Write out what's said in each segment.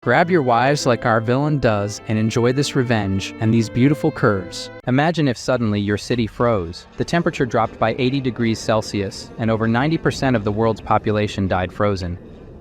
Grab your wives like our villain does and enjoy this revenge and these beautiful curves. Imagine if suddenly your city froze. The temperature dropped by 80 degrees Celsius and over 90% of the world's population died frozen.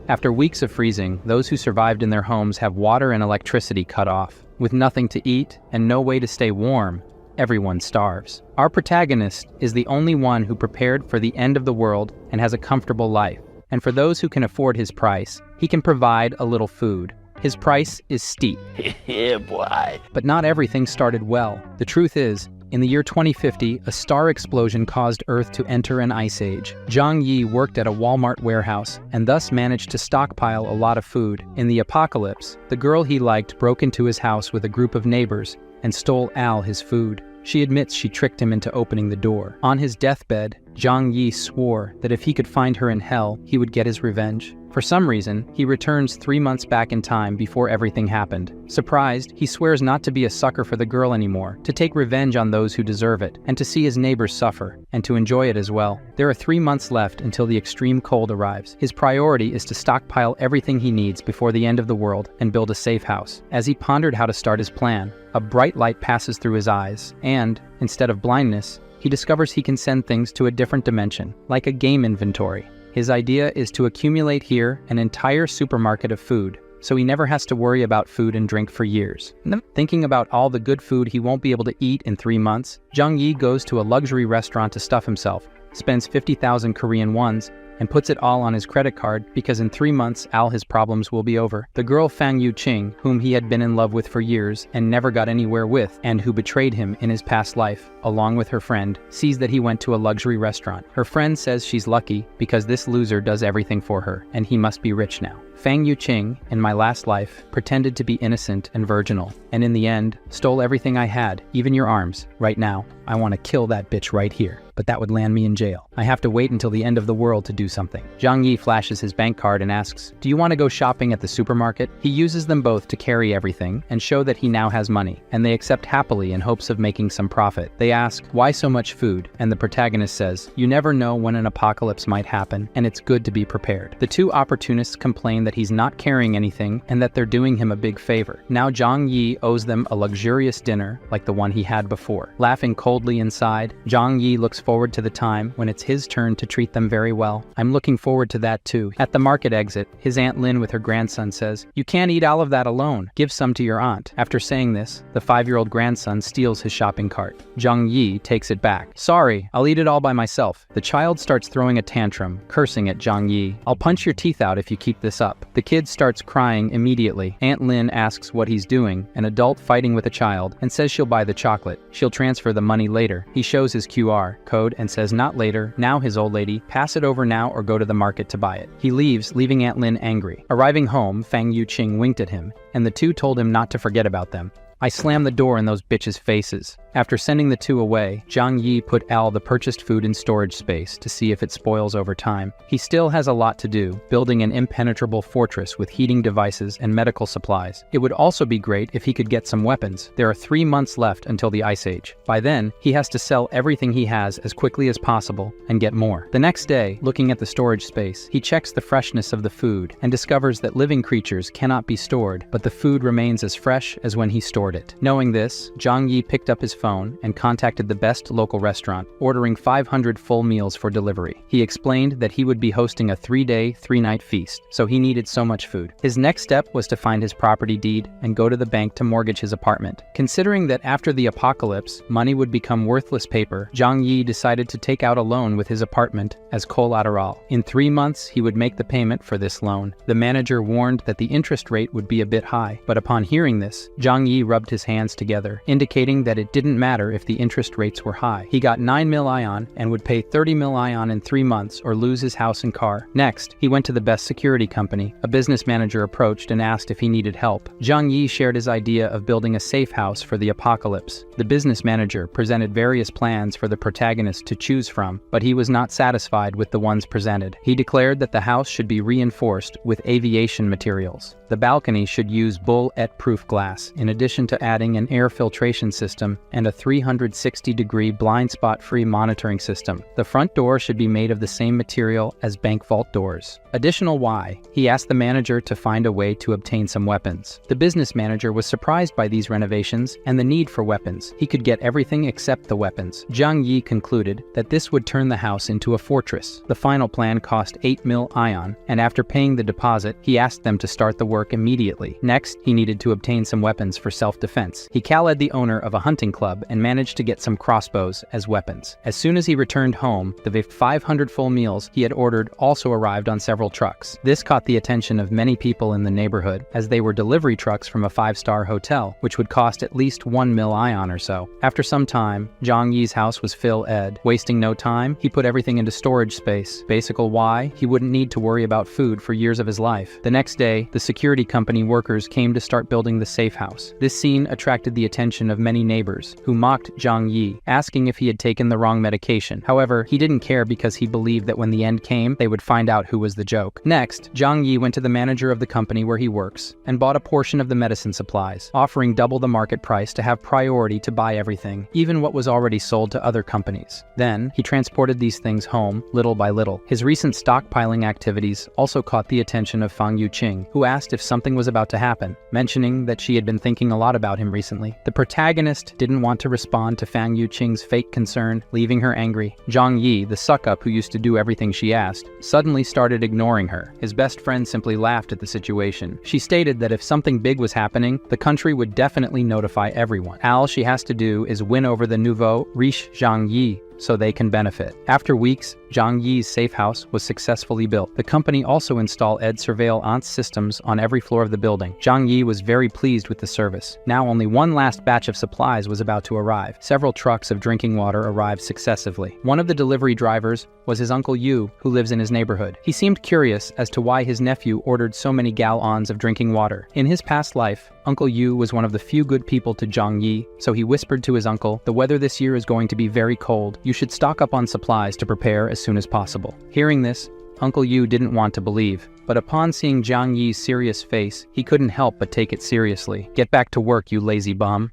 After weeks of freezing, those who survived in their homes have water and electricity cut off. With nothing to eat and no way to stay warm, everyone starves. Our protagonist is the only one who prepared for the end of the world and has a comfortable life. And for those who can afford his price, he can provide a little food. His price is steep. Yeah, boy. But not everything started well. The truth is, in the year 2050, a star explosion caused Earth to enter an ice age. Zhang Yi worked at a Walmart warehouse and thus managed to stockpile a lot of food. In the apocalypse, the girl he liked broke into his house with a group of neighbors and stole Al his food. She admits she tricked him into opening the door. On his deathbed, Zhang Yi swore that if he could find her in hell, he would get his revenge. For some reason, he returns 3 months back in time before everything happened. Surprised, he swears not to be a sucker for the girl anymore, to take revenge on those who deserve it, and to see his neighbors suffer, and to enjoy it as well. There are 3 months left until the extreme cold arrives. His priority is to stockpile everything he needs before the end of the world and build a safe house. As he pondered how to start his plan, a bright light passes through his eyes, and, instead of blindness, he discovers he can send things to a different dimension, like a game inventory. His idea is to accumulate here an entire supermarket of food, so he never has to worry about food and drink for years. Thinking about all the good food he won't be able to eat in 3 months, Zhang Yi goes to a luxury restaurant to stuff himself, spends 50,000 Korean wons, and puts it all on his credit card because in 3 months, all his problems will be over. The girl Fang Yuqing, whom he had been in love with for years and never got anywhere with, and who betrayed him in his past life, along with her friend, sees that he went to a luxury restaurant. Her friend says she's lucky because this loser does everything for her, and he must be rich now. Fang Yuqing, in my last life, pretended to be innocent and virginal, and in the end, stole everything I had, even your arms. Right now, I want to kill that bitch right here, but that would land me in jail. I have to wait until the end of the world to do something. Zhang Yi flashes his bank card and asks, "Do you want to go shopping at the supermarket?" He uses them both to carry everything and show that he now has money, and they accept happily in hopes of making some profit. They ask, "Why so much food?" And the protagonist says, "You never know when an apocalypse might happen, and it's good to be prepared." The two opportunists complain that he's not carrying anything and that they're doing him a big favor. Now Zhang Yi owes them a luxurious dinner like the one he had before. Laughing coldly inside, Zhang Yi looks forward to the time when it's his turn to treat them very well. "I'm looking forward to that too." At the market exit, his Aunt Lin with her grandson says, "You can't eat all of that alone. Give some to your aunt." After saying this, the 5-year-old grandson steals his shopping cart. Zhang Yi takes it back. "Sorry, I'll eat it all by myself." The child starts throwing a tantrum, cursing at Zhang Yi. "I'll punch your teeth out if you keep this up." The kid starts crying immediately. Aunt Lin asks what he's doing, an adult fighting with a child, and says she'll buy the chocolate. She'll transfer the money later. He shows his QR code and says not later, now his old lady, pass it over now or go to the market to buy it. He leaves, leaving Aunt Lin angry. Arriving home, Fang Yuqing winked at him, and the two told him not to forget about them. "I slammed the door in those bitches' faces." After sending the two away, Zhang Yi put Al the purchased food in storage space to see if it spoils over time. He still has a lot to do, building an impenetrable fortress with heating devices and medical supplies. It would also be great if he could get some weapons. There are 3 months left until the Ice Age. By then, he has to sell everything he has as quickly as possible and get more. The next day, looking at the storage space, he checks the freshness of the food and discovers that living creatures cannot be stored, but the food remains as fresh as when he stored it. Knowing this, Zhang Yi picked up his phone and contacted the best local restaurant, ordering 500 full meals for delivery. He explained that he would be hosting a 3-day, 3-night feast, so he needed so much food. His next step was to find his property deed and go to the bank to mortgage his apartment. Considering that after the apocalypse, money would become worthless paper, Zhang Yi decided to take out a loan with his apartment as collateral. In 3 months, he would make the payment for this loan. The manager warned that the interest rate would be a bit high, but upon hearing this, Zhang Yi rubbed his hands together, indicating that it didn't matter if the interest rates were high. He got 9 mil ion and would pay 30 mil ion in 3 months or lose his house and car. Next, he went to the best security company. A business manager approached and asked if he needed help. Zhang Yi shared his idea of building a safe house for the apocalypse. The business manager presented various plans for the protagonist to choose from, but he was not satisfied with the ones presented. He declared that the house should be reinforced with aviation materials. The balcony should use bullet-proof glass, in addition to adding an air filtration system and a 360-degree blind spot-free monitoring system. The front door should be made of the same material as bank vault doors. Additional why, he asked the manager to find a way to obtain some weapons. The business manager was surprised by these renovations and the need for weapons. He could get everything except the weapons. Zhang Yi concluded that this would turn the house into a fortress. The final plan cost 8 mil ion, and after paying the deposit, he asked them to start the work immediately. Next, he needed to obtain some weapons for self-defense. He called the owner of a hunting club and managed to get some crossbows as weapons. As soon as he returned home, the 500 full meals he had ordered also arrived on several trucks. This caught the attention of many people in the neighborhood, as they were delivery trucks from a 5-star hotel, which would cost at least 1 mil ion or so. After some time, Zhang Yi's house was filled. Wasting no time, he put everything into storage space. Basically why, he wouldn't need to worry about food for years of his life. The next day, the security company workers came to start building the safe house. This scene attracted the attention of many neighbors, who mocked Zhang Yi, asking if he had taken the wrong medication. However, he didn't care because he believed that when the end came, they would find out who was the joke. Next, Zhang Yi went to the manager of the company where he works and bought a portion of the medicine supplies, offering double the market price to have priority to buy everything, even what was already sold to other companies. Then, he transported these things home, little by little. His recent stockpiling activities also caught the attention of Fang Yuqing, who asked if something was about to happen, mentioning that she had been thinking a lot about him recently. The protagonist didn't want to respond to Fang Yuqing's fake concern, leaving her angry. Zhang Yi, the suck-up who used to do everything she asked, suddenly started ignoring her. His best friend simply laughed at the situation. She stated that if something big was happening, the country would definitely notify everyone. All she has to do is win over the nouveau riche Zhang Yi, so they can benefit. After weeks, Zhang Yi's safe house was successfully built. The company also installed surveillance systems on every floor of the building. Zhang Yi was very pleased with the service. Now only one last batch of supplies was about to arrive. Several trucks of drinking water arrived successively. One of the delivery drivers was his uncle Yu, who lives in his neighborhood. He seemed curious as to why his nephew ordered so many gallons of drinking water. In his past life, Uncle Yu was one of the few good people to Zhang Yi, so he whispered to his uncle, "The weather this year is going to be very cold. You should stock up on supplies to prepare as soon as possible." Hearing this, Uncle Yu didn't want to believe, but upon seeing Zhang Yi's serious face, he couldn't help but take it seriously. "Get back to work, you lazy bum."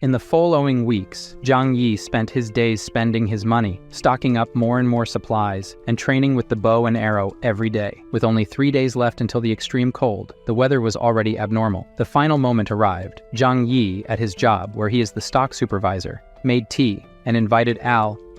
In the following weeks, Zhang Yi spent his days spending his money, stocking up more and more supplies, and training with the bow and arrow every day. With only 3 days left until the extreme cold, the weather was already abnormal. The final moment arrived. Zhang Yi, at his job, where he is the stock supervisor, made tea and invited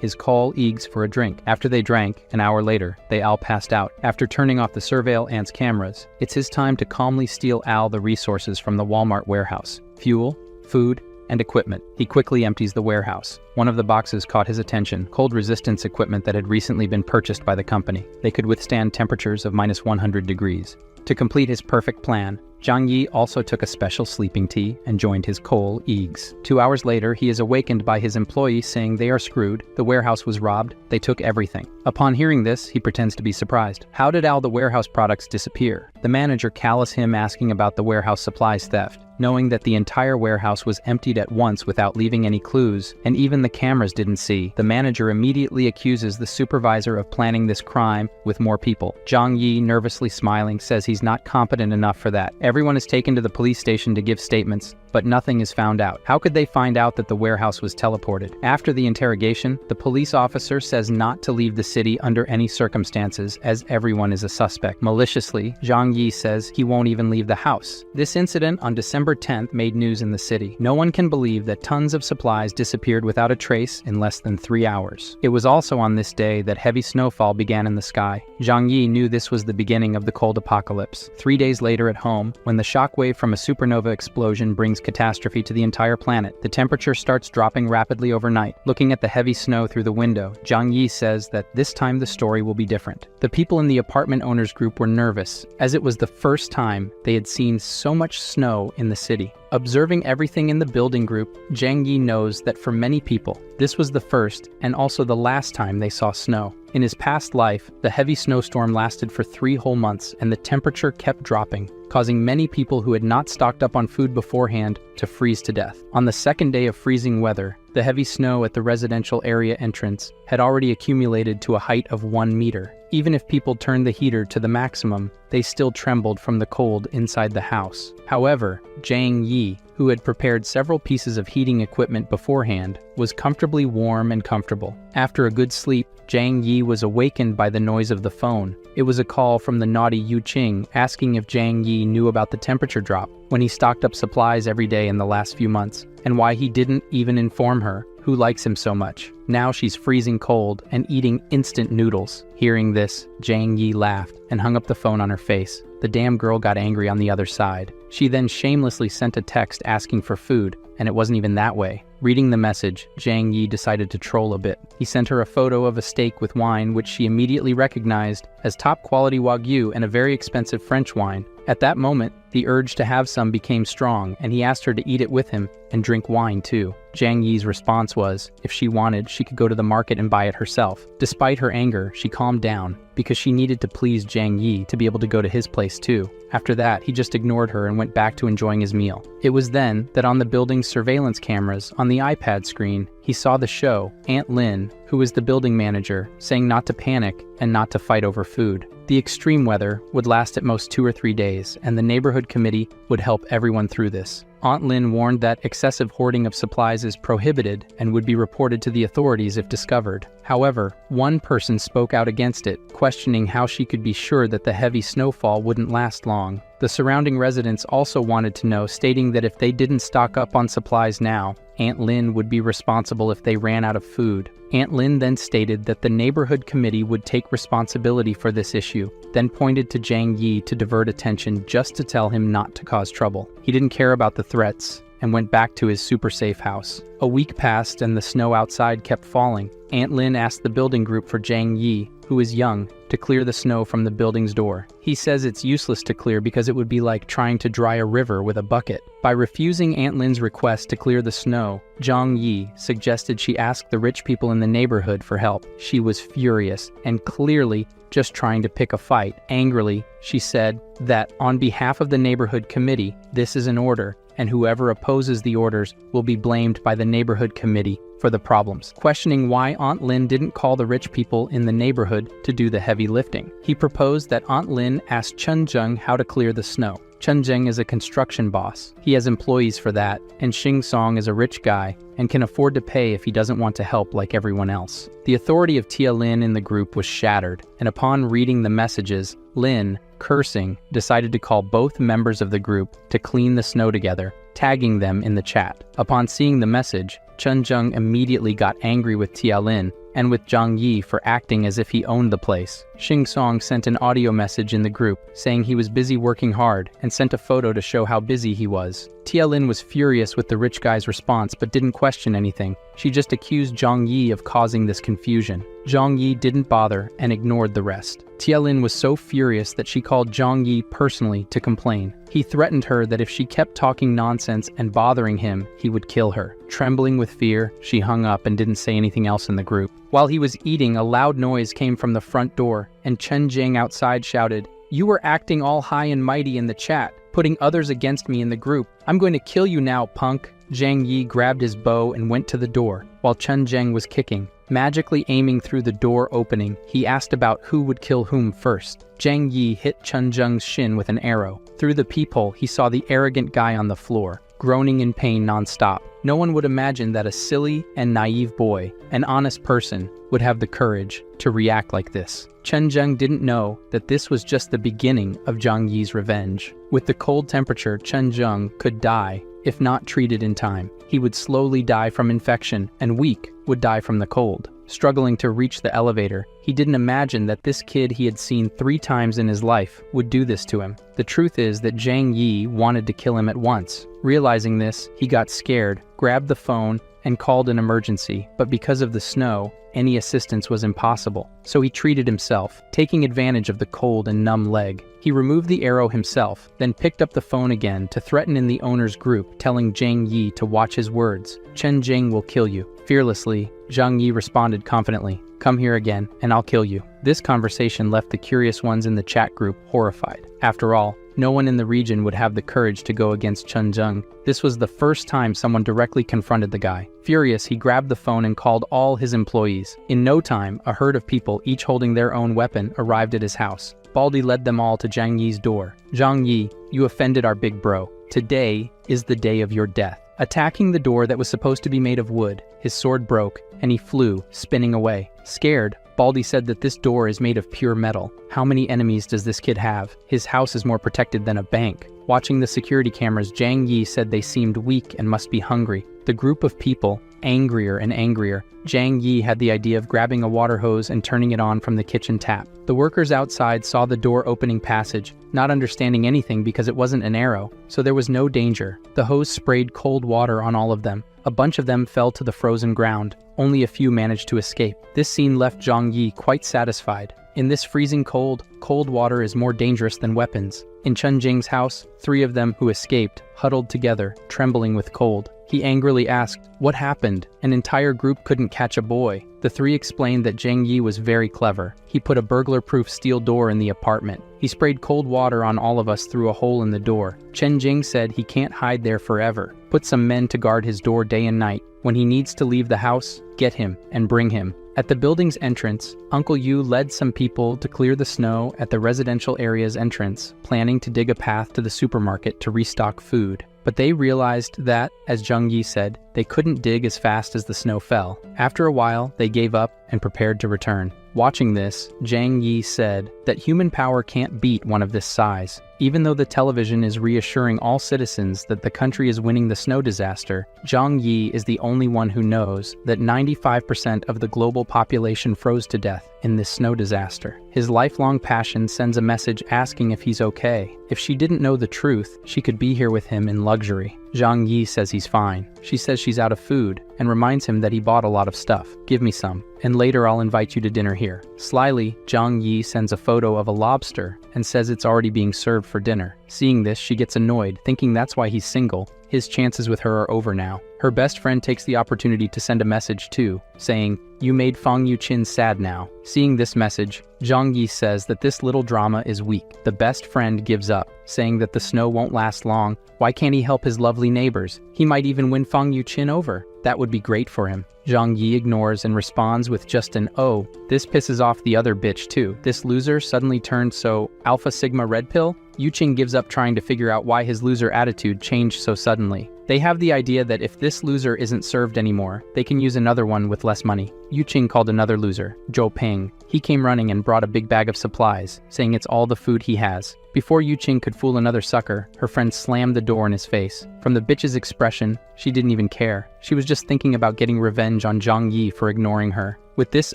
his colleagues for a drink. After they drank, an hour later, they all passed out. After turning off the surveillance cameras, it's his time to calmly steal the resources from the Walmart warehouse: fuel, food, and equipment. He quickly empties the warehouse. One of the boxes caught his attention: cold resistance equipment that had recently been purchased by the company. They could withstand temperatures of -100 degrees. To complete his perfect plan, Zhang Yi also took a special sleeping tea and joined his colleagues. 2 hours later, he is awakened by his employees saying they are screwed, the warehouse was robbed, they took everything. Upon hearing this, he pretends to be surprised. How did all the warehouse products disappear? The manager calls him asking about the warehouse supplies theft. Knowing that the entire warehouse was emptied at once without leaving any clues, and even the cameras didn't see, the manager immediately accuses the supervisor of planning this crime with more people. Zhang Yi, nervously smiling, says he's not competent enough for that. Everyone is taken to the police station to give statements, but nothing is found out. How could they find out that the warehouse was teleported? After the interrogation, the police officer says not to leave the city under any circumstances, as everyone is a suspect. Maliciously, Zhang Yi says he won't even leave the house. This incident on December 10th made news in the city. No one can believe that tons of supplies disappeared without a trace in less than 3 hours. It was also on this day that heavy snowfall began in the sky. Zhang Yi knew this was the beginning of the cold apocalypse. 3 days later at home, when the shockwave from a supernova explosion brings catastrophe to the entire planet, the temperature starts dropping rapidly overnight. Looking at the heavy snow through the window, Zhang Yi says that this time the story will be different. The people in the apartment owners group were nervous, as it was the first time they had seen so much snow in the city. Observing everything in the building group, Zhang Yi knows that for many people, this was the first and also the last time they saw snow. In his past life, the heavy snowstorm lasted for 3 whole months and the temperature kept dropping, causing many people who had not stocked up on food beforehand to freeze to death. On the second day of freezing weather, the heavy snow at the residential area entrance had already accumulated to a height of 1 meter. Even if people turned the heater to the maximum, they still trembled from the cold inside the house. However, Zhang Yi, who had prepared several pieces of heating equipment beforehand, was comfortably warm and comfortable. After a good sleep, Zhang Yi was awakened by the noise of the phone. It was a call from the naughty Yu Qing asking if Zhang Yi knew about the temperature drop when he stocked up supplies every day in the last few months, and why he didn't even inform her, who likes him so much. Now she's freezing cold and eating instant noodles. Hearing this, Zhang Yi laughed and hung up the phone on her face. The damn girl got angry on the other side. She then shamelessly sent a text asking for food, and it wasn't even that way. Reading the message, Zhang Yi decided to troll a bit. He sent her a photo of a steak with wine, which she immediately recognized as top-quality Wagyu and a very expensive French wine. At that moment, the urge to have some became strong, and he asked her to eat it with him and drink wine too. Zhang Yi's response was, if she wanted, she could go to the market and buy it herself. Despite her anger, she calmed down, because she needed to please Zhang Yi to be able to go to his place too. After that, he just ignored her and went back to enjoying his meal. It was then that on the building's surveillance cameras on the iPad screen, he saw the show, Aunt Lin, who was the building manager, saying not to panic and not to fight over food. The extreme weather would last at most 2 or 3 days, and the neighborhood committee would help everyone through this. Aunt Lin warned that excessive hoarding of supplies is prohibited and would be reported to the authorities if discovered. However, one person spoke out against it, questioning how she could be sure that the heavy snowfall wouldn't last long. The surrounding residents also wanted to know, stating that if they didn't stock up on supplies now, Aunt Lin would be responsible if they ran out of food. Aunt Lin then stated that the neighborhood committee would take responsibility for this issue, then pointed to Zhang Yi to divert attention just to tell him not to cause trouble. He didn't care about the threats and went back to his super safe house. A week passed and the snow outside kept falling. Aunt Lin asked the building group for Zhang Yi, who is young, to clear the snow from the building's door. He says it's useless to clear because it would be like trying to dry a river with a bucket. By refusing Aunt Lin's request to clear the snow, Zhang Yi suggested she ask the rich people in the neighborhood for help. She was furious and clearly just trying to pick a fight. Angrily, she said that on behalf of the neighborhood committee, this is an order, and whoever opposes the orders will be blamed by the neighborhood committee for the problems. Questioning why Aunt Lin didn't call the rich people in the neighborhood to do the heavy lifting, he proposed that Aunt Lin ask Chen Zheng how to clear the snow. Chen Zheng is a construction boss. He has employees for that, and Xing Song is a rich guy and can afford to pay if he doesn't want to help like everyone else. The authority of Tia Lin in the group was shattered, and upon reading the messages, Lin, cursing, decided to call both members of the group to clean the snow together, tagging them in the chat. Upon seeing the message, Chen Zheng immediately got angry with Tia Lin and with Zhang Yi for acting as if he owned the place. Xing Song sent an audio message in the group saying he was busy working hard and sent a photo to show how busy he was. Tia Lin was furious with the rich guy's response but didn't question anything. She just accused Zhang Yi of causing this confusion. Zhang Yi didn't bother and ignored the rest. Tia Lin was so furious that she called Zhang Yi personally to complain. He threatened her that if she kept talking nonsense and bothering him, he would kill her. Trembling with fear, she hung up and didn't say anything else in the group. While he was eating, a loud noise came from the front door, and Chen Jing outside shouted, "You were acting all high and mighty in the chat, putting others against me in the group. I'm going to kill you now, punk." Zhang Yi grabbed his bow and went to the door, while Chen Zheng was kicking. Magically aiming through the door opening, he asked about who would kill whom first. Zhang Yi hit Chen Zheng's shin with an arrow. Through the peephole, he saw the arrogant guy on the floor, groaning in pain nonstop. No one would imagine that a silly and naive boy, an honest person, would have the courage to react like this. Chen Zheng didn't know that this was just the beginning of Zhang Yi's revenge. With the cold temperature, Chen Zheng could die if not treated in time. He would slowly die from infection, and weak would die from the cold. Struggling to reach the elevator, he didn't imagine that this kid he had seen 3 times in his life would do this to him. The truth is that Zhang Yi wanted to kill him at once. Realizing this, he got scared, grabbed the phone, and called an emergency, but because of the snow, any assistance was impossible. So he treated himself, taking advantage of the cold and numb leg. He removed the arrow himself, then picked up the phone again to threaten in the owner's group, telling Zhang Yi to watch his words. "Chen Jing will kill you." Fearlessly, Zhang Yi responded confidently, "Come here again, and I'll kill you." This conversation left the curious ones in the chat group horrified. After all, no one in the region would have the courage to go against Chen Zheng. This was the first time someone directly confronted the guy. Furious, he grabbed the phone and called all his employees. In no time, a herd of people, each holding their own weapon, arrived at his house. Baldy led them all to Zhang Yi's door. "Zhang Yi, you offended our big bro. Today is the day of your death." Attacking the door that was supposed to be made of wood, his sword broke, and he flew, spinning away. Scared, Baldy said that this door is made of pure metal. How many enemies does this kid have? His house is more protected than a bank. Watching the security cameras, Zhang Yi said they seemed weak and must be hungry. The group of people, angrier and angrier, Zhang Yi had the idea of grabbing a water hose and turning it on from the kitchen tap. The workers outside saw the door opening passage, not understanding anything because it wasn't an arrow, so there was no danger. The hose sprayed cold water on all of them. A bunch of them fell to the frozen ground. Only a few managed to escape. This scene left Zhang Yi quite satisfied. In this freezing cold, cold water is more dangerous than weapons. In Chen Jing's house, 3 of them who escaped huddled together, trembling with cold. He angrily asked, "What happened?" An entire group couldn't catch a boy. The 3 explained that Zhang Yi was very clever. He put a burglar-proof steel door in the apartment. He sprayed cold water on all of us through a hole in the door. Chen Jing said he can't hide there forever. Put some men to guard his door day and night. When he needs to leave the house, get him and bring him. At the building's entrance, Uncle Yu led some people to clear the snow at the residential area's entrance, planning to dig a path to the supermarket to restock food. But they realized that, as Zhang Yi said, they couldn't dig as fast as the snow fell. After a while, they gave up and prepared to return. Watching this, Zhang Yi said that human power can't beat one of this size. Even though the television is reassuring all citizens that the country is winning the snow disaster, Zhang Yi is the only one who knows that 95% of the global population froze to death in this snow disaster. His lifelong passion sends a message asking if he's okay. If she didn't know the truth, she could be here with him in luxury. Zhang Yi says he's fine. She says she's out of food and reminds him that he bought a lot of stuff. "Give me some, and later I'll invite you to dinner here." Slyly, Zhang Yi sends a photo of a lobster and says it's already being served for dinner. Seeing this, she gets annoyed, thinking that's why he's single. His chances with her are over now. Her best friend takes the opportunity to send a message too, saying, "You made Fang Yuqin sad now." Seeing this message, Zhang Yi says that this little drama is weak. The best friend gives up, saying that the snow won't last long. Why can't he help his lovely neighbors? He might even win Fang Yuqin over. That would be great for him. Zhang Yi ignores and responds with just an "oh." This pisses off the other bitch too. This loser suddenly turned so Alpha Sigma Red Pill? Yuqing gives up trying to figure out why his loser attitude changed so suddenly. They have the idea that if this loser isn't served anymore, they can use another one with less money. Yuqing called another loser, Zhou Ping. He came running and brought a big bag of supplies, saying it's all the food he has. Before Yuqing could fool another sucker, her friend slammed the door in his face. From the bitch's expression, she didn't even care. She was just thinking about getting revenge on Zhang Yi for ignoring her. With this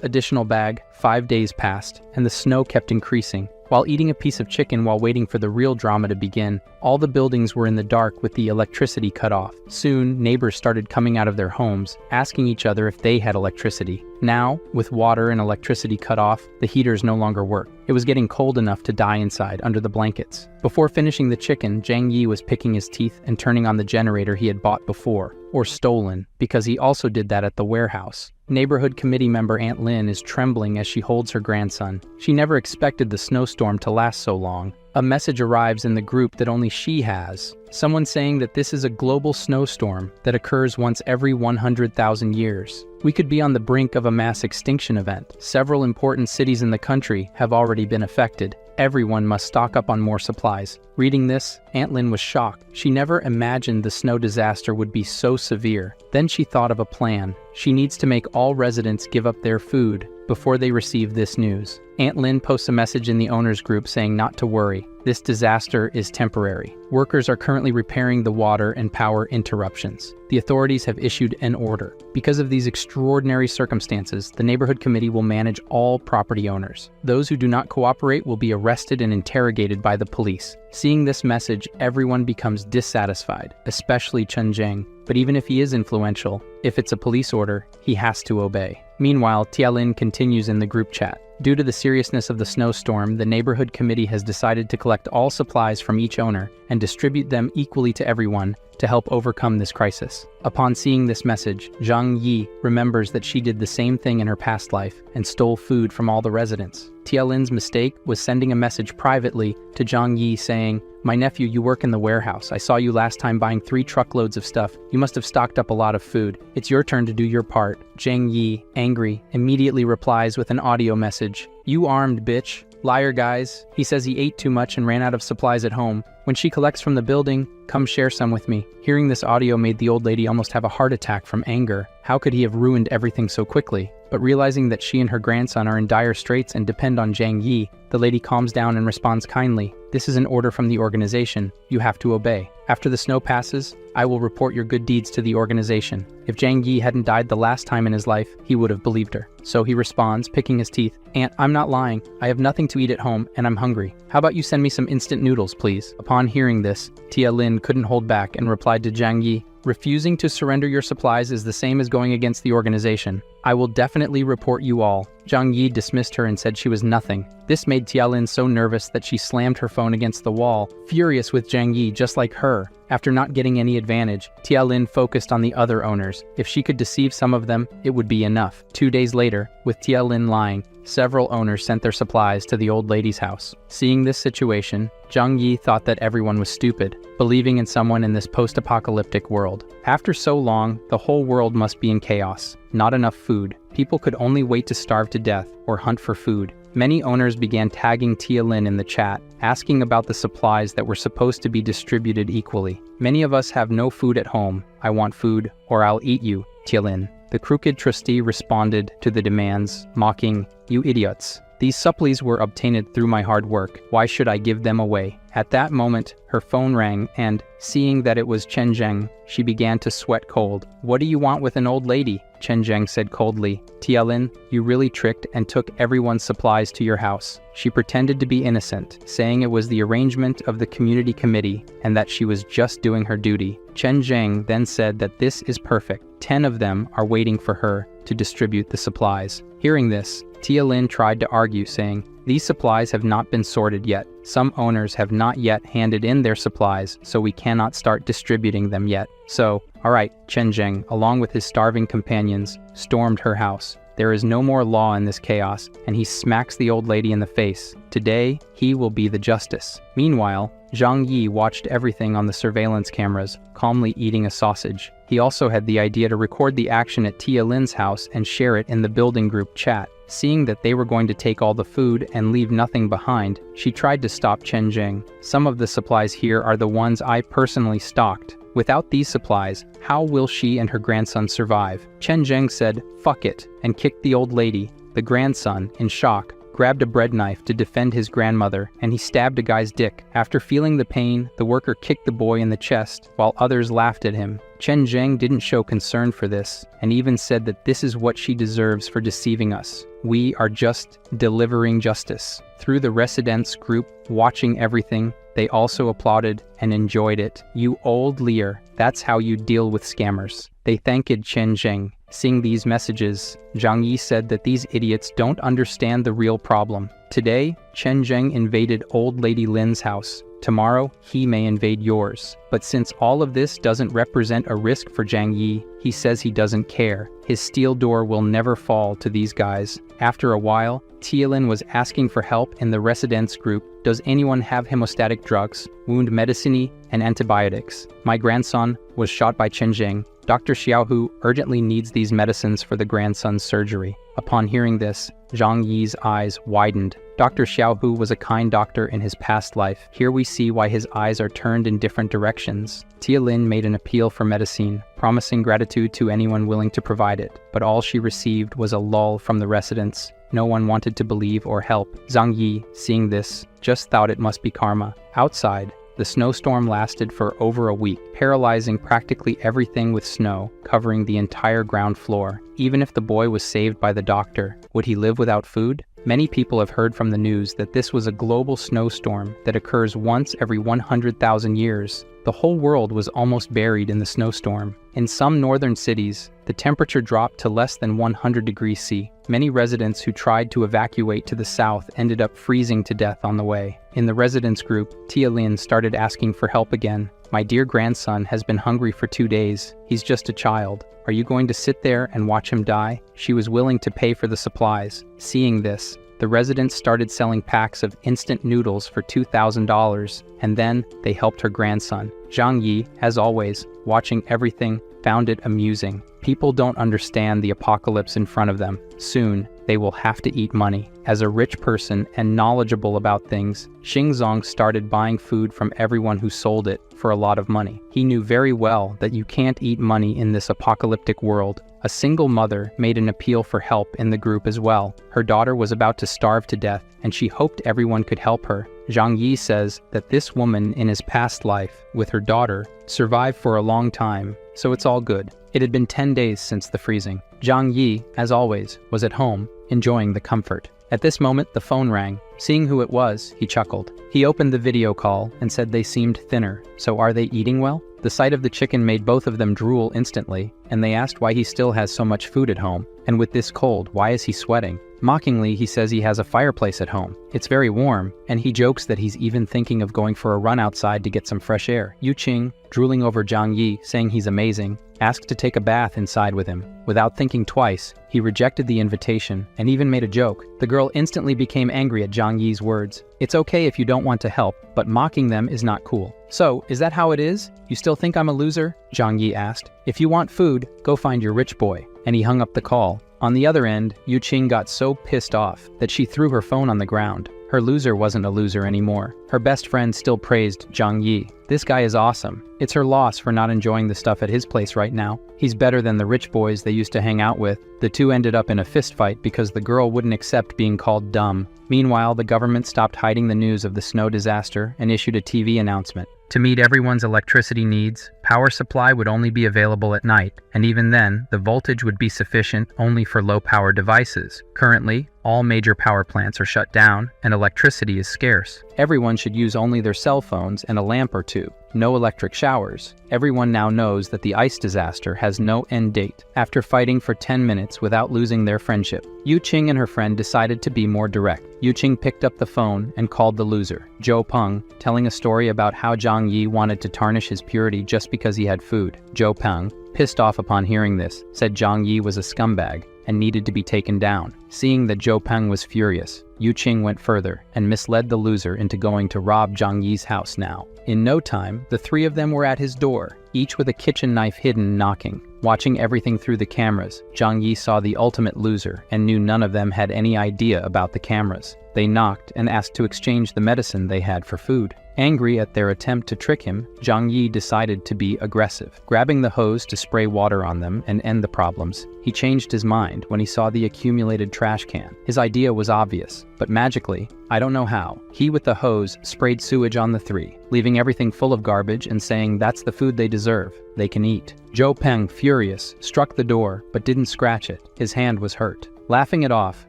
additional bag, 5 days passed, and the snow kept increasing. While eating a piece of chicken while waiting for the real drama to begin, all the buildings were in the dark with the electricity cut off. Soon, neighbors started coming out of their homes, asking each other if they had electricity. Now, with water and electricity cut off, the heaters no longer worked. It was getting cold enough to die inside under the blankets. Before finishing the chicken, Zhang Yi was picking his teeth and turning on the generator he had bought before, or stolen, because he also did that at the warehouse. Neighborhood committee member Aunt Lin is trembling as she holds her grandson. She never expected the snowstorm to last so long. A message arrives in the group that only she has. Someone saying that this is a global snowstorm that occurs once every 100,000 years. We could be on the brink of a mass extinction event. Several important cities in the country have already been affected. Everyone must stock up on more supplies. Reading this, Aunt Lin was shocked. She never imagined the snow disaster would be so severe. Then she thought of a plan. She needs to make all residents give up their food before they receive this news. Aunt Lin posts a message in the owners group saying not to worry. This disaster is temporary. Workers are currently repairing the water and power interruptions. The authorities have issued an order. Because of these extraordinary circumstances, the neighborhood committee will manage all property owners. Those who do not cooperate will be arrested and interrogated by the police. Seeing this message, everyone becomes dissatisfied, especially Chen Zheng. But even if he is influential, if it's a police order, he has to obey. Meanwhile, Tialin continues in the group chat. Due to the seriousness of the snowstorm, the neighborhood committee has decided to collect all supplies from each owner and distribute them equally to everyone to help overcome this crisis. Upon seeing this message, Zhang Yi remembers that she did the same thing in her past life and stole food from all the residents. Tialin's mistake was sending a message privately to Zhang Yi saying, "My nephew, you work in the warehouse. I saw you last time buying 3 truckloads of stuff. You must have stocked up a lot of food. It's your turn to do your part." Zhang Yi, angry, immediately replies with an audio message. "You armed, bitch. Liar, guys. He says he ate too much and ran out of supplies at home. When she collects from the building, come share some with me." Hearing this audio made the old lady almost have a heart attack from anger. How could he have ruined everything so quickly? But realizing that she and her grandson are in dire straits and depend on Zhang Yi, the lady calms down and responds kindly. "This is an order from the organization. You have to obey. After the snow passes, I will report your good deeds to the organization." If Zhang Yi hadn't died the last time in his life, he would have believed her. So he responds, picking his teeth, "Aunt, I'm not lying. I have nothing to eat at home, and I'm hungry. How about you send me some instant noodles, please?" Upon hearing this, Tialin couldn't hold back and replied to Zhang Yi, "Refusing to surrender your supplies is the same as going against the organization. I will definitely report you all." Zhang Yi dismissed her and said she was nothing. This made Tialin so nervous that she slammed her phone against the wall, furious with Zhang Yi just like her. After not getting any advantage, Tialin focused on the other owners. If she could deceive some of them, it would be enough. 2 days later, with Tialin lying, several owners sent their supplies to the old lady's house. Seeing this situation, Zhang Yi thought that everyone was stupid, believing in someone in this post-apocalyptic world. After so long, the whole world must be in chaos. Not enough food. People could only wait to starve to death or hunt for food. Many owners began tagging Tialin in the chat, asking about the supplies that were supposed to be distributed equally. "Many of us have no food at home. I want food, or I'll eat you, Tialin." The crooked trustee responded to the demands, mocking, "You idiots. These supplies were obtained through my hard work. Why should I give them away?" At that moment, her phone rang and, seeing that it was Chen Zheng, she began to sweat cold. "What do you want with an old lady?" Chen Zheng said coldly. "Tialin, you really tricked and took everyone's supplies to your house." She pretended to be innocent, saying it was the arrangement of the community committee and that she was just doing her duty. Chen Zheng then said that this is perfect. 10 of them are waiting for her to distribute the supplies. Hearing this, Tialin tried to argue, saying, "These supplies have not been sorted yet. Some owners have not yet handed in their supplies, so we cannot start distributing them yet. So, alright," Chen Zheng, along with his starving companions, stormed her house. There is no more law in this chaos, and he smacks the old lady in the face. Today, he will be the justice. Meanwhile, Zhang Yi watched everything on the surveillance cameras, calmly eating a sausage. He also had the idea to record the action at Tialin's house and share it in the building group chat. Seeing that they were going to take all the food and leave nothing behind, she tried to stop Chen Zheng. "Some of the supplies here are the ones I personally stocked. Without these supplies, how will she and her grandson survive?" Chen Zheng said, "Fuck it," and kicked the old lady. The grandson, in shock, grabbed a bread knife to defend his grandmother, and he stabbed a guy's dick. After feeling the pain, the worker kicked the boy in the chest, while others laughed at him. Chen Zheng didn't show concern for this, and even said that this is what she deserves for deceiving us. "We are just delivering justice." Through the residents group, watching everything, they also applauded and enjoyed it. "You old liar, that's how you deal with scammers." They thanked Chen Zheng. Seeing these messages, Zhang Yi said that these idiots don't understand the real problem. Today, Chen Zheng invaded old lady Lin's house. Tomorrow, he may invade yours. But since all of this doesn't represent a risk for Zhang Yi, he says he doesn't care. His steel door will never fall to these guys. After a while, Tialin was asking for help in the residents group. "Does anyone have hemostatic drugs, wound medicine, and antibiotics? My grandson was shot by Chen Zheng. Dr. Xiaohu urgently needs these medicines for the grandson's surgery." Upon hearing this, Zhang Yi's eyes widened. Dr. Xiaohu was a kind doctor in his past life. Here we see why his eyes are turned in different directions. Tialin made an appeal for medicine, promising gratitude to anyone willing to provide it, but all she received was a lull from the residents. No one wanted to believe or help. Zhang Yi, seeing this, just thought it must be karma. Outside, the snowstorm lasted for over a week, paralyzing practically everything with snow, covering the entire ground floor. Even if the boy was saved by the doctor, would he live without food? Many people have heard from the news that this was a global snowstorm that occurs once every 100,000 years. The whole world was almost buried in the snowstorm. In some northern cities, the temperature dropped to less than 100 degrees C. Many residents who tried to evacuate to the south ended up freezing to death on the way. In the residents group, Tia Lin started asking for help again. "My dear grandson has been hungry for 2 days. He's just a child. Are you going to sit there and watch him die?" She was willing to pay for the supplies. Seeing this, the residents started selling packs of instant noodles for $2,000, and then they helped her grandson. Zhang Yi, as always, watching everything, found it amusing. People don't understand the apocalypse in front of them. Soon, they will have to eat money. As a rich person and knowledgeable about things, Xingzong started buying food from everyone who sold it for a lot of money. He knew very well that you can't eat money in this apocalyptic world. A single mother made an appeal for help in the group as well. Her daughter was about to starve to death, and she hoped everyone could help her. Zhang Yi says that this woman in his past life, with her daughter, survived for a long time, so it's all good. It had been 10 days since the freezing. Zhang Yi, as always, was at home, enjoying the comfort. At this moment, the phone rang. Seeing who it was, he chuckled. He opened the video call and said they seemed thinner. So are they eating well? The sight of the chicken made both of them drool instantly, and they asked why he still has so much food at home. And with this cold, why is he sweating? Mockingly, he says he has a fireplace at home. It's very warm, and he jokes that he's even thinking of going for a run outside to get some fresh air. Yu Qing, drooling over Zhang Yi, saying he's amazing, asked to take a bath inside with him. Without thinking twice, he rejected the invitation and even made a joke. The girl instantly became angry at Zhang Yi's words. It's okay if you don't want to help, but mocking them is not cool. So, is that how it is? You still think I'm a loser? Zhang Yi asked. If you want food, go find your rich boy. And he hung up the call. On the other end, Yu Qing got so pissed off that she threw her phone on the ground. Her loser wasn't a loser anymore. Her best friend still praised Zhang Yi. This guy is awesome. It's her loss for not enjoying the stuff at his place right now. He's better than the rich boys they used to hang out with. The two ended up in a fistfight because the girl wouldn't accept being called dumb. Meanwhile, the government stopped hiding the news of the snow disaster and issued a TV announcement. To meet everyone's electricity needs, power supply would only be available at night, and even then, the voltage would be sufficient only for low-power devices. Currently, all major power plants are shut down, and electricity is scarce. Everyone should use only their cell phones and a lamp or two. No electric showers. Everyone now knows that the ice disaster has no end date. After fighting for 10 minutes without losing their friendship, Yu Qing and her friend decided to be more direct. Yu Qing picked up the phone and called the loser, Zhou Peng, telling a story about how Zhang Yi wanted to tarnish his purity just because he had food. Zhou Peng, pissed off upon hearing this, said Zhang Yi was a scumbag and needed to be taken down. Seeing that Zhou Peng was furious, Yu Qing went further and misled the loser into going to rob Zhang Yi's house now. In no time, the three of them were at his door, each with a kitchen knife hidden, knocking. Watching everything through the cameras, Zhang Yi saw the ultimate loser and knew none of them had any idea about the cameras. They knocked and asked to exchange the medicine they had for food. Angry at their attempt to trick him, Zhang Yi decided to be aggressive. Grabbing the hose to spray water on them and end the problems, he changed his mind when he saw the accumulated trash can. His idea was obvious, but magically, I don't know how, he with the hose sprayed sewage on the three, leaving everything full of garbage and saying that's the food they deserve, they can eat. Zhou Peng, furious, struck the door but didn't scratch it. His hand was hurt. Laughing it off,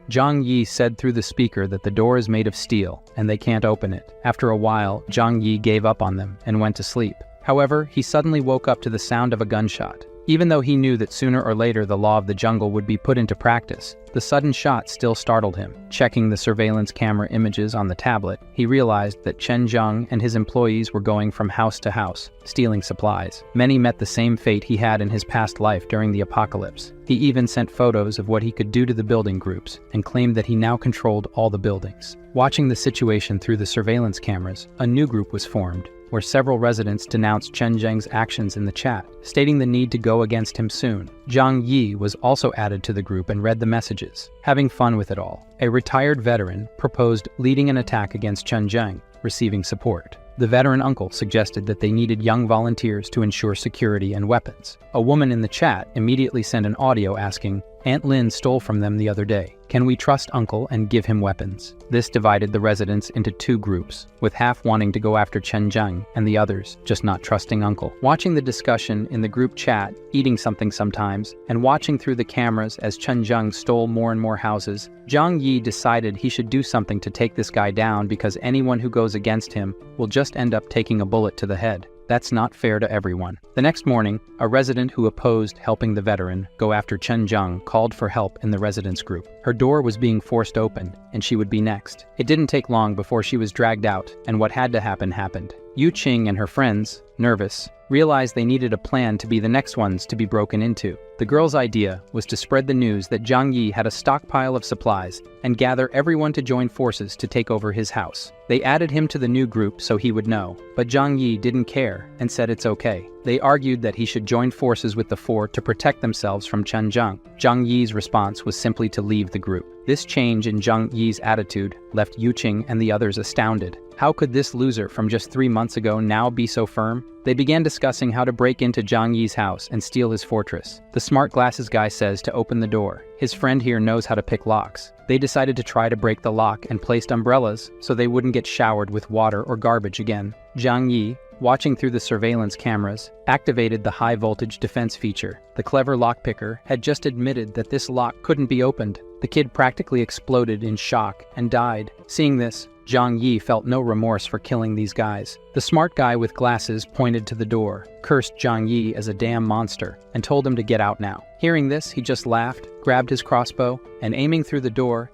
Zhang Yi said through the speaker that the door is made of steel and they can't open it. After a while, Zhang Yi gave up on them and went to sleep. However, he suddenly woke up to the sound of a gunshot. Even though he knew that sooner or later the law of the jungle would be put into practice, the sudden shot still startled him. Checking the surveillance camera images on the tablet, he realized that Chen Zheng and his employees were going from house to house, stealing supplies. Many met the same fate he had in his past life during the apocalypse. He even sent photos of what he could do to the building groups, and claimed that he now controlled all the buildings. Watching the situation through the surveillance cameras, a new group was formed, where several residents denounced Chen Zheng's actions in the chat, stating the need to go against him soon. Zhang Yi was also added to the group and read the messages. Having fun with it all, a retired veteran proposed leading an attack against Chen Zheng, receiving support. The veteran uncle suggested that they needed young volunteers to ensure security and weapons. A woman in the chat immediately sent an audio asking, Aunt Lin stole from them the other day. Can we trust Uncle and give him weapons? This divided the residents into two groups, with half wanting to go after Chen Zheng and the others just not trusting Uncle. Watching the discussion in the group chat, eating something sometimes, and watching through the cameras as Chen Zheng stole more and more houses, Zhang Yi decided he should do something to take this guy down because anyone who goes against him will just end up taking a bullet to the head. That's not fair to everyone. The next morning, a resident who opposed helping the veteran go after Chen Zhang called for help in the residents group. Her door was being forced open, and she would be next. It didn't take long before she was dragged out, and what had to happen happened. Yu Qing and her friends, nervous, realized they needed a plan to be the next ones to be broken into. The girl's idea was to spread the news that Zhang Yi had a stockpile of supplies and gather everyone to join forces to take over his house. They added him to the new group so he would know, but Zhang Yi didn't care and said it's okay. They argued that he should join forces with the four to protect themselves from Chen Zhang. Zhang Yi's response was simply to leave the group. This change in Zhang Yi's attitude left Yu Qing and the others astounded. How could this loser from just 3 months ago now be so firm? They began discussing how to break into Zhang Yi's house and steal his fortress. The smart glasses guy says to open the door. His friend here knows how to pick locks. They decided to try to break the lock and placed umbrellas so they wouldn't get showered with water or garbage again. Zhang Yi, watching through the surveillance cameras, activated the high-voltage defense feature. The clever lockpicker had just admitted that this lock couldn't be opened. The kid practically exploded in shock and died. Seeing this, Zhang Yi felt no remorse for killing these guys. The smart guy with glasses pointed to the door, cursed Zhang Yi as a damn monster, and told him to get out now. Hearing this, he just laughed, grabbed his crossbow, and aiming through the door,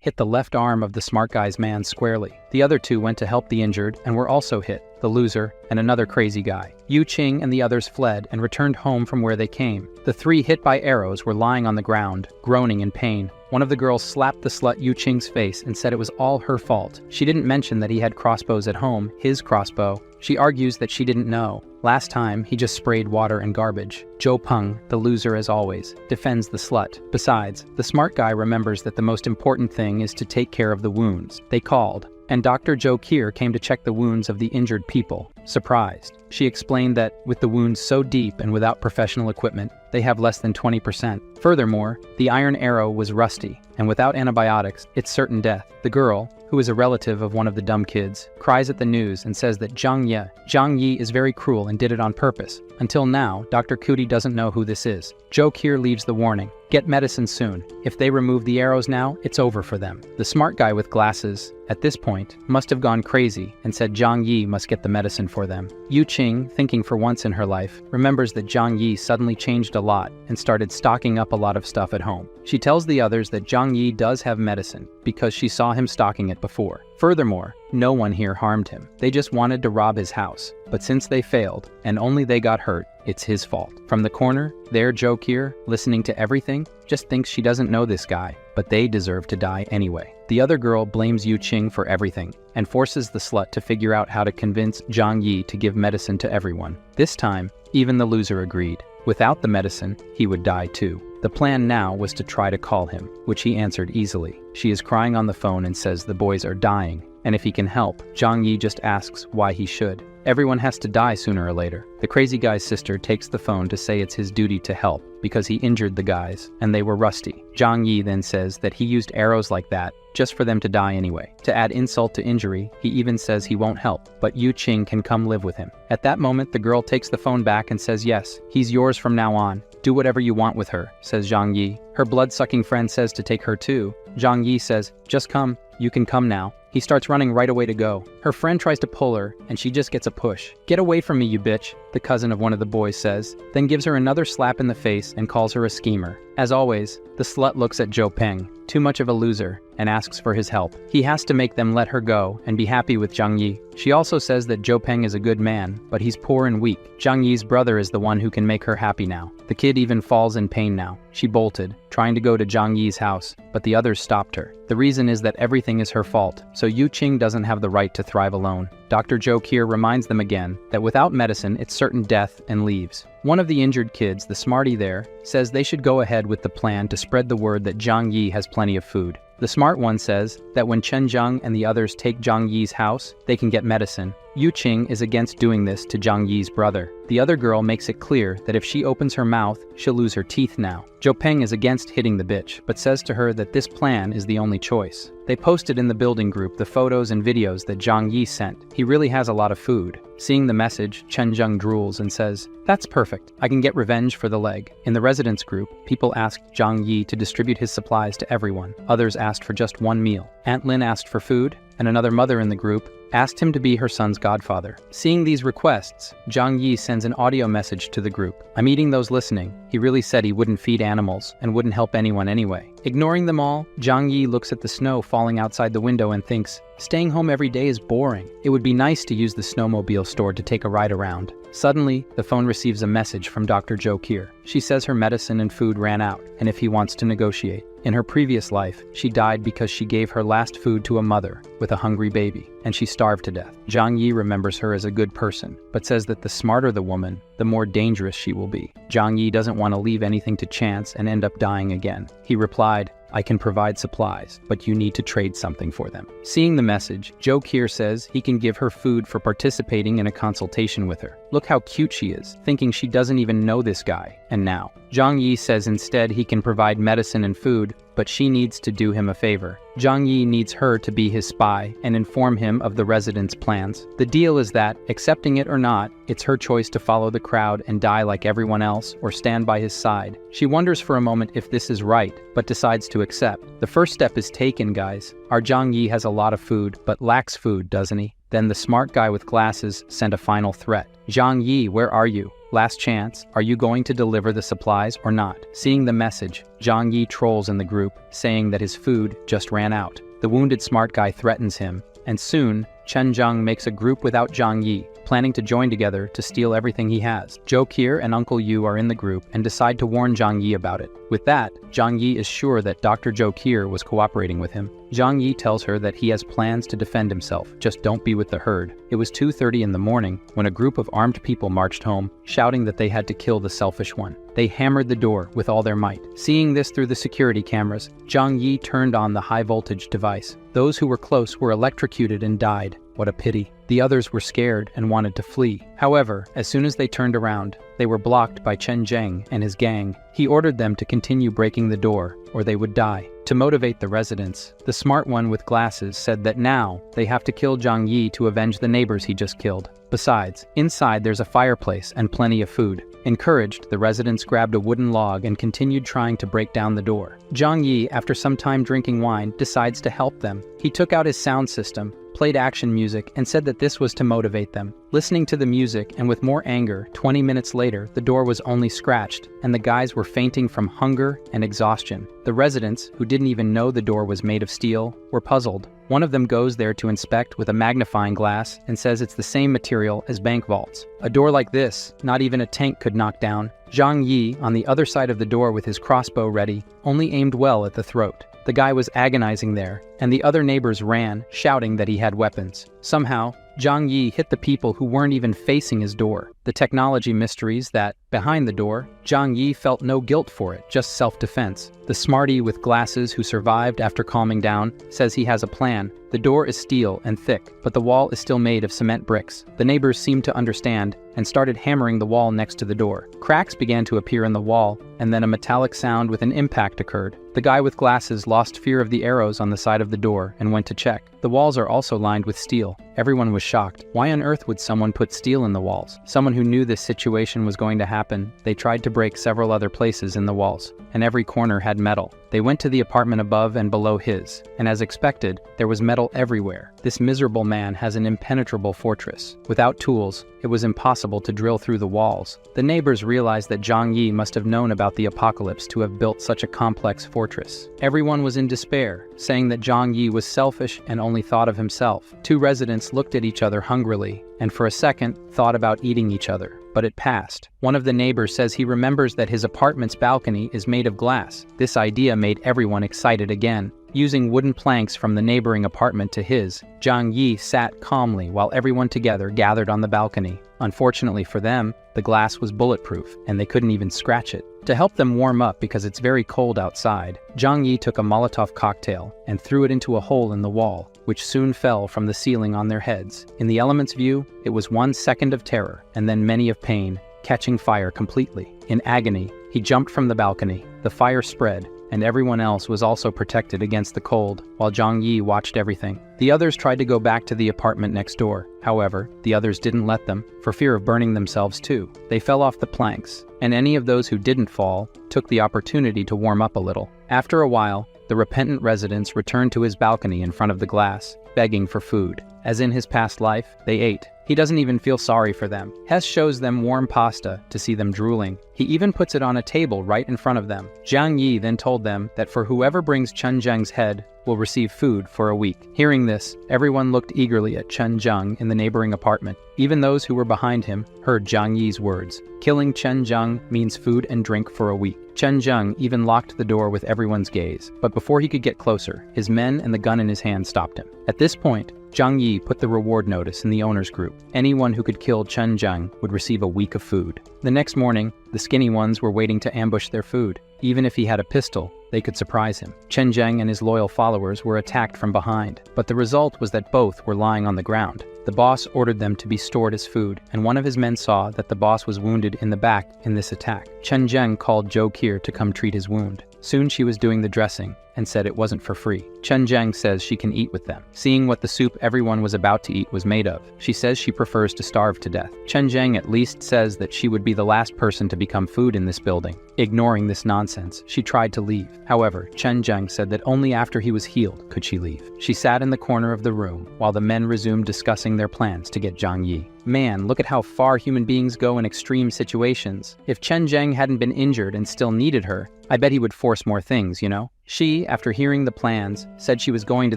hit the left arm of the smart guy's man squarely. The other two went to help the injured and were also hit, the loser and another crazy guy. Yu Qing and the others fled and returned home from where they came. The three hit by arrows were lying on the ground, groaning in pain. One of the girls slapped the slut Yu Qing's face and said it was all her fault. She didn't mention that he had crossbows at home, his crossbow. She argues that she didn't know. Last time, he just sprayed water and garbage. Zhou Peng, the loser as always, defends the slut. Besides, the smart guy remembers that the most important thing is to take care of the wounds. They called, and Dr. Zhou Kier came to check the wounds of the injured people. Surprised, she explained that, with the wounds so deep and without professional equipment, they have less than 20%. Furthermore, the iron arrow was rusty, and without antibiotics, it's certain death. The girl, who is a relative of one of the dumb kids, cries at the news and says that Zhang Yi is very cruel and did it on purpose. Until now, Dr. Cootie doesn't know who this is. Zhou Kier leaves the warning. Get medicine soon. If they remove the arrows now, it's over for them. The smart guy with glasses, at this point, must have gone crazy and said Zhang Yi must get the medicine for them. Yu Qing, thinking for once in her life, remembers that Zhang Yi suddenly changed a lot and started stocking up a lot of stuff at home. She tells the others that Zhang Yi does have medicine because she saw him stocking it before. Furthermore, no one here harmed him. They just wanted to rob his house. But since they failed, and only they got hurt, it's his fault. From the corner, there Zhou Kier, listening to everything, just thinks she doesn't know this guy, but they deserve to die anyway. The other girl blames Yu Qing for everything, and forces the slut to figure out how to convince Zhang Yi to give medicine to everyone. This time, even the loser agreed. Without the medicine, he would die too. The plan now was to try to call him, which he answered easily. She is crying on the phone and says the boys are dying, and if he can help, Zhang Yi just asks why he should. Everyone has to die sooner or later. The crazy guy's sister takes the phone to say it's his duty to help because he injured the guys and they were rusty. Zhang Yi then says that he used arrows like that just for them to die anyway. To add insult to injury, he even says he won't help, but Yu Qing can come live with him. At that moment, the girl takes the phone back and says yes, he's yours from now on. Do whatever you want with her, says Zhang Yi. Her blood-sucking friend says to take her too. Zhang Yi says, just come, you can come now. He starts running right away to go. Her friend tries to pull her, and she just gets a push. Get away from me, you bitch, the cousin of one of the boys says, then gives her another slap in the face and calls her a schemer. As always, the slut looks at Zhou Peng, too much of a loser, and asks for his help. He has to make them let her go and be happy with Zhang Yi. She also says that Zhou Peng is a good man, but he's poor and weak. Zhang Yi's brother is the one who can make her happy now. The kid even falls in pain now. She bolted, trying to go to Zhang Yi's house, but the others stopped her. The reason is that everything is her fault, so Yu Qing doesn't have the right to thrive alone. Dr. Zhou Kier reminds them again that without medicine, it's certain death and leaves. One of the injured kids, the smarty there, says they should go ahead with the plan to spread the word that Zhang Yi has plenty of food. The smart one says that when Chen Zhang and the others take Zhang Yi's house, they can get medicine. Yu Qing is against doing this to Zhang Yi's brother. The other girl makes it clear that if she opens her mouth, she'll lose her teeth now. Zhou Peng is against hitting the bitch, but says to her that this plan is the only choice. They posted in the building group the photos and videos that Zhang Yi sent. He really has a lot of food. Seeing the message, Chen Zhang drools and says, "That's perfect. Perfect. I can get revenge for the leg. In the residence group, people asked Zhang Yi to distribute his supplies to everyone. Others asked for just one meal. Aunt Lin asked for food, and another mother in the group asked him to be her son's godfather. Seeing these requests, Zhang Yi sends an audio message to the group. I'm eating those listening. He really said he wouldn't feed animals and wouldn't help anyone anyway. Ignoring them all, Zhang Yi looks at the snow falling outside the window and thinks, staying home every day is boring. It would be nice to use the snowmobile stored to take a ride around. Suddenly, the phone receives a message from Dr. Jo Kier. She says her medicine and food ran out, and if he wants to negotiate. In her previous life, she died because she gave her last food to a mother with a hungry baby, and she starved to death. Zhang Yi remembers her as a good person, but says that the smarter the woman, the more dangerous she will be. Zhang Yi doesn't want to leave anything to chance and end up dying again. He replied, I can provide supplies, but you need to trade something for them. Seeing the message, Jo Kier says he can give her food for participating in a consultation with her. Look how cute she is, thinking she doesn't even know this guy. And now, Zhang Yi says instead he can provide medicine and food, but she needs to do him a favor. Zhang Yi needs her to be his spy and inform him of the residents' plans. The deal is that, accepting it or not, it's her choice to follow the crowd and die like everyone else or stand by his side. She wonders for a moment if this is right, but decides to accept. The first step is taken, guys. Our Zhang Yi has a lot of food, but lacks food, doesn't he? Then the smart guy with glasses sent a final threat. Zhang Yi, where are you? Last chance, are you going to deliver the supplies or not? Seeing the message, Zhang Yi trolls in the group, saying that his food just ran out. The wounded smart guy threatens him, and soon, Chen Zheng makes a group without Zhang Yi, planning to join together to steal everything he has. Jo Kier and Uncle Yu are in the group and decide to warn Zhang Yi about it. With that, Zhang Yi is sure that Dr. Jo Kier was cooperating with him. Zhang Yi tells her that he has plans to defend himself, just don't be with the herd. It was 2:30 in the morning when a group of armed people marched home, shouting that they had to kill the selfish one. They hammered the door with all their might. Seeing this through the security cameras, Zhang Yi turned on the high-voltage device. Those who were close were electrocuted and died. What a pity. The others were scared and wanted to flee. However, as soon as they turned around, they were blocked by Chen Zheng and his gang. He ordered them to continue breaking the door, or they would die. To motivate the residents, the smart one with glasses said that now they have to kill Zhang Yi to avenge the neighbors he just killed. Besides, inside there's a fireplace and plenty of food. Encouraged, the residents grabbed a wooden log and continued trying to break down the door. Zhang Yi, after some time drinking wine, decides to help them. He took out his sound system, played action music, and said that this was to motivate them. Listening to the music and with more anger, 20 minutes later, the door was only scratched, and the guys were fainting from hunger and exhaustion. The residents, who didn't even know the door was made of steel, were puzzled. One of them goes there to inspect with a magnifying glass and says it's the same material as bank vaults. A door like this, not even a tank could knock down. Zhang Yi, on the other side of the door with his crossbow ready, only aimed well at the throat. The guy was agonizing there, and the other neighbors ran, shouting that he had weapons. Somehow, Zhang Yi hit the people who weren't even facing his door. The technology mysteries that, behind the door, Zhang Yi felt no guilt for it, just self-defense. The smarty with glasses who survived after calming down says he has a plan. The door is steel and thick, but the wall is still made of cement bricks. The neighbors seemed to understand and started hammering the wall next to the door. Cracks began to appear in the wall, and then a metallic sound with an impact occurred. The guy with glasses lost fear of the arrows on the side of the door and went to check. The walls are also lined with steel. Everyone was shocked. Why on earth would someone put steel in the walls? Someone who knew this situation was going to happen. They tried to break several other places in the walls, and every corner had metal. They went to the apartment above and below his, and as expected, there was metal everywhere. This miserable man has an impenetrable fortress. Without tools, it was impossible to drill through the walls. The neighbors realized that Zhang Yi must have known about the apocalypse to have built such a complex fortress. Everyone was in despair, saying that Zhang Yi was selfish and only thought of himself. Two residents looked at each other hungrily, and for a second thought about eating each other. But it passed. One of the neighbors says he remembers that his apartment's balcony is made of glass. This idea made everyone excited again. Using wooden planks from the neighboring apartment to his, Zhang Yi sat calmly while everyone together gathered on the balcony. Unfortunately for them, the glass was bulletproof, and they couldn't even scratch it. To help them warm up because it's very cold outside, Zhang Yi took a Molotov cocktail and threw it into a hole in the wall, which soon fell from the ceiling on their heads. In the element's view, it was 1 second of terror, and then many of pain, catching fire completely. In agony, he jumped from the balcony. The fire spread, and everyone else was also protected against the cold, while Zhang Yi watched everything. The others tried to go back to the apartment next door. However, the others didn't let them, for fear of burning themselves too. They fell off the planks, and any of those who didn't fall took the opportunity to warm up a little. After a while, the repentant resident returned to his balcony in front of the glass, begging for food. As in his past life, they ate. He doesn't even feel sorry for them. Hess shows them warm pasta to see them drooling. He even puts it on a table right in front of them. Zhang Yi then told them that for whoever brings Chen Zheng's head will receive food for a week. Hearing this, everyone looked eagerly at Chen Zheng in the neighboring apartment. Even those who were behind him heard Zhang Yi's words. Killing Chen Zheng means food and drink for a week. Chen Zheng even locked the door with everyone's gaze, but before he could get closer, his men and the gun in his hand stopped him. At this point, Zhang Yi put the reward notice in the owner's group. Anyone who could kill Chen Zheng would receive a week of food. The next morning, the skinny ones were waiting to ambush their food. Even if he had a pistol, they could surprise him. Chen Zheng and his loyal followers were attacked from behind, but the result was that both were lying on the ground. The boss ordered them to be stored as food, and one of his men saw that the boss was wounded in the back in this attack. Chen Zheng called Zhou Qi to come treat his wound. Soon she was doing the dressing, and said it wasn't for free. Chen Zheng says she can eat with them. Seeing what the soup everyone was about to eat was made of, she says she prefers to starve to death. Chen Zheng at least says that she would be the last person to become food in this building. Ignoring this nonsense, she tried to leave. However, Chen Zheng said that only after he was healed could she leave. She sat in the corner of the room while the men resumed discussing their plans to get Zhang Yi. Man, look at how far human beings go in extreme situations. If Chen Zheng hadn't been injured and still needed her, I bet he would force more things, you know? She, after hearing the plans, said she was going to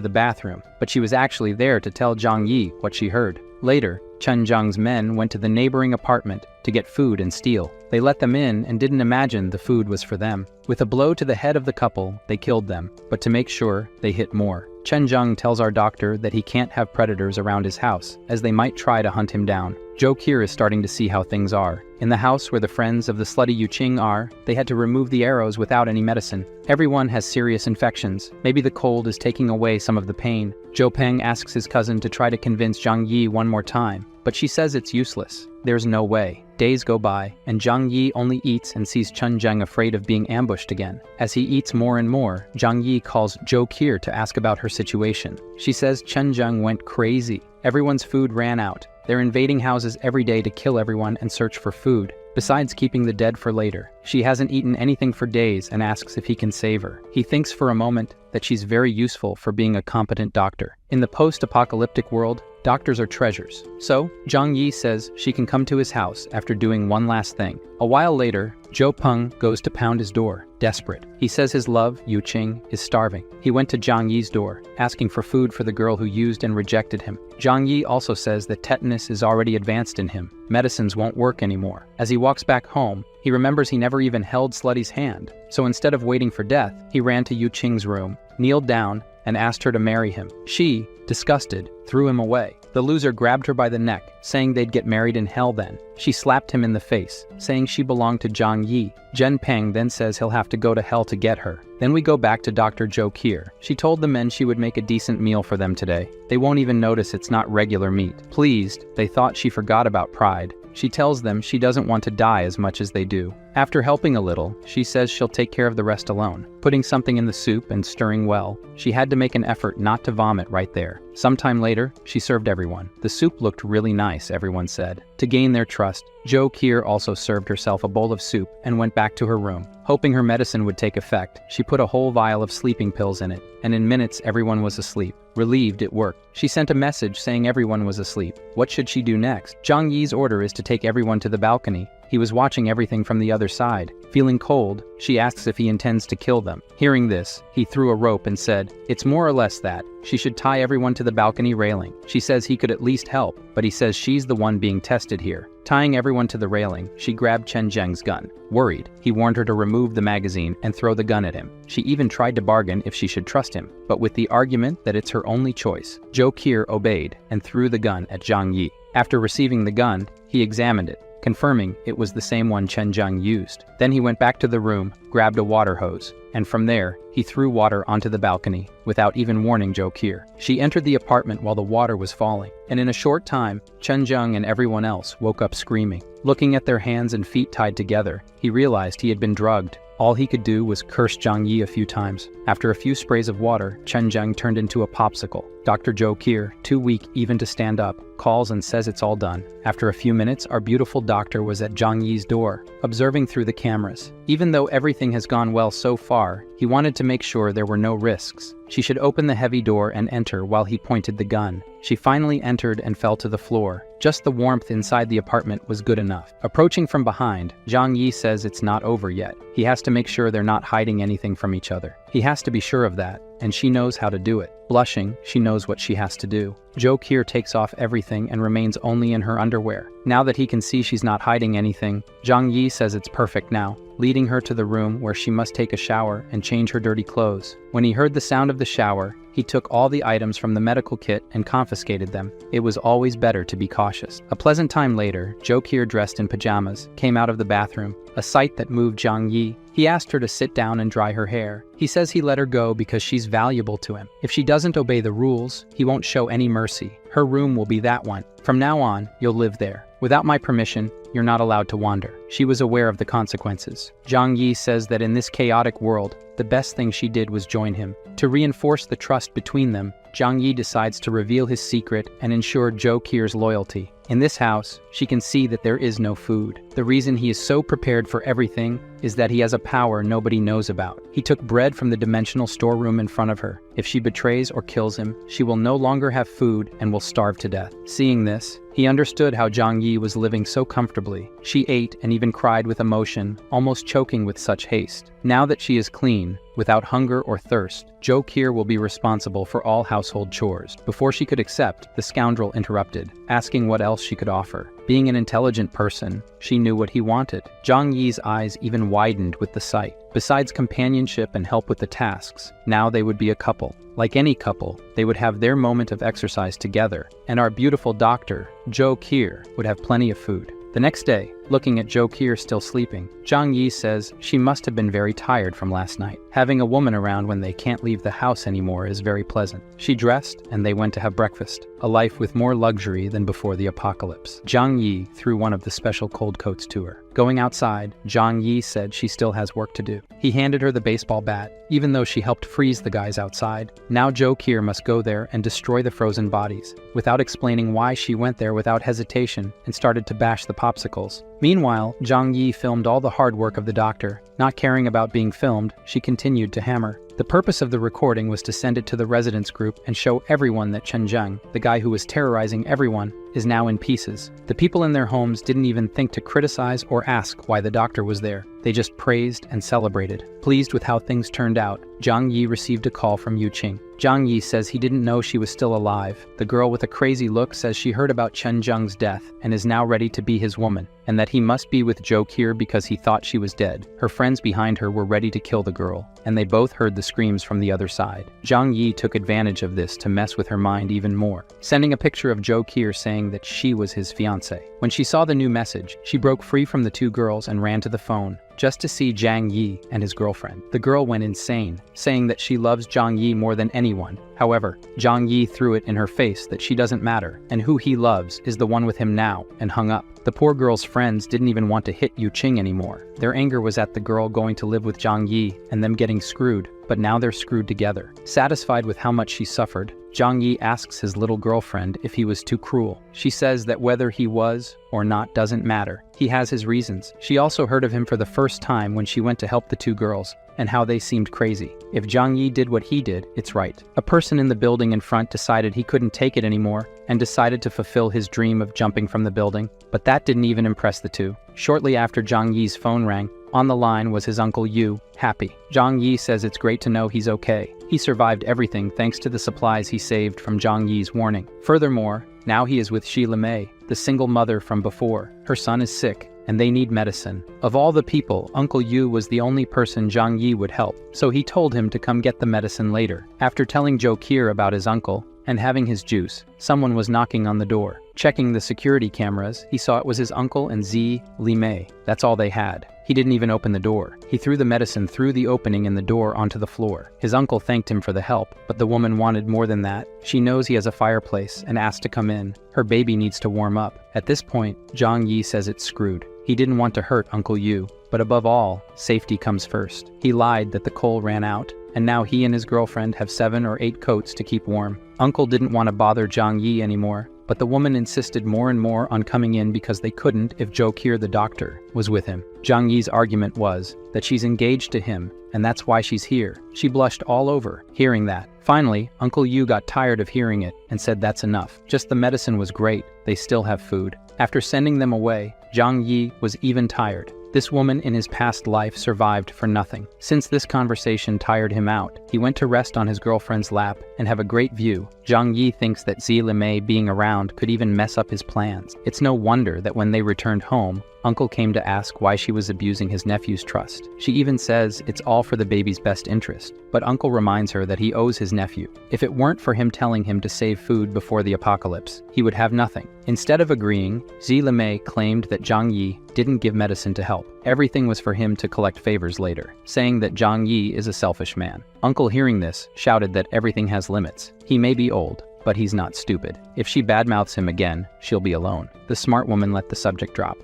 the bathroom, but she was actually there to tell Zhang Yi what she heard. Later, Chen Zheng's men went to the neighboring apartment to get food and steal. They let them in and didn't imagine the food was for them. With a blow to the head of the couple, they killed them, but to make sure, they hit more. Chen Zheng tells our doctor that he can't have predators around his house, as they might try to hunt him down. Zhou Qi is starting to see how things are. In the house where the friends of the slutty Yu Qing are, they had to remove the arrows without any medicine. Everyone has serious infections. Maybe the cold is taking away some of the pain. Zhou Peng asks his cousin to try to convince Zhang Yi one more time, but she says it's useless. There's no way. Days go by, and Zhang Yi only eats and sees Chen Zheng afraid of being ambushed again. As he eats more and more, Zhang Yi calls Zhou Qi to ask about her situation. She says Chen Zheng went crazy. Everyone's food ran out. They're invading houses every day to kill everyone and search for food, besides keeping the dead for later. She hasn't eaten anything for days and asks if he can save her. He thinks for a moment that she's very useful for being a competent doctor. In the post-apocalyptic world, doctors are treasures. So, Zhang Yi says she can come to his house after doing one last thing. A while later, Zhou Peng goes to pound his door, desperate. He says his love, Yu Qing, is starving. He went to Zhang Yi's door, asking for food for the girl who used and rejected him. Zhang Yi also says that tetanus is already advanced in him. Medicines won't work anymore. As he walks back home, he remembers he never even held Slutty's hand. So instead of waiting for death, he ran to Yu Qing's room, kneeled down, and asked her to marry him. She, disgusted, threw him away. The loser grabbed her by the neck, saying they'd get married in hell then. She slapped him in the face, saying she belonged to Zhang Yi. Zhen Peng then says he'll have to go to hell to get her. Then we go back to Dr. Zhou Qi. She told the men she would make a decent meal for them today. They won't even notice it's not regular meat. Pleased, they thought she forgot about pride. She tells them she doesn't want to die as much as they do. After helping a little, she says she'll take care of the rest alone. Putting something in the soup and stirring well, she had to make an effort not to vomit right there. Sometime later, she served everyone. The soup looked really nice, everyone said. To gain their trust, Zhou Qi also served herself a bowl of soup and went back to her room. Hoping her medicine would take effect, she put a whole vial of sleeping pills in it, and in minutes everyone was asleep. Relieved it worked, she sent a message saying everyone was asleep. What should she do next? Zhang Yi's order is to take everyone to the balcony. He was watching everything from the other side. Feeling cold, she asks if he intends to kill them. Hearing this, he threw a rope and said, "It's more or less that. She should tie everyone to the balcony railing." She says he could at least help, but he says she's the one being tested here. Tying everyone to the railing, she grabbed Chen Zheng's gun. Worried, he warned her to remove the magazine and throw the gun at him. She even tried to bargain if she should trust him, but with the argument that it's her only choice. Zhou Qi obeyed and threw the gun at Zhang Yi. After receiving the gun, he examined it, confirming it was the same one Chen Zheng used. Then he went back to the room, grabbed a water hose, and from there, he threw water onto the balcony, without even warning Jo Kier. She entered the apartment while the water was falling, and in a short time, Chen Zheng and everyone else woke up screaming. Looking at their hands and feet tied together, he realized he had been drugged. All he could do was curse Zhang Yi a few times. After a few sprays of water, Chen Zheng turned into a popsicle. Dr. Jo Kier, too weak even to stand up, calls and says it's all done. After a few minutes, our beautiful doctor was at Zhang Yi's door, observing through the cameras. Even though everything has gone well so far, he wanted to make sure there were no risks. She should open the heavy door and enter while he pointed the gun. She finally entered and fell to the floor. Just the warmth inside the apartment was good enough. Approaching from behind, Zhang Yi says it's not over yet. He has to make sure they're not hiding anything from each other. He has to be sure of that, and she knows how to do it. Blushing, she knows what she has to do. Jo Kier takes off everything and remains only in her underwear. Now that he can see she's not hiding anything, Zhang Yi says it's perfect now, leading her to the room where she must take a shower and change her dirty clothes. When he heard the sound of the shower, he took all the items from the medical kit and confiscated them. It was always better to be cautious. A pleasant time later, Jo Kier, dressed in pajamas, came out of the bathroom, a sight that moved Zhang Yi. He asked her to sit down and dry her hair. He says he let her go because she's valuable to him. If she doesn't obey the rules, he won't show any mercy. Her room will be that one. From now on, you'll live there. Without my permission, you're not allowed to wander. She was aware of the consequences. Zhang Yi says that in this chaotic world, the best thing she did was join him. To reinforce the trust between them, Zhang Yi decides to reveal his secret and ensure Jo Kier's loyalty. In this house, she can see that there is no food. The reason he is so prepared for everything is that he has a power nobody knows about. He took bread from the dimensional storeroom in front of her. If she betrays or kills him, she will no longer have food and will starve to death. Seeing this, he understood how Zhang Yi was living so comfortably. She ate and even cried with emotion, almost choking with such haste. Now that she is clean, without hunger or thirst, Jo Kier will be responsible for all household chores. Before she could accept, the scoundrel interrupted, asking what else she could offer. Being an intelligent person, she knew what he wanted. Zhang Yi's eyes even widened with the sight. Besides companionship and help with the tasks, now they would be a couple. Like any couple, they would have their moment of exercise together, and our beautiful doctor, Jo Kier, would have plenty of food. The next day, looking at Jo Kier still sleeping, Zhang Yi says she must have been very tired from last night. Having a woman around when they can't leave the house anymore is very pleasant. She dressed and they went to have breakfast, a life with more luxury than before the apocalypse. Zhang Yi threw one of the special cold coats to her. Going outside, Zhang Yi said she still has work to do. He handed her the baseball bat, even though she helped freeze the guys outside. Now Jo Kier must go there and destroy the frozen bodies. Without explaining why she went there without hesitation and started to bash the popsicles. Meanwhile, Zhang Yi filmed all the hard work of the doctor. Not caring about being filmed, she continued to hammer. The purpose of the recording was to send it to the residents group and show everyone that Chen Zheng, the guy who was terrorizing everyone, is now in pieces. The people in their homes didn't even think to criticize or ask why the doctor was there. They just praised and celebrated. Pleased with how things turned out, Zhang Yi received a call from Yu Qing. Zhang Yi says he didn't know she was still alive. The girl with a crazy look says she heard about Chen Zheng's death and is now ready to be his woman, and that he must be with Jo Kier because he thought she was dead. Her friends behind her were ready to kill the girl, and they both heard the screams from the other side. Zhang Yi took advantage of this to mess with her mind even more, sending a picture of Jo Kier saying that she was his fiancée. When she saw the new message, she broke free from the two girls and ran to the phone, just to see Zhang Yi and his girlfriend. The girl went insane, saying that she loves Zhang Yi more than anyone. However, Zhang Yi threw it in her face that she doesn't matter, and who he loves is the one with him now, and hung up. The poor girl's friends didn't even want to hit Yu Qing anymore. Their anger was at the girl going to live with Zhang Yi and them getting screwed, but now they're screwed together. Satisfied with how much she suffered, Zhang Yi asks his little girlfriend if he was too cruel. She says that whether he was or not doesn't matter. He has his reasons. She also heard of him for the first time when she went to help the two girls, and how they seemed crazy. If Zhang Yi did what he did, it's right. A person in the building in front decided he couldn't take it anymore and decided to fulfill his dream of jumping from the building, but that didn't even impress the two. Shortly after Zhang Yi's phone rang, on the line was his uncle Yu, happy. Zhang Yi says it's great to know he's okay. He survived everything thanks to the supplies he saved from Zhang Yi's warning. Furthermore, now he is with Shi Lemei, the single mother from before. Her son is sick, and they need medicine. Of all the people, Uncle Yu was the only person Zhang Yi would help, so he told him to come get the medicine later. After telling Jo Kier about his uncle, and having his juice. Someone was knocking on the door. Checking the security cameras, he saw it was his uncle and Zhang Yi. That's all they had. He didn't even open the door. He threw the medicine through the opening in the door onto the floor. His uncle thanked him for the help, but the woman wanted more than that. She knows he has a fireplace and asked to come in. Her baby needs to warm up. At this point, Zhang Yi says it's screwed. He didn't want to hurt Uncle Yu, but above all, safety comes first. He lied that the coal ran out, and now he and his girlfriend have 7 or 8 coats to keep warm. Uncle didn't want to bother Zhang Yi anymore, but the woman insisted more and more on coming in because they couldn't if Zhou Qi, the doctor, was with him. Zhang Yi's argument was that she's engaged to him, and that's why she's here. She blushed all over, hearing that. Finally, Uncle Yu got tired of hearing it and said that's enough. Just the medicine was great, they still have food. After sending them away, Zhang Yi was even tired. This woman in his past life survived for nothing. Since this conversation tired him out, he went to rest on his girlfriend's lap and have a great view. Zhang Yi thinks that Zhang Yi being around could even mess up his plans. It's no wonder that when they returned home, Uncle came to ask why she was abusing his nephew's trust. She even says it's all for the baby's best interest, but Uncle reminds her that he owes his nephew. If it weren't for him telling him to save food before the apocalypse, he would have nothing. Instead of agreeing, Zhang Yi claimed that Zhang Yi didn't give medicine to help. Everything was for him to collect favors later, saying that Zhang Yi is a selfish man. Uncle, hearing this, shouted that everything has limits. He may be old, but he's not stupid. If she badmouths him again, she'll be alone. The smart woman let the subject drop.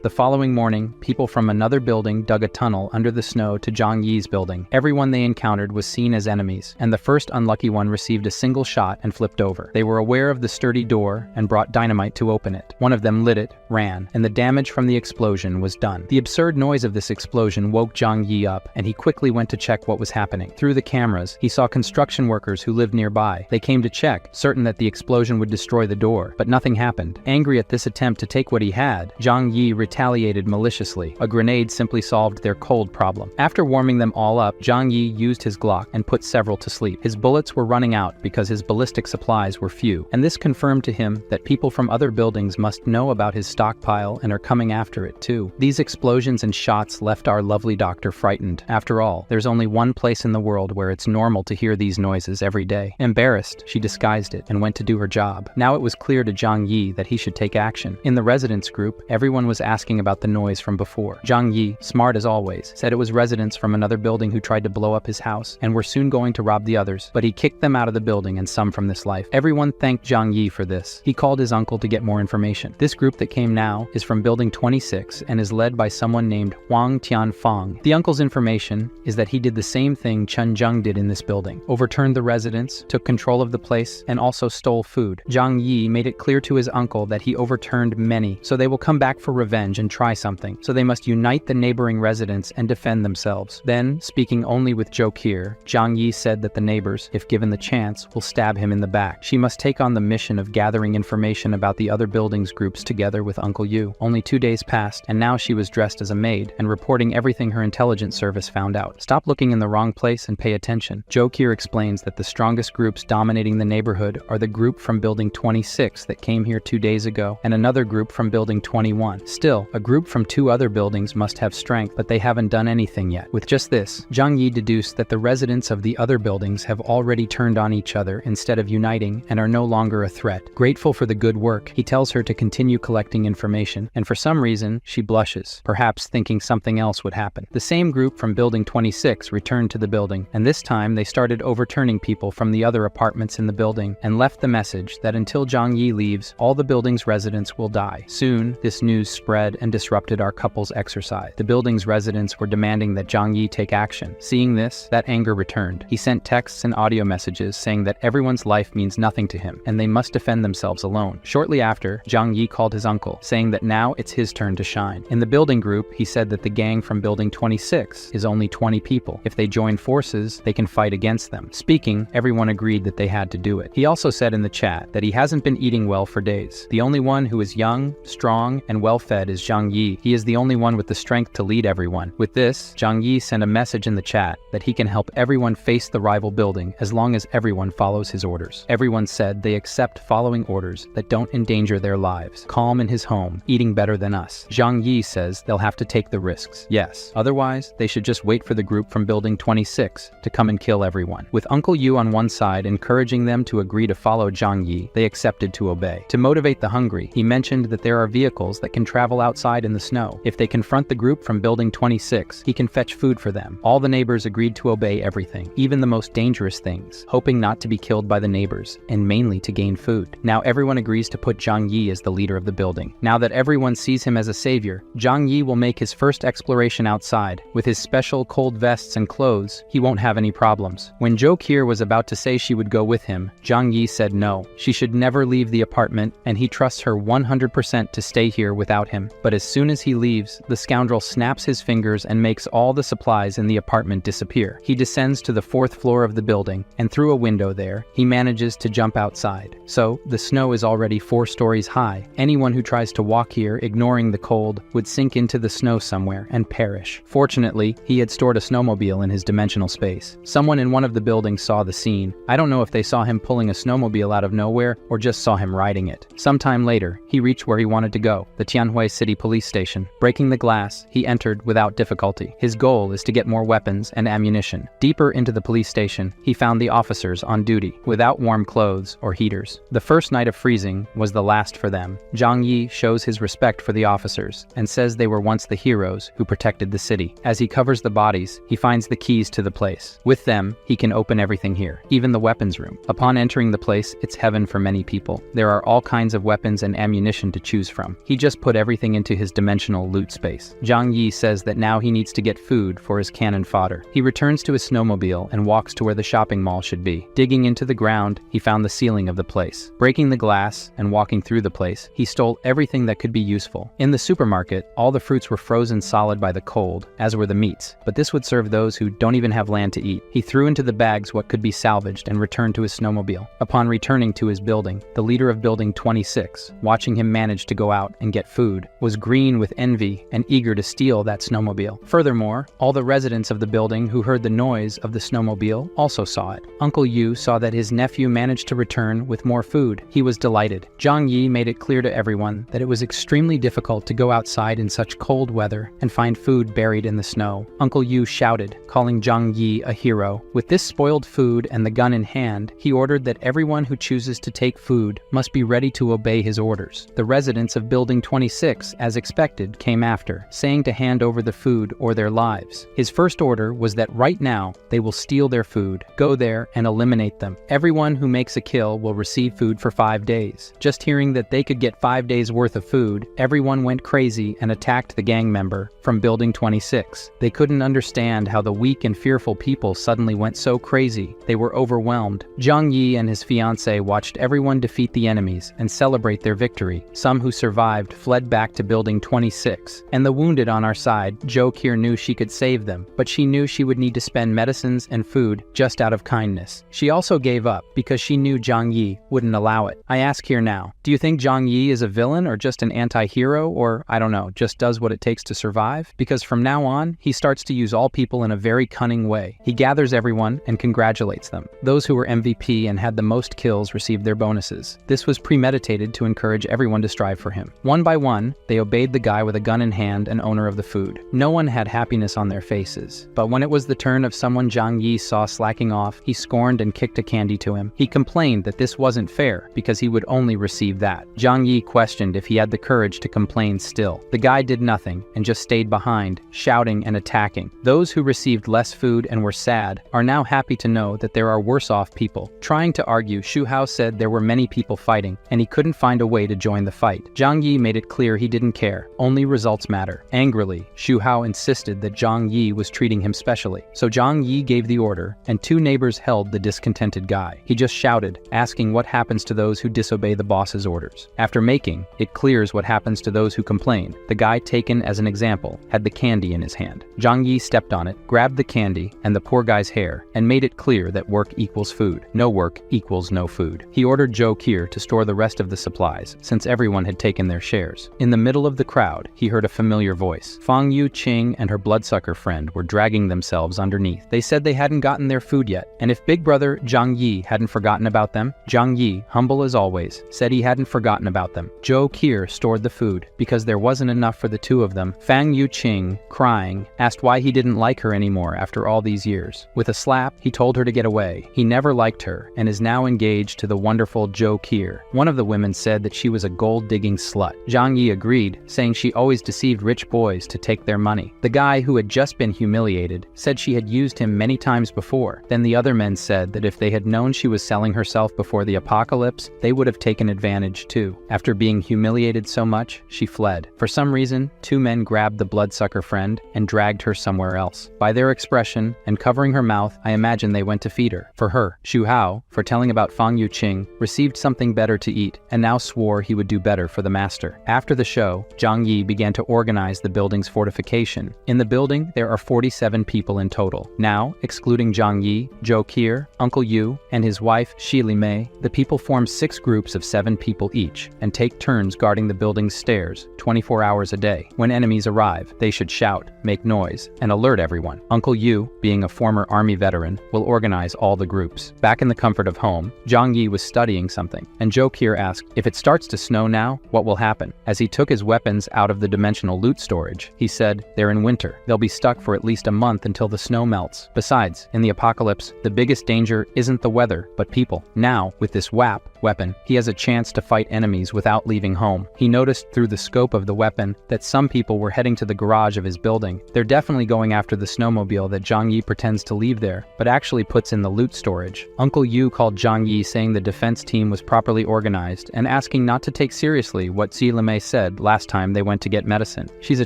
The following morning, people from another building dug a tunnel under the snow to Zhang Yi's building. Everyone they encountered was seen as enemies, and the first unlucky one received a single shot and flipped over. They were aware of the sturdy door and brought dynamite to open it. One of them lit it, ran, and the damage from the explosion was done. The absurd noise of this explosion woke Zhang Yi up, and he quickly went to check what was happening. Through the cameras, he saw construction workers who lived nearby. They came to check, certain that the explosion would destroy the door, but nothing happened. Angry at this attempt to take what he had, Zhang Yi retaliated maliciously. A grenade simply solved their cold problem. After warming them all up, Zhang Yi used his Glock and put several to sleep. His bullets were running out because his ballistic supplies were few, and this confirmed to him that people from other buildings must know about his stockpile and are coming after it too. These explosions and shots left our lovely doctor frightened. After all, there's only one place in the world where it's normal to hear these noises every day. Embarrassed, she disguised it and went to do her job. Now it was clear to Zhang Yi that he should take action. In the residents group, everyone was asking about the noise from before. Zhang Yi, smart as always, said it was residents from another building who tried to blow up his house and were soon going to rob the others, but he kicked them out of the building and some from this life. Everyone thanked Zhang Yi for this. He called his uncle to get more information. This group that came now is from building 26 and is led by someone named Huang Tianfang. The uncle's information is that he did the same thing Chen Zheng did in this building, overturned the residents, took control of the place, and also stole food. Zhang Yi made it clear to his uncle that he overturned many, so they will come back for revenge and try something. So they must unite the neighboring residents and defend themselves. Then, speaking only with Zhou Qi, Zhang Yi said that the neighbors, if given the chance, will stab him in the back. She must take on the mission of gathering information about the other buildings groups together with Uncle Yu. Only 2 days passed, and now she was dressed as a maid and reporting everything her intelligence service found out. Stop looking in the wrong place and pay attention. Zhou Qi explains that the strongest groups dominating the neighborhood are the group from building 26 that came here 2 days ago, and another group from building 21. Still, a group from 2 other buildings must have strength, but they haven't done anything yet. With just this, Zhang Yi deduced that the residents of the other buildings have already turned on each other instead of uniting and are no longer a threat. Grateful for the good work, he tells her to continue collecting information, and for some reason, she blushes, perhaps thinking something else would happen. The same group from building 26 returned to the building, and this time they started overturning people from the other apartments in the building and left the message that until Zhang Yi leaves, all the building's residents will die. Soon, this news spread and disrupted our couple's exercise. The building's residents were demanding that Zhang Yi take action. Seeing this, that anger returned. He sent texts and audio messages saying that everyone's life means nothing to him, and they must defend themselves alone. Shortly after, Zhang Yi called his uncle, saying that now it's his turn to shine. In the building group, he said that the gang from building 26 is only 20 people. If they join forces, they can fight against them. Speaking, everyone agreed that they had to do it. He also said in the chat that he hasn't been eating well for days. The only one who is young, strong, and well-fed is Zhang Yi. He is the only one with the strength to lead everyone. With this, Zhang Yi sent a message in the chat that he can help everyone face the rival building as long as everyone follows his orders. Everyone said they accept following orders that don't endanger their lives. Calm in his home, eating better than us. Zhang Yi says they'll have to take the risks. Yes. Otherwise, they should just wait for the group from Building 26 to come and kill everyone. With Uncle Yu on one side encouraging them to agree to follow Zhang Yi, they accepted to obey. To motivate the hungry, he mentioned that there are vehicles that can travel outside in the snow. If they confront the group from Building 26, he can fetch food for them. All the neighbors agreed to obey everything, even the most dangerous things, hoping not to be killed by the neighbors, and mainly to gain food. Now everyone agrees to put Zhang Yi as the leader of the building. Now that everyone sees him as a savior, Zhang Yi will make his first exploration outside. With his special cold vests and clothes, he won't have any problems. When Jo Kier was about to say she would go with him, Zhang Yi said no. She should never leave the apartment, and he trusts her 100% to stay here without him. But as soon as he leaves, the scoundrel snaps his fingers and makes all the supplies in the apartment disappear. He descends to the 4th floor of the building, and through a window there, he manages to jump outside. So, the snow is already 4 stories high. Anyone who tries to walk here, ignoring the cold, would sink into the snow somewhere and perish. Fortunately, he had stored a snowmobile in his dimensional space. Someone in one of the buildings saw the scene. I don't know if they saw him pulling a snowmobile out of nowhere or just saw him riding it. Sometime later, he reached where he wanted to go, the Tianhui City Police Station. Breaking the glass, he entered without difficulty. His goal is to get more weapons and ammunition. Deeper into the police station, he found the officers on duty, without warm clothes or heaters. The first night of freezing was the last for them. Zhang Yi shows his respect for the officers and says they were once the heroes who protected the city. As he covers the bodies, he finds the keys to the place. With them, he can open everything here, even the weapons room. Upon entering the place, it's heaven for many people. There are all kinds of weapons and ammunition to choose from. He just put everything into his dimensional loot space. Zhang Yi says that now he needs to get food for his cannon fodder. He returns to his snowmobile and walks to where the shopping mall should be. Digging into the ground, he found the ceiling of the place. Breaking the glass and walking through the place, he stole everything that could be useful. In the supermarket, all the fruits were frozen solid by the cold, as were the meats, but this would serve those who don't even have land to eat. He threw into the bags what could be salvaged and returned to his snowmobile. Upon returning to his building, the leader of Building 26, watching him manage to go out and get food, was green with envy and eager to steal that snowmobile. Furthermore, all the residents of the building who heard the noise of the snowmobile also saw it. Uncle Yu saw that his nephew managed to return with more food. He was delighted. Zhang Yi made it clear to everyone that it was extremely difficult to go outside in such cold weather and find food buried in the snow. Uncle Yu shouted, calling Zhang Yi a hero. With this spoiled food and the gun in hand, he ordered that everyone who chooses to take food must be ready to obey his orders. The residents of Building 26, as expected, came after, saying to hand over the food or their lives. His first order was that right now, they will steal their food, go there and eliminate them. Everyone who makes a kill will receive food for 5 days. Just hearing that they could get 5 days worth of food, everyone went crazy and attacked the gang member from Building 26. They couldn't understand how the weak and fearful people suddenly went so crazy. They were overwhelmed. Zhang Yi and his fiancée watched everyone defeat the enemies and celebrate their victory. Some who survived fled back to Building 26. And the wounded on our side, Jo Kier knew she could save them, but she knew she would need to spend medicines and food just out of kindness. She also gave up because she knew Zhang Yi wouldn't allow it. I ask here now, do you think Zhang Yi is a villain or just an anti-hero, or, I don't know, just does what it takes to survive? Because from now on, he starts to use all people in a very cunning way. He gathers everyone and congratulates them. Those who were MVP and had the most kills received their bonuses. This was premeditated to encourage everyone to strive for him. One by one, they obeyed the guy with a gun in hand and owner of the food. No one had happiness on their faces. But when it was the turn of someone Zhang Yi saw slacking off, he scorned and kicked a candy to him. He complained that this wasn't fair because he would only receive that. Zhang Yi questioned if he had the courage to complain still. The guy did nothing and just stayed behind, shouting and attacking. Those who received less food and were sad are now happy to know that there are worse off people. Trying to argue, Shu Hao said there were many people fighting and he couldn't find a way to join the fight. Zhang Yi made it clear he didn't care. Only results matter. Angrily, Shu Hao insisted that Zhang Yi was treating him specially. So Zhang Yi gave the order and 2 neighbors held the discontented guy. He just shouted, asking what happens to those who disobey the boss's orders. After making it clears what happens to those who complain, the guy taken as an example had the candy in his hand. Zhang Yi stepped on it, grabbed the candy and the poor guy's hair, and made it clear that work equals food. No work equals no food. He ordered Jo Kier to store the rest of the supplies, since everyone had taken their shares. In the middle of the crowd, he heard a familiar voice. Fang Yu Qing and her bloodsucker friend were dragging themselves underneath. They said they hadn't gotten their food yet, and if Big Brother Zhang Yi hadn't forgotten about them, Zhang Yi, humble as always, said he hadn't forgotten about them. Jo Zhou Qi stored the food. Because there wasn't enough for the two of them, Fang Yuqing, crying, asked why he didn't like her anymore after all these years. With a slap, he told her to get away. He never liked her, and is now engaged to the wonderful Zhou Qi. One of the women said that she was a gold-digging slut. Zhang Yi agreed, saying she always deceived rich boys to take their money. The guy, who had just been humiliated, said she had used him many times before. Then the other men said that if they had known she was selling herself before the apocalypse, they would have taken advantage too. After being humiliated so much, she fled. For some reason, two men grabbed the bloodsucker friend and dragged her somewhere else. By their expression and covering her mouth, I imagine they went to feed her. For her, Xu Hao, for telling about Fang Yuqing, received something better to eat, and now swore he would do better for the master. After the show, Zhang Yi began to organize the building's fortification. In the building, there are 47 people in total. Now, excluding Zhang Yi, Zhou Qi, Uncle Yu, and his wife, Shi Li Mei, the people form 6 groups of 7 people each, and take turns guarding the building's stairs, 24 hours a day. When enemies arrive, they should shout, make noise, and alert everyone. Uncle Yu, being a former army veteran, will organize all the groups. Back in the comfort of home, Zhang Yi was studying something, and Zhou Qi asked, if it starts to snow now, what will happen? As he took his weapons out of the dimensional loot storage, he said, they're in winter. They'll be stuck for at least a month until the snow melts. Besides, in the apocalypse, the biggest danger isn't the weather, but people. Now, with this weapon, he has a chance to fight enemies without leaving home. He noticed through the scope of the weapon that some people were heading to the garage of his building. They're definitely going after the snowmobile that Zhang Yi pretends to leave there, but actually puts in the loot storage. Uncle Yu called Zhang Yi, saying the defense team was properly organized and asking not to take seriously what Xi Limei said last time they went to get medicine. She's a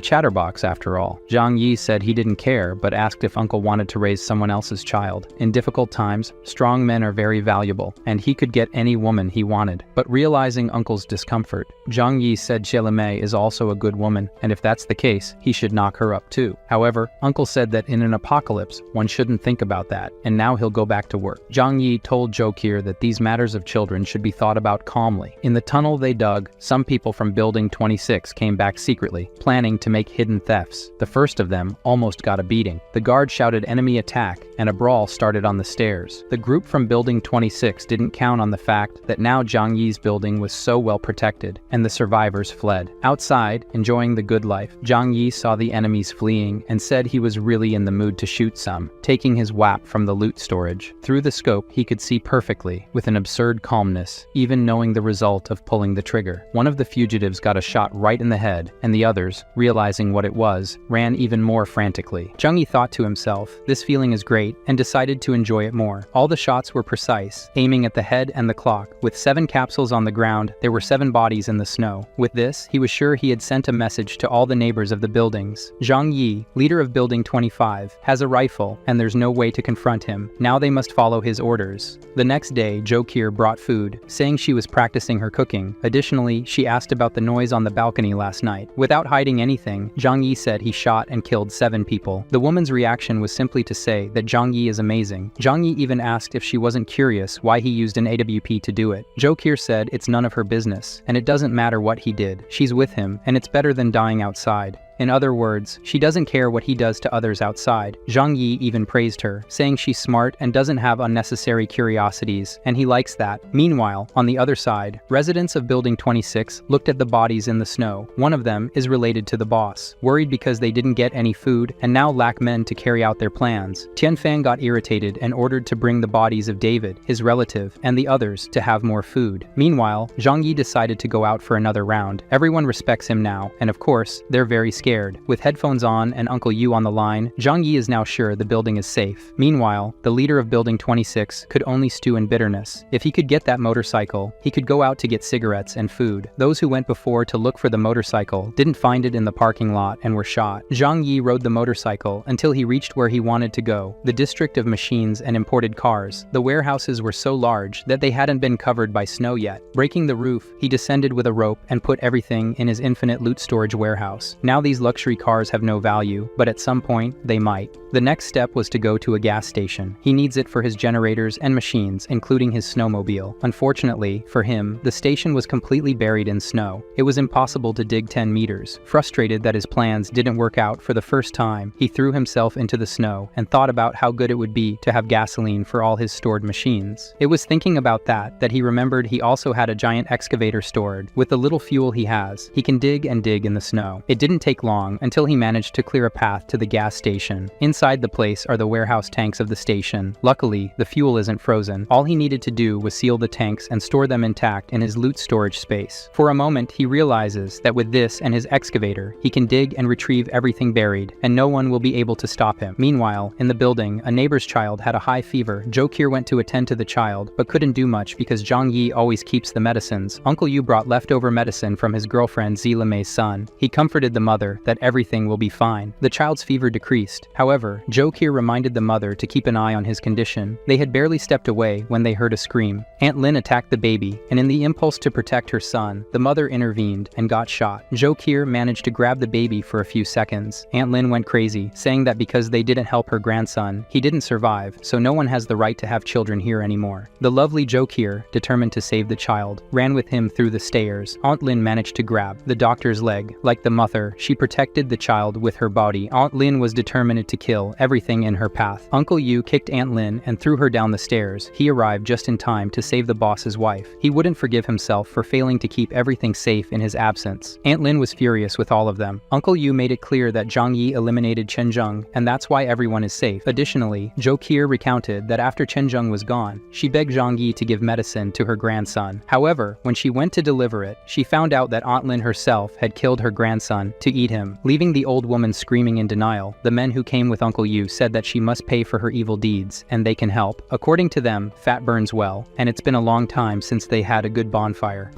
chatterbox after all. Zhang Yi said he didn't care, but asked if Uncle wanted to raise someone else's child. In difficult times, strong men are very valuable, and he could get any woman he wanted. But realizing Uncle's discomfort, Zhang Yi said Xi Limei is also a good woman, and if that's the case, he should knock her up too. However, Uncle said that in an apocalypse, one shouldn't think about that, and now he'll go back to work. Zhang Yi told Zhou Qi that these matters of children should be thought about calmly. In the tunnel they dug, some people from Building 26 came back secretly, planning to make hidden thefts. The first of them almost got a beating. The guard shouted enemy attack, and a brawl started on the stairs. The group from Building 26 didn't count on the fact that now Zhang Yi's building was so well protected, and the survivors fled. Outside, enjoying the good life, Zhang Yi saw the enemies fleeing and said he was really in the mood to shoot some, taking his WAP from the loot storage. Through the scope, he could see perfectly, with an absurd calmness, even knowing the result of pulling the trigger. One of the fugitives got a shot right in the head, and the others, realizing what it was, ran even more frantically. Zhang Yi thought to himself, this feeling is great, and decided to enjoy it more. All the shots were precise, aiming at the head and the clock. With 7 capsules on the ground, there were 7 bodies in the snow. With this, he was sure he had sent a message to all the neighbors of the buildings. Zhang Yi, leader of Building 25, has a rifle, and there's no way to confront him. Now they must follow his orders. The next day, Zhou Qi brought food, saying she was practicing her cooking. Additionally, she asked about the noise on the balcony last night. Without hiding anything, Zhang Yi said he shot and killed 7 people. The woman's reaction was simply to say that Zhang Yi is amazing. Zhang Yi even asked if she wasn't curious why he used an AWP to do it. Zhou Qi said it's none of her business, and it doesn't matter what he did. She's with him, and it's better than dying outside. In other words, she doesn't care what he does to others outside. Zhang Yi even praised her, saying she's smart and doesn't have unnecessary curiosities, and he likes that. Meanwhile, on the other side, residents of Building 26 looked at the bodies in the snow. One of them is related to the boss, worried because they didn't get any food and now lack men to carry out their plans. Tianfang got irritated and ordered to bring the bodies of David, his relative, and the others to have more food. Meanwhile, Zhang Yi decided to go out for another round. Everyone respects him now, and of course, they're very scared. With headphones on and Uncle Yu on the line, Zhang Yi is now sure the building is safe. Meanwhile, the leader of Building 26 could only stew in bitterness. If he could get that motorcycle, he could go out to get cigarettes and food. Those who went before to look for the motorcycle didn't find it in the parking lot and were shot. Zhang Yi rode the motorcycle until he reached where he wanted to go, the district of machines and imported cars. The warehouses were so large that they hadn't been covered by snow yet. Breaking the roof, he descended with a rope and put everything in his infinite loot storage warehouse. Now these luxury cars have no value, but at some point, they might. The next step was to go to a gas station. He needs it for his generators and machines, including his snowmobile. Unfortunately, for him, the station was completely buried in snow. It was impossible to dig 10 meters. Frustrated that his plans didn't work out for the first time, he threw himself into the snow and thought about how good it would be to have gasoline for all his stored machines. It was thinking about that he remembered he also had a giant excavator stored. With the little fuel he has, he can dig and dig in the snow. It didn't take long until he managed to clear a path to the gas station. Inside the place are the warehouse tanks of the station. Luckily, the fuel isn't frozen. All he needed to do was seal the tanks and store them intact in his loot storage space. For a moment, he realizes that with this and his excavator, he can dig and retrieve everything buried, and no one will be able to stop him. Meanwhile, in the building, a neighbor's child had a high fever. Jokir went to attend to the child, but couldn't do much because Zhang Yi always keeps the medicines. Uncle Yu brought leftover medicine from his girlfriend Zila Mei's son. He comforted the mother that everything will be fine. The child's fever decreased. However, Jokir reminded the mother to keep an eye on his condition. They had barely stepped away when they heard a scream. Aunt Lin attacked the baby, and in the impulse to protect her son, the mother intervened and got shot. Jokir managed to grab the baby for a few seconds. Aunt Lin went crazy, saying that because they didn't help her grandson, he didn't survive, so no one has the right to have children here anymore. The lovely Jokir, determined to save the child, ran with him through the stairs. Aunt Lin managed to grab the doctor's leg. Like the mother, she protected the child with her body. Aunt Lin was determined to kill everything in her path. Uncle Yu kicked Aunt Lin and threw her down the stairs. He arrived just in time to save the boss's wife. He wouldn't forgive himself for failing to keep everything safe in his absence. Aunt Lin was furious with all of them. Uncle Yu made it clear that Zhang Yi eliminated Chen Zheng, and that's why everyone is safe. Additionally, Jokir recounted that after Chen Zheng was gone, she begged Zhang Yi to give medicine to her grandson. However, when she went to deliver it, she found out that Aunt Lin herself had killed her grandson to eat him, leaving the old woman screaming in denial. The men who came with Uncle Yu said that she must pay for her evil deeds, and they can help. According to them, fat burns well, and it's been a long time since they had a good bonfire.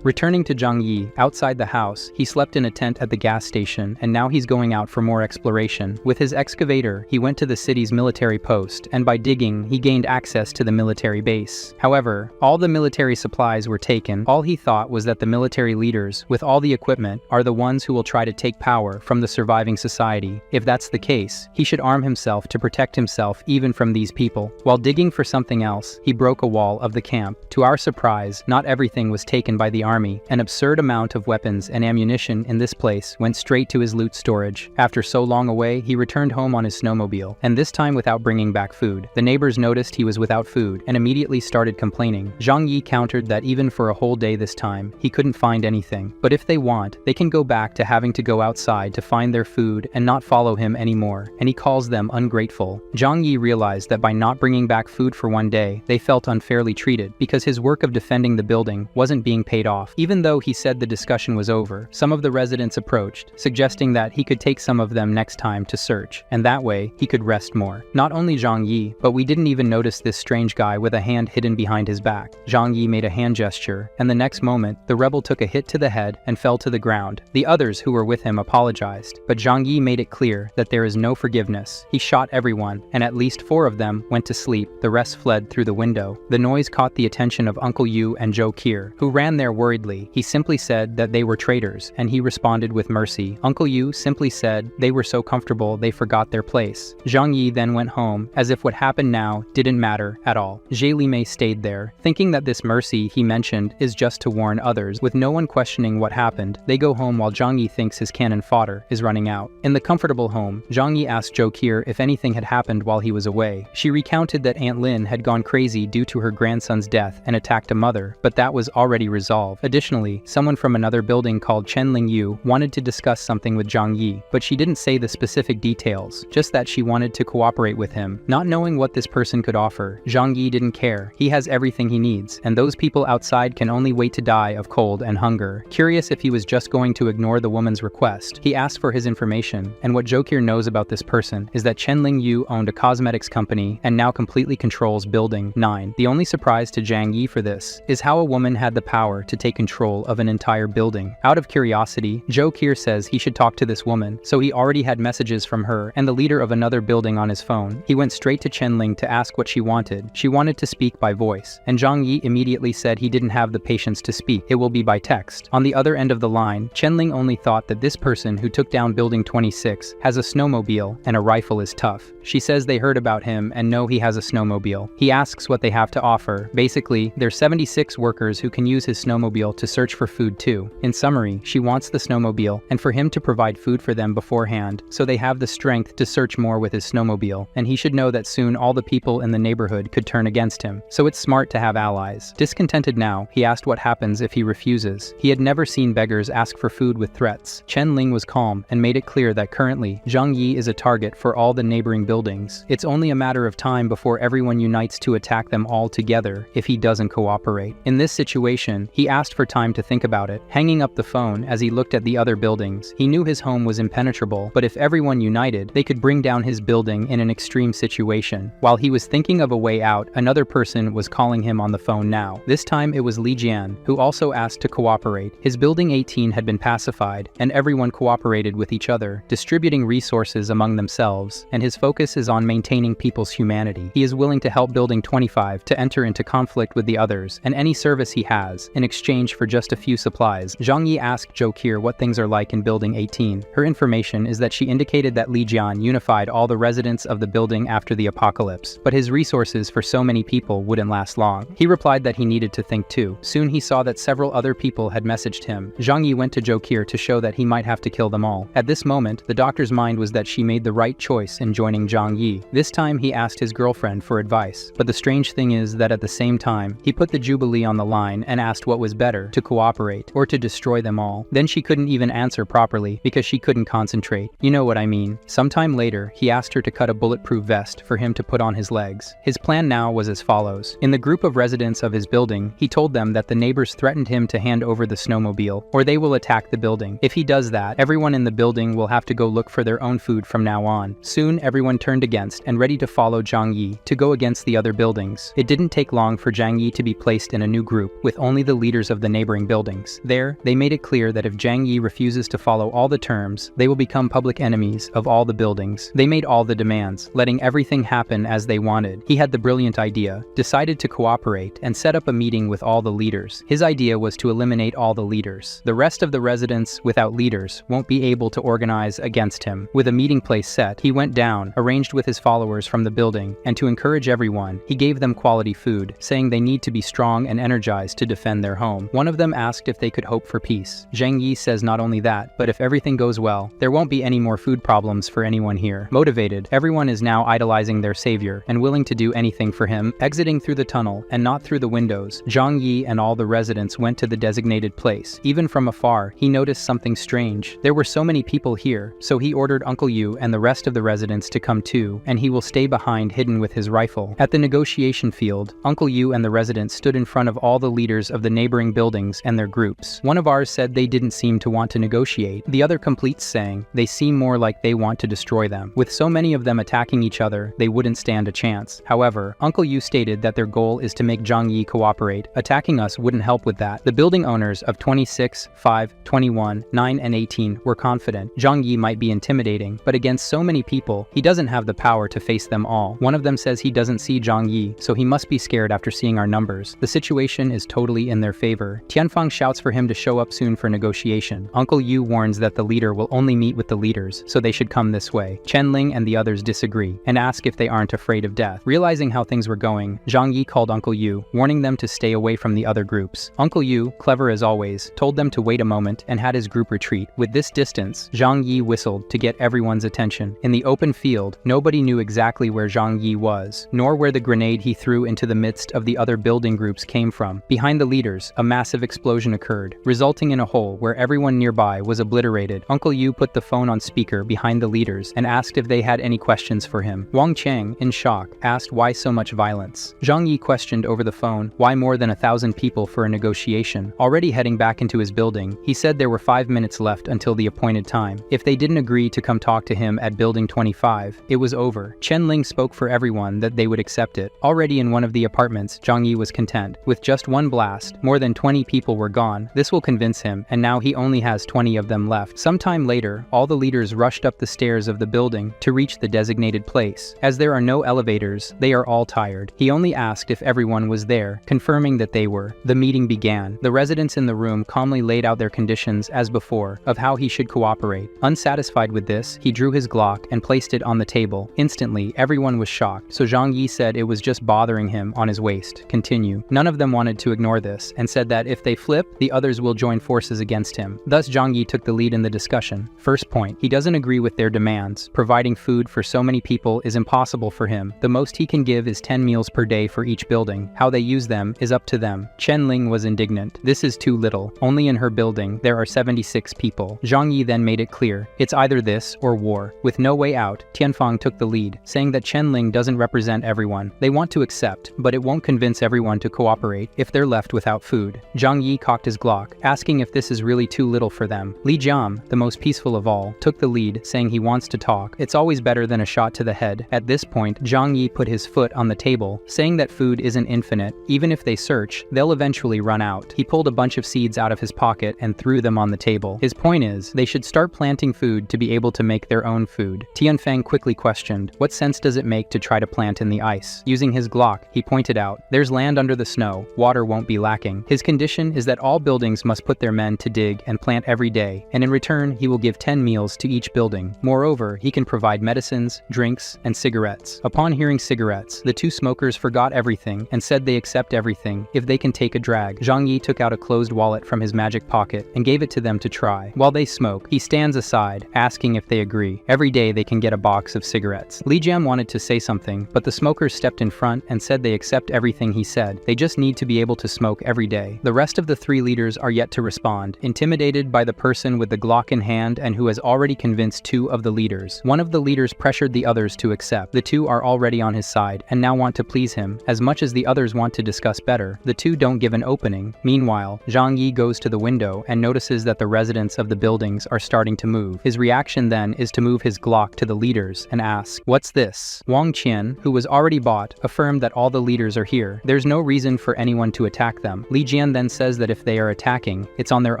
Returning to Zhang Yi, outside the house, he slept in a tent at the gas station, and now he's going out for more exploration. With his excavator, he went to the city's military post, and by digging, he gained access to the military base. However, all the military supplies were taken. All he thought was that the military leaders, with all the equipment, are the ones who will try to take power from the surviving society. If that's the case, he should arm himself to protect himself even from these people. While digging for something else, he broke a wall of the camp. To our surprise, not everything was taken by the army. An absurd amount of weapons and ammunition in this place went straight to his loot storage. After so long away, he returned home on his snowmobile, and this time without bringing back food. The neighbors noticed he was without food and immediately started complaining. Zhang Yi countered that even for a whole day this time, he couldn't find anything. But if they want, they can go back to having to go outside to find their food and not follow him anymore, and he calls them ungrateful. Zhang Yi realized that by not bringing back food for one day, they felt unfairly treated because his work of defending the building wasn't being paid off. Even though he said the discussion was over, some of the residents approached, suggesting that he could take some of them next time to search, and that way, he could rest more. Not only Zhang Yi, but we didn't even notice this strange guy with a hand hidden behind his back. Zhang Yi made a hand gesture, and the next moment, the rebel took a hit to the head and fell to the ground. The others who were with him apologized, but Zhang Yi made it clear that there is no forgiveness. He shot everyone, and at least 4 of them went to sleep. The rest fled through the window. The noise caught the attention of Uncle Yu and Jokir, who ran there worriedly. He simply said that they were traitors, and he responded with mercy. Uncle Yu simply said they were so comfortable they forgot their place. Zhang Yi then went home, as if what happened now didn't matter at all. Zhe Mei stayed there, thinking that this mercy he mentioned is just to warn others. With no one questioning what happened, they go home while Zhang Yi thinks his cannon fodder is running out. In the comfortable home, Zhang Yi asked Jokir if anything had happened while he was away. She recounted that Aunt Lin had gone crazy due to her grandson's death and attacked a mother, but that was already resolved. Additionally, someone from another building called Chen Lingyu wanted to discuss something with Zhang Yi, but she didn't say the specific details, just that she wanted to cooperate with him. Not knowing what this person could offer, Zhang Yi didn't care. He has everything he needs, and those people outside can only wait to die of cold and hunger. Curious if he was just going to ignore the woman's request, he asked for his information, and what Jokir knows about this person is that Chen Lingyu owned a cosmetics company and now completely controls Building 9. The only surprise to Zhang Yi for this is how a woman had the power to take take control of an entire building. Out of curiosity, Joe Kier says he should talk to this woman, so he already had messages from her and the leader of another building on his phone. He went straight to Chen-Ling to ask what she wanted. She wanted to speak by voice, and Zhang Yi immediately said he didn't have the patience to speak. It will be by text. On the other end of the line, Chen-Ling only thought that this person who took down Building 26 has a snowmobile and a rifle is tough. She says they heard about him and know he has a snowmobile. He asks what they have to offer. Basically, there's 76 workers who can use his snowmobile to search for food too. In summary, she wants the snowmobile and for him to provide food for them beforehand, so they have the strength to search more with his snowmobile, and he should know that soon all the people in the neighborhood could turn against him, so it's smart to have allies. Discontented now, he asked what happens if he refuses. He had never seen beggars ask for food with threats. Chen-Ling was calm and made it clear that currently, Zhang Yi is a target for all the neighboring buildings. It's only a matter of time before everyone unites to attack them all together if he doesn't cooperate. In this situation, he asked for time to think about it, hanging up the phone as he looked at the other buildings. He knew his home was impenetrable, but if everyone united, they could bring down his building in an extreme situation. While he was thinking of a way out, another person was calling him on the phone now. This time it was Li Jian, who also asked to cooperate. His building 18 had been pacified, and everyone cooperated with each other, distributing resources among themselves, and his focus is on maintaining people's humanity. He is willing to help Building 25 to enter into conflict with the others, and any service he has, in exchange for just a few supplies. Zhang Yi asked Zhou Kier what things are like in Building 18. Her information is that she indicated that Li Jian unified all the residents of the building after the apocalypse, but his resources for so many people wouldn't last long. He replied that he needed to think too. Soon he saw that several other people had messaged him. Zhang Yi went to Zhou Kier to show that he might have to kill them all. At this moment, the doctor's mind was that she made the right choice in joining Zhang Yi. This time he asked his girlfriend for advice, but the strange thing is that at the same time, he put the Jubilee on the line and asked what was better, to cooperate or to destroy them all. Then she couldn't even answer properly because she couldn't concentrate. You know what I mean. Sometime later, he asked her to cut a bulletproof vest for him to put on his legs. His plan now was as follows. In the group of residents of his building, he told them that the neighbors threatened him to hand over the snowmobile, or they will attack the building. If he does that, everyone in the building will have to go look for their own food from now on. Soon, everyone turned against and ready to follow Zhang Yi to go against the other buildings. It didn't take long for Zhang Yi to be placed in a new group, with only the leaders of the neighboring buildings. There, they made it clear that if Zhang Yi refuses to follow all the terms, they will become public enemies of all the buildings. They made all the demands, letting everything happen as they wanted. He had the brilliant idea, decided to cooperate, and set up a meeting with all the leaders. His idea was to eliminate all the leaders. The rest of the residents, without leaders, won't be able to organize against him. With a meeting place set, he went down, arranged with his followers from the building, and to encourage everyone, he gave them quality food, saying they need to be strong and energized to defend their home. One of them asked if they could hope for peace. Zhang Yi says not only that, but if everything goes well, there won't be any more food problems for anyone here. Motivated, everyone is now idolizing their savior and willing to do anything for him. Exiting through the tunnel and not through the windows, Zhang Yi and all the residents went to the designated place. Even from afar, he noticed something strange. There were so many people here, so he ordered Uncle Yu and the rest of the residents to come too, and he will stay behind hidden with his rifle. At the negotiation field, Uncle Yu and the residents stood in front of all the leaders of the neighboring buildings and their groups. One of ours said they didn't seem to want to negotiate. The other completes saying, they seem more like they want to destroy them. With so many of them attacking each other, they wouldn't stand a chance. However, Uncle Yu stated that their goal is to make Zhang Yi cooperate. Attacking us wouldn't help with that. The building owners of 26, 5, 21, 9, and 18 were confident Zhang Yi might be intimidating, but against so many people, he doesn't have the power to face them all. One of them says he doesn't see Zhang Yi, so he must be scared after seeing our numbers. The situation is totally in their favor. Tianfeng shouts for him to show up soon for negotiation. Uncle Yu warns that the leader will only meet with the leaders, so they should come this way. Chen-Ling and the others disagree, and ask if they aren't afraid of death. Realizing how things were going, Zhang Yi called Uncle Yu, warning them to stay away from the other groups. Uncle Yu, clever as always, told them to wait a moment and had his group retreat. With this distance, Zhang Yi whistled to get everyone's attention. In the open field, nobody knew exactly where Zhang Yi was, nor where the grenade he threw into the midst of the other building groups came from. Behind the leaders, a massive explosion occurred, resulting in a hole where everyone nearby was obliterated. Uncle Yu put the phone on speaker behind the leaders and asked if they had any questions for him. Wang Cheng, in shock, asked why so much violence. Zhang Yi questioned over the phone why more than 1,000 people for a negotiation. Already heading back into his building, he said there were 5 minutes left until the appointed time. If they didn't agree to come talk to him at Building 25, it was over. Chen-Ling spoke for everyone that they would accept it. Already in one of the apartments, Zhang Yi was content. With just one blast, more than 20 people were gone. This will convince him, and now he only has 20 of them left. Sometime later, all the leaders rushed up the stairs of the building to reach the designated place. As there are no elevators, they are all tired. He only asked if everyone was there, confirming that they were. The meeting began. The residents in the room calmly laid out their conditions as before, of how he should cooperate. Unsatisfied with this, he drew his Glock and placed it on the table. Instantly, everyone was shocked, so Zhang Yi said it was just bothering him on his waist. Continue. None of them wanted to ignore this, and said that if they flip, the others will join forces against him. Thus Zhang Yi took the lead in the discussion. First point, he doesn't agree with their demands. Providing food for so many people is impossible for him. The most he can give is 10 meals per day for each building. How they use them is up to them. Chen Ling was indignant. This is too little. Only in her building, there are 76 people. Zhang Yi then made it clear. It's either this or war. With no way out, Tianfang took the lead, saying that Chen Ling doesn't represent everyone. They want to accept, but it won't convince everyone to cooperate if they're left without food. Zhang Yi cocked his Glock, asking if this is really too little for them. Li Jiam, the most peaceful of all, took the lead, saying he wants to talk. It's always better than a shot to the head. At this point, Zhang Yi put his foot on the table, saying that food isn't infinite. Even if they search, they'll eventually run out. He pulled a bunch of seeds out of his pocket and threw them on the table. His point is, they should start planting food to be able to make their own food. Tianfang quickly questioned, what sense does it make to try to plant in the ice? Using his Glock, he pointed out, there's land under the snow, water won't be lacking. His condition is that all buildings must put their men to dig and plant every day, and in return, he will give 10 meals to each building. Moreover, he can provide medicines, drinks, and cigarettes. Upon hearing cigarettes, the two smokers forgot everything and said they accept everything if they can take a drag. Zhang Yi took out a closed wallet from his magic pocket and gave it to them to try. While they smoke, he stands aside, asking if they agree. Every day they can get a box of cigarettes. Li Jiam wanted to say something, but the smokers stepped in front and said they accept everything he said. They just need to be able to smoke every day. The rest of the three leaders are yet to respond, intimidated by the person with the Glock in hand and who has already convinced two of the leaders. One of the leaders pressured the others to accept. The two are already on his side and now want to please him, as much as the others want to discuss better. The two don't give an opening. Meanwhile, Zhang Yi goes to the window and notices that the residents of the buildings are starting to move. His reaction then is to move his Glock to the leaders and ask, what's this? Wang Qian, who was already bought, affirmed that all the leaders are here. There's no reason for anyone to attack them. Li Jian then says that if they are attacking, it's on their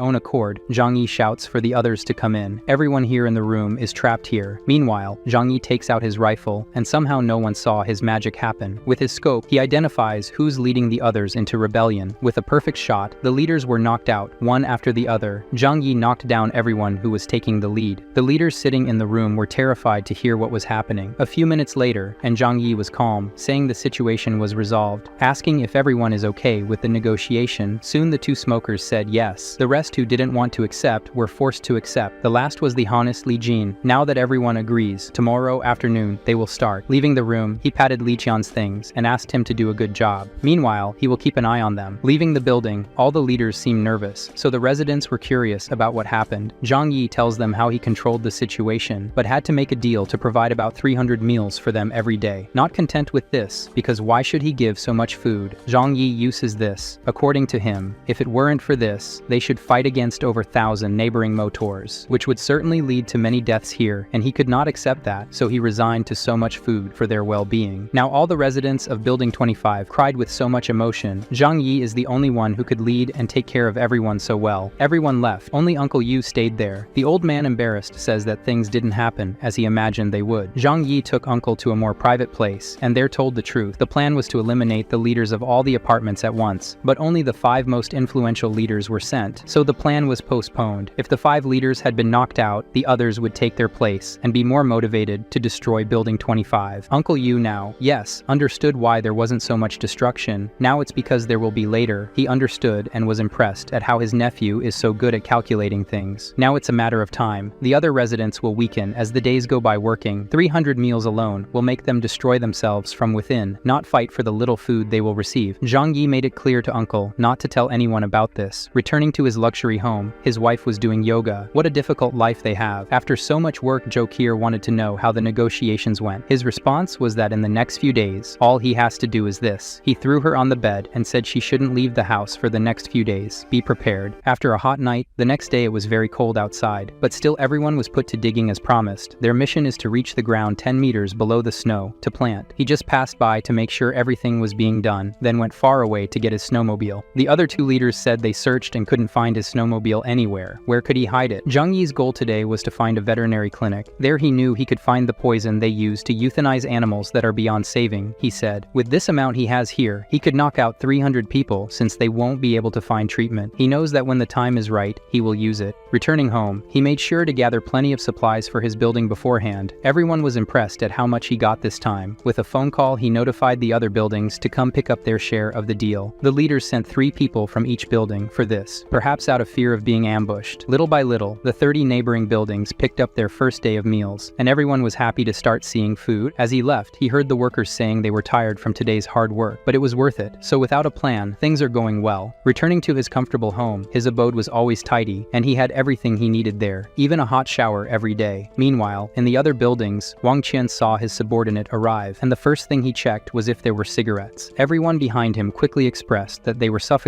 own accord. Zhang Yi shouts for the others to come in. Everyone here in the room is trapped here. Meanwhile, Zhang Yi takes out his rifle, and somehow no one saw his magic happen. With his scope, he identifies who's leading the others into rebellion. With a perfect shot, the leaders were knocked out, one after the other. Zhang Yi knocked down everyone who was taking the lead. The leaders sitting in the room were terrified to hear what was happening. A few minutes later, and Zhang Yi was calm, saying the situation was resolved. Asking if everyone is okay with the negotiation, soon the two smokers said yes. The rest who didn't want to accept were forced to accept. The last was the honest Li Jin. Now that everyone agrees, tomorrow afternoon they will start. Leaving the room, he patted Li Qian's things and asked him to do a good job. Meanwhile, he will keep an eye on them. Leaving the building, all the leaders seemed nervous, so the residents were curious about what happened. Zhang Yi tells them how he controlled the situation, but had to make a deal to provide about 300 meals for them every day. Not content with this, because why should he give so much food? Zhang Yi uses this. According to him, if it weren't for this, they should fight against over 1,000 neighboring motors, which would certainly lead to many deaths here, and he could not accept that, so he resigned to so much food for their well-being. Now all the residents of Building 25 cried with so much emotion. Zhang Yi is the only one who could lead and take care of everyone so well. Everyone left. Only Uncle Yu stayed there. The old man, embarrassed, says that things didn't happen as he imagined they would. Zhang Yi took Uncle to a more private place, and there told the truth. The plan was to eliminate the leaders of all the apartments at once, but only the 5 most influential leaders were sent, so the plan was postponed. If the 5 leaders had been knocked out, the others would take their place and be more motivated to destroy Building 25. Uncle Yu now, yes, understood why there wasn't so much destruction. Now it's because there will be later. He understood and was impressed at how his nephew is so good at calculating things. Now it's a matter of time. The other residents will weaken as the days go by working. 300 meals alone will make them destroy themselves from within, not fight for the little food they will receive. Zhang Yi made it clear to Uncle not to tell anyone about this. Returning to his luxury home, his wife was doing yoga. What a difficult life they have. After so much work, Jokir wanted to know how the negotiations went. His response was that in the next few days, all he has to do is this. He threw her on the bed and said she shouldn't leave the house for the next few days. Be prepared. After a hot night, the next day it was very cold outside, but still everyone was put to digging as promised. Their mission is to reach the ground 10 meters below the snow to plant. He just passed by to make sure everything was being done, then went far away to get his snowmobile. The other two leaders said they searched and couldn't find his snowmobile anywhere. Where could he hide it? Zhang Yi's goal today was to find a veterinary clinic. There he knew he could find the poison they use to euthanize animals that are beyond saving, he said. With this amount he has here, he could knock out 300 people since they won't be able to find treatment. He knows that when the time is right, he will use it. Returning home, he made sure to gather plenty of supplies for his building beforehand. Everyone was impressed at how much he got this time. With a phone call, he notified the other buildings to come pick up their share of the deal. The leaders sent 3 people from each building for this, perhaps out of fear of being ambushed. Little by little, the 30 neighboring buildings picked up their first day of meals, and everyone was happy to start seeing food. As he left, he heard the workers saying they were tired from today's hard work, but it was worth it. So without a plan, things are going well. Returning to his comfortable home, his abode was always tidy, and he had everything he needed there, even a hot shower every day. Meanwhile, in the other buildings, Wang Qian saw his subordinate arrive, and the first thing he checked was if there were cigarettes. Everyone behind him quickly expressed that they were suffocating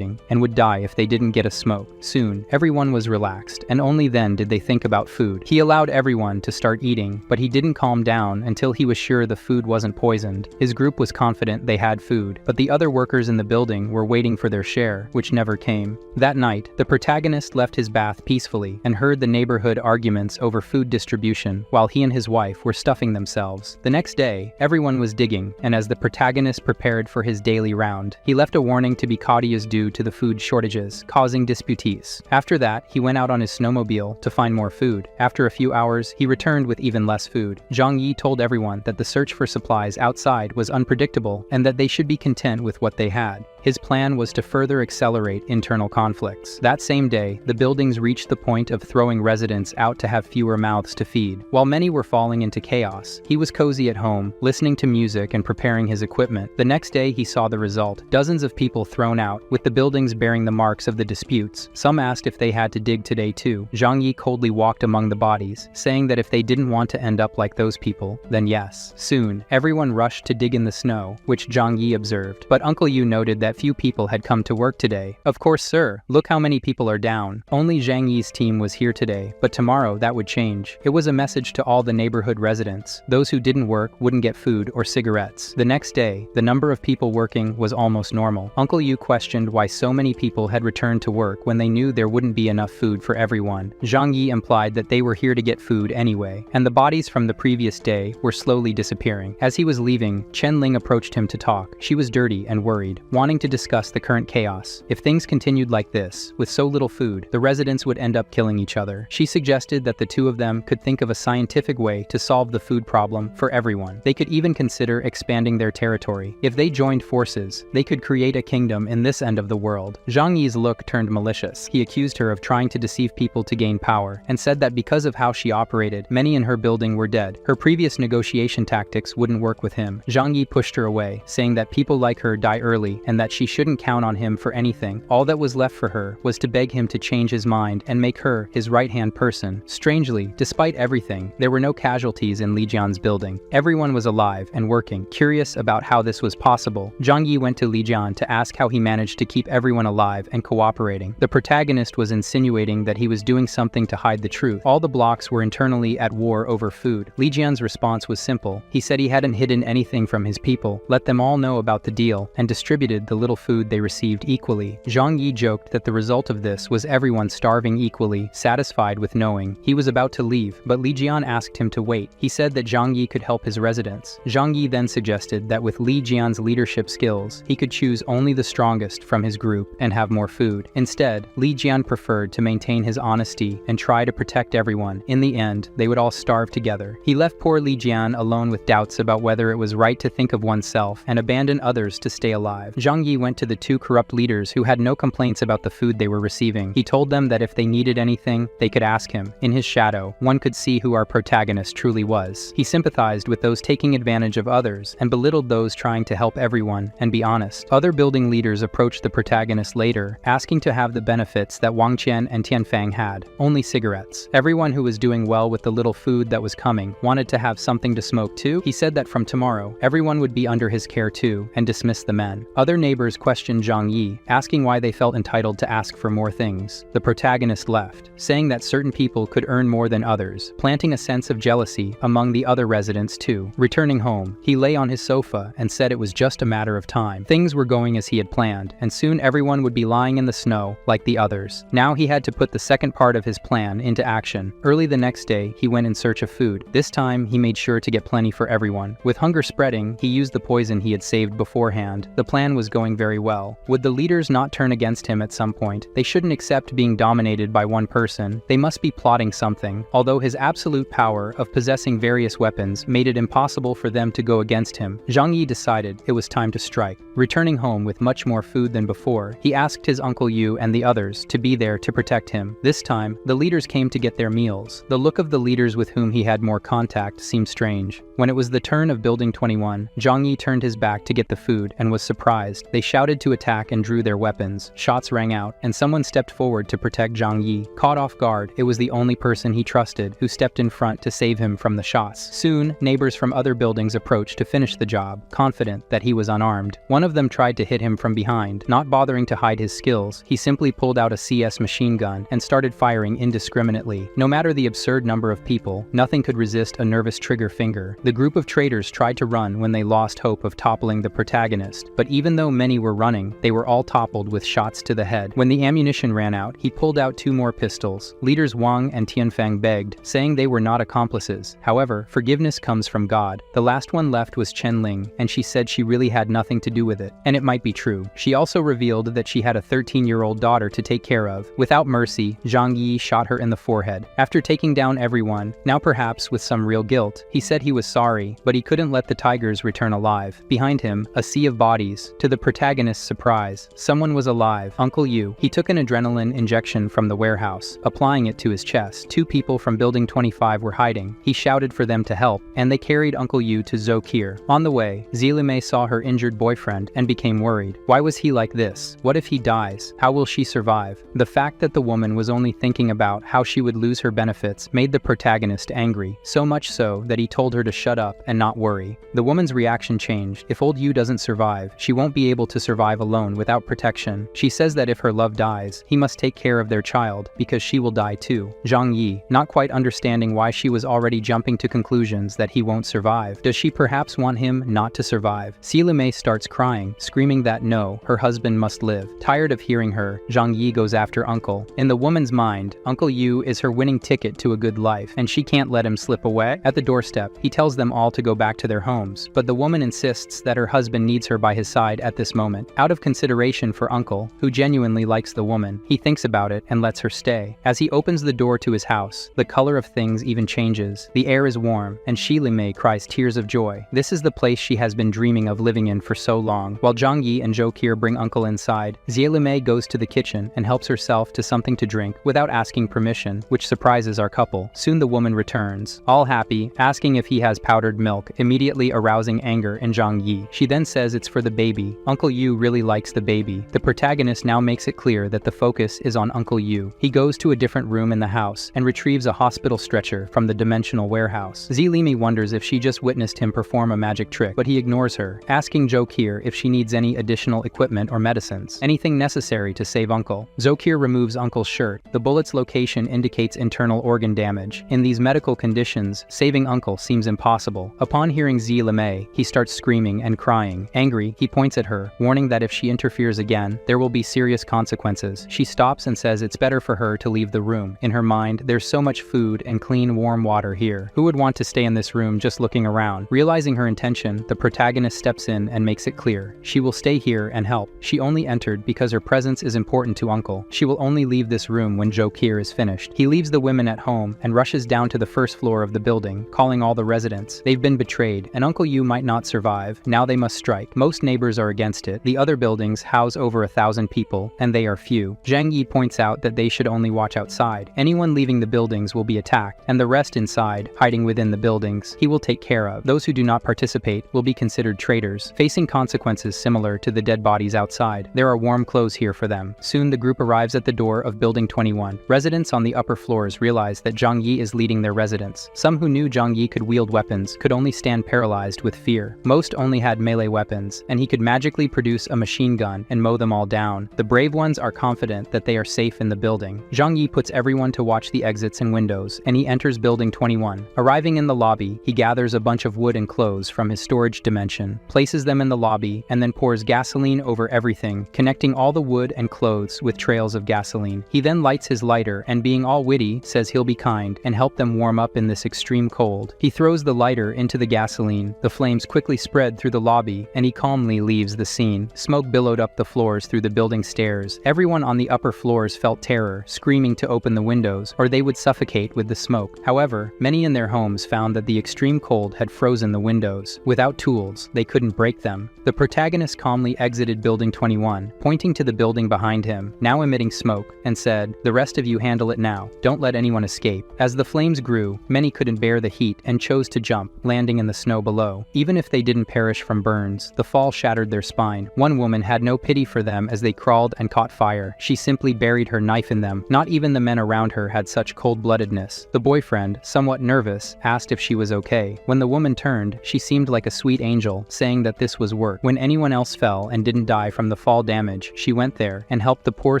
and would die if they didn't get a smoke. Soon, everyone was relaxed, and only then did they think about food. He allowed everyone to start eating, but he didn't calm down until he was sure the food wasn't poisoned. His group was confident they had food, but the other workers in the building were waiting for their share, which never came. That night, the protagonist left his bath peacefully and heard the neighborhood arguments over food distribution while he and his wife were stuffing themselves. The next day, everyone was digging, and as the protagonist prepared for his daily round, he left a warning to be courteous due to the food shortages, causing disputes. After that, he went out on his snowmobile to find more food. After a few hours, he returned with even less food. Zhang Yi told everyone that the search for supplies outside was unpredictable and that they should be content with what they had. His plan was to further accelerate internal conflicts. That same day, the buildings reached the point of throwing residents out to have fewer mouths to feed. While many were falling into chaos, he was cozy at home, listening to music and preparing his equipment. The next day, he saw the result. Dozens of people thrown out, with the buildings bearing the marks of the disputes. Some asked if they had to dig today too. Zhang Yi coldly walked among the bodies, saying that if they didn't want to end up like those people, then yes. Soon, everyone rushed to dig in the snow, which Zhang Yi observed. But Uncle Yu noted that few people had come to work today. Of course, sir. Look how many people are down. Only Zhang Yi's team was here today, but tomorrow that would change. It was a message to all the neighborhood residents. Those who didn't work wouldn't get food or cigarettes. The next day, the number of people working was almost normal. Uncle Yu questioned why so many people had returned to work when they knew there wouldn't be enough food for everyone. Zhang Yi implied that they were here to get food anyway, and the bodies from the previous day were slowly disappearing. As he was leaving, Chen Ling approached him to talk. She was dirty and worried, wanting to discuss the current chaos. If things continued like this, with so little food, the residents would end up killing each other. She suggested that the two of them could think of a scientific way to solve the food problem for everyone. They could even consider expanding their territory. If they joined forces, they could create a kingdom in this end of the world. Zhang Yi's look turned malicious. He accused her of trying to deceive people to gain power, and said that because of how she operated, many in her building were dead. Her previous negotiation tactics wouldn't work with him. Zhang Yi pushed her away, saying that people like her die early and that she shouldn't count on him for anything. All that was left for her was to beg him to change his mind and make her his right-hand person. Strangely, despite everything, there were no casualties in Li Jian's building. Everyone was alive and working. Curious about how this was possible, Zhang Yi went to Li Jian to ask how he managed to keep everyone alive and cooperating. The protagonist was insinuating that he was doing something to hide the truth. All the blocks were internally at war over food. Li Jian's response was simple. He said he hadn't hidden anything from his people, let them all know about the deal, and distributed the little food they received equally. Zhang Yi joked that the result of this was everyone starving equally, satisfied with knowing. He was about to leave, but Li Jian asked him to wait. He said that Zhang Yi could help his residents. Zhang Yi then suggested that with Li Jian's leadership skills, he could choose only the strongest from his group and have more food. Instead, Li Jian preferred to maintain his honesty and try to protect everyone. In the end, they would all starve together. He left poor Li Jian alone with doubts about whether it was right to think of oneself and abandon others to stay alive. Zhang Yi went to the two corrupt leaders who had no complaints about the food they were receiving. He told them that if they needed anything, they could ask him. In his shadow, one could see who our protagonist truly was. He sympathized with those taking advantage of others and belittled those trying to help everyone and be honest. Other building leaders approached the protagonist later, asking to have the benefits that Wang Qian and Tianfang had, only cigarettes. Everyone who was doing well with the little food that was coming wanted to have something to smoke too. He said that from tomorrow, everyone would be under his care too, and dismissed the men. Other neighbors neighbors questioned Zhang Yi, asking why they felt entitled to ask for more things. The protagonist left, saying that certain people could earn more than others, planting a sense of jealousy among the other residents too. Returning home, he lay on his sofa and said it was just a matter of time. Things were going as he had planned, and soon everyone would be lying in the snow like the others. Now he had to put the second part of his plan into action. Early the next day, he went in search of food. This time, he made sure to get plenty for everyone. With hunger spreading, he used the poison he had saved beforehand. The plan was going very well. Would the leaders not turn against him at some point? They shouldn't accept being dominated by one person. They must be plotting something. Although his absolute power of possessing various weapons made it impossible for them to go against him, Zhang Yi decided it was time to strike. Returning home with much more food than before, he asked his Uncle Yu and the others to be there to protect him. This time, the leaders came to get their meals. The look of the leaders with whom he had more contact seemed strange. When it was the turn of Building 21, Zhang Yi turned his back to get the food and was surprised. They shouted to attack and drew their weapons. Shots rang out, and someone stepped forward to protect Zhang Yi. Caught off guard, it was the only person he trusted who stepped in front to save him from the shots. Soon, neighbors from other buildings approached to finish the job, confident that he was unarmed. One of them tried to hit him from behind. Not bothering to hide his skills, he simply pulled out a CS machine gun and started firing indiscriminately. No matter the absurd number of people, nothing could resist a nervous trigger finger. The group of traitors tried to run when they lost hope of toppling the protagonist, but even though many were running, they were all toppled with shots to the head. When the ammunition ran out, he pulled out 2 more pistols. Leaders Wang and Tianfang begged, saying they were not accomplices. However, forgiveness comes from God. The last one left was Chen Ling, and she said she really had nothing to do with it. And it might be true. She also revealed that she had a 13-year-old daughter to take care of. Without mercy, Zhang Yi shot her in the forehead. After taking down everyone, now perhaps with some real guilt, he said he was sorry, but he couldn't let the tigers return alive. Behind him, a sea of bodies. To the protagonist's surprise, someone was alive. Uncle Yu. He took an adrenaline injection from the warehouse, applying it to his chest. 2 people from Building 25 were hiding. He shouted for them to help, and they carried Uncle Yu to Zokir. On the way, Zilime saw her injured boyfriend and became worried. Why was he like this? What if he dies? How will she survive? The fact that the woman was only thinking about how she would lose her benefits made the protagonist angry, so much so that he told her to shut up and not worry. The woman's reaction changed. If old Yu doesn't survive, she won't be able to survive alone without protection. She says that if her love dies, he must take care of their child, because she will die too. Zhang Yi, not quite understanding why she was already jumping to conclusions that he won't survive. Does she perhaps want him not to survive? Silime starts crying, screaming that no, her husband must live. Tired of hearing her, Zhang Yi goes after Uncle. In the woman's mind, Uncle Yu is her winning ticket to a good life, and she can't let him slip away. At the doorstep, he tells them all to go back to their homes, but the woman insists that her husband needs her by his side at this moment. Out of consideration for Uncle, who genuinely likes the woman, he thinks about it and lets her stay. As he opens the door to his house, the color of things even changes. The air is warm, and Shilime cries tears of joy. This is the place she has been dreaming of living in for so long. While Zhang Yi and Zokir bring Uncle inside, Zilime goes to the kitchen and helps herself to something to drink without asking permission, which surprises our couple. Soon the woman returns, all happy, asking if he has powdered milk, immediately arousing anger in Zhang Yi. She then says it's for the baby. Uncle Yu really likes the baby. The protagonist now makes it clear that the focus is on Uncle Yu. He goes to a different room in the house and retrieves a hospital stretcher from the dimensional warehouse. Zilime wonders if she just witnessed him perform a magic trick, but he ignores her, asking Zokir if she needs any additional equipment or medicines, anything necessary to save Uncle. Zokir removes Uncle's shirt. The bullet's location indicates internal organ damage. In these medical conditions, saving Uncle seems impossible. Upon hearing Zilime, he starts screaming and crying. Angry, he points at her, warning that if she interferes again, there will be serious consequences. She stops and says it's better for her to leave the room. In her mind, there's so much food and clean, warm water here. Who would want to stay in this room just looking around? Realizing her intention, the protagonist steps in and makes it clear. She will stay here and help. She only entered because her presence is important to Uncle. She will only leave this room when Zokir is finished. He leaves the women at home and rushes down to the first floor of the building, calling all the residents. They've been betrayed, and Uncle Yu might not survive. Now they must strike. Most neighbors are against it. The other buildings house over 1,000 people, and they are few. Zhang Yi points out that they should only watch outside. Anyone leaving the buildings will be attacked, and the rest inside, hiding within the buildings, he will take care of. Those who do not participate will be considered traitors, facing consequences similar to the dead bodies outside. There are warm clothes here for them. Soon the group arrives at the door of Building 21. Residents on the upper floors realize that Zhang Yi is leading their residents. Some who knew Zhang Yi could wield weapons could only stand paralyzed with fear. Most only had melee weapons, and he could magically quickly produce a machine gun and mow them all down. The brave ones are confident that they are safe in the building. Zhang Yi puts everyone to watch the exits and windows, and he enters building 21. Arriving in the lobby, he gathers a bunch of wood and clothes from his storage dimension, places them in the lobby, and then pours gasoline over everything, connecting all the wood and clothes with trails of gasoline. He then lights his lighter and, being all witty, says he'll be kind and help them warm up in this extreme cold. He throws the lighter into the gasoline. The flames quickly spread through the lobby, and he calmly leaves the scene. Smoke billowed up the floors through the building stairs. Everyone on the upper floors felt terror, screaming to open the windows, or they would suffocate with the smoke. However, many in their homes found that the extreme cold had frozen the windows. Without tools, they couldn't break them. The protagonist calmly exited building 21, pointing to the building behind him, now emitting smoke, and said, "The rest of you handle it now. Don't let anyone escape." As the flames grew, many couldn't bear the heat and chose to jump, landing in the snow below. Even if they didn't perish from burns, the fall shattered their spine. One woman had no pity for them as they crawled and caught fire. She simply buried her knife in them. Not even the men around her had such cold-bloodedness. The boyfriend, somewhat nervous, asked if she was okay. When the woman turned, she seemed like a sweet angel, saying that this was work. When anyone else fell and didn't die from the fall damage, she went there and helped the poor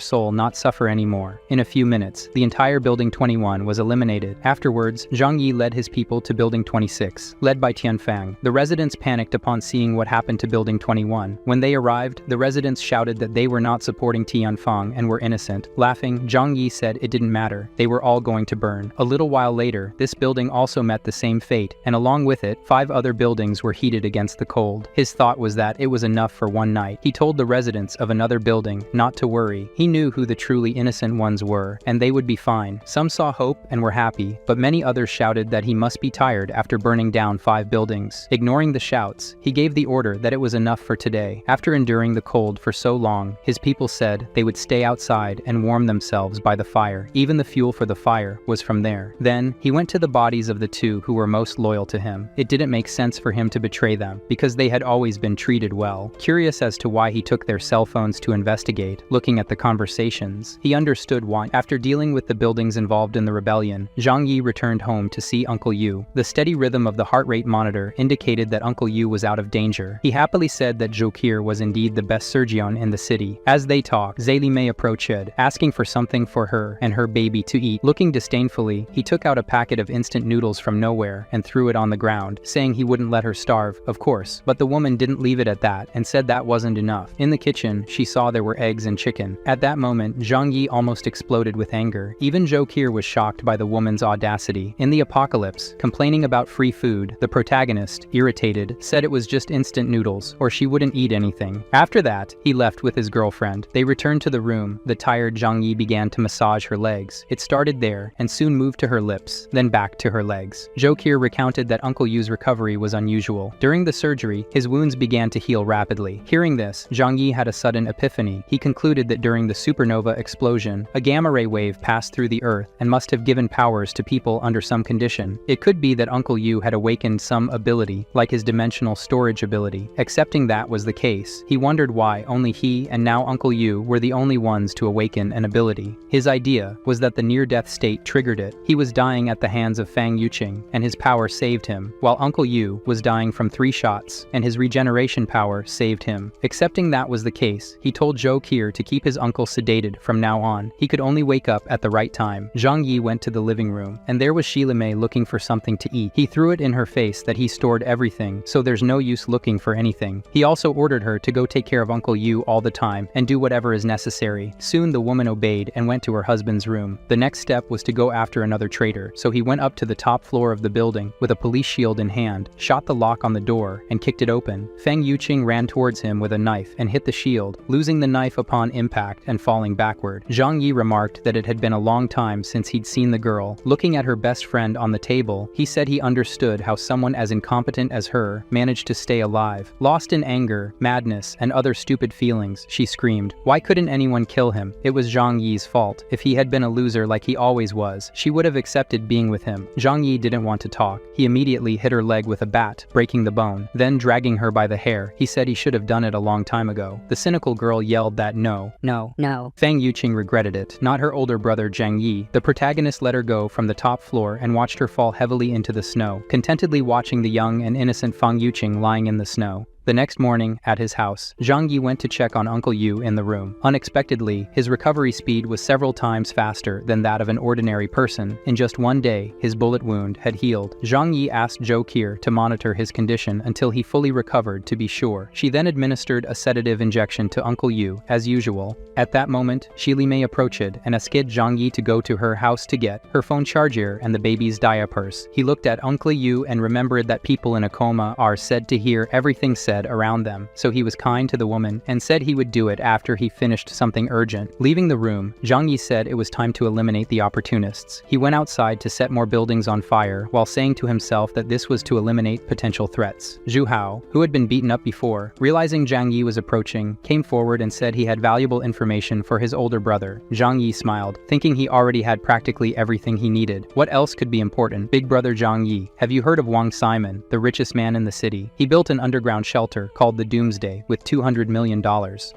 soul not suffer anymore. In a few minutes, the entire building 21 was eliminated. Afterwards, Zhang Yi led his people to building 26, led by Tianfang. The residents panicked upon seeing what happened to building 21. When they arrived, the residents shouted that they were not supporting Tianfang and were innocent. Laughing, Zhang Yi said it didn't matter. They were all going to burn. A little while later, this building also met the same fate, and along with it, 5 other buildings were heated against the cold. His thought was that it was enough for one night. He told the residents of another building not to worry. He knew who the truly innocent ones were, and they would be fine. Some saw hope and were happy, but many others shouted that he must be tired after burning down 5 buildings. Ignoring the shouts, he gave the order that it was enough for today. After enduring the cold for so long, his people said they would stay outside and warm themselves by the fire. Even the fuel for the fire was from there. Then, he went to the bodies of the 2 who were most loyal to him. It didn't make sense for him to betray them, because they had always been treated well. Curious as to why he took their cell phones to investigate, looking at the conversations, he understood why. After dealing with the buildings involved in the rebellion, Zhang Yi returned home to see Uncle Yu. The steady rhythm of the heart rate monitor indicated that Uncle Yu was out of danger. He happily said that Zhokir was indeed the best surgeon in the city. As they talked, Zélimé approached, asking for something for her and her baby to eat. Looking disdainfully, he took out a packet of instant noodles from nowhere and threw it on the ground, saying he wouldn't let her starve, of course. But the woman didn't leave it at that and said that wasn't enough. In the kitchen, she saw there were eggs and chicken. At that moment, Zhang Yi almost exploded with anger. Even Zhokir was shocked by the woman's audacity. In the apocalypse, complaining about free food, the protagonist, irritated, said it was just instant noodles, or she wouldn't eat anything. After that, he left with his girlfriend. They returned to the room. The tired Zhang Yi began to massage her legs. It started there, and soon moved to her lips, then back to her legs. Zhokir recounted that Uncle Yu's recovery was unusual. During the surgery, his wounds began to heal rapidly. Hearing this, Zhang Yi had a sudden epiphany. He concluded that during the supernova explosion, a gamma-ray wave passed through the Earth and must have given powers to people under some condition. It could be that Uncle Yu had awakened some ability, like his dimensional storage ability. Accepting that was the case, he wondered why only he and now Uncle Yu were the only ones to awaken an ability. His idea was that the near-death state triggered it. He was dying at the hands of Fang Yuqing, and his power saved him, while Uncle Yu was dying from 3 shots, and his regeneration power saved him. Accepting that was the case, he told Zhokir to keep his uncle sedated from now on. He could only wake up at the right time. Zhang Yi went to the living room, and there was Zélimé looking for something to eat. He threw it in her face that he stored everything, so there's no use looking for anything. He also ordered her to go take care of Uncle Yu all the time, and do whatever is necessary. Soon the woman obeyed and went to her husband's room. The next step was to go after another traitor, so he went up to the top floor of the building, with a police shield in hand, shot the lock on the door, and kicked it open. Fang Yuqing ran towards him with a knife and hit the shield, losing the knife upon impact and falling backward. Zhang Yi remarked that it had been a long time since he'd seen the girl. Looking at her best friend on the table, he said he understood how someone as incompetent as her managed to stay alive. Lost in anger, madness, and other stupid feelings, she screamed. Why couldn't anyone kill him? It was Zhang Yi's fault. If he had been a loser like he always was, she would have accepted being with him. Zhang Yi didn't want to talk. He immediately hit her leg with a bat, breaking the bone. Then, dragging her by the hair, he said he should have done it a long time ago. The cynical girl yelled that no. Fang Yuqing regretted it, not her older brother Zhang Yi. The protagonist let her go from the top floor and watched her fall heavily into the snow, contentedly watching the young and innocent Fang Yuqing lying in the snow. The next morning, at his house, Zhang Yi went to check on Uncle Yu in the room. Unexpectedly, his recovery speed was several times faster than that of an ordinary person. In just one day, his bullet wound had healed. Zhang Yi asked Zhou Qi to monitor his condition until he fully recovered to be sure. She then administered a sedative injection to Uncle Yu, as usual. At that moment, Shi Mei approached and asked Zhang Yi to go to her house to get her phone charger and the baby's diapers. He looked at Uncle Yu and remembered that people in a coma are said to hear everything said around them, so he was kind to the woman and said he would do it after he finished something urgent. Leaving the room, Zhang Yi said it was time to eliminate the opportunists. He went outside to set more buildings on fire while saying to himself that this was to eliminate potential threats. Zhu Hao, who had been beaten up before, realizing Zhang Yi was approaching, came forward and said he had valuable information for his older brother. Zhang Yi smiled, thinking he already had practically everything he needed. What else could be important? Big brother Zhang Yi, have you heard of Wang Simon, the richest man in the city? He built an underground shelter called the Doomsday with $200 million.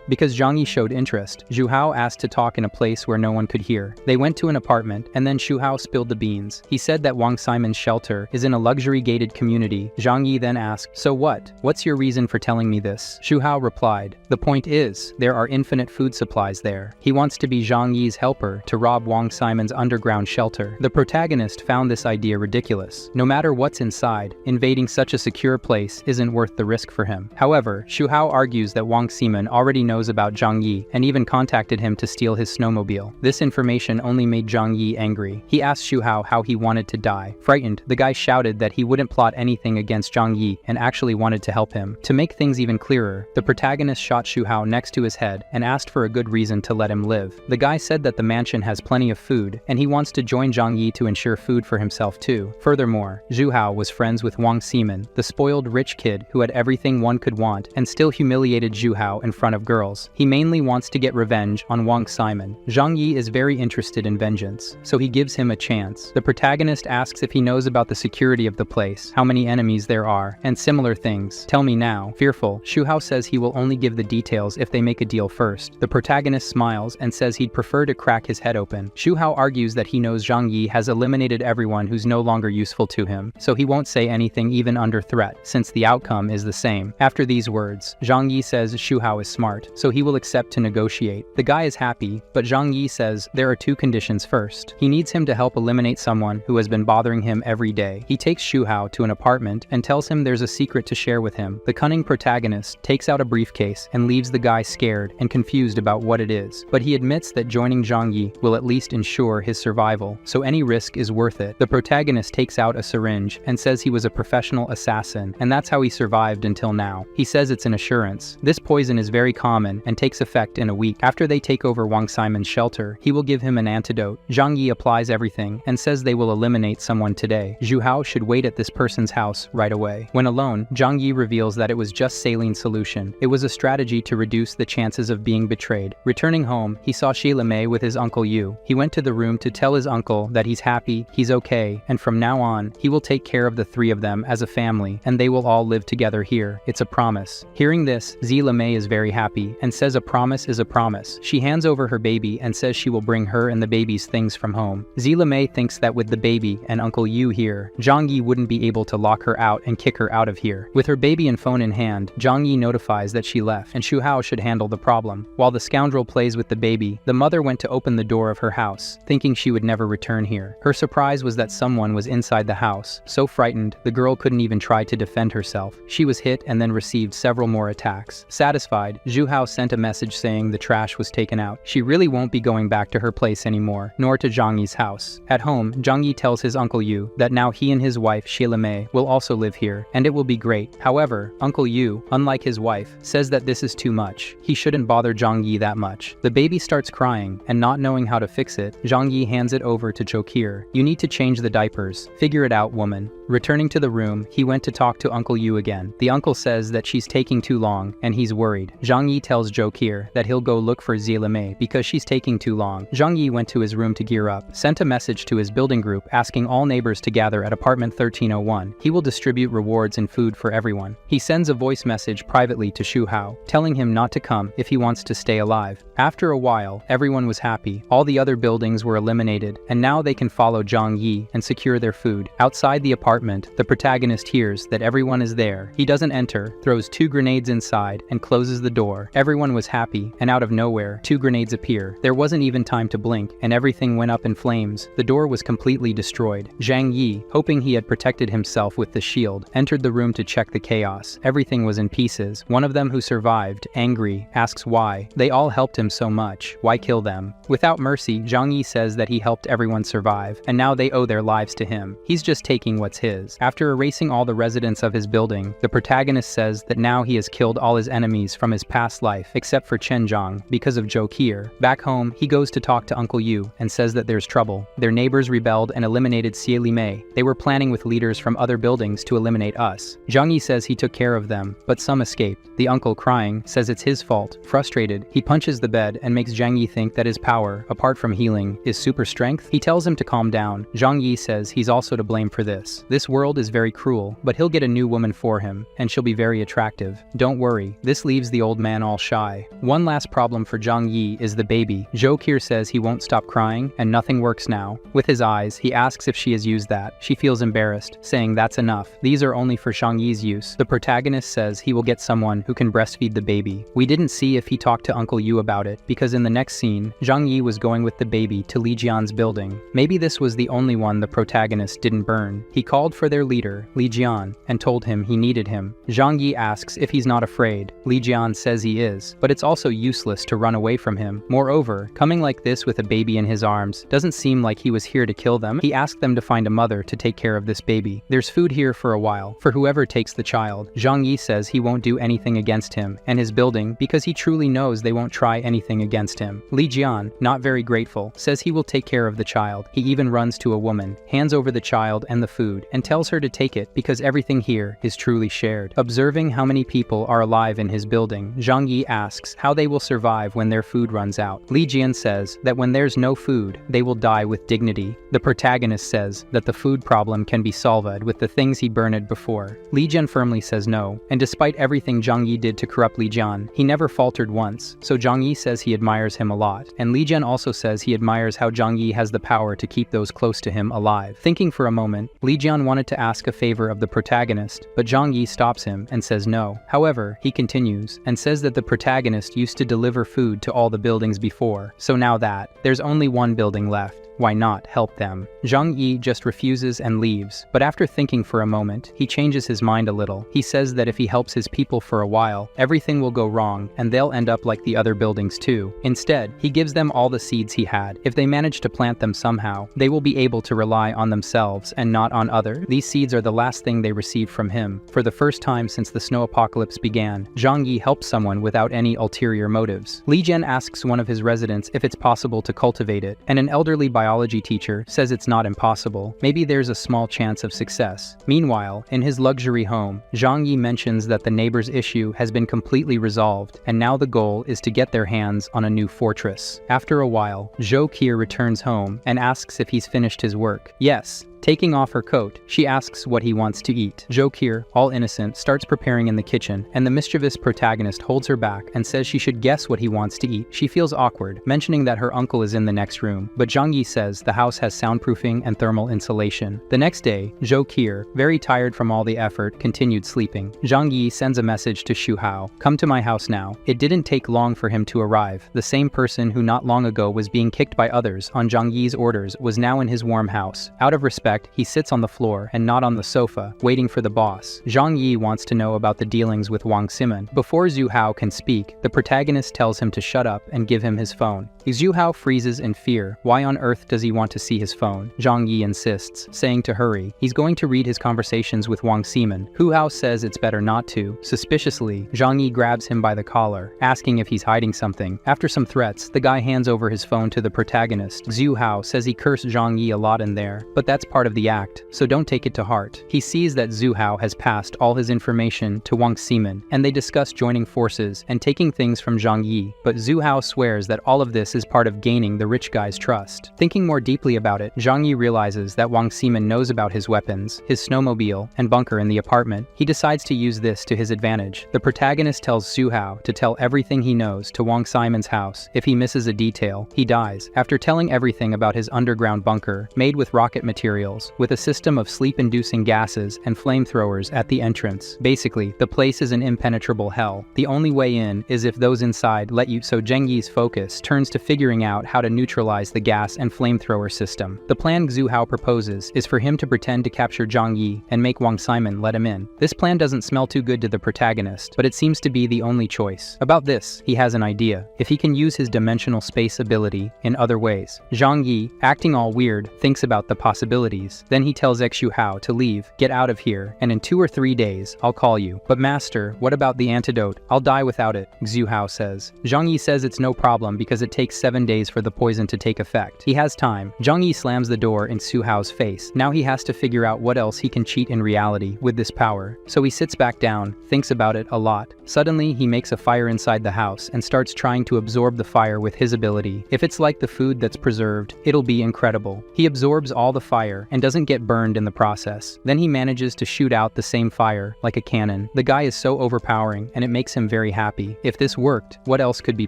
Because Zhang Yi showed interest, Zhu Hao asked to talk in a place where no one could hear. They went to an apartment, and then Zhu Hao spilled the beans. He said that Wang Simon's shelter is in a luxury-gated community. Zhang Yi then asked, so what? What's your reason for telling me this? Zhu Hao replied, the point is, there are infinite food supplies there. He wants to be Zhang Yi's helper to rob Wang Simon's underground shelter. The protagonist found this idea ridiculous. No matter what's inside, invading such a secure place isn't worth the risk for him. However, Zhu Hao argues that Wang Simon already knows about Zhang Yi and even contacted him to steal his snowmobile. This information only made Zhang Yi angry. He asked Zhu Hao how he wanted to die. Frightened, the guy shouted that he wouldn't plot anything against Zhang Yi and actually wanted to help him. To make things even clearer, the protagonist shot Zhu Hao next to his head and asked for a good reason to let him live. The guy said that the mansion has plenty of food and he wants to join Zhang Yi to ensure food for himself too. Furthermore, Zhu Hao was friends with Wang Simon, the spoiled rich kid who had everything one could want and still humiliated Zhu Hao in front of girls. He mainly wants to get revenge on Wang Simon. Zhang Yi is very interested in vengeance, so he gives him a chance. The protagonist asks if he knows about the security of the place, how many enemies there are, and similar things. Tell me now. Fearful, Zhu Hao says he will only give the details if they make a deal first. The protagonist smiles and says he'd prefer to crack his head open. Zhu Hao argues that he knows Zhang Yi has eliminated everyone who's no longer useful to him, so he won't say anything even under threat, since the outcome is the same. After these words, Zhang Yi says Zhu Hao is smart, so he will accept to negotiate. The guy is happy, but Zhang Yi says there are two conditions first. He needs him to help eliminate someone who has been bothering him every day. He takes Zhu Hao to an apartment and tells him there's a secret to share with him. The cunning protagonist takes out a briefcase and leaves the guy scared and confused about what it is, but he admits that joining Zhang Yi will at least ensure his survival, so any risk is worth it. The protagonist takes out a syringe and says he was a professional assassin, and that's how he survived until now. He says it's an assurance. This poison is very common and takes effect in a week. After they take over Wang Simon's shelter, he will give him an antidote. Zhang Yi applies everything and says they will eliminate someone today. Zhu Hao should wait at this person's house right away. When alone, Zhang Yi reveals that it was just saline solution. It was a strategy to reduce the chances of being betrayed. Returning home, he saw Shi Mei with his uncle Yu. He went to the room to tell his uncle that he's happy, he's okay, and from now on, he will take care of the three of them as a family, and they will all live together here. It's a promise. Hearing this, Shi Mei is very happy and says a promise is a promise. She hands over her baby and says she will bring her and the baby's things from home. Shi Mei thinks that with the baby and Uncle Yu here, Zhang Yi wouldn't be able to lock her out and kick her out of here. With her baby and phone in hand, Zhang Yi notifies that she left and Zhu Hao should handle the problem. While the scoundrel plays with the baby, the mother went to open the door of her house, thinking she would never return here. Her surprise was that someone was inside the house. So frightened, the girl couldn't even try to defend herself. She was hit and then received several more attacks. Satisfied, Zhu Hao sent a message saying the trash was taken out. She really won't be going back to her place anymore, nor to Zhang Yi's house. At home, Zhang Yi tells his Uncle Yu that now he and his wife Shi Mei will also live here, and it will be great. However, Uncle Yu, unlike his wife, says that this is too much. He shouldn't bother Zhang Yi that much. The baby starts crying, and not knowing how to fix it, Zhang Yi hands it over to Zhou Qi. You need to change the diapers. Figure it out, woman. Returning to the room, he went to talk to Uncle Yu again. The uncle says that she's taking too long, and he's worried. Zhang Yi tells Zhou Qi that he'll go look for Shi Mei because she's taking too long. Zhang Yi went to his room to gear up, sent a message to his building group asking all neighbors to gather at apartment 1301. He will distribute rewards and food for everyone. He sends a voice message privately to Zhu Hao, telling him not to come if he wants to stay alive. After a while, everyone was happy. All the other buildings were eliminated, and now they can follow Zhang Yi and secure their food. Outside the apartment, the protagonist hears that everyone is there. He doesn't enter enter, throws 2 grenades inside, and closes the door. Everyone was happy, and out of nowhere, 2 grenades appear. There wasn't even time to blink, and everything went up in flames. The door was completely destroyed. Zhang Yi, hoping he had protected himself with the shield, entered the room to check the chaos. Everything was in pieces. One of them who survived, angry, asks why. They all helped him so much. Why kill them? Without mercy, Zhang Yi says that he helped everyone survive, and now they owe their lives to him. He's just taking what's his. After erasing all the residents of his building, the protagonist says that now he has killed all his enemies from his past life, except for Chen Zhang, because of Zhou Qier. Back home, he goes to talk to Uncle Yu and says that there's trouble. Their neighbors rebelled and eliminated Xie Li Mei. They were planning with leaders from other buildings to eliminate us. Zhang Yi says he took care of them, but some escaped. The uncle, crying, says it's his fault. Frustrated, he punches the bed and makes Zhang Yi think that his power, apart from healing, is super strength. He tells him to calm down. Zhang Yi says he's also to blame for this. This world is very cruel, but he'll get a new woman for him, and she'll be very attractive. Don't worry, this leaves the old man all shy. One last problem for Zhang Yi is the baby. Zhou Qier says he won't stop crying, and nothing works now. With his eyes, he asks if she has used that. She feels embarrassed, saying that's enough. These are only for Zhang Yi's use. The protagonist says he will get someone who can breastfeed the baby. We didn't see if he talked to Uncle Yu about it, because in the next scene, Zhang Yi was going with the baby to Li Jian's building. Maybe this was the only one the protagonist didn't burn. He called for their leader, Li Jian, and told him he needed him. Zhang Yi asks if he's not afraid. Li Jian says he is, but it's also useless to run away from him. Moreover, coming like this with a baby in his arms doesn't seem like he was here to kill them. He asked them to find a mother to take care of this baby. There's food here for a while, for whoever takes the child. Zhang Yi says he won't do anything against him and his building because he truly knows they won't try anything against him. Li Jian, not very grateful, says he will take care of the child. He even runs to a woman, hands over the child and the food, and tells her to take it because everything here is truly shared. Observing how many people are alive in his building, Zhang Yi asks how they will survive when their food runs out. Li Jian says that when there's no food, they will die with dignity. The protagonist says that the food problem can be solved with the things he burned before. Li Jian firmly says no, and despite everything Zhang Yi did to corrupt Li Jian, he never faltered once, so Zhang Yi says he admires him a lot, and Li Jian also says he admires how Zhang Yi has the power to keep those close to him alive. Thinking for a moment, Li Jian wanted to ask a favor of the protagonist, but Zhang Yi stops him and says no. However, he continues, and says that the protagonist used to deliver food to all the buildings before, so now that there's only one building left, why not help them? Zhang Yi just refuses and leaves, but after thinking for a moment, he changes his mind a little. He says that if he helps his people for a while, everything will go wrong, and they'll end up like the other buildings too. Instead, he gives them all the seeds he had. If they manage to plant them somehow, they will be able to rely on themselves and not on others. These seeds are the last thing they received from him. For the first time since the snow apocalypse began, Zhang Yi helps someone without any ulterior motives. Li Jian asks one of his residents if it's possible to cultivate it, and an elderly biology teacher says it's not impossible. Maybe there's a small chance of success. Meanwhile, in his luxury home, Zhang Yi mentions that the neighbor's issue has been completely resolved, and now the goal is to get their hands on a new fortress. After a while, Zhou Qier returns home and asks if he's finished his work. Yes. Taking off her coat, she asks what he wants to eat. Zhou Qier, all innocent, starts preparing in the kitchen, and the mischievous protagonist holds her back and says she should guess what he wants to eat. She feels awkward, mentioning that her uncle is in the next room, but Zhang Yi says the house has soundproofing and thermal insulation. The next day, Zhou Qier, very tired from all the effort, continued sleeping. Zhang Yi sends a message to Xu Hao, "Come to my house now." It didn't take long for him to arrive. The same person who not long ago was being kicked by others on Zhang Yi's orders was now in his warm house. Out of respect, he sits on the floor and not on the sofa, waiting for the boss. Zhang Yi wants to know about the dealings with Wang Ximeng. Before Xu Hao can speak, the protagonist tells him to shut up and give him his phone. Xu Hao freezes in fear. Why on earth does he want to see his phone? Zhang Yi insists, saying to hurry. He's going to read his conversations with Wang Ximeng. Hu Hao says it's better not to. Suspiciously, Zhang Yi grabs him by the collar, asking if he's hiding something. After some threats, the guy hands over his phone to the protagonist. Xu Hao says he cursed Zhang Yi a lot in there, but that's part of the act, so don't take it to heart. He sees that Xu Hao has passed all his information to Wang Ximeng, and they discuss joining forces and taking things from Zhang Yi, but Xu Hao swears that all of this is part of gaining the rich guy's trust. Thinking more deeply about it, Zhang Yi realizes that Wang Ximeng knows about his weapons, his snowmobile, and bunker in the apartment. He decides to use this to his advantage. The protagonist tells Xu Hao to tell everything he knows to Wang Ximen's house. If he misses a detail, he dies. After telling everything about his underground bunker, made with rocket materials, materials, with a system of sleep-inducing gases and flamethrowers at the entrance. Basically, the place is an impenetrable hell. The only way in is if those inside let you, so Zhang Yi's focus turns to figuring out how to neutralize the gas and flamethrower system. The plan Xu Hao proposes is for him to pretend to capture Zhang Yi and make Wang Simon let him in. This plan doesn't smell too good to the protagonist, but it seems to be the only choice. About this, he has an idea. If he can use his dimensional space ability in other ways. Zhang Yi, acting all weird, thinks about the possibilities. Then he tells Xu Hao to leave, get out of here, and in 2 or 3 days, I'll call you. But master, what about the antidote? I'll die without it, Xu Hao says. Zhang Yi says it's no problem because it takes 7 days for the poison to take effect. He has time. Zhang Yi slams the door in Xu Hao's face. Now he has to figure out what else he can cheat in reality with this power. So he sits back down, thinks about it a lot. Suddenly, he makes a fire inside the house and starts trying to absorb the fire with his ability. If it's like the food that's preserved, it'll be incredible. He absorbs all the fire and doesn't get burned in the process. Then he manages to shoot out the same fire, like a cannon. The guy is so overpowering, and it makes him very happy. If this worked, what else could be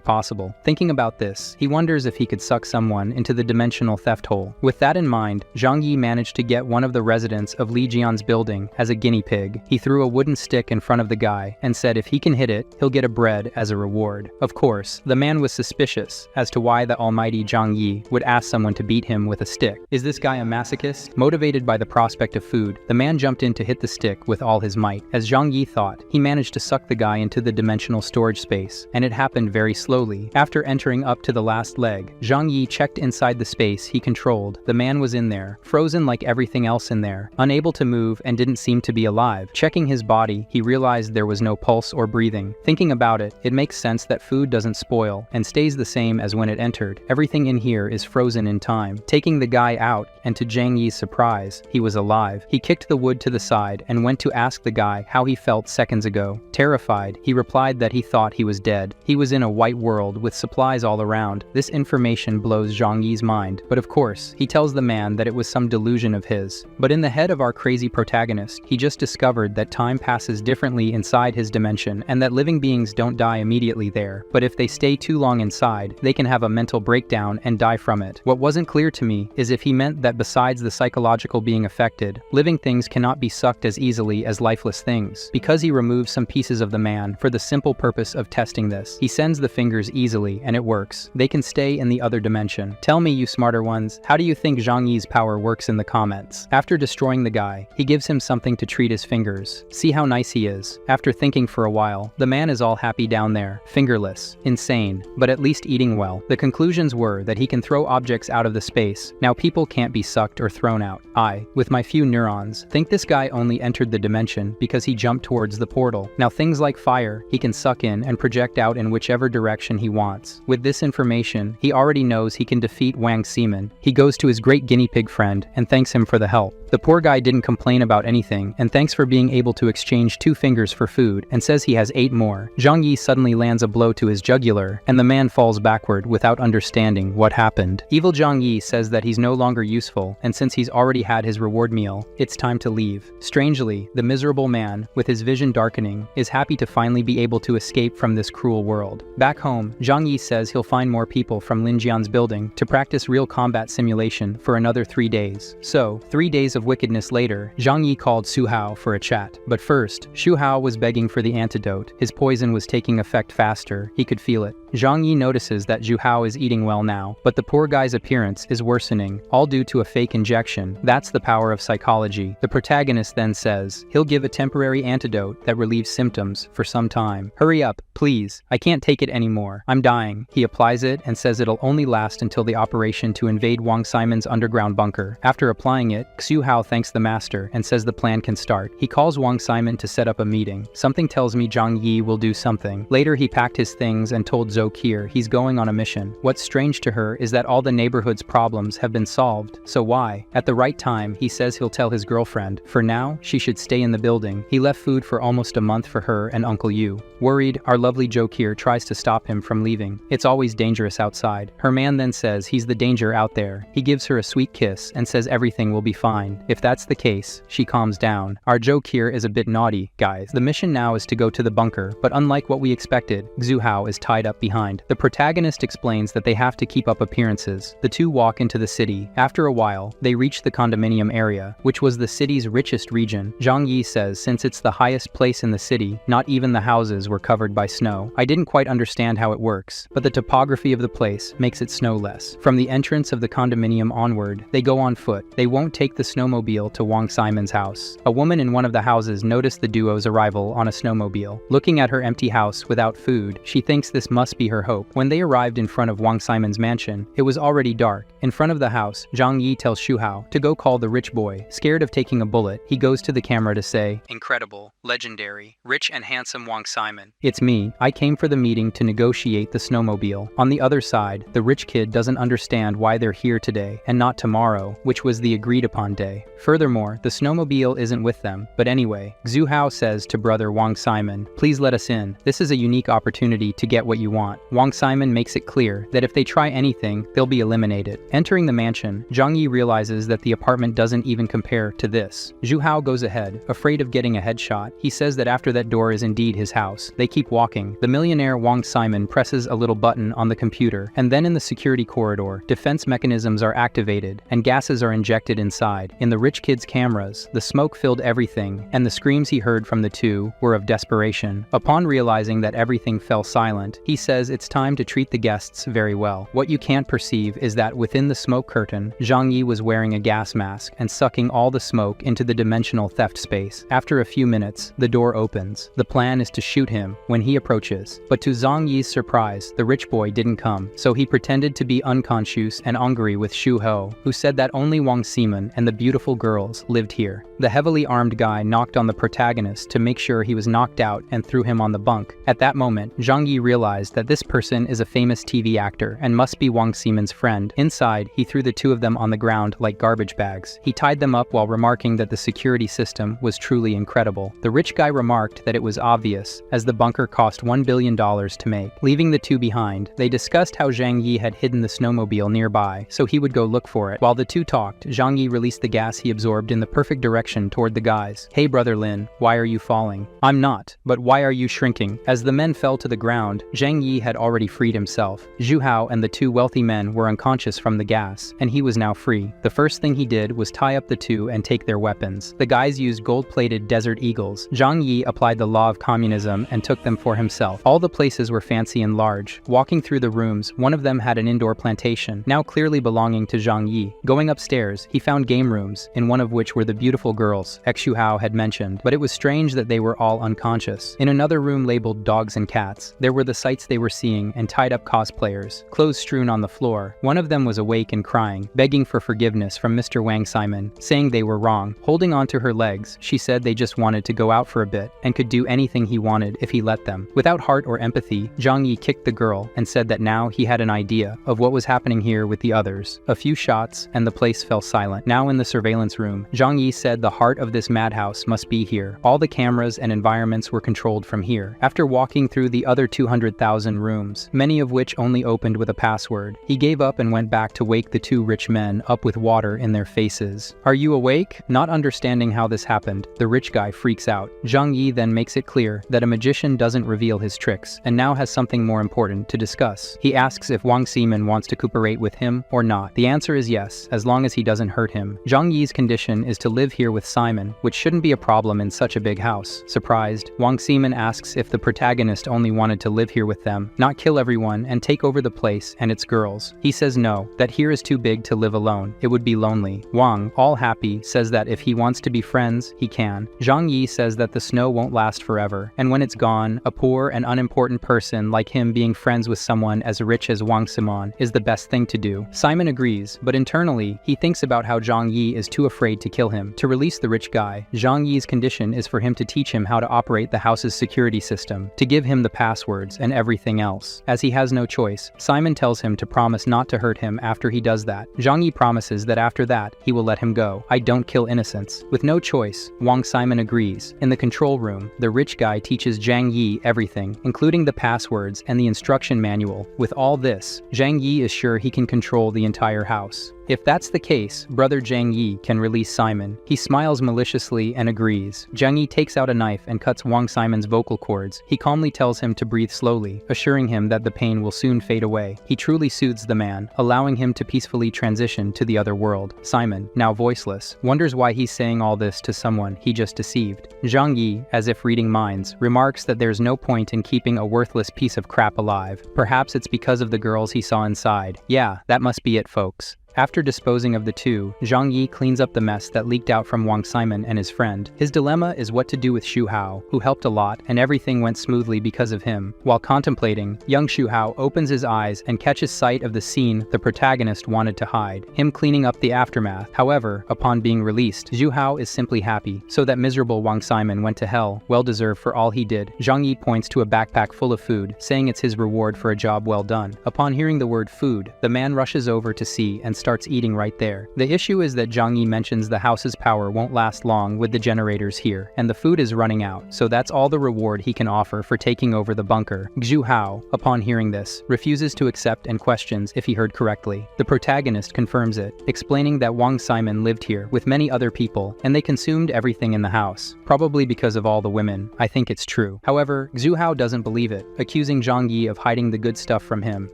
possible? Thinking about this, he wonders if he could suck someone into the dimensional theft hole. With that in mind, Zhang Yi managed to get one of the residents of Li Jian's building as a guinea pig. He threw a wooden stick in front of the guy and said if he can hit it, he'll get a bread as a reward. Of course, the man was suspicious as to why the almighty Zhang Yi would ask someone to beat him with a stick. Is this guy a masochist? Motivated by the prospect of food, the man jumped in to hit the stick with all his might. As Zhang Yi thought, he managed to suck the guy into the dimensional storage space, and it happened very slowly. After entering up to the last leg, Zhang Yi checked inside the space he controlled. The man was in there, frozen like everything else in there, unable to move and didn't seem to be alive. Checking his body, he realized there was no pulse or breathing. Thinking about it, it makes sense that food doesn't spoil and stays the same as when it entered. Everything in here is frozen in time. Taking the guy out, and to Zhang Yi's surprise, he was alive. He kicked the wood to the side and went to ask the guy how he felt seconds ago. Terrified, he replied that he thought he was dead. He was in a white world with supplies all around. This information blows Zhang Yi's mind, but of course, he tells the man that it was some delusion of his. But in the head of our crazy protagonist, he just discovered that time passes differently inside his dimension and that living beings don't die immediately there, but if they stay too long inside, they can have a mental breakdown and die from it. What wasn't clear to me is if he meant that besides the psychological being affected, living things cannot be sucked as easily as lifeless things. Because he removes some pieces of the man for the simple purpose of testing this, he sends the fingers easily and it works. They can stay in the other dimension. Tell me, you smarter ones, how do you think Zhang Yi's power works in the comments? After destroying the guy, he gives him something to treat his fingers. See how nice he is. After thinking for a while, the man is all happy down there, fingerless, insane, but at least eating well. The conclusions were that he can throw objects out of the space. Now people can't be sucked or thrown out. I, with my few neurons, think this guy only entered the dimension because he jumped towards the portal. Now things like fire, he can suck in and project out in whichever direction he wants. With this information, he already knows he can defeat Wang Simon. He goes to his great guinea pig friend and thanks him for the help. The poor guy didn't complain about anything and thanks for being able to exchange 2 fingers for food and says he has 8 more. Zhang Yi suddenly lands a blow to his jugular and the man falls backward without understanding what happened. Evil Zhang Yi says that he's no longer useful and since he's already had his reward meal, it's time to leave. Strangely, the miserable man, with his vision darkening, is happy to finally be able to escape from this cruel world. Back home, Zhang Yi says he'll find more people from Lin Jian's building to practice real combat simulation for another 3 days. So, 3 days of wickedness later, Zhang Yi called Xu Hao for a chat. But first, Xu Hao was begging for the antidote. His poison was taking effect faster. He could feel it. Zhang Yi notices that Xu Hao is eating well now, but the poor guy's appearance is worsening, all due to a fake injection. That's the power of psychology. The protagonist then says he'll give a temporary antidote that relieves symptoms for some time. Hurry up, please. I can't take it anymore. I'm dying. He applies it and says it'll only last until the operation to invade Wang Simon's underground bunker. After applying it, Xu Hao thanks the master and says the plan can start. He calls Wang Simon to set up a meeting. Something tells me Zhang Yi will do something. Later he packed his things and told Zhou Kier he's going on a mission. What's strange to her is that all the neighborhood's problems have been solved. So why? At the right time, he says he'll tell his girlfriend. For now, she should stay in the building. He left food for almost a month for her and Uncle Yu. Worried, our lovely Zhou Kier tries to stop him from leaving. It's always dangerous outside. Her man then says he's the danger out there. He gives her a sweet kiss and says everything will be fine. If that's the case, she calms down. Our Zhou Kier is a bit naughty, guys. The mission now is to go to the bunker, but unlike what we expected, Xu Hao is tied up behind. The protagonist explains that they have to keep up appearances. The two walk into the city. After a while, they reach reach the condominium area, which was the city's richest region. Zhang Yi says since it's the highest place in the city, not even the houses were covered by snow. I didn't quite understand how it works, but the topography of the place makes it snowless. From the entrance of the condominium onward, they go on foot. They won't take the snowmobile to Wang Simon's house. A woman in one of the houses noticed the duo's arrival on a snowmobile. Looking at her empty house without food, she thinks this must be her hope. When they arrived in front of Wang Simon's mansion, it was already dark. In front of the house, Zhang Yi tells Shu Hao to go call the rich boy. Scared of taking a bullet, he goes to the camera to say, "Incredible, legendary, rich and handsome Wang Simon. It's me. I came for the meeting to negotiate the snowmobile." On the other side, the rich kid doesn't understand why they're here today and not tomorrow, which was the agreed upon day. Furthermore, the snowmobile isn't with them. But anyway, Xu Hao says to brother Wang Simon, "Please let us in. This is a unique opportunity to get what you want." Wang Simon makes it clear that if they try anything, they'll be eliminated. Entering the mansion, Zhang Yi realizes that the apartment doesn't even compare to this. Xu Hao goes ahead, afraid of getting a headshot. He says that after that door is indeed his house. They keep walking. The millionaire Wang Simon presses a little button on the computer, and then in the security corridor, defense mechanisms are activated, and gases are injected inside. In the rich kid's cameras, the smoke filled everything, and the screams he heard from the two were of desperation. Upon realizing that everything fell silent, he says it's time to treat the guests very well. What you can't perceive is that within the smoke curtain, Zhang Yi was wearing a gas mask and sucking all the smoke into the dimensional theft space. After a few minutes, the door opens. The plan is to shoot him when he approaches. But to Zhang Yi's surprise, the rich boy didn't come, so he pretended to be unconscious and angry with Shu Hao, who said that only Wang Simon and the beautiful girls lived here. The heavily armed guy knocked on the protagonist to make sure he was knocked out and threw him on the bunk. At that moment, Zhang Yi realized that this person is a famous TV actor and must be Wang Simon's friend. Inside, he threw the two of them on the ground like garbage bags. He tied them up while remarking that the security system was truly incredible. The rich guy remarked that it was obvious, as the bunker cost $1 billion to make. Leaving the two behind, they discussed how Zhang Yi had hidden the snowmobile nearby, so he would go look for it. While the two talked, Zhang Yi released the gas he absorbed in the perfect direction toward the guys. "Hey brother Lin, why are you falling?" "I'm not, but why are you shrinking?" As the men fell to the ground, Zhang Yi had already freed himself. Xu Hao and the two wealthy men were unconscious from the gas, and he was now free. The first thing he did was tie up the two and take their weapons. The guys used gold-plated Desert Eagles. Zhang Yi applied the law of communism and took them for himself. All the places were fancy and large. Walking through the rooms, one of them had an indoor plantation, now clearly belonging to Zhang Yi. Going upstairs, he found game rooms, in one of which were the beautiful girls Xu Hao had mentioned, but it was strange that they were all unconscious. In another room labeled dogs and cats, there were the sights they were seeing and tied-up cosplayers, clothes strewn on the floor. One of them was awake and crying, begging for forgiveness from Mr. Wang Simon, saying they were wrong. Holding onto her legs, she said they just wanted to go out for a bit and could do anything he wanted if he let them. Without heart or empathy, Zhang Yi kicked the girl and said that now he had an idea of what was happening here with the others. A few shots, and the place fell silent. Now in the surveillance room, Zhang Yi said the heart of this madhouse must be here. All the cameras and environments were controlled from here. After walking through the other 200,000 rooms, many of which only opened with a password, he gave up and went back to wake the two rich men up with water in their faces. "Are you awake?" Not understanding how this happened, the rich guy freaks out. Zhang Yi then makes it clear that a magician doesn't reveal his tricks, and now has something more important to discuss. He asks if Wang Simon wants to cooperate with him or not. The answer is yes, as long as he doesn't hurt him. Zhang Yi's condition is to live here with Simon, which shouldn't be a problem in such a big house. Surprised, Wang Simon asks if the protagonist only wanted to live here with them, not kill everyone and take over the place and its girls. He says no, that here is too big to live alone. It would be lonely. Wang, all happy, says that if he wants to be friends, he can. Zhang Yi says that the snow won't last forever, and when it's gone, a poor and unimportant person like him being friends with someone as rich as Wang Simon is the best thing to do. Simon agrees, but internally, he thinks about how Zhang Yi is too afraid to kill him. To release the rich guy, Zhang Yi's condition is for him to teach him how to operate the house's security system, to give him the passwords and everything else. As he has no choice, Simon tells him to promise not to hurt him after he does that. Zhang Yi promises that after that, he will let him go. "I don't kill innocents." With no choice, Wang Simon agrees. In the control room, the rich guy teaches Zhang Yi everything, including the passwords and the instruction manual. With all this, Zhang Yi is sure he can control the entire house. If that's the case, brother Zhang Yi can release Simon. He smiles maliciously and agrees. Zhang Yi takes out a knife and cuts Wang Simon's vocal cords. He calmly tells him to breathe slowly, assuring him that the pain will soon fade away. He truly soothes the man, allowing him to peacefully transition to the other world. Simon, now voiceless, wonders why he's saying all this to someone he just deceived. Zhang Yi, as if reading minds, remarks that there's no point in keeping a worthless piece of crap alive. Perhaps it's because of the girls he saw inside. Yeah, that must be it, folks. After disposing of the two, Zhang Yi cleans up the mess that leaked out from Wang Simon and his friend. His dilemma is what to do with Xu Hao, who helped a lot, and everything went smoothly because of him. While contemplating, young Xu Hao opens his eyes and catches sight of the scene the protagonist wanted to hide, him cleaning up the aftermath. However, upon being released, Xu Hao is simply happy, so that miserable Wang Simon went to hell, well-deserved for all he did. Zhang Yi points to a backpack full of food, saying it's his reward for a job well done. Upon hearing the word food, the man rushes over to see and starts eating right there. The issue is that Zhang Yi mentions the house's power won't last long with the generators here, and the food is running out, so that's all the reward he can offer for taking over the bunker. Xu Hao, upon hearing this, refuses to accept and questions if he heard correctly. The protagonist confirms it, explaining that Wang Simon lived here with many other people, and they consumed everything in the house, probably because of all the women. I think it's true. However, Xu Hao doesn't believe it, accusing Zhang Yi of hiding the good stuff from him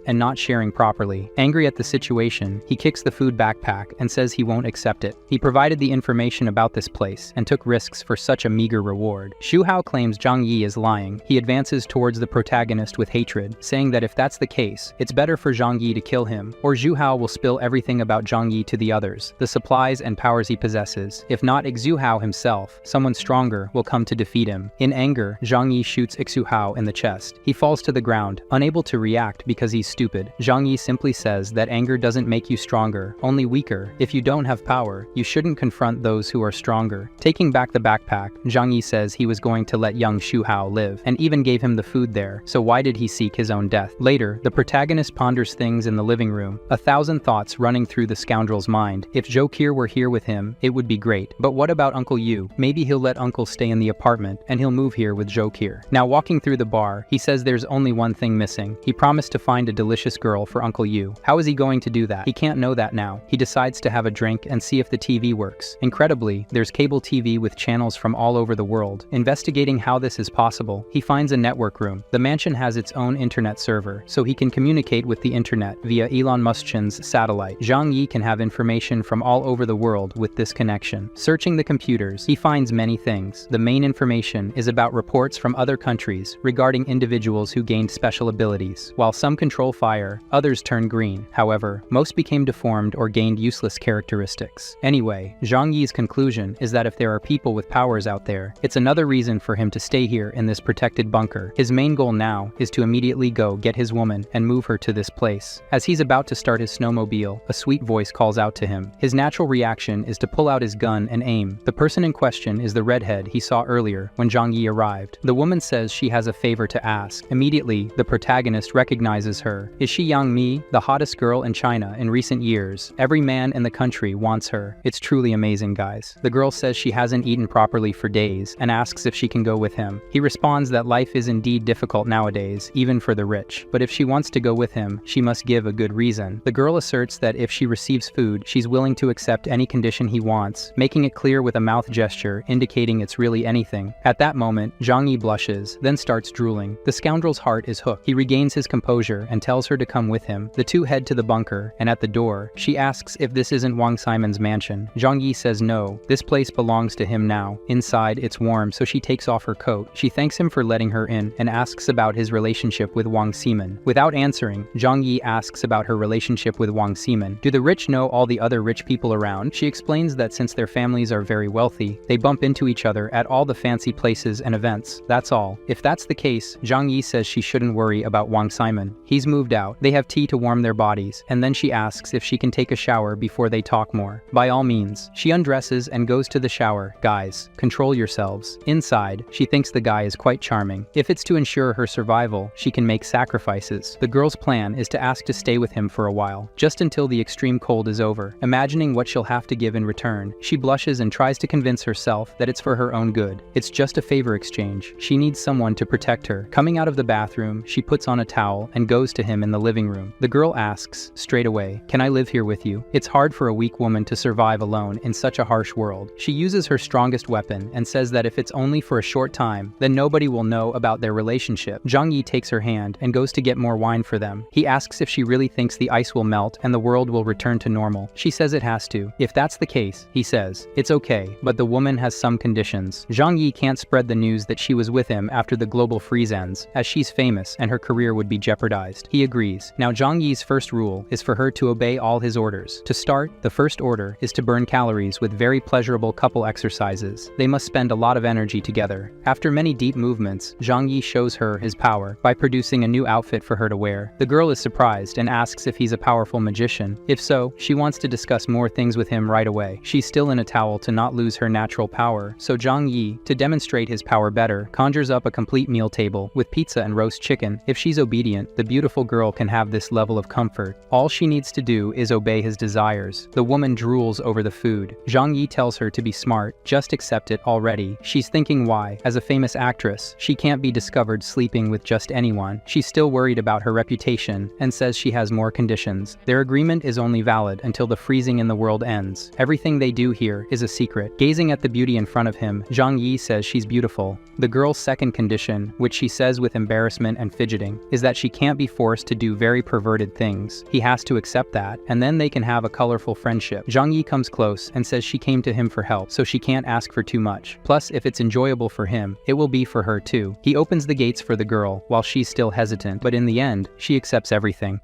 and not sharing properly. Angry at the situation, he kicks the food backpack and says he won't accept it. He provided the information about this place and took risks for such a meager reward. Xu Hao claims Zhang Yi is lying. He advances towards the protagonist with hatred, saying that if that's the case, it's better for Zhang Yi to kill him, or Xu Hao will spill everything about Zhang Yi to the others, the supplies and powers he possesses. If not Xu Hao himself, someone stronger will come to defeat him. In anger, Zhang Yi shoots Xu Hao in the chest. He falls to the ground, unable to react because he's stupid. Zhang Yi simply says that anger doesn't make you stronger, only weaker. If you don't have power, you shouldn't confront those who are stronger. Taking back the backpack, Zhang Yi says he was going to let young Xu Hao live, and even gave him the food there, so why did he seek his own death? Later, the protagonist ponders things in the living room, 1,000 thoughts running through the scoundrel's mind. If Jokir were here with him, it would be great. But what about Uncle Yu? Maybe he'll let Uncle stay in the apartment, and he'll move here with Jokir. Now walking through the bar, he says there's only one thing missing. He promised to find a delicious girl for Uncle Yu. How is he going to do that? He can't know that now. He decides to have a drink and see if the TV works. Incredibly, there's cable TV with channels from all over the world. Investigating how this is possible, he finds a network room. The mansion has its own internet server, so he can communicate with the internet via Elon Musk's satellite. Zhang Yi can have information from all over the world with this connection. Searching the computers, he finds many things. The main information is about reports from other countries regarding individuals who gained special abilities. While some control fire, others turn green. However, most became deformed or gained useless characteristics. Anyway, Zhang Yi's conclusion is that if there are people with powers out there, it's another reason for him to stay here in this protected bunker. His main goal now is to immediately go get his woman and move her to this place. As he's about to start his snowmobile, a sweet voice calls out to him. His natural reaction is to pull out his gun and aim. The person in question is the redhead he saw earlier when Zhang Yi arrived. The woman says she has a favor to ask. Immediately, the protagonist recognizes her. Is she Yang Mi, the hottest girl in China in recent years? Every man in the country wants her. It's truly amazing, guys. The girl says she hasn't eaten properly for days and asks if she can go with him. He responds that life is indeed difficult nowadays, even for the rich. But if she wants to go with him, she must give a good reason. The girl asserts that if she receives food, she's willing to accept any condition he wants, making it clear with a mouth gesture indicating it's really anything. At that moment, Zhang Yi blushes, then starts drooling. The scoundrel's heart is hooked. He regains his composure and tells her to come with him. The two head to the bunker, and at the door, she asks if this isn't Wang Simon's mansion. Zhang Yi says no, this place belongs to him now. Inside, it's warm, so she takes off her coat. She thanks him for letting her in and asks about his relationship with Wang Simon. Without answering, Zhang Yi asks about her relationship with Wang Simon. Do the rich know all the other rich people around? She explains that since their families are very wealthy, they bump into each other at all the fancy places and events. That's all. If that's the case, Zhang Yi says she shouldn't worry about Wang Simon. He's moved out. They have tea to warm their bodies, and then she asks if she can take a shower before they talk more. By all means, she undresses and goes to the shower. Guys, control yourselves. Inside, she thinks the guy is quite charming. If it's to ensure her survival, she can make sacrifices. The girl's plan is to ask to stay with him for a while, just until the extreme cold is over. Imagining what she'll have to give in return, she blushes and tries to convince herself that it's for her own good. It's just a favor exchange. She needs someone to protect her. Coming out of the bathroom, she puts on a towel and goes to him in the living room. The girl asks, straight away, "Can I live live here with you. It's hard for a weak woman to survive alone in such a harsh world. She uses her strongest weapon and says that if it's only for a short time, then nobody will know about their relationship. Zhang Yi takes her hand and goes to get more wine for them. He asks if she really thinks the ice will melt and the world will return to normal. She says it has to. If that's the case, he says, it's okay, but the woman has some conditions. Zhang Yi can't spread the news that she was with him after the global freeze ends, as she's famous and her career would be jeopardized. He agrees. Now Zhang Yi's first rule is for her to obey all his orders. To start, the first order is to burn calories with very pleasurable couple exercises. They must spend a lot of energy together. After many deep movements, Zhang Yi shows her his power by producing a new outfit for her to wear. The girl is surprised and asks if he's a powerful magician. If so, she wants to discuss more things with him right away. She's still in a towel to not lose her natural power, so Zhang Yi, to demonstrate his power better, conjures up a complete meal table with pizza and roast chicken. If she's obedient, the beautiful girl can have this level of comfort. All she needs to do is obey his desires. The woman drools over the food. Zhang Yi tells her to be smart, just accept it already. She's thinking why, as a famous actress, she can't be discovered sleeping with just anyone. She's still worried about her reputation and says she has more conditions. Their agreement is only valid until the freezing in the world ends. Everything they do here is a secret. Gazing at the beauty in front of him, Zhang Yi says she's beautiful. The girl's second condition, which she says with embarrassment and fidgeting, is that she can't be forced to do very perverted things. He has to accept that, and then they can have a colorful friendship. Zhang Yi comes close and says she came to him for help, so she can't ask for too much. Plus, if it's enjoyable for him, it will be for her too. He opens the gates for the girl while she's still hesitant, but in the end, she accepts everything.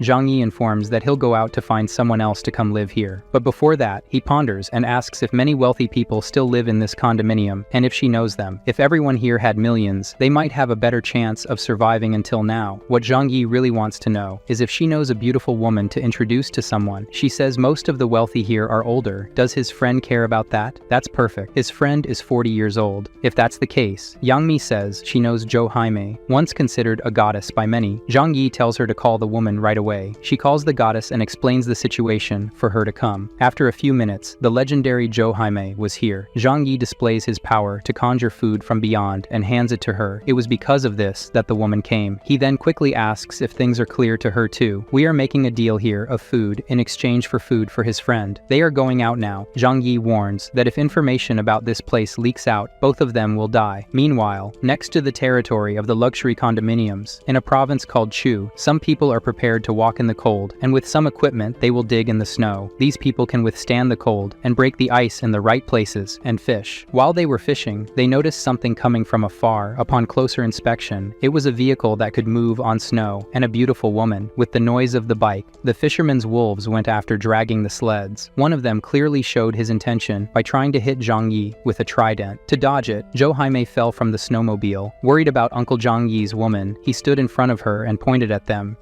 Zhang Yi informs that he'll go out to find someone else to come live here. But before that, he ponders and asks if many wealthy people still live in this condominium, and if she knows them. If everyone here had millions, they might have a better chance of surviving until now. What Zhang Yi really wants to know is if she knows a beautiful woman to introduce to someone. She says most of the wealthy here are older. Does his friend care about that? That's perfect. His friend is 40 years old. If that's the case, Yang Mi says she knows Zhou Haimei, once considered a goddess by many. Zhang Yi tells her to call the woman right away. She calls the goddess and explains the situation for her to come. After a few minutes, the legendary Zhou Haimei was here. Zhang Yi displays his power to conjure food from beyond and hands it to her. It was because of this that the woman came. He then quickly asks if things are clear to her too. We are making a deal here of food in exchange for food for his friend. They are going out now. Zhang Yi warns that if information about this place leaks out, both of them will die. Meanwhile, next to the territory of the luxury condominiums, in a province called Chu, some people are prepared to walk in the cold, and with some equipment they will dig in the snow. These people can withstand the cold and break the ice in the right places and fish. While they were fishing, they noticed something coming from afar. Upon closer inspection, it was a vehicle that could move on snow and a beautiful woman. With the noise of the bike, the fishermen's wolves went after dragging the sleds. One of them clearly showed his intention by trying to hit Zhang Yi with a trident. To dodge it, Zhou Haimei fell from the snowmobile. Worried about Uncle Zhang Yi's woman, he stood in front of her and pointed at them.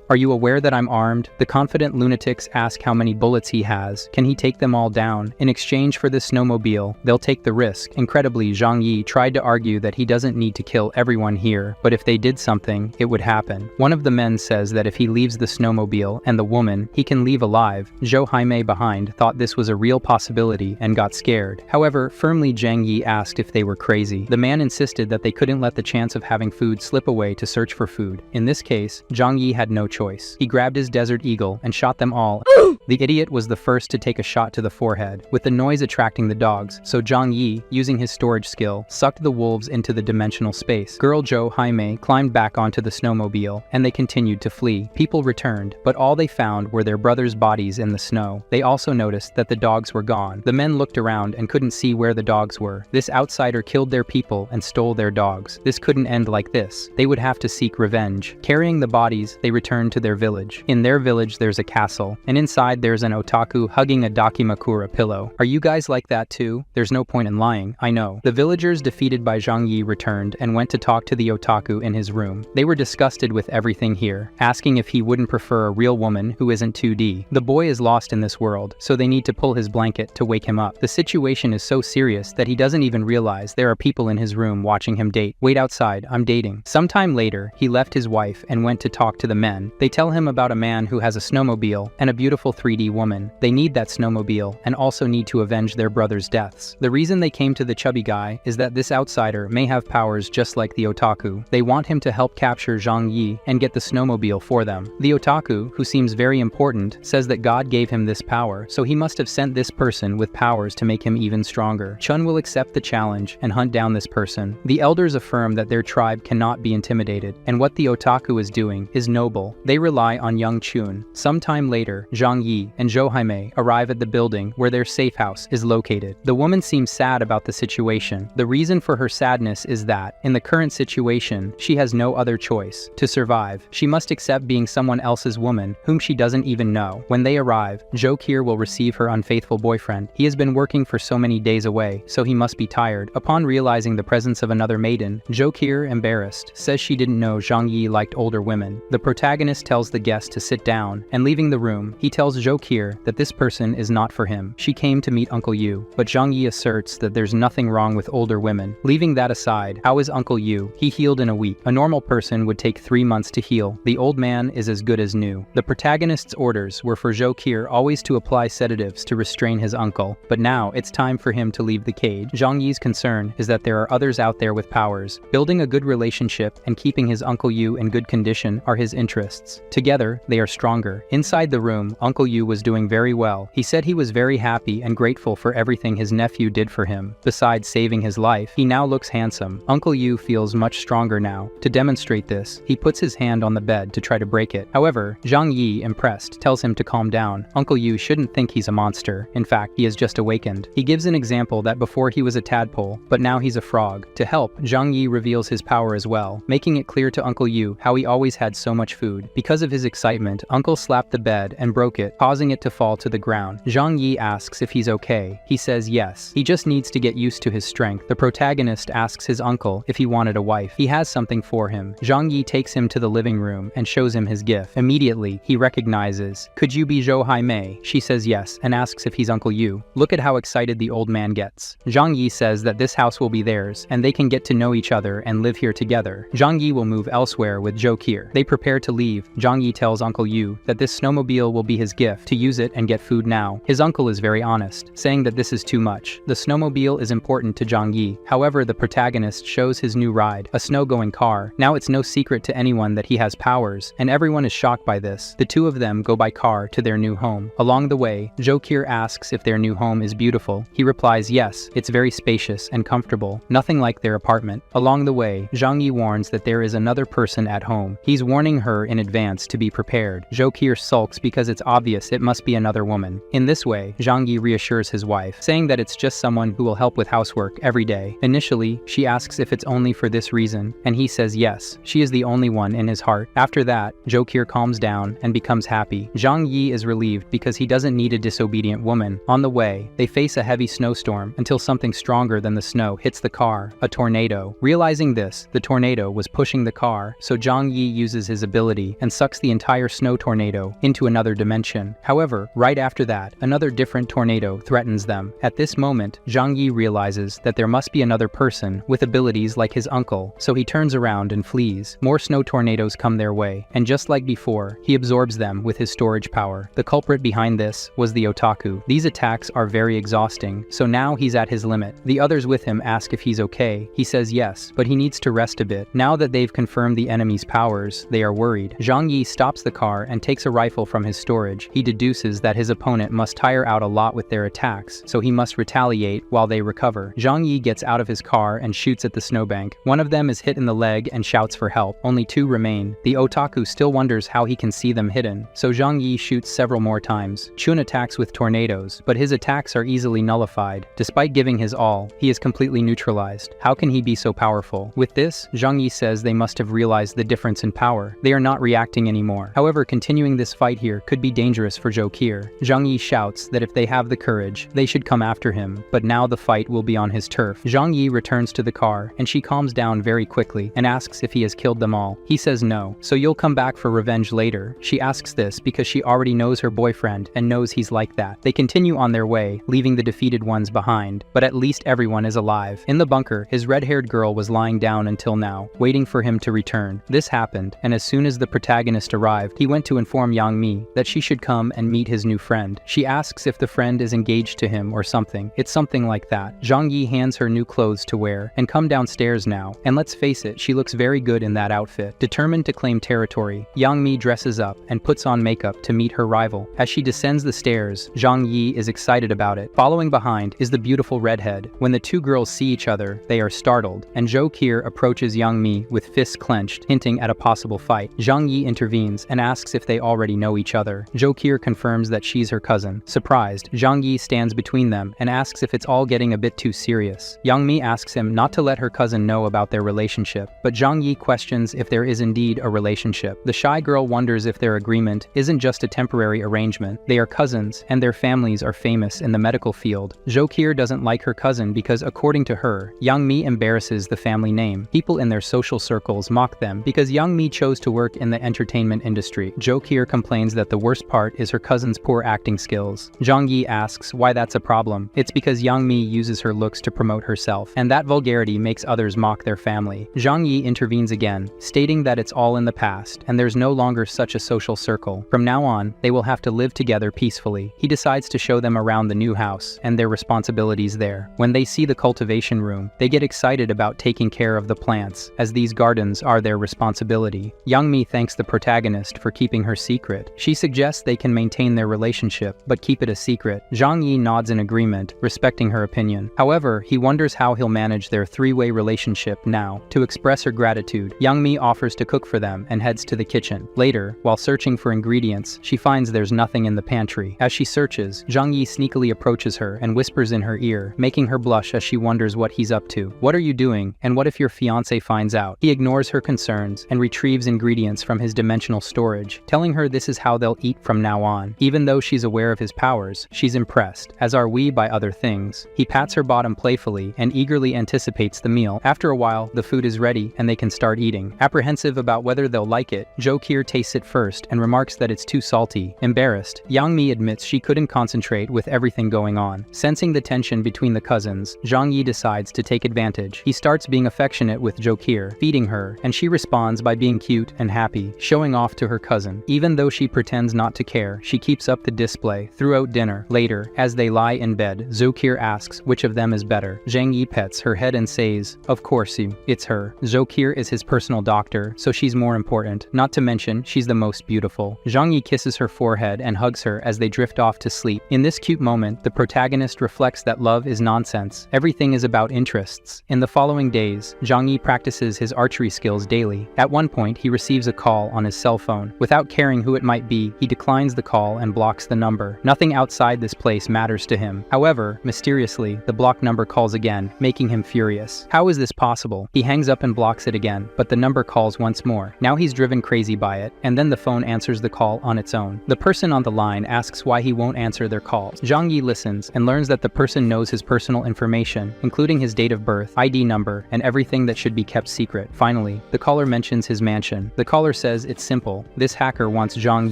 Are you aware that I'm armed? The confident lunatics ask how many bullets he has. Can he take them all down? In exchange for this snowmobile, they'll take the risk. Incredibly, Zhang Yi tried to argue that he doesn't need to kill everyone here, but if they did something, it would happen. One of the men says that if he leaves the snowmobile and the woman, he can leave alive. Zhou Haimei behind thought this was a real possibility and got scared. However, firmly Zhang Yi asked if they were crazy. The man insisted that they couldn't let the chance of having food slip away to search for food. In this case, Zhang Yi had no choice. He grabbed his Desert Eagle and shot them all. The idiot was the first to take a shot to the forehead, with the noise attracting the dogs, so Zhang Yi, using his storage skill, sucked the wolves into the dimensional space. Girl Zhou Haimei climbed back onto the snowmobile, and they continued to flee. People returned, but all they found were their brothers' bodies in the snow. They also noticed that the dogs were gone. The men looked around and couldn't see where the dogs were. This outsider killed their people and stole their dogs. This couldn't end like this. They would have to seek revenge. Carrying the bodies, they returned to their village. In their village there's a castle, and inside there's an otaku hugging a dakimakura pillow. Are you guys like that too? There's no point in lying, I know. The villagers defeated by Zhang Yi returned and went to talk to the otaku in his room. They were disgusted with everything here, asking if he wouldn't prefer a real woman who isn't 2D. The boy is lost in this world, so they need to pull his blanket to wake him up. The situation is so serious that he doesn't even realize there are people in his room watching him date. Wait outside, I'm dating. Sometime later, he left his wife and went to talk to the men. They They tell him about a man who has a snowmobile and a beautiful 3D woman. They need that snowmobile and also need to avenge their brother's deaths. The reason they came to the chubby guy is that this outsider may have powers just like the otaku. They want him to help capture Zhang Yi and get the snowmobile for them. The otaku, who seems very important, says that God gave him this power, so he must have sent this person with powers to make him even stronger. Chun will accept the challenge and hunt down this person. The elders affirm that their tribe cannot be intimidated, and what the otaku is doing is noble. They rely on young Chun. Sometime later, Zhang Yi and Zhou Haimei arrive at the building where their safe house is located. The woman seems sad about the situation. The reason for her sadness is that, in the current situation, she has no other choice. To survive, she must accept being someone else's woman, whom she doesn't even know. When they arrive, Zhou Kier will receive her unfaithful boyfriend. He has been working for so many days away, so he must be tired. Upon realizing the presence of another maiden, Zhou Kier, embarrassed, says she didn't know Zhang Yi liked older women. The protagonist tells the guest to sit down, and leaving the room, he tells Zhou Kier that this person is not for him. She came to meet Uncle Yu, but Zhang Yi asserts that there's nothing wrong with older women. Leaving that aside, how is Uncle Yu? He healed in a week. A normal person would take 3 months to heal. The old man is as good as new. The protagonist's orders were for Zhou Kier always to apply sedatives to restrain his uncle, but now it's time for him to leave the cage. Zhang Yi's concern is that there are others out there with powers. Building a good relationship and keeping his Uncle Yu in good condition are his interests. Together, they are stronger. Inside the room, Uncle Yu was doing very well. He said he was very happy and grateful for everything his nephew did for him. Besides saving his life, he now looks handsome. Uncle Yu feels much stronger now. To demonstrate this, he puts his hand on the bed to try to break it. However, Zhang Yi, impressed, tells him to calm down. Uncle Yu shouldn't think he's a monster. In fact, he has just awakened. He gives an example that before he was a tadpole, but now he's a frog. To help, Zhang Yi reveals his power as well, making it clear to Uncle Yu how he always had so much food. Because of his excitement, Uncle slapped the bed and broke it, causing it to fall to the ground. Zhang Yi asks if he's okay. He says yes. He just needs to get used to his strength. The protagonist asks his uncle if he wanted a wife. He has something for him. Zhang Yi takes him to the living room and shows him his gift. Immediately, he recognizes, "Could you be Zhou Haimei?" She says yes and asks if he's Uncle Yu. Look at how excited the old man gets. Zhang Yi says that this house will be theirs and they can get to know each other and live here together. Zhang Yi will move elsewhere with Zhou Kier. They prepare to leave. Zhang Yi tells Uncle Yu that this snowmobile will be his gift to use it and get food now. His uncle is very honest, saying that this is too much. The snowmobile is important to Zhang Yi. However, the protagonist shows his new ride, a snow-going car. Now it's no secret to anyone that he has powers, and everyone is shocked by this. The two of them go by car to their new home. Along the way, Zhou Kier asks if their new home is beautiful. He replies yes, it's very spacious and comfortable, nothing like their apartment. Along the way, Zhang Yi warns that there is another person at home. He's warning her in advance to be prepared. Zhou Kier sulks because it's obvious it must be another woman. In this way, Zhang Yi reassures his wife, saying that it's just someone who will help with housework every day. Initially, she asks if it's only for this reason, and he says yes, she is the only one in his heart. After that, Zhou Kier calms down and becomes happy. Zhang Yi is relieved because he doesn't need a disobedient woman. On the way, they face a heavy snowstorm until something stronger than the snow hits the car, a tornado. Realizing this, the tornado was pushing the car, so Zhang Yi uses his ability and sucks the entire snow tornado into another dimension. However, right after that, another different tornado threatens them. At this moment, Zhang Yi realizes that there must be another person with abilities like his uncle, so he turns around and flees. More snow tornadoes come their way, and just like before, he absorbs them with his storage power. The culprit behind this was the otaku. These attacks are very exhausting, so now he's at his limit. The others with him ask if he's okay. He says yes, but he needs to rest a bit. Now that they've confirmed the enemy's powers, they are worried. Zhang Yi stops the car and takes a rifle from his storage. He deduces that his opponent must tire out a lot with their attacks, so he must retaliate while they recover. Zhang Yi gets out of his car and shoots at the snowbank. One of them is hit in the leg and shouts for help. Only 2 remain. The otaku still wonders how he can see them hidden, so Zhang Yi shoots several more times. Chun attacks with tornadoes, but his attacks are easily nullified. Despite giving his all, he is completely neutralized. How can he be so powerful? With this, Zhang Yi says they must have realized the difference in power. They are not reacting anymore. However, continuing this fight here could be dangerous for Zhou Kier. Zhang Yi shouts that if they have the courage, they should come after him, but now the fight will be on his turf. Zhang Yi returns to the car, and she calms down very quickly and asks if he has killed them all. He says no, so you'll come back for revenge later. She asks this because she already knows her boyfriend and knows he's like that. They continue on their way, leaving the defeated ones behind, but at least everyone is alive. In the bunker, his red-haired girl was lying down until now, waiting for him to return. This happened, and as soon as the protagonist protagonist arrived, he went to inform Yang Mi that she should come and meet his new friend. She asks if the friend is engaged to him or something. It's something like that. Zhang Yi hands her new clothes to wear and come downstairs now, and let's face it, she looks very good in that outfit. Determined to claim territory, Yang Mi dresses up and puts on makeup to meet her rival. As she descends the stairs, Zhang Yi is excited about it. Following behind is the beautiful redhead. When the two girls see each other, they are startled, and Zhou Qi approaches Yang Mi with fists clenched, hinting at a possible fight. Zhang Yi intervenes and asks if they already know each other. Zhou Qi confirms that she's her cousin. Surprised, Zhang Yi stands between them and asks if it's all getting a bit too serious. Yang Mi asks him not to let her cousin know about their relationship, but Zhang Yi questions if there is indeed a relationship. The shy girl wonders if their agreement isn't just a temporary arrangement. They are cousins, and their families are famous in the medical field. Zhou Qi doesn't like her cousin because, according to her, Yang Mi embarrasses the family name. People in their social circles mock them because Yang Mi chose to work in the entertainment industry. Zhou Qi complains that the worst part is her cousin's poor acting skills. Zhang Yi asks why that's a problem. It's because Yang Mi uses her looks to promote herself, and that vulgarity makes others mock their family. Zhang Yi intervenes again, stating that it's all in the past, and there's no longer such a social circle. From now on, they will have to live together peacefully. He decides to show them around the new house and their responsibilities there. When they see the cultivation room, they get excited about taking care of the plants, as these gardens are their responsibility. Yang Mi thanks the protagonist for keeping her secret. She suggests they can maintain their relationship, but keep it a secret. Zhang Yi nods in agreement, respecting her opinion. However, he wonders how he'll manage their three-way relationship now. To express her gratitude, Yang Mi offers to cook for them and heads to the kitchen. Later, while searching for ingredients, she finds there's nothing in the pantry. As she searches, Zhang Yi sneakily approaches her and whispers in her ear, making her blush as she wonders what he's up to. What are you doing, and what if your fiancé finds out? He ignores her concerns and retrieves ingredients from his dimensional storage, telling her this is how they'll eat from now on. Even though she's aware of his powers, she's impressed, as are we by other things. He pats her bottom playfully and eagerly anticipates the meal. After a while, the food is ready and they can start eating. Apprehensive about whether they'll like it, Zhou Qi tastes it first and remarks that it's too salty. Embarrassed, Yang Mi admits she couldn't concentrate with everything going on. Sensing the tension between the cousins, Zhang Yi decides to take advantage. He starts being affectionate with Zhou Qi, feeding her, and she responds by being cute and happy, showing off to her cousin. Even though she pretends not to care, she keeps up the display throughout dinner. Later, as they lie in bed, Zhou Qi asks which of them is better. Zhang Yi pets her head and says, "Of course you, it's her." Zhou Qi is his personal doctor, so she's more important. Not to mention, she's the most beautiful. Zhang Yi kisses her forehead and hugs her as they drift off to sleep. In this cute moment, the protagonist reflects that love is nonsense. Everything is about interests. In the following days, Zhang Yi practices his archery skills daily. At one point, he receives a call on his cell phone. Without caring who it might be, he declines the call and blocks the number. Nothing outside this place matters to him. However, mysteriously, the blocked number calls again, making him furious. How is this possible? He hangs up and blocks it again, but the number calls once more. Now he's driven crazy by it, and then the phone answers the call on its own. The person on the line asks why he won't answer their calls. Zhang Yi listens and learns that the person knows his personal information, including his date of birth, ID number, and everything that should be kept secret. Finally, the caller mentions his mansion. The caller says it's simple. This hacker wants Zhang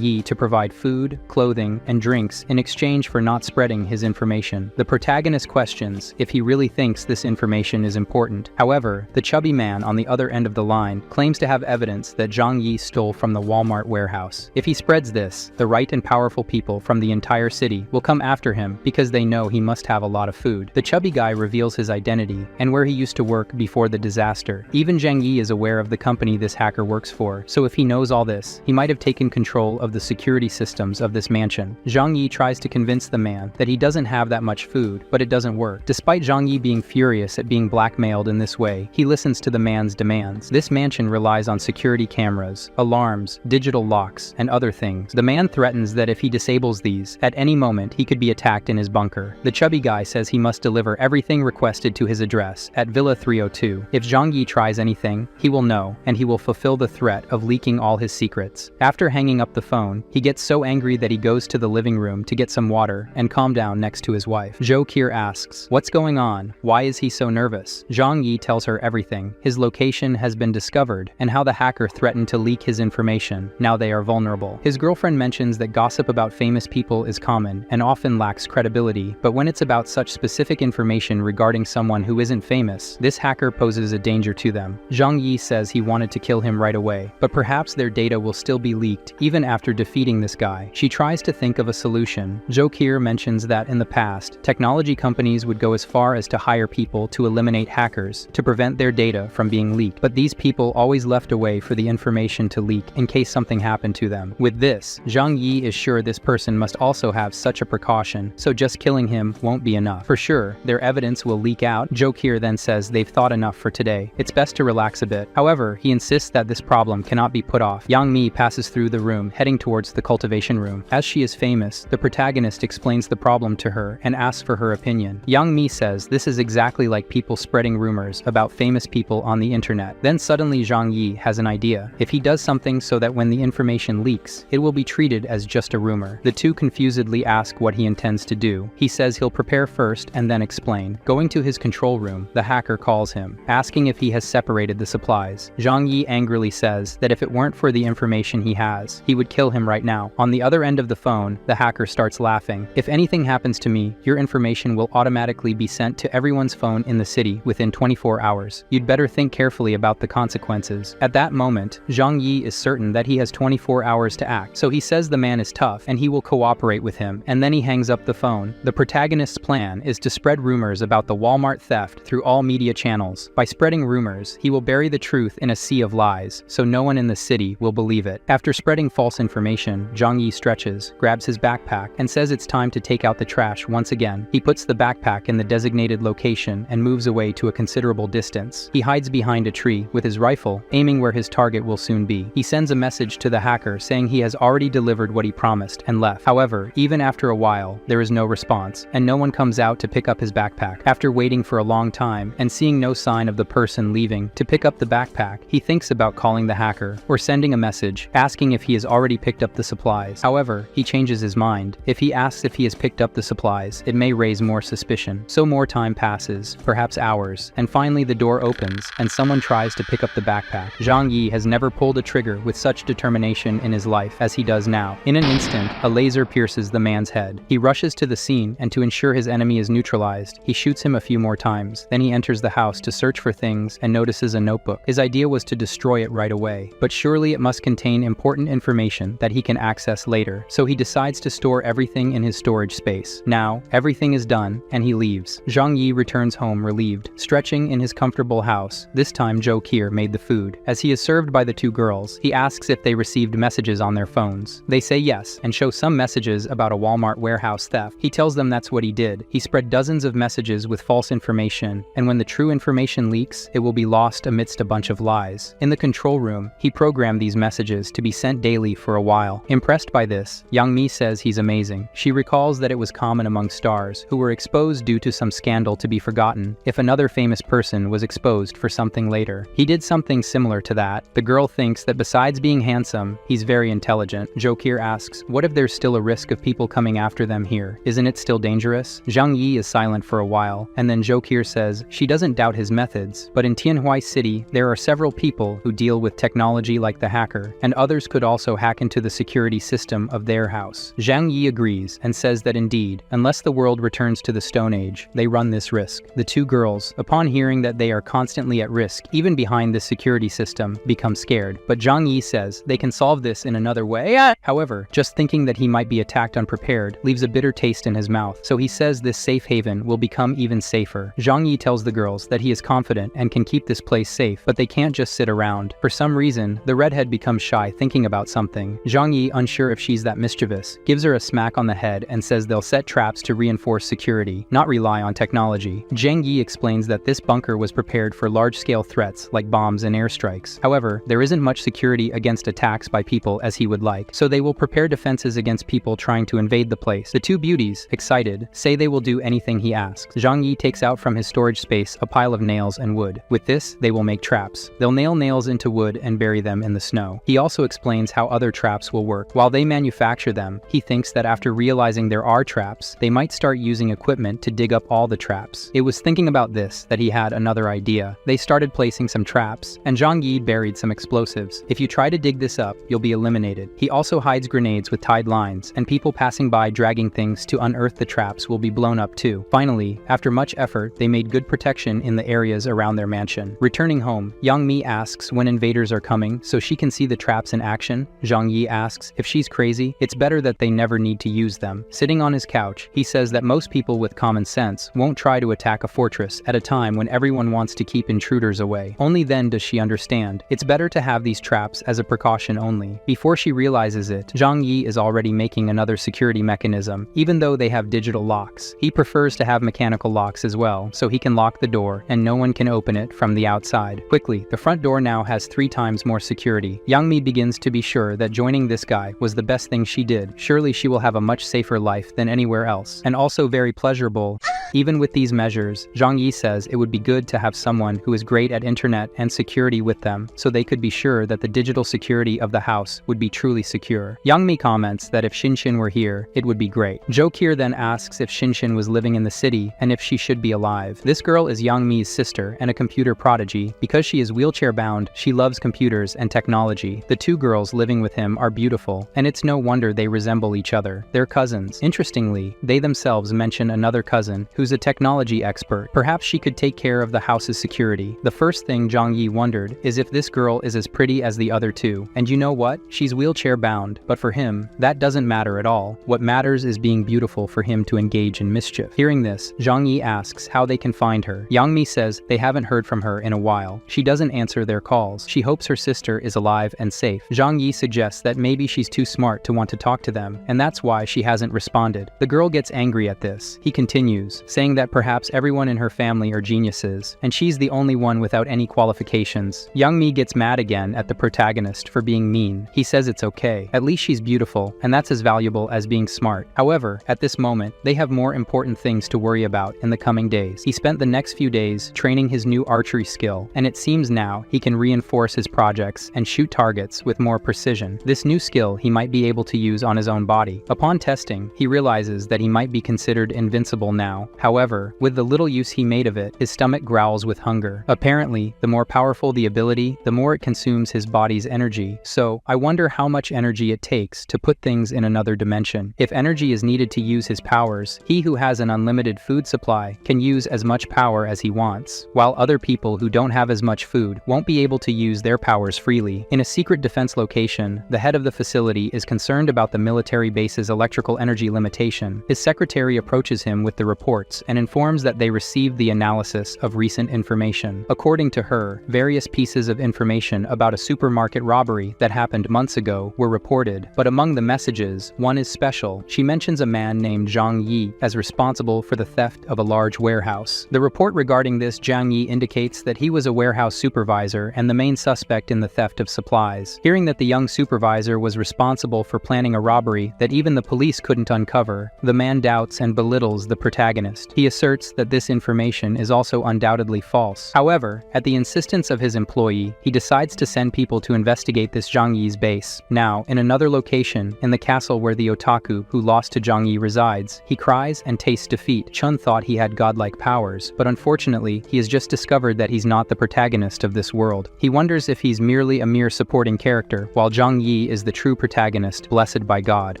Yi to provide food, clothing, and drinks in exchange for not spreading his information. The protagonist questions if he really thinks this information is important. However, the chubby man on the other end of the line claims to have evidence that Zhang Yi stole from the Walmart warehouse. If he spreads this, the right and powerful people from the entire city will come after him because they know he must have a lot of food. The chubby guy reveals his identity and where he used to work before the disaster. Even Zhang Yi is aware of the company this hacker works for, so if he knows all this, he might have taken control of the security systems of this mansion. Zhang Yi tries to convince the man that he doesn't have that much food, but it doesn't work. Despite Zhang Yi being furious at being blackmailed in this way, he listens to the man's demands. This mansion relies on security cameras, alarms, digital locks, and other things. The man threatens that if he disables these, at any moment he could be attacked in his bunker. The chubby guy says he must deliver everything requested to his address at Villa 302. If Zhang Yi tries anything, he will know, and he will fulfill the threat of leaking all his secrets. After hanging up the phone, he gets so angry that he goes to the living room to get some water and calm down next to his wife. Zhou Qi asks, "What's going on? Why is he so nervous?" Zhang Yi tells her everything. His location has been discovered, and how the hacker threatened to leak his information. Now they are vulnerable. His girlfriend mentions that gossip about famous people is common and often lacks credibility, but when it's about such specific information regarding someone who isn't famous, this hacker poses a danger to them. Zhang Yi says he wanted to kill him right away, but perhaps their data will still be leaked even after defeating this guy. She tries to think of a solution. Jokir mentions that in the past, technology companies would go as far as to hire people to eliminate hackers to prevent their data from being leaked, but these people always left a way for the information to leak in case something happened to them. With this, Zhang Yi is sure this person must also have such a precaution, so just killing him won't be enough. For sure, their evidence will leak out. Jokir then says they've thought enough for today. It's best to relax a bit. However, he insists that this problem cannot be put off. Yang Mi passes through the room, heading towards the cultivation room. As she is famous, the protagonist explains the problem to her and asks for her opinion. Yang Mi says this is exactly like people spreading rumors about famous people on the internet. Then suddenly Zhang Yi has an idea. If he does something so that when the information leaks, it will be treated as just a rumor. The two confusedly ask what he intends to do. He says he'll prepare first and then explain. Going to his control room, the hacker calls him, asking if he has separated the supplies. Zhang Yi angrily says that if it weren't for the information he has, he would kill him right now. On the other end of the phone, the hacker starts laughing. If anything happens to me, your information will automatically be sent to everyone's phone in the city within 24 hours. You'd better think carefully about the consequences. At that moment, Zhang Yi is certain that he has 24 hours to act, so he says the man is tough and he will cooperate with him, and then he hangs up the phone. The protagonist's plan is to spread rumors about the Walmart theft through all media channels. By spreading rumors, he will bury the truth in a sea of lies, so no one in the city will believe it. After spreading false information, Zhang Yi stretches, grabs his backpack, and says it's time to take out the trash once again. He puts the backpack in the designated location and moves away to a considerable distance. He hides behind a tree with his rifle, aiming where his target will soon be. He sends a message to the hacker saying he has already delivered what he promised and left. However, even after a while, there is no response, and no one comes out to pick up his backpack. After waiting for a long time and seeing no sign of the person leaving to pick up the backpack, he thinks about calling the hacker or sending a message asking if he has already picked up the supplies. However, he changes his mind. If he asks if he has picked up the supplies, it may raise more suspicion. So more time passes, perhaps hours, and finally the door opens and someone tries to pick up the backpack. Zhang Yi has never pulled a trigger with such determination in his life as he does now. In an instant, a laser pierces the man's head. He rushes to the scene, and to ensure his enemy is neutralized, he shoots him a few more times. Then he enters the house to search for things and notices a notebook. His idea was to destroy it right away, but surely it must contain important information that he can access later, so he decides to store everything in his storage space. Now, everything is done, and he leaves. Zhang Yi returns home relieved, stretching in his comfortable house. This time Jokir made the food. As he is served by the two girls, he asks if they received messages on their phones. They say yes, and show some messages about a Walmart warehouse theft. He tells them that's what he did. He spread dozens of messages with false information, and when the true information leaks, it will be lost amidst a bunch of lies. In the control room, he programmed these messages to be sent daily for a while. Impressed by this, Yang Mi says he's amazing. She recalls that it was common among stars who were exposed due to some scandal to be forgotten if another famous person was exposed for something later. He did something similar to that. The girl thinks that besides being handsome, he's very intelligent. Jokir asks, what if there's still a risk of people coming after them here? Isn't it still dangerous? Zhang Yi is silent for a while, and then Jokir says she doesn't doubt his methods, but in Tianhui City, there are several people who deal with technology like the hacker, and others could also hack into the security system of their house. Zhang Yi agrees and says that indeed, unless the world returns to the Stone Age, they run this risk. The two girls, upon hearing that they are constantly at risk, even behind this security system, become scared, but Zhang Yi says they can solve this in another way. However, just thinking that he might be attacked unprepared leaves a bitter taste in his mouth, so he says this safe haven will become even safer. Zhang Yi tells the girls that he is confident and can keep this place safe, but they can't just sit around. For some reason, the redhead becomes shy thinking about something. Zhang Yi, unsure if she's that mischievous, gives her a smack on the head and says they'll set traps to reinforce security, not rely on technology. Zhang Yi explains that this bunker was prepared for large-scale threats like bombs and airstrikes. However, there isn't much security against attacks by people as he would like, so they will prepare defenses against people trying to invade the place. The two beauties, excited, say they will do anything he asks. Zhang Yi takes out from his storage space a pile of nails and wood. With this, they will make traps. They'll nail nails into wood and bury them in the snow. He also explains how other traps will work. While they manufacture them, he thinks that after realizing there are traps, they might start using equipment to dig up all the traps. It was thinking about this that he had another idea. They started placing some traps, and Zhang Yi buried some explosives. If you try to dig this up, you'll be eliminated. He also hides grenades with tied lines, and people passing by dragging things to unearth the traps will be blown up too. Finally, after much effort, they made good protection in the areas around their mansion. Returning home, Yang Mi asks when invaders are coming, so she can see the traps in action? Zhang Yi asks. If she's crazy, it's better that they never need to use them. Sitting on his couch, he says that most people with common sense won't try to attack a fortress at a time when everyone wants to keep intruders away. Only then does she understand. It's better to have these traps as a precaution only. Before she realizes it, Zhang Yi is already making another security mechanism, even though they have digital locks. He prefers to have mechanical locks as well, so he can lock the door and no one can open it from the outside. Quickly, the front door now has 3 times more security. Yang Mi begins to be sure that joining this guy was the best thing she did. Surely she will have a much safer life than anywhere else, and also very pleasurable. Even with these measures, Zhang Yi says it would be good to have someone who is great at internet and security with them, so they could be sure that the digital security of the house would be truly secure. Yang Mi comments that if Shinshin were here, it would be great. Jo Kier then asks if Shinshin was living in the city and if she should be alive. This girl is Yang Mi's sister and a computer prodigy. Because she is wheelchair-bound, she loves computers and technology. The 2 girls living with him are beautiful, and it's no wonder they resemble each other. They're cousins. Interestingly, they themselves mention another cousin who's a technology expert. Perhaps she could take care of the house's security. The first thing Zhang Yi wondered is if this girl is as pretty as the other 2. And you know what? She's wheelchair-bound, but for him, that doesn't matter at all. What matters is being beautiful for him to engage in mischief. Hearing this, Zhang Yi asks how they can find her. Yang Mi says they haven't heard from her in a while. She doesn't answer their calls. She hopes her sister is alive and safe. Zhang Yi suggests that maybe she's too smart to want to talk to them, and that's why she hasn't responded. The girl gets angry at this. He continues, saying that perhaps everyone in her family are geniuses, and she's the only one without any qualifications. Yang Mi gets mad again at the protagonist for being mean. He says it's okay. At least she's beautiful, and that's as valuable as being smart. However, at this moment, they have more important things to worry about in the coming days. He spent the next few days training his new archery skill, and it seems now he can reinforce his projects and shoot targets with more precision. This new skill he might be able to use on his own body. Upon testing, he realizes that he might be considered invincible now. However, with the little use he made of it, his stomach growls with hunger. Apparently, the more powerful the ability, the more it consumes his body's energy. So, I wonder how much energy it takes to put things in another dimension. If energy is needed to use his powers, he who has an unlimited food supply can use as much power as he wants, while other people who don't have as much food won't be able to use their powers freely. In a secret defense location, the head of the facility is concerned about the military base's electrical energy limitation. His secretary approaches him with the reports and informs that they received the analysis of recent information. According to her, various pieces of information about a supermarket robbery that happened months ago were reported, but among the messages, one is special. She mentions a man named Zhang Yi as responsible for the theft of a large warehouse. The report regarding this Zhang Yi indicates that he was a warehouse supervisor and the main suspect in the theft of supplies. Hearing that the young supervisor was responsible for planning a robbery that even the police couldn't uncover, the man doubts and belittles the protagonist. He asserts that this information is also undoubtedly false. However, at the insistence of his employee, he decides to send people to investigate this Zhang Yi's base. Now, in another location, in the castle where the otaku who lost to Zhang Yi resides, he cries and tastes defeat. Chun thought he had godlike powers, but unfortunately, he has just discovered that he's not the protagonist of this world. He wonders if he's merely a mere supporting character, while Zhang Yi is the true protagonist, blessed by God.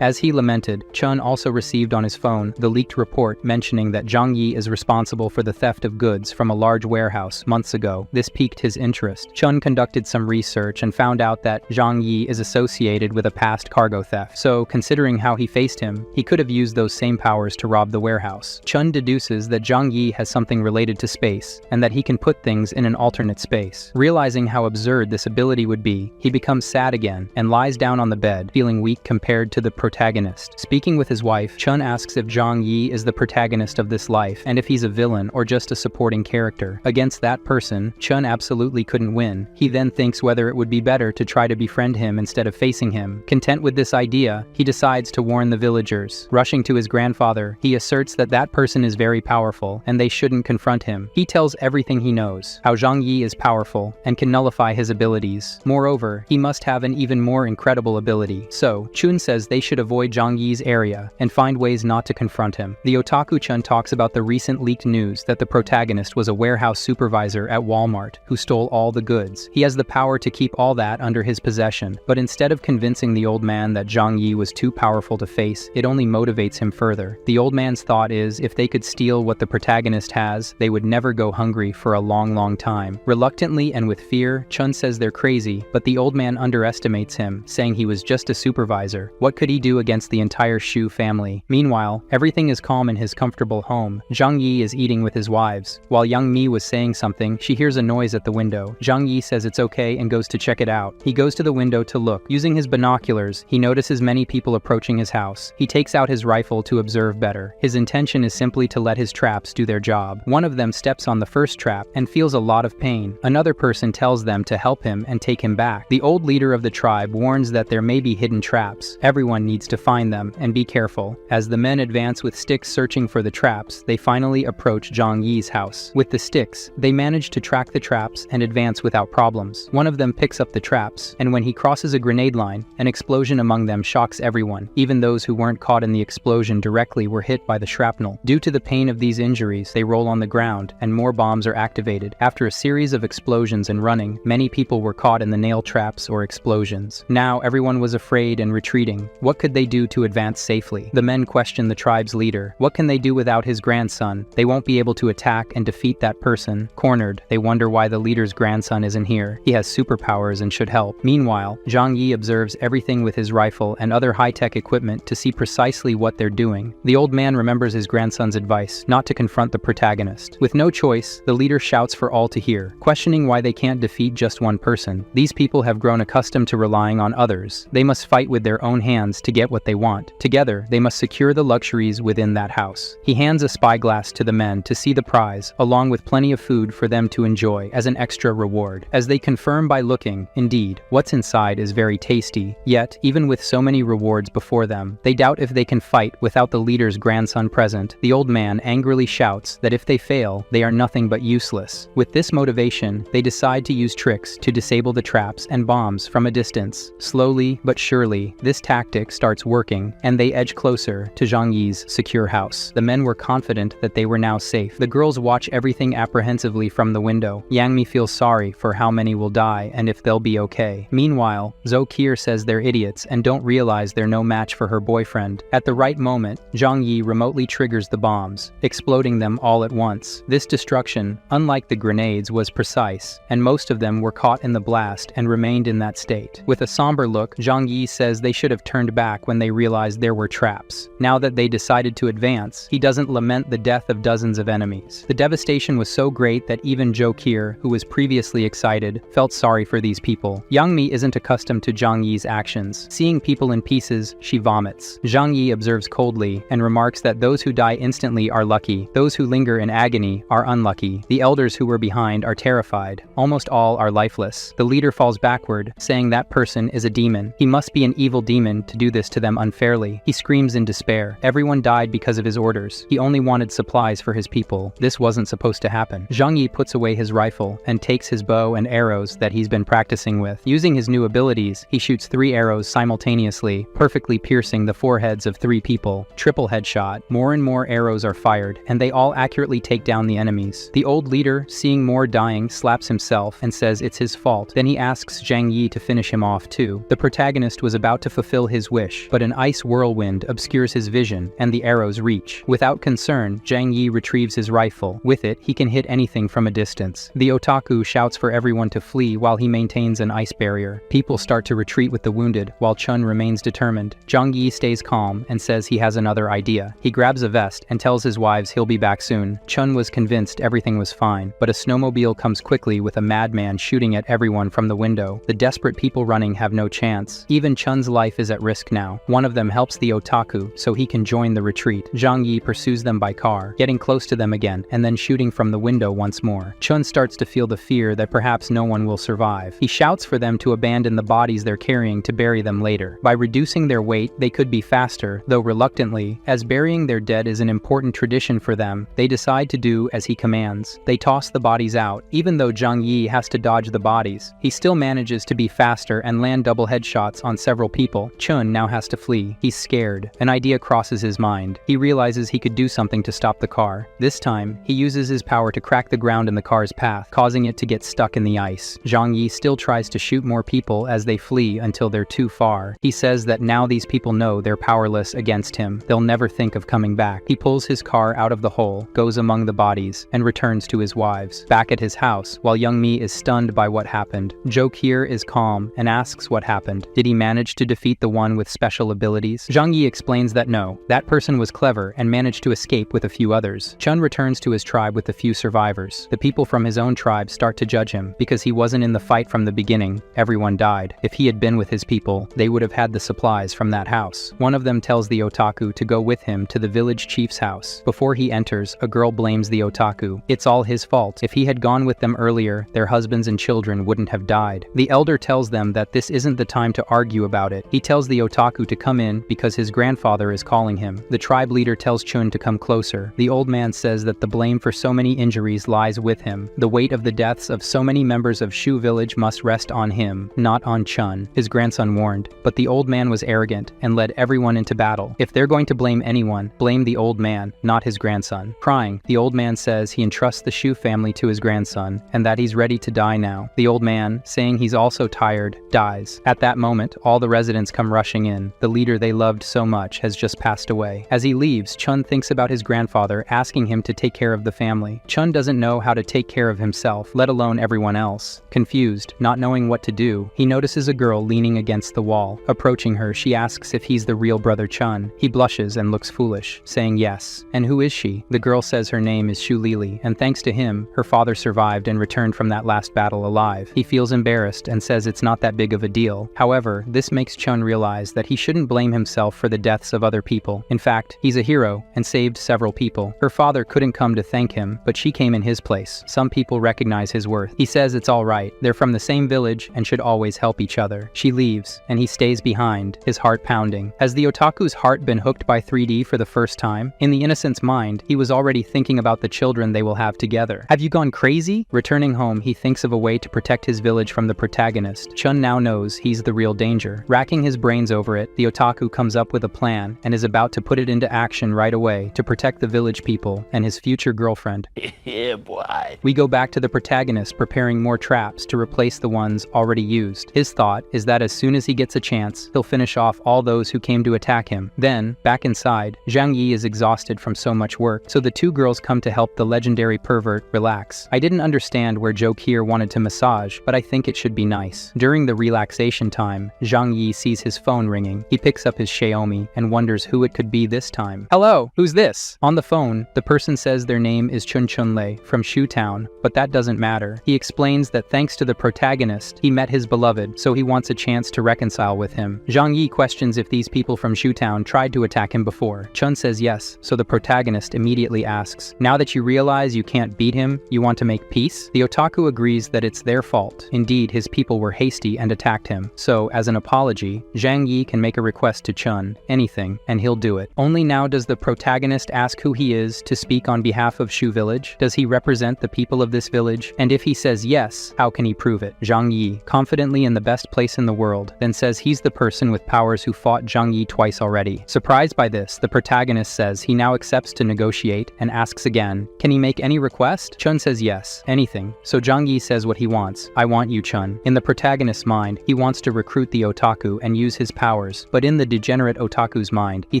As he lamented, Chun also received on his phone the leaked report mentioning that Zhang Yi is responsible for the theft of goods from a large warehouse months ago. This piqued his interest. Chun conducted some research and found out that Zhang Yi is associated with a past cargo theft, so considering how he faced him, he could have used those same powers to rob the warehouse. Chun deduces that Zhang Yi has something related to space, and that he can put things in an alternate space. Realizing how absurd this ability would be, he becomes sad again and lies down on the bed, feeling weak compared to the protagonist. Speaking with his wife, Chun asks if Zhang Yi is the protagonist of this life, and if he's a villain or just a supporting character. Against that person, Chun absolutely couldn't win. He then thinks whether it would be better to try to befriend him instead of facing him. Content with this idea, he decides to warn the villagers. Rushing to his grandfather, he asserts that that person is very powerful, and they shouldn't confront him. He tells everything he knows, how Zhang Yi is powerful, and can nullify his abilities. Moreover, he must have an even more incredible ability. So, Chun says they should avoid Zhang Yi's area, and find ways not to confront him. The otaku Chun talks about the recent leaked news that the protagonist was a warehouse supervisor at Walmart, who stole all the goods. He has the power to keep all that under his possession, but instead of convincing the old man that Zhang Yi was too powerful to face, it only motivates him further. The old man's thought is, if they could steal what the protagonist has, they would never go hungry for a long time. Reluctantly and with fear, Chun says they're crazy crazy, but the old man underestimates him, saying he was just a supervisor. What could he do against the entire Shu family? Meanwhile, everything is calm in his comfortable home. Zhang Yi is eating with his wives. While Young Mi was saying something, she hears a noise at the window. Zhang Yi says it's okay and goes to check it out. He goes to the window to look. Using his binoculars, he notices many people approaching his house. He takes out his rifle to observe better. His intention is simply to let his traps do their job. One of them steps on the first trap and feels a lot of pain. Another person tells them to help him and take him back. The old leader of the tribe warns that there may be hidden traps. Everyone needs to find them and be careful. As the men advance with sticks searching for the traps, they finally approach Zhang Yi's house. With the sticks, they manage to track the traps and advance without problems. One of them picks up the traps, and when he crosses a grenade line, an explosion among them shocks everyone. Even those who weren't caught in the explosion directly were hit by the shrapnel. Due to the pain of these injuries, they roll on the ground, and more bombs are activated. After a series of explosions and running, many people were caught in the nail traps or explosions. Now everyone was afraid and retreating. What could they do to advance safely? The men question the tribe's leader. What can they do without his grandson? They won't be able to attack and defeat that person. Cornered, they wonder why the leader's grandson isn't here. He has superpowers and should help. Meanwhile, Zhang Yi observes everything with his rifle and other high-tech equipment to see precisely what they're doing. The old man remembers his grandson's advice not to confront the protagonist. With no choice, the leader shouts for all to hear, questioning why they can't defeat just one person. These people have grown accustomed to relying on others. They must fight with their own hands to get what they want. Together, they must secure the luxuries within that house. He hands a spyglass to the men to see the prize, along with plenty of food for them to enjoy as an extra reward. As they confirm by looking, indeed, what's inside is very tasty. Yet, even with so many rewards before them, they doubt if they can fight without the leader's grandson present. The old man angrily shouts that if they fail, they are nothing but useless. With this motivation, they decide to use tricks to disable the traps and bombs from a distance. Slowly but surely, this tactic starts working, and they edge closer to Zhang Yi's secure house. The men were confident that they were now safe. The girls watch everything apprehensively from the window. Yang Mi feels sorry for how many will die and if they'll be okay. Meanwhile, Zokir says they're idiots and don't realize they're no match for her boyfriend. At the right moment, Zhang Yi remotely triggers the bombs, exploding them all at once. This destruction, unlike the grenades, was precise, and most of them were caught in the blast and remained in that state. With a somber look, Zhang Yi says they should have turned back when they realized there were traps. Now that they decided to advance, he doesn't lament the death of dozens of enemies. The devastation was so great that even Zokir, who was previously excited, felt sorry for these people. Yang Mi isn't accustomed to Zhang Yi's actions. Seeing people in pieces, she vomits. Zhang Yi observes coldly and remarks that those who die instantly are lucky. Those who linger in agony are unlucky. The elders who were behind are terrified. Almost all are lifeless. The leader falls backward, saying that person is a demon. He must be an evil demon to do this to them unfairly. He screams in despair. Everyone died because of his orders. He only wanted supplies for his people. This wasn't supposed to happen. Zhang Yi puts away his rifle and takes his bow and arrows that he's been practicing with. Using his new abilities, he shoots 3 arrows simultaneously, perfectly piercing the foreheads of 3 people. Triple headshot. More and more arrows are fired, and they all accurately take down the enemies. The old leader, seeing more dying, slaps himself and says it's his fault. Then he asks Zhang Yi to finish him off too. The protagonist was about to fulfill his wish, but an ice whirlwind obscures his vision, and the arrows reach. Without concern, Zhang Yi retrieves his rifle. With it, he can hit anything from a distance. The otaku shouts for everyone to flee while he maintains an ice barrier. People start to retreat with the wounded, while Chun remains determined. Zhang Yi stays calm and says he has another idea. He grabs a vest and tells his wives he'll be back soon. Chun was convinced everything was fine, but a snowmobile comes quickly with a madman shooting at everyone from the window. The desperate people running have no chance. Even Chun's life is at risk now. One of them helps the otaku so he can join the retreat. Zhang Yi pursues them by car, getting close to them again, and then shooting from the window once more. Chun starts to feel the fear that perhaps no one will survive. He shouts for them to abandon the bodies they're carrying to bury them later. By reducing their weight, they could be faster, though reluctantly. As burying their dead is an important tradition for them, they decide to do as he commands. They toss the bodies out. Even though Zhang Yi has to dodge the bodies, he still manages to be faster and land double headshots on several people. Chun now has to flee. He's scared. An idea crosses his mind. He realizes he could do something to stop the car. This time, he uses his power to crack the ground in the car's path, causing it to get stuck in the ice. Zhang Yi still tries to shoot more people as they flee until they're too far. He says that now these people know they're powerless against him. They'll never think of coming back. He pulls his car out of the hole, goes among the bodies, and returns to his wives. Back at his house, while Young Mi is stunned by what happened, happened. Joke here is calm and asks what happened. Did he manage to defeat the one with special abilities? Zhang Yi explains that no, that person was clever and managed to escape with a few others. Chun returns to his tribe with the few survivors. The people from his own tribe start to judge him because he wasn't in the fight from the beginning. Everyone died. If he had been with his people, they would have had the supplies from that house. One of them tells the otaku to go with him to the village chief's house. Before he enters, a girl blames the otaku. It's all his fault. If he had gone with them earlier, their husbands and children wouldn't have died. The elder tells them that this isn't the time to argue about it. He tells the otaku to come in because his grandfather is calling him. The tribe leader tells Chun to come closer. The old man says that the blame for so many injuries lies with him. The weight of the deaths of so many members of Shu village must rest on him, not on Chun, his grandson warned. But the old man was arrogant and led everyone into battle. If they're going to blame anyone, blame the old man, not his grandson. Crying, the old man says he entrusts the Shu family to his grandson and that he's ready to die now. The old man, saying he's also tired, dies. At that moment, all the residents come rushing in. The leader they loved so much has just passed away. As he leaves, Chun thinks about his grandfather asking him to take care of the family. Chun doesn't know how to take care of himself, let alone everyone else. Confused, not knowing what to do, he notices a girl leaning against the wall. Approaching her, she asks if he's the real brother Chun. He blushes and looks foolish, saying yes. And who is she? The girl says her name is Shu Lili, and thanks to him, her father survived and returned from that last battle alive. He feels embarrassed and says it's not that big of a deal. However, this makes Chun realize that he shouldn't blame himself for the deaths of other people. In fact, he's a hero and saved several people. Her father couldn't come to thank him, but she came in his place. Some people recognize his worth. He says it's all right. They're from the same village and should always help each other. She leaves, and he stays behind, his heart pounding. Has the otaku's heart been hooked by 3D for the first time? In the innocent's mind, he was already thinking about the children they will have together. Have you gone crazy? Returning home, he thinks of a way to protect his village from the protagonist. Chun now knows he's the real danger. Racking his brains over it, the otaku comes up with a plan and is about to put it into action right away to protect the village people and his future girlfriend. Yeah, boy. We go back to the protagonist preparing more traps to replace the ones already used. His thought is that as soon as he gets a chance, he'll finish off all those who came to attack him. Then, back inside, Zhang Yi is exhausted from so much work, so the two girls come to help the legendary pervert relax. I didn't understand where Joke here wanted to massage, but I think it should be nice. During the relaxation time, Zhang Yi sees his phone ringing. He picks up his Xiaomi and wonders who it could be this time. Hello, who's this? On the phone, the person says their name is Chun Lei from Shu Town, but that doesn't matter. He explains that thanks to the protagonist, he met his beloved, so he wants a chance to reconcile with him. Zhang Yi questions if these people from Shu Town tried to attack him before. Chun says yes, so the protagonist immediately asks, now that you realize you can't beat him, you want to make peace? The otaku agrees that it's their fault. Indeed, his people were hasty and attacked him. So, as an apology, Zhang Yi can make a request to Chun, anything, and he'll do it. Only now does the protagonist ask who he is to speak on behalf of Shu Village. Does he represent the people of this village? And if he says yes, how can he prove it? Zhang Yi, confidently in the best place in the world, then says he's the person with powers who fought Zhang Yi twice already. Surprised by this, the protagonist says he now accepts to negotiate and asks again, can he make any request? Chun says yes, anything. So Zhang Yi says what he wants. I want you, Chun. In the protagonist's mind, he wants to recruit the otaku and use his powers, but in the degenerate otaku's mind, he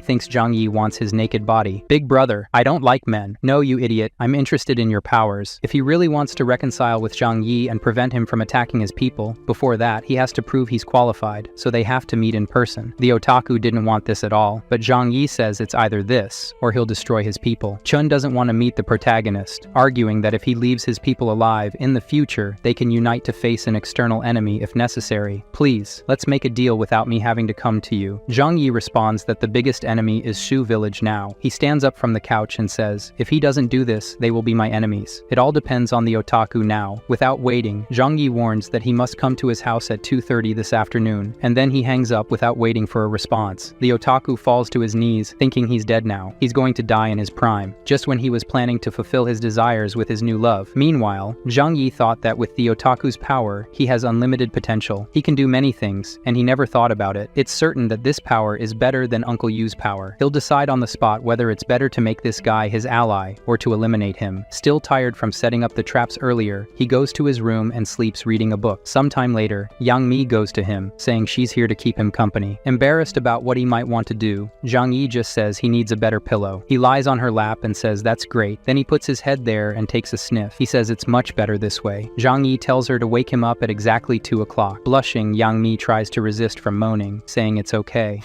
thinks Zhang Yi wants his naked body. Big brother, I don't like men. No, you idiot, I'm interested in your powers. If he really wants to reconcile with Zhang Yi and prevent him from attacking his people, before that, he has to prove he's qualified, so they have to meet in person. The otaku didn't want this at all, but Zhang Yi says it's either this, or he'll destroy his people. Chun doesn't want to meet the protagonist, arguing that if he leaves his people alive, in the future, they can unite to face an external enemy if necessary. Please, let's make a deal without me having to come to you. Zhang Yi responds that the biggest enemy is Shu Village now. He stands up from the couch and says, if he doesn't do this, they will be my enemies. It all depends on the otaku now. Without waiting, Zhang Yi warns that he must come to his house at 2:30 this afternoon, and then he hangs up without waiting for a response. The otaku falls to his knees, thinking he's dead now. He's going to die in his prime, just when he was planning to fulfill his desires with his new love. Meanwhile, Zhang Yi thought that with the otaku's power, he has unlimited potential. He can do many things, and he never thought about it. It's certain that this power is better than Uncle Yu's power. He'll decide on the spot whether it's better to make this guy his ally or to eliminate him. Still tired from setting up the traps earlier, he goes to his room and sleeps reading a book. Sometime later, Yang Mi goes to him, saying she's here to keep him company. Embarrassed about what he might want to do, Zhang Yi just says he needs a better pillow. He lies on her lap and says that's great. Then he puts his head there and takes a sniff. He says it's much better this way. Zhang Yi tells her to wait wake him up at exactly 2 o'clock. Blushing, Zhang Yi tries to resist from moaning, saying it's okay.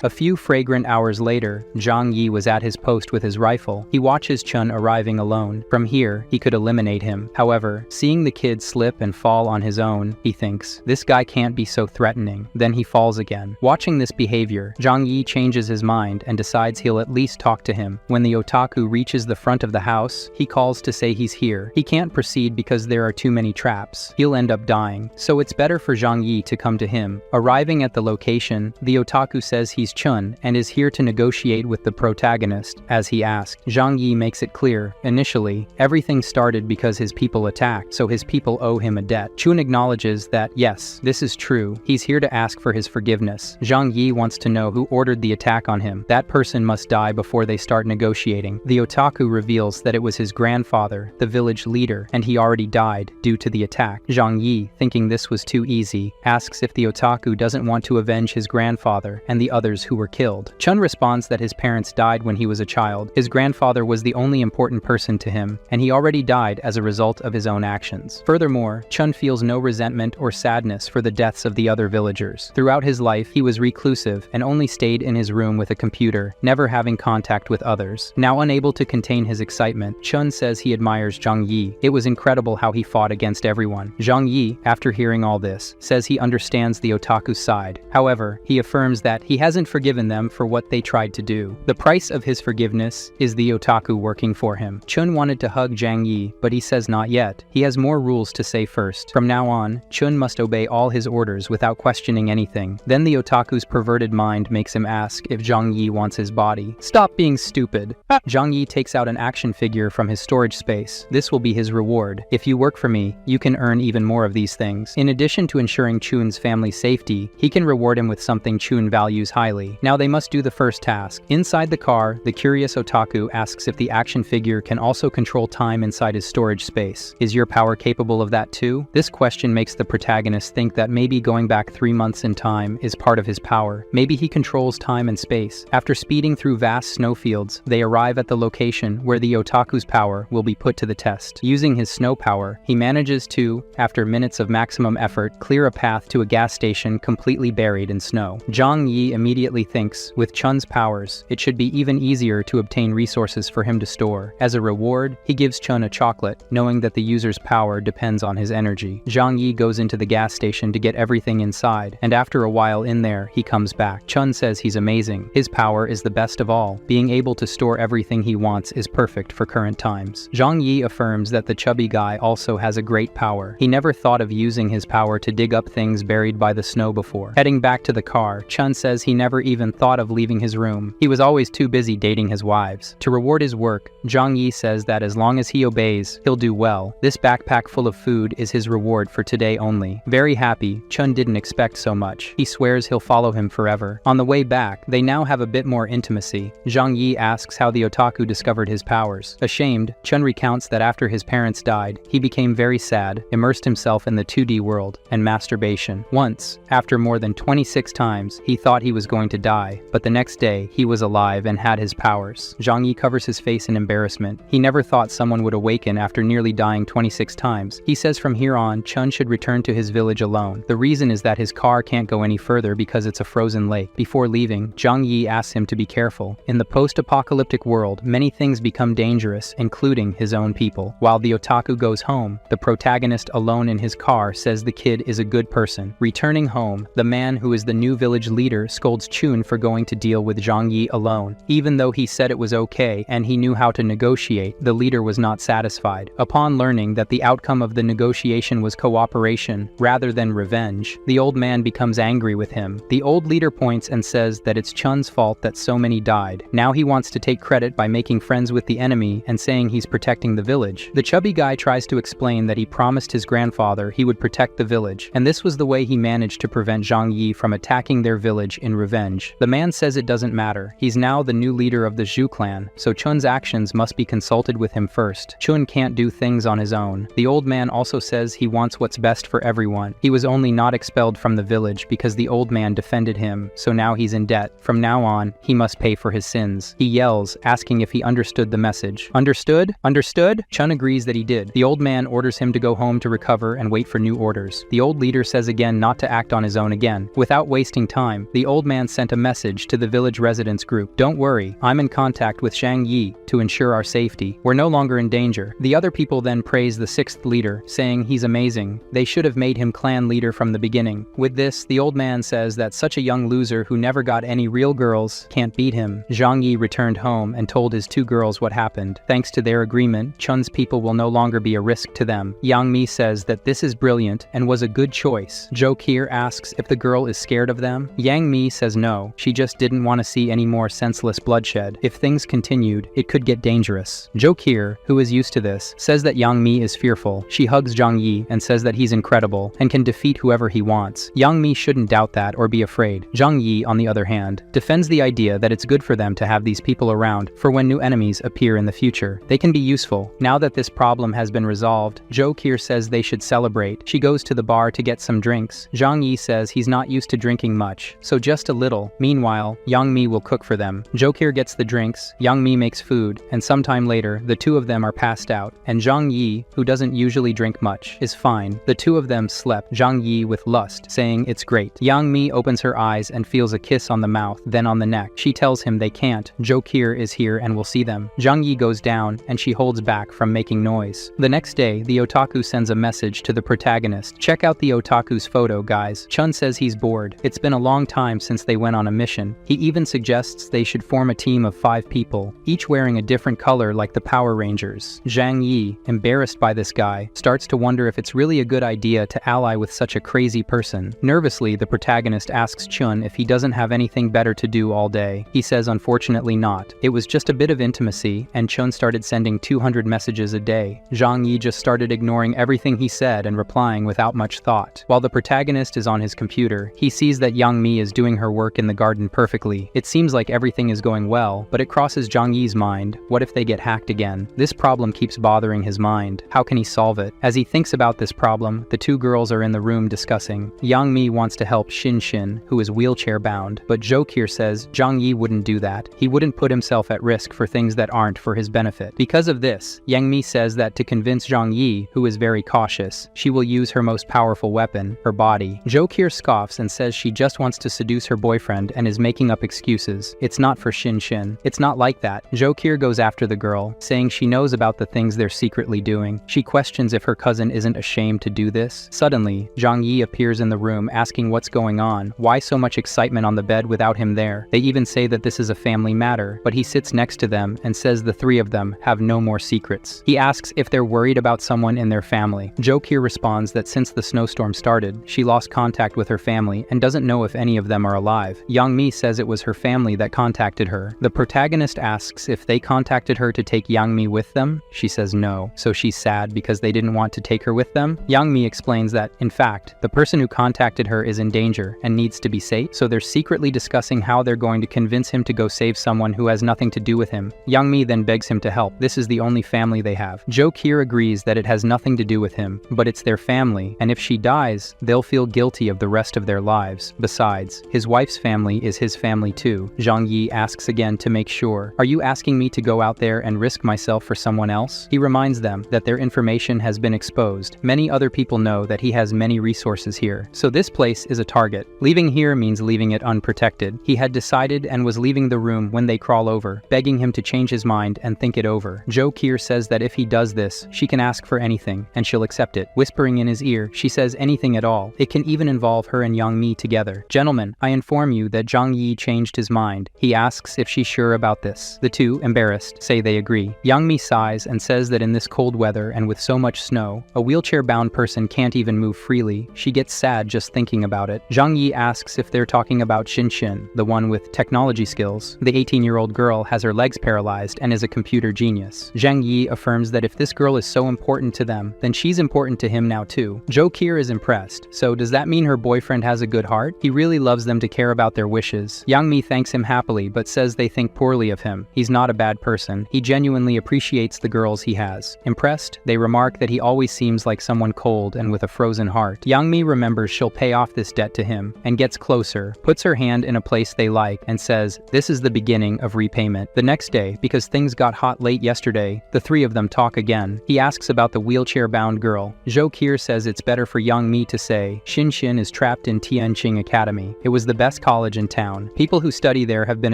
A few fragrant hours later, Zhang Yi was at his post with his rifle. He watches Chun arriving alone. From here, he could eliminate him. However, seeing the kid slip and fall on his own, he thinks, this guy can't be so threatening. Then he falls again. Watching this behavior, Zhang Yi changes his mind and decides he'll at least talk to him. When the otaku reaches the front of the house, he calls to say he's here. He can't proceed because there are too many traps. He'll end up dying. So it's better for Zhang Yi to come to him. Arriving at the location, the otaku says he's Chun and is here to negotiate with the protagonist, as he asked. Zhang Yi makes it clear, initially, everything started because his people attacked, so his people owe him a debt. Chun acknowledges that, yes, this is true. He's here to ask for his forgiveness. Zhang Yi wants to know who ordered the attack on him. That person must die before they start negotiating. The otaku reveals that it was his grandfather, the village leader, and he already died due to the attack. Zhang Yi, thinking this was too easy, asks if the otaku doesn't want to avenge his grandfather and the others who were killed. Chun responds that his parents died when he was a child. His grandfather was the only important person to him, and he already died as a result of his own actions. Furthermore, Chun feels no resentment or sadness for the deaths of the other villagers. Throughout his life, he was reclusive and only stayed in his room with a computer, never having contact with others. Now unable to contain his excitement, Chun says he admires Zhang Yi. It was incredible how he fought against everyone. Zhang Yi, after hearing all this, says he understands the otaku's side. However, he affirms that he hasn't forgiven them for what they tried to do. The price of his forgiveness is the otaku working for him. Chun wanted to hug Zhang Yi, but he says not yet. He has more rules to say first. From now on, Chun must obey all his orders without questioning anything. Then the otaku's perverted mind makes him ask if Zhang Yi wants his body. Stop being stupid. Zhang Yi takes out an action figure from his storage space. This will be his reward. If you work for me, you can earn even more of these things. In addition to ensuring Chun's family safety, he can reward him with something Chun values highly. Now they must do the first task. Inside the car, the curious otaku asks if the action figure can also control time inside his storage space. Is your power capable of that too? This question makes the protagonist think that maybe going back 3 months in time is part of his power. Maybe he controls time and space. After speeding through vast snowfields, they arrive at the location where the otaku's power will be put to the test. Using his snow power, he manages to, after minutes of maximum effort, clear a path to a gas station completely buried in snow. Zhang Yi immediately thinks, with Chun's powers, it should be even easier to obtain resources for him to store. As a reward, he gives Chun a chocolate, knowing that the user's power depends on his energy. Zhang Yi goes into the gas station to get everything inside, and after a while in there, he comes back. Chun says he's amazing. His power is the best of all. Being able to store everything he wants is perfect for current times. Zhang Yi affirms that the chubby guy also has a great power. He never thought of using his power to dig up things buried by the snow before. Heading back to the car, Chun says he never even thought of leaving his room. He was always too busy dating his wives. To reward his work, Zhang Yi says that as long as he obeys, he'll do well. This backpack full of food is his reward for today only. Very happy, Chun didn't expect so much. He swears he'll follow him forever. On the way back, they now have a bit more intimacy. Zhang Yi asks how the otaku discovered his powers. Ashamed, Chun recounts that after his parents died, he became very sad, immersed himself in the 2D world, and masturbation. Once, after more than 26 times, he thought he was going to die, but the next day, he was alive and had his powers. Zhang Yi covers his face in embarrassment. He never thought someone would awaken after nearly dying 26 times. He says from here on, Chun should return to his village alone. The reason is that his car can't go any further because it's a frozen lake. Before leaving, Zhang Yi asks him to be careful. In the post-apocalyptic world, many things become dangerous, including his own people. While the otaku goes home, the protagonist alone in his car says the kid is a good person. Returning home, the man who is the new village leader scolds Chun for going to deal with Zhang Yi alone. Even though he said it was okay and he knew how to negotiate, the leader was not satisfied. Upon learning that the outcome of the negotiation was cooperation rather than revenge, the old man becomes angry with him. The old leader points and says that it's Chun's fault that so many died. Now he wants to take credit by making friends with the enemy and saying he's protecting the village. The chubby guy tries to explain that he promised his grandfather he would protect the village, and this was the way he managed to prevent Zhang Yi from attacking their village in revenge. revenge. The man says it doesn't matter. He's now the new leader of the Zhu clan, so Chun's actions must be consulted with him first. Chun can't do things on his own. The old man also says he wants what's best for everyone. He was only not expelled from the village because the old man defended him, so now he's in debt. From now on, he must pay for his sins. He yells, asking if he understood the message. Understood? Understood? Chun agrees that he did. The old man orders him to go home to recover and wait for new orders. The old leader says again not to act on his own again. Without wasting time, the old man sent a message to the village residents group. Don't worry, I'm in contact with Zhang Yi to ensure our safety. We're no longer in danger. The other people then praise the sixth leader, saying he's amazing. They should have made him clan leader from the beginning. With this, the old man says that such a young loser who never got any real girls can't beat him. Zhang Yi returned home and told his two girls what happened. Thanks to their agreement, Chun's people will no longer be a risk to them. Yang Mi says that this is brilliant and was a good choice. Zhou Kier asks if the girl is scared of them. Yang Mi says no, she just didn't want to see any more senseless bloodshed. If things continued, it could get dangerous. Zhou Kier, who is used to this, says that Yang Mi is fearful. She hugs Zhang Yi and says that he's incredible and can defeat whoever he wants. Yang Mi shouldn't doubt that or be afraid. Zhang Yi, on the other hand, defends the idea that it's good for them to have these people around for when new enemies appear in the future. They can be useful. Now that this problem has been resolved, Zhou Kier says they should celebrate. She goes to the bar to get some drinks. Zhang Yi says he's not used to drinking much, so just a little. Meanwhile, Yang Mi will cook for them. Zhou Kier gets the drinks, Yang Mi makes food, and sometime later, the two of them are passed out, and Zhang Yi, who doesn't usually drink much, is fine. The two of them slept, Zhang Yi with lust, saying it's great. Yang Mi opens her eyes and feels a kiss on the mouth, then on the neck. She tells him they can't. Zhou Kier is here and will see them. Zhang Yi goes down, and she holds back from making noise. The next day, the otaku sends a message to the protagonist. Check out the otaku's photo, guys. Chun says he's bored. It's been a long time since they went on a mission. He even suggests they should form a team of 5 people, each wearing a different color like the Power Rangers. Zhang Yi, embarrassed by this guy, starts to wonder if it's really a good idea to ally with such a crazy person. Nervously, the protagonist asks Chun if he doesn't have anything better to do all day. He says unfortunately not. It was just a bit of intimacy, and Chun started sending 200 messages a day. Zhang Yi just started ignoring everything he said and replying without much thought. While the protagonist is on his computer, he sees that Yang Mi is doing her work in the garden perfectly. It seems like everything is going well, but it crosses Zhang Yi's mind. What if they get hacked again? This problem keeps bothering his mind. How can he solve it? As he thinks about this problem, the two girls are in the room discussing. Yang Mi wants to help Xin Xin, who is wheelchair bound, but Zhou Kier says Zhang Yi wouldn't do that. He wouldn't put himself at risk for things that aren't for his benefit. Because of this, Yang Mi says that to convince Zhang Yi, who is very cautious, she will use her most powerful weapon, her body. Zhou Kier scoffs and says she just wants to seduce her boyfriend and is making up excuses. It's not for Xin Xin. It's not like that. Zhou Kier goes after the girl, saying she knows about the things they're secretly doing. She questions if her cousin isn't ashamed to do this. Suddenly, Zhang Yi appears in the room asking what's going on, why so much excitement on the bed without him there. They even say that this is a family matter, but he sits next to them and says the three of them have no more secrets. He asks if they're worried about someone in their family. Zhou Kier responds that since the snowstorm started, she lost contact with her family and doesn't know if any of them are alive. Yang Mi says it was her family that contacted her. The protagonist asks if they contacted her to take Yang Mi with them. She says no, so she's sad because they didn't want to take her with them. Yang Mi explains that, in fact, the person who contacted her is in danger and needs to be safe, so they're secretly discussing how they're going to convince him to go save someone who has nothing to do with him. Yang Mi then begs him to help. This is the only family they have. Zhou Kier agrees that it has nothing to do with him, but it's their family, and if she dies, they'll feel guilty of the rest of their lives. Besides, his wife's family is his family too. Zhang Yi asks again to make sure. Are you asking me to go out there and risk myself for someone else? He reminds them that their information has been exposed. Many other people know that he has many resources here, so this place is a target. Leaving here means leaving it unprotected. He had decided and was leaving the room when they crawl over, begging him to change his mind and think it over. Zhou Kier says that if he does this, she can ask for anything, and she'll accept it. Whispering in his ear, she says anything at all. It can even involve her and Yang Mi together. Gentlemen, I inform you that Zhang Yi changed his mind. He asks if she's sure about this. The two, embarrassed, say they agree. Yang Mi sighs and says that in this cold weather and with so much snow, a wheelchair-bound person can't even move freely. She gets sad just thinking about it. Zhang Yi asks if they're talking about Xin Xin, the one with technology skills. The 18-year-old girl has her legs paralyzed and is a computer genius. Zhang Yi affirms that if this girl is so important to them, then she's important to him now too. Zhou Kier is impressed. So does that mean her boyfriend has a good heart? He really loves them to care care about their wishes. Zhang Yi thanks him happily but says they think poorly of him. He's not a bad person. He genuinely appreciates the girls he has. Impressed, they remark that he always seems like someone cold and with a frozen heart. Zhang Yi remembers she'll pay off this debt to him and gets closer, puts her hand in a place they like, and says, "This is the beginning of repayment." The next day, because things got hot late yesterday, the three of them talk again. He asks about the wheelchair-bound girl. Zhou Qi says it's better for Zhang Yi to say, Xin Xin is trapped in Tianqing Academy. It was the best college in town. People who study there have been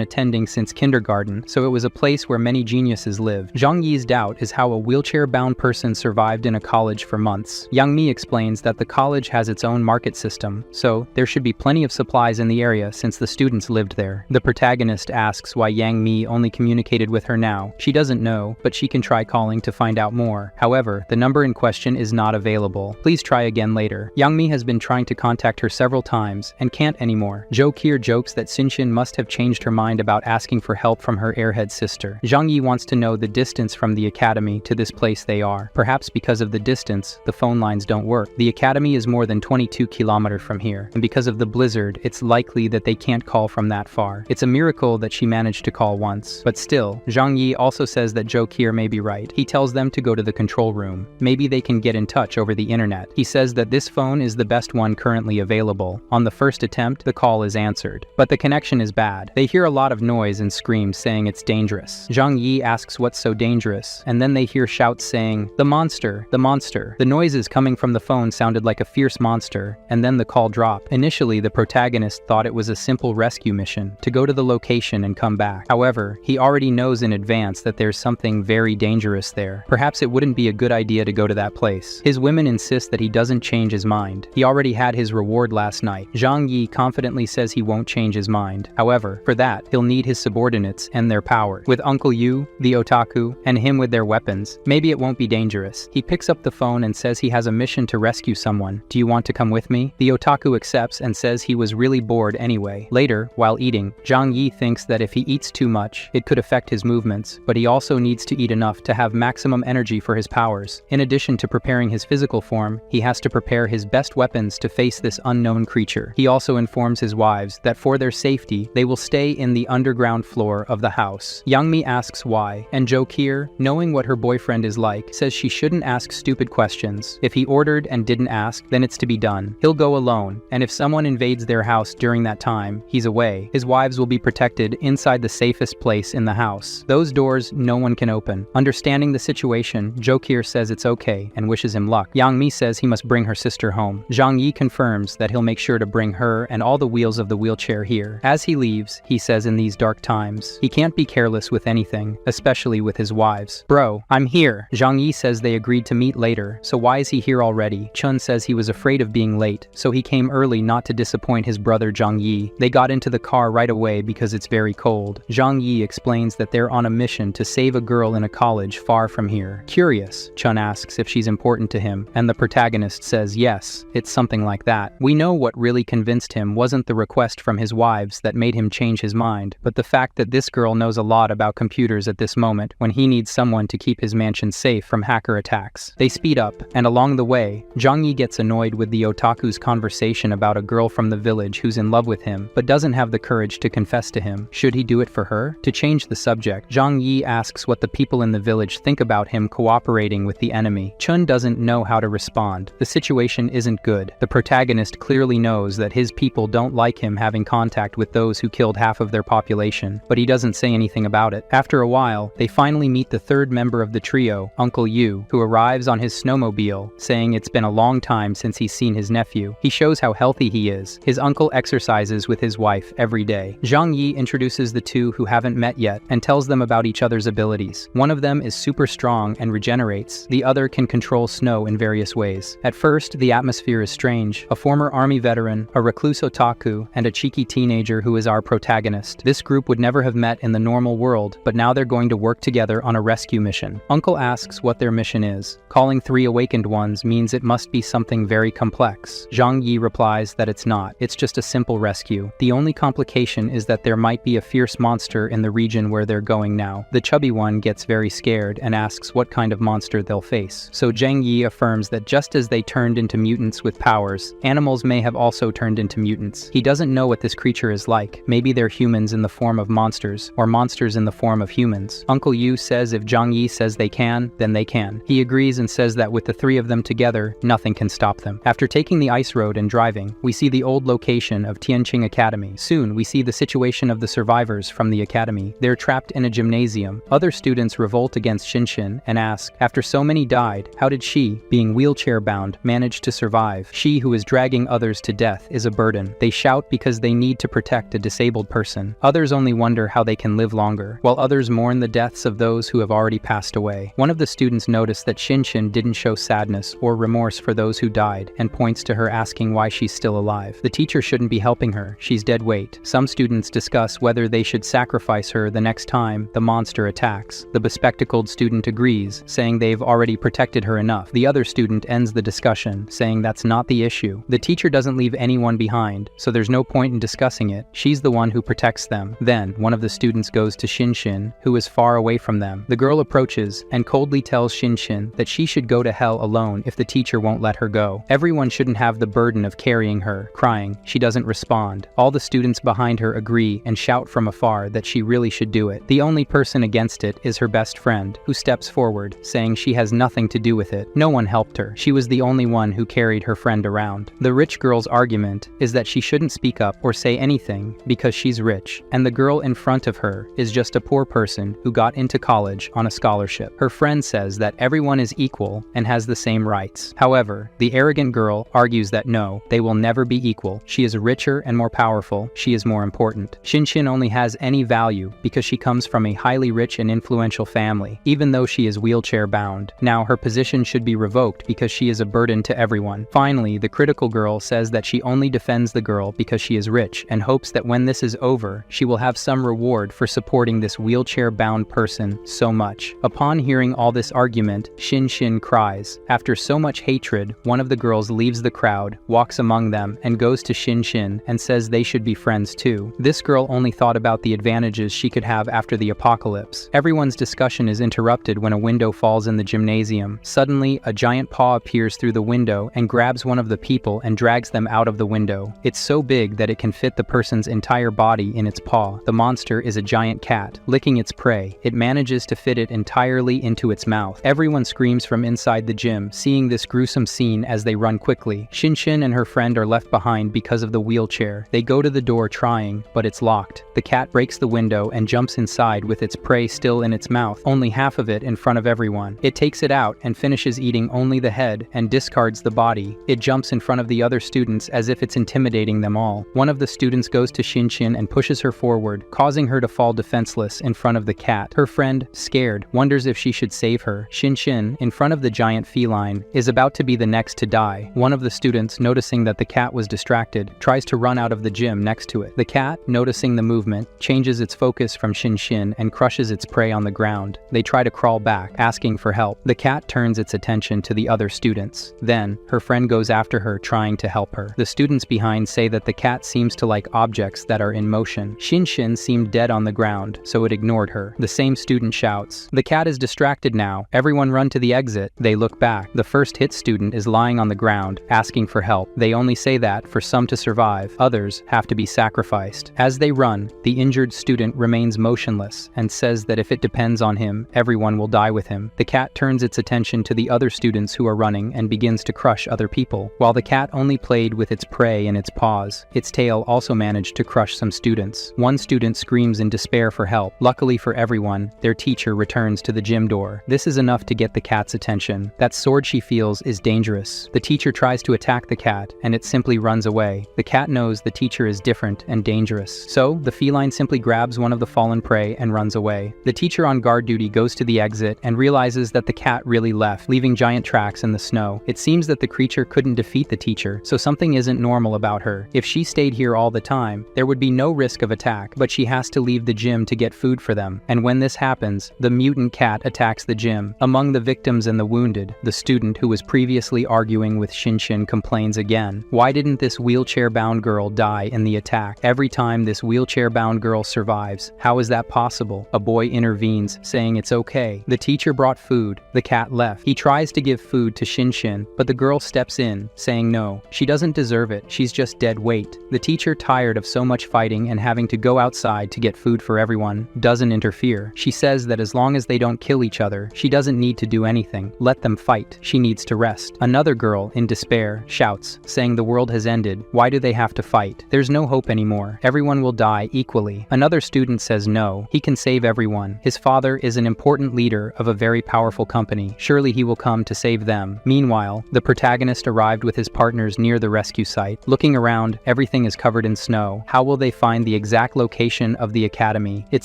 attending since kindergarten, so it was a place where many geniuses live. Zhang Yi's doubt is how a wheelchair-bound person survived in a college for months. Zhang Yi explains that the college has its own market system, so there should be plenty of supplies in the area since the students lived there. The protagonist asks why Zhang Mi only communicated with her now. She doesn't know, but she can try calling to find out more. However, the number in question is not available. Please try again later. Zhang Mi has been trying to contact her several times and can't anymore. Zhou Qi jokes that Xin must have changed her mind about asking for help from her airhead sister. Zhang Yi wants to know the distance from the academy to this place they are. Perhaps because of the distance, the phone lines don't work. The academy is more than 22 kilometers from here, and because of the blizzard, it's likely that they can't call from that far. It's a miracle that she managed to call once. But still, Zhang Yi also says that Zhou Qi may be right. He tells them to go to the control room. Maybe they can get in touch over the internet. He says that this phone is the best one currently available. On the first attempt, the call is answered. But the connection is bad. They hear a lot of noise and screams saying it's dangerous. Zhang Yi asks what's so dangerous, and then they hear shouts saying, "The monster! The monster!" The noises coming from the phone sounded like a fierce monster, and then the call dropped. Initially, the protagonist thought it was a simple rescue mission, to go to the location and come back. However, he already knows in advance that there's something very dangerous there. Perhaps it wouldn't be a good idea to go to that place. His women insist that he doesn't change his mind. He already had his reward last night. Zhang Yi confidently says he won't change his mind. However, for that, he'll need his subordinates and their power. With Uncle Yu, the otaku, and him with their weapons, maybe it won't be dangerous. He picks up the phone and says he has a mission to rescue someone. "Do you want to come with me?" The otaku accepts and says he was really bored anyway. Later, while eating, Zhang Yi thinks that if he eats too much, it could affect his movements, but he also needs to eat enough to have maximum energy for his powers. In addition to preparing his physical form, he has to prepare his best weapons to face this unknown creature. He also informs his wives that for their safety, they will stay in the underground floor of the house. Zhang Mi asks why, and Zhou Qi, knowing what her boyfriend is like, says she shouldn't ask stupid questions. If he ordered and didn't ask, then it's to be done. He'll go alone, and if someone invades their house during that time, he's away. His wives will be protected inside the safest place in the house. Those doors no one can open. Understanding the situation, Zhou Qi says it's okay and wishes him luck. Zhang Mi says he must bring her sister home. Zhang Yi confirms that he'll make sure to bring her and all the wheels of the wheelchair here. As he leaves, he says in these dark times, he can't be careless with anything, especially with his wives. "Bro, I'm here." Zhang Yi says they agreed to meet later, so why is he here already? Chun says he was afraid of being late, so he came early not to disappoint his brother Zhang Yi. They got into the car right away because it's very cold. Zhang Yi explains that they're on a mission to save a girl in a college far from here. Curious, Chun asks if she's important to him, and the protagonist says yes, it's something like that. We know what really convinced him wasn't the request from his wives that made him change his mind, but the fact that this girl knows a lot about computers at this moment when he needs someone to keep his mansion safe from hacker attacks. They speed up, and along the way, Zhang Yi gets annoyed with the otaku's conversation about a girl from the village who's in love with him, but doesn't have the courage to confess to him. Should he do it for her? To change the subject, Zhang Yi asks what the people in the village think about him cooperating with the enemy. Chun doesn't know how to respond. The situation isn't good. The protagonist clearly knows that his people don't like him having contact with those who killed half of their population, but he doesn't say anything about it. After a while, they finally meet the third member of the trio, Uncle Yu, who arrives on his snowmobile, saying it's been a long time since he's seen his nephew. He shows how healthy he is. His uncle exercises with his wife every day. Zhang Yi introduces the two who haven't met yet and tells them about each other's abilities. One of them is super strong and regenerates. The other can control snow in various ways. At first, the atmosphere is strange. A former army veteran, a recluse otaku, and a cheeky teenager who is our protagonist. This group would never have met in the normal world, but now they're going to work together on a rescue mission. Uncle asks what their mission is. Calling 3 awakened ones means it must be something very complex. Zhang Yi replies that it's not. It's just a simple rescue. The only complication is that there might be a fierce monster in the region where they're going now. The chubby one gets very scared and asks what kind of monster they'll face. So Zhang Yi affirms that just as they turned into mutants with powers, animals may have also turned into mutants. He doesn't doesn't know what this creature is like. Maybe they're humans in the form of monsters, or monsters in the form of humans. Uncle Yu says if Zhang Yi says they can, then they can. He agrees and says that with the three of them together, nothing can stop them. After taking the ice road and driving, we see the old location of Tianqing Academy. Soon, we see the situation of the survivors from the academy. They're trapped in a gymnasium. Other students revolt against Shinshin and ask, after so many died, how did she, being wheelchair-bound, manage to survive? She who is dragging others to death is a burden. They shout because they need to protect a disabled person. Others only wonder how they can live longer, while others mourn the deaths of those who have already passed away. One of the students noticed that Shinshin didn't show sadness or remorse for those who died, and points to her asking why she's still alive. The teacher shouldn't be helping her. She's dead weight. Some students discuss whether they should sacrifice her the next time the monster attacks. The bespectacled student agrees, saying they've already protected her enough. The other student ends the discussion, saying that's not the issue. The teacher doesn't leave anyone behind, so there's no point in discussing it. She's the one who protects them. Then, one of the students goes to Shinshin, who is far away from them. The girl approaches and coldly tells Shinshin that she should go to hell alone if the teacher won't let her go. Everyone shouldn't have the burden of carrying her. Crying, she doesn't respond. All the students behind her agree and shout from afar that she really should do it. The only person against it is her best friend, who steps forward, saying she has nothing to do with it. No one helped her. She was the only one who carried her friend around. The rich girl's argument is that she shouldn't speak up or say anything because she's rich, and the girl in front of her is just a poor person who got into college on a scholarship. Her friend says that everyone is equal and has the same rights. However, the arrogant girl argues that no, they will never be equal. She is richer and more powerful. She is more important. Shinshin only has any value because she comes from a highly rich and influential family, even though she is wheelchair-bound. Now, her position should be revoked because she is a burden to everyone. Finally, the critical girl says that she only defends the girl because she is rich and hopes that when this is over, she will have some reward for supporting this wheelchair-bound person so much. Upon hearing all this argument, Shinshin cries. After so much hatred, one of the girls leaves the crowd, walks among them, and goes to Shinshin and says they should be friends too. This girl only thought about the advantages she could have after the apocalypse. Everyone's discussion is interrupted when a window falls in the gymnasium. Suddenly, a giant paw appears through the window and grabs one of the people and drags them out of the window. It's so big that it can fit the person's entire body in its paw. The monster is a giant cat, licking its prey. It manages to fit it entirely into its mouth. Everyone screams from inside the gym, seeing this gruesome scene as they run quickly. Shinshin and her friend are left behind because of the wheelchair. They go to the door trying, but it's locked. The cat breaks the window and jumps inside with its prey still in its mouth, only half of it in front of everyone. It takes it out and finishes eating only the head and discards the body. It jumps in front of the other students as if it's intimidating them all. One of the students goes to Shinshin and pushes her forward, causing her to fall defenseless in front of the cat. Her friend, scared, wonders if she should save her. Shinshin, in front of the giant feline, is about to be the next to die. One of the students, noticing that the cat was distracted, tries to run out of the gym next to it. The cat, noticing the movement, changes its focus from Shinshin and crushes its prey on the ground. They try to crawl back, asking for help. The cat turns its attention to the other students. Then, her friend goes after her, trying to help her. The students behind say that the cat seems to like objects that are in motion. Shinshin seemed dead on the ground, so it ignored her. The same student shouts, "The cat is distracted now. Everyone run to the exit." They look back. The first hit student is lying on the ground, asking for help. They only say that for some to survive, others have to be sacrificed. As they run, the injured student remains motionless and says that if it depends on him, everyone will die with him. The cat turns its attention to the other students who are running and begins to crush other people. While the cat only played with its prey in its paws, its tail also managed to crush some students. One student screams in despair for help. Luckily for everyone, their teacher returns to the gym door. This is enough to get the cat's attention. That sword she feels is dangerous. The teacher tries to attack the cat, and it simply runs away. The cat knows the teacher is different and dangerous. So, the feline simply grabs one of the fallen prey and runs away. The teacher on guard duty goes to the exit and realizes that the cat really left, leaving giant tracks in the snow. It seems that the creature couldn't defeat the teacher, so something isn't normal about her. If she stayed here all the time, there would be no risk of attack, but she has to leave the gym to get food for them. And when this happens, the mutant cat attacks the gym. Among the victims and the wounded, the student who was previously arguing with Shinshin complains again. Why didn't this wheelchair-bound girl die in the attack? Every time this wheelchair-bound girl survives. How is that possible? A boy intervenes, saying it's okay. The teacher brought food. The cat left. He tries to give food to Shinshin, but the girl steps in, saying no. She doesn't deserve it. She's just dead weight. fight. The teacher, tired of so much fighting and having to go outside to get food for everyone, doesn't interfere. She says that as long as they don't kill each other, she doesn't need to do anything. Let them fight. She needs to rest. Another girl, in despair, shouts, saying the world has ended. Why do they have to fight? There's no hope anymore. Everyone will die equally. Another student says no. He can save everyone. His father is an important leader of a very powerful company. Surely he will come to save them. Meanwhile, the protagonist arrived with his partners near the rescue site. Looking around, everything is covered in snow. How will they find the exact location of the academy? It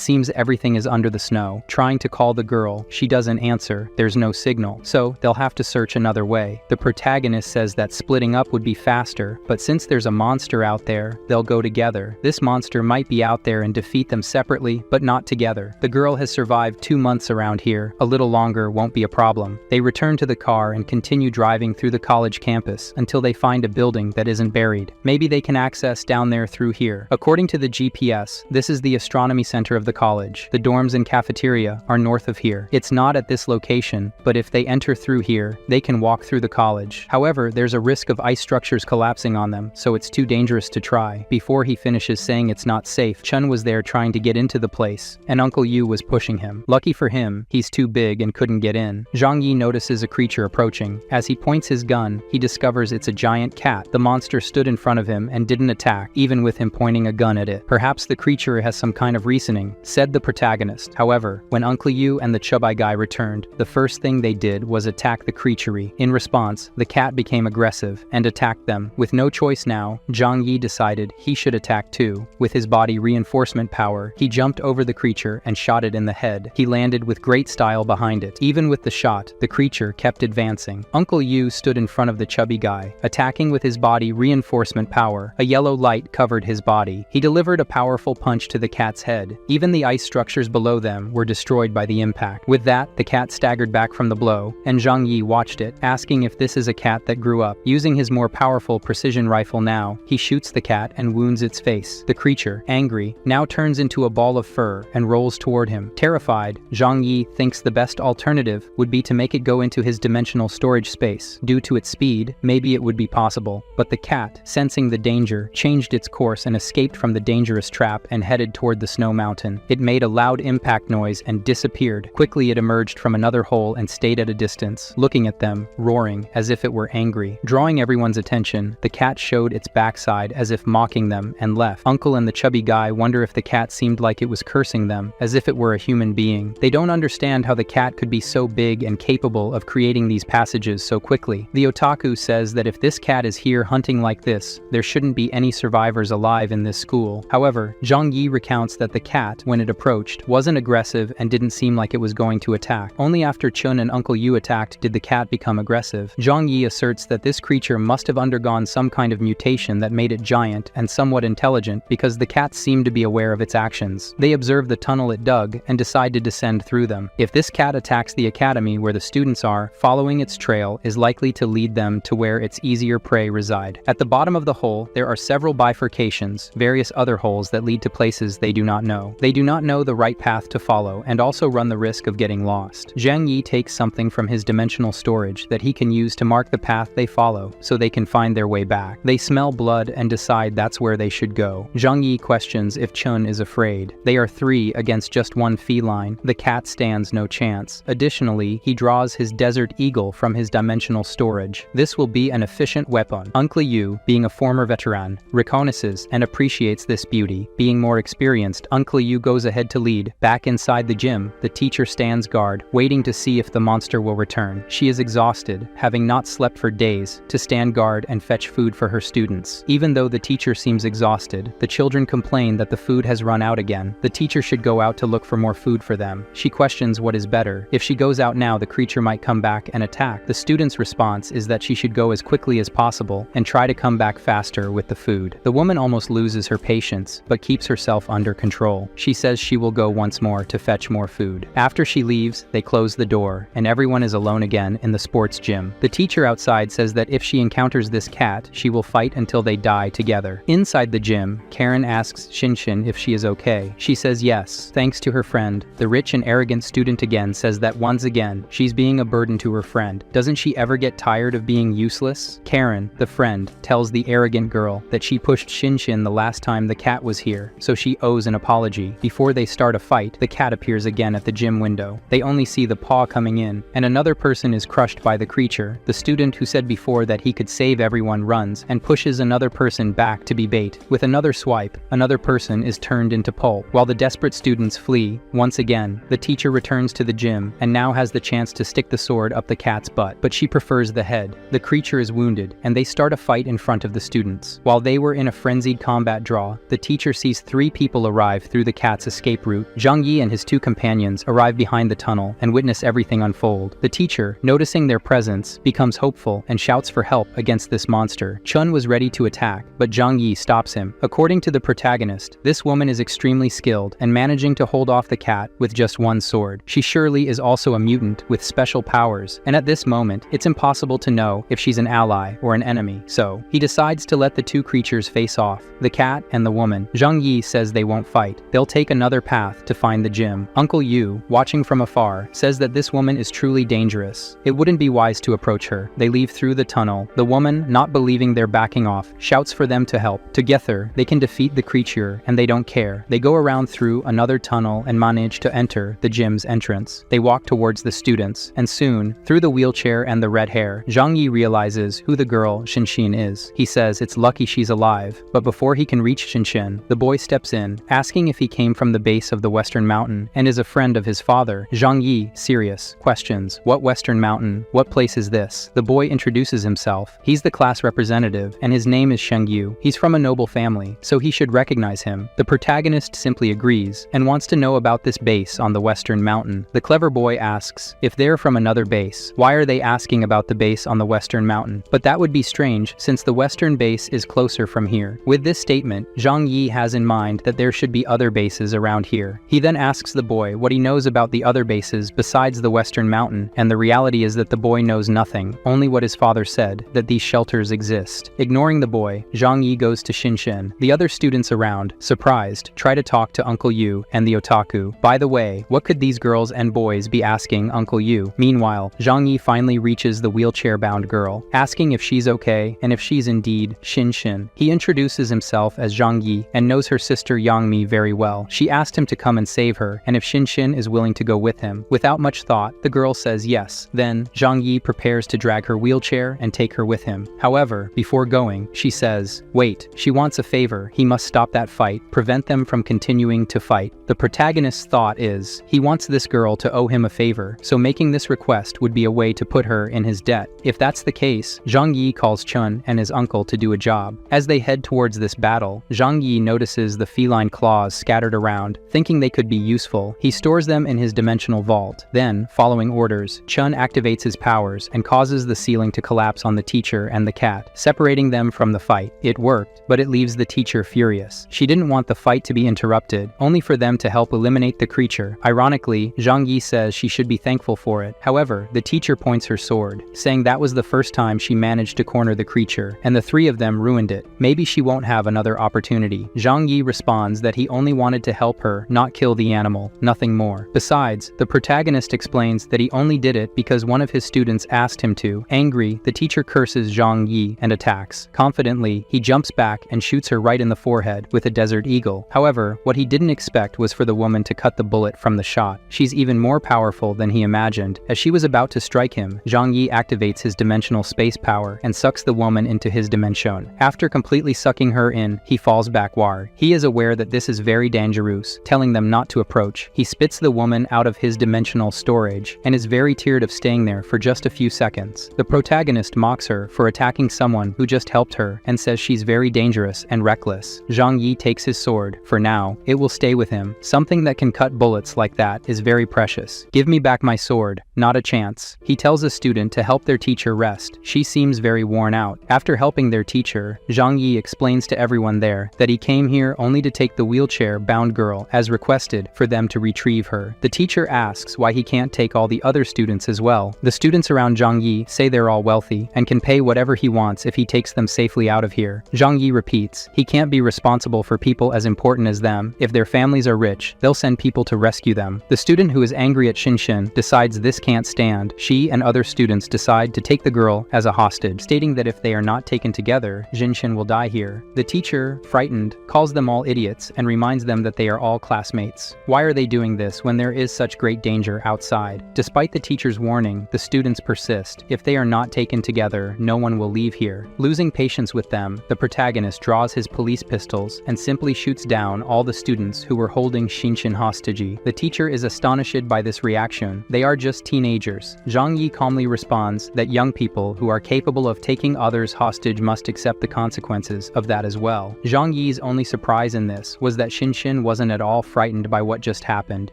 seems everything is under the snow. Trying to call the girl, she doesn't answer. There's no signal. So, they'll have to search another way. The protagonist says that splitting up would be faster, but since there's a monster out there, they'll go together. This monster might be out there and defeat them separately, but not together. The girl has survived 2 months around here. A little longer won't be a problem. They return to the car and continue driving through the college campus until they find a building that isn't buried. Maybe they can access down there through here. According to the GPS, this is the astronomy center of the college. The dorms and cafeteria are north of here. It's not at this location, but if they enter through here, they can walk through the college. However, there's a risk of ice structures collapsing on them, so it's too dangerous to try. Before he finishes saying it's not safe, Chun was there trying to get into the place, and Uncle Yu was pushing him. Lucky for him, he's too big and couldn't get in. Zhang Yi notices a creature approaching. As he points his gun, he discovers it's a giant cat. The monster stood in front of him and didn't attack, even with him pointing a gun at it. Perhaps the creature has some kind of reasoning, said the protagonist. However, when Uncle Yu and the chubby guy returned, the first thing they did was attack the creature. In response, the cat became aggressive and attacked them. With no choice now, Zhang Yi decided he should attack too. With his body reinforcement power, he jumped over the creature and shot it in the head. He landed with great style behind it. Even with the shot, the creature kept advancing. Uncle Yu stood in front of the chubby guy, attacking with his body reinforcement power. A yellow light covered his body. He delivered a powerful punch to the cat's head. Even the ice structures below them were destroyed by the impact. With that, the cat staggered back from the blow, and Zhang Yi watched it, asking if this is a cat that grew up. Using his more powerful precision rifle now, he shoots the cat and wounds its face. The creature, angry, now turns into a ball of fur and rolls toward him. Terrified, Zhang Yi thinks the best alternative would be to make it go into his dimensional storage space. Due to its speed, maybe it would be possible, but the cat, sensing the danger, changed its course and escaped from the dangerous trap and headed toward the snow mountain. It made a loud impact noise and disappeared. Quickly it emerged from another hole and stayed at a distance, looking at them, roaring as if it were angry. Drawing everyone's attention, the cat showed its backside as if mocking them and left. Uncle and the chubby guy wonder if the cat seemed like it was cursing them, as if it were a human being. They don't understand how the cat could be so big and capable of creating these passages so quickly. The otaku says that if this cat is here hunting like this, there shouldn't be any survivors alive in this school. However, Zhang Yi recounts that the cat, when it approached, wasn't aggressive and didn't seem like it was going to attack. Only after Chun and Uncle Yu attacked did the cat become aggressive. Zhang Yi asserts that this creature must have undergone some kind of mutation that made it giant and somewhat intelligent, because the cats seem to be aware of its actions. They observe the tunnel it dug and decide to descend through them. If this cat attacks the academy where the students are, following its trail is likely to lead them to where its easier prey reside. At the bottom of the hole, there are several bifurcations, various other holes that lead to places they do not know. They do not know the right path to follow and also run the risk of getting lost. Zhang Yi takes something from his dimensional storage that he can use to mark the path they follow so they can find their way back. They smell blood and decide that's where they should go. Zhang Yi questions if Chun is afraid. They are 3 against just 1 feline. The cat stands no chance. Additionally, he draws his desert eagle from his dimensional storage. This will be an efficient weapon. Uncle Yu, being a former veteran, reconnaisses and appreciates this beauty. Being more experienced, Uncle Yu goes ahead to lead. Back inside the gym, the teacher stands guard, waiting to see if the monster will return. She is exhausted, having not slept for days, to stand guard and fetch food for her students. Even though the teacher seems exhausted, the children complain that the food has run out again. The teacher should go out to look for more food for them. She questions what is better. If she goes out now, the creature might come back and attack. The student's response is that she should go as quickly as possible and try to come back faster with the food. The woman almost loses her patience, but keeps herself under control. She says she will go once more to fetch more food. After she leaves, they close the door, and everyone is alone again in the sports gym. The teacher outside says that if she encounters this cat, she will fight until they die together. Inside the gym, Karen asks Shinshin if she is okay. She says yes, thanks to her friend. The rich and arrogant student again says that once again, she's being a burden to her friend. Doesn't she ever get tired of being useless? Karen, the friend, tells the arrogant girl girl that she pushed Shinshin the last time the cat was here, so she owes an apology. Before they start a fight, the cat appears again at the gym window. They only see the paw coming in, and another person is crushed by the creature. The student who said before that he could save everyone runs and pushes another person back to be bait. With another swipe, another person is turned into pulp. While the desperate students flee, once again, the teacher returns to the gym and now has the chance to stick the sword up the cat's butt, but she prefers the head. The creature is wounded, and they start a fight in front of the students. While they were in a frenzied combat draw, the teacher sees 3 people arrive through the cat's escape route. Zhang Yi and his 2 companions arrive behind the tunnel and witness everything unfold. The teacher, noticing their presence, becomes hopeful and shouts for help against this monster. Chun was ready to attack, but Zhang Yi stops him. According to the protagonist, this woman is extremely skilled and managing to hold off the cat with just one sword. She surely is also a mutant with special powers, and at this moment, it's impossible to know if she's an ally or an enemy, so he decides to let the 2 creatures face off, the cat and the woman. Zhang Yi says they won't fight. They'll take another path to find the gym. Uncle Yu, watching from afar, says that this woman is truly dangerous. It wouldn't be wise to approach her. They leave through the tunnel. The woman, not believing they're backing off, shouts for them to help. Together, they can defeat the creature, and they don't care. They go around through another tunnel and manage to enter the gym's entrance. They walk towards the students, and soon, through the wheelchair and the red hair, Zhang Yi realizes who the girl Shinshin is. He says it's lucky she's alive, but before he can reach Shinshin, the boy steps in, asking if he came from the base of the Western Mountain and is a friend of his father. Zhang Yi, serious, questions, "What Western Mountain? What place is this?" The boy introduces himself. He's the class representative, and his name is Sheng Yu. He's from a noble family, so he should recognize him. The protagonist simply agrees, and wants to know about this base on the Western Mountain. The clever boy asks, if they're from another base, why are they asking about the base on the Western Mountain? But that would be strange, since the Western base is closer from here. With this statement, Zhang Yi has in mind that there should be other bases around here. He then asks the boy what he knows about the other bases besides the Western Mountain, and the reality is that the boy knows nothing, only what his father said, that these shelters exist. Ignoring the boy, Zhang Yi goes to Shinshin. The other students around, surprised, try to talk to Uncle Yu and the otaku. By the way, what could these girls and boys be asking Uncle Yu? Meanwhile, Zhang Yi finally reaches the wheelchair-bound girl, asking if she's okay and if she's indeed Shinshin. He introduces himself as Zhang Yi and knows her sister Yang Mi very well. She asked him to come and save her, and if Shinshin is willing to go with him. Without much thought, the girl says yes. Then, Zhang Yi prepares to drag her wheelchair and take her with him. However, before going, she says, wait, she wants a favor. He must stop that fight, prevent them from continuing to fight. The protagonist's thought is, he wants this girl to owe him a favor, so making this request would be a way to put her in his debt. If that's the case, Zhang Yi calls Chun and his uncle to do a job. As they head towards this battle, Zhang Yi notices the feline claws scattered around. Thinking they could be useful, he stores them in his dimensional vault. Then, following orders, Chun activates his powers and causes the ceiling to collapse on the teacher and the cat, separating them from the fight. It worked, but it leaves the teacher furious. She didn't want the fight to be interrupted, only for them to help eliminate the creature. Ironically, Zhang Yi says she should be thankful for it. However, the teacher points her sword, saying that was the first time she managed to corner the creature, and the 3 of them ruined it. Maybe she won't have another opportunity. Zhang Yi responds that he only wanted to help her, not kill the animal, nothing more. Besides, the protagonist explains that he only did it because one of his students asked him to. Angry, the teacher curses Zhang Yi and attacks. Confidently, he jumps back and shoots her right in the forehead with a desert eagle. However, what he didn't expect was for the woman to cut the bullet from the shot. She's even more powerful than he imagined. As she was about to strike him, Zhang Yi activates his dimensional space power and sucks the woman into his dimension. After completely sucking her in, he falls backward. He is aware that this is very dangerous, telling them not to approach. He spits the woman out of his dimensional storage and is very tired of staying there for just a few seconds. The protagonist mocks her for attacking someone who just helped her and says she's very dangerous and reckless. Zhang Yi takes his sword. For now, it will stay with him. Something that can cut bullets like that is very precious. Give me back my sword. Not a chance. He tells a student to help their teacher rest. She seems very worn out. After helping their teacher, Zhang Yi explains to everyone there that he came here only to take the wheelchair-bound girl as requested for them to retrieve her. The teacher asks why he can't take all the other students as well. The students around Zhang Yi say they're all wealthy and can pay whatever he wants if he takes them safely out of here. Zhang Yi repeats, he can't be responsible for people as important as them. If their families are rich, they'll send people to rescue them. The student who is angry at Shinshin decides this can't stand. She and other students decide to take the girl as a hostage, stating that if they are not taken together, Jinshin will die here. The teacher, frightened, calls them all idiots and reminds them that they are all classmates. Why are they doing this when there is such great danger outside? Despite the teacher's warning, the students persist. If they are not taken together, no one will leave here. Losing patience with them, the protagonist draws his police pistols and simply shoots down all the students who were holding Shinshin hostage. The teacher is astonished by this reaction. They are just teenagers. Zhang Yi calmly responds that young people who are capable of taking others hostage must accept the consequences of that as well. Zhang Yi's only surprise in this was that Shinshin wasn't at all frightened by what just happened.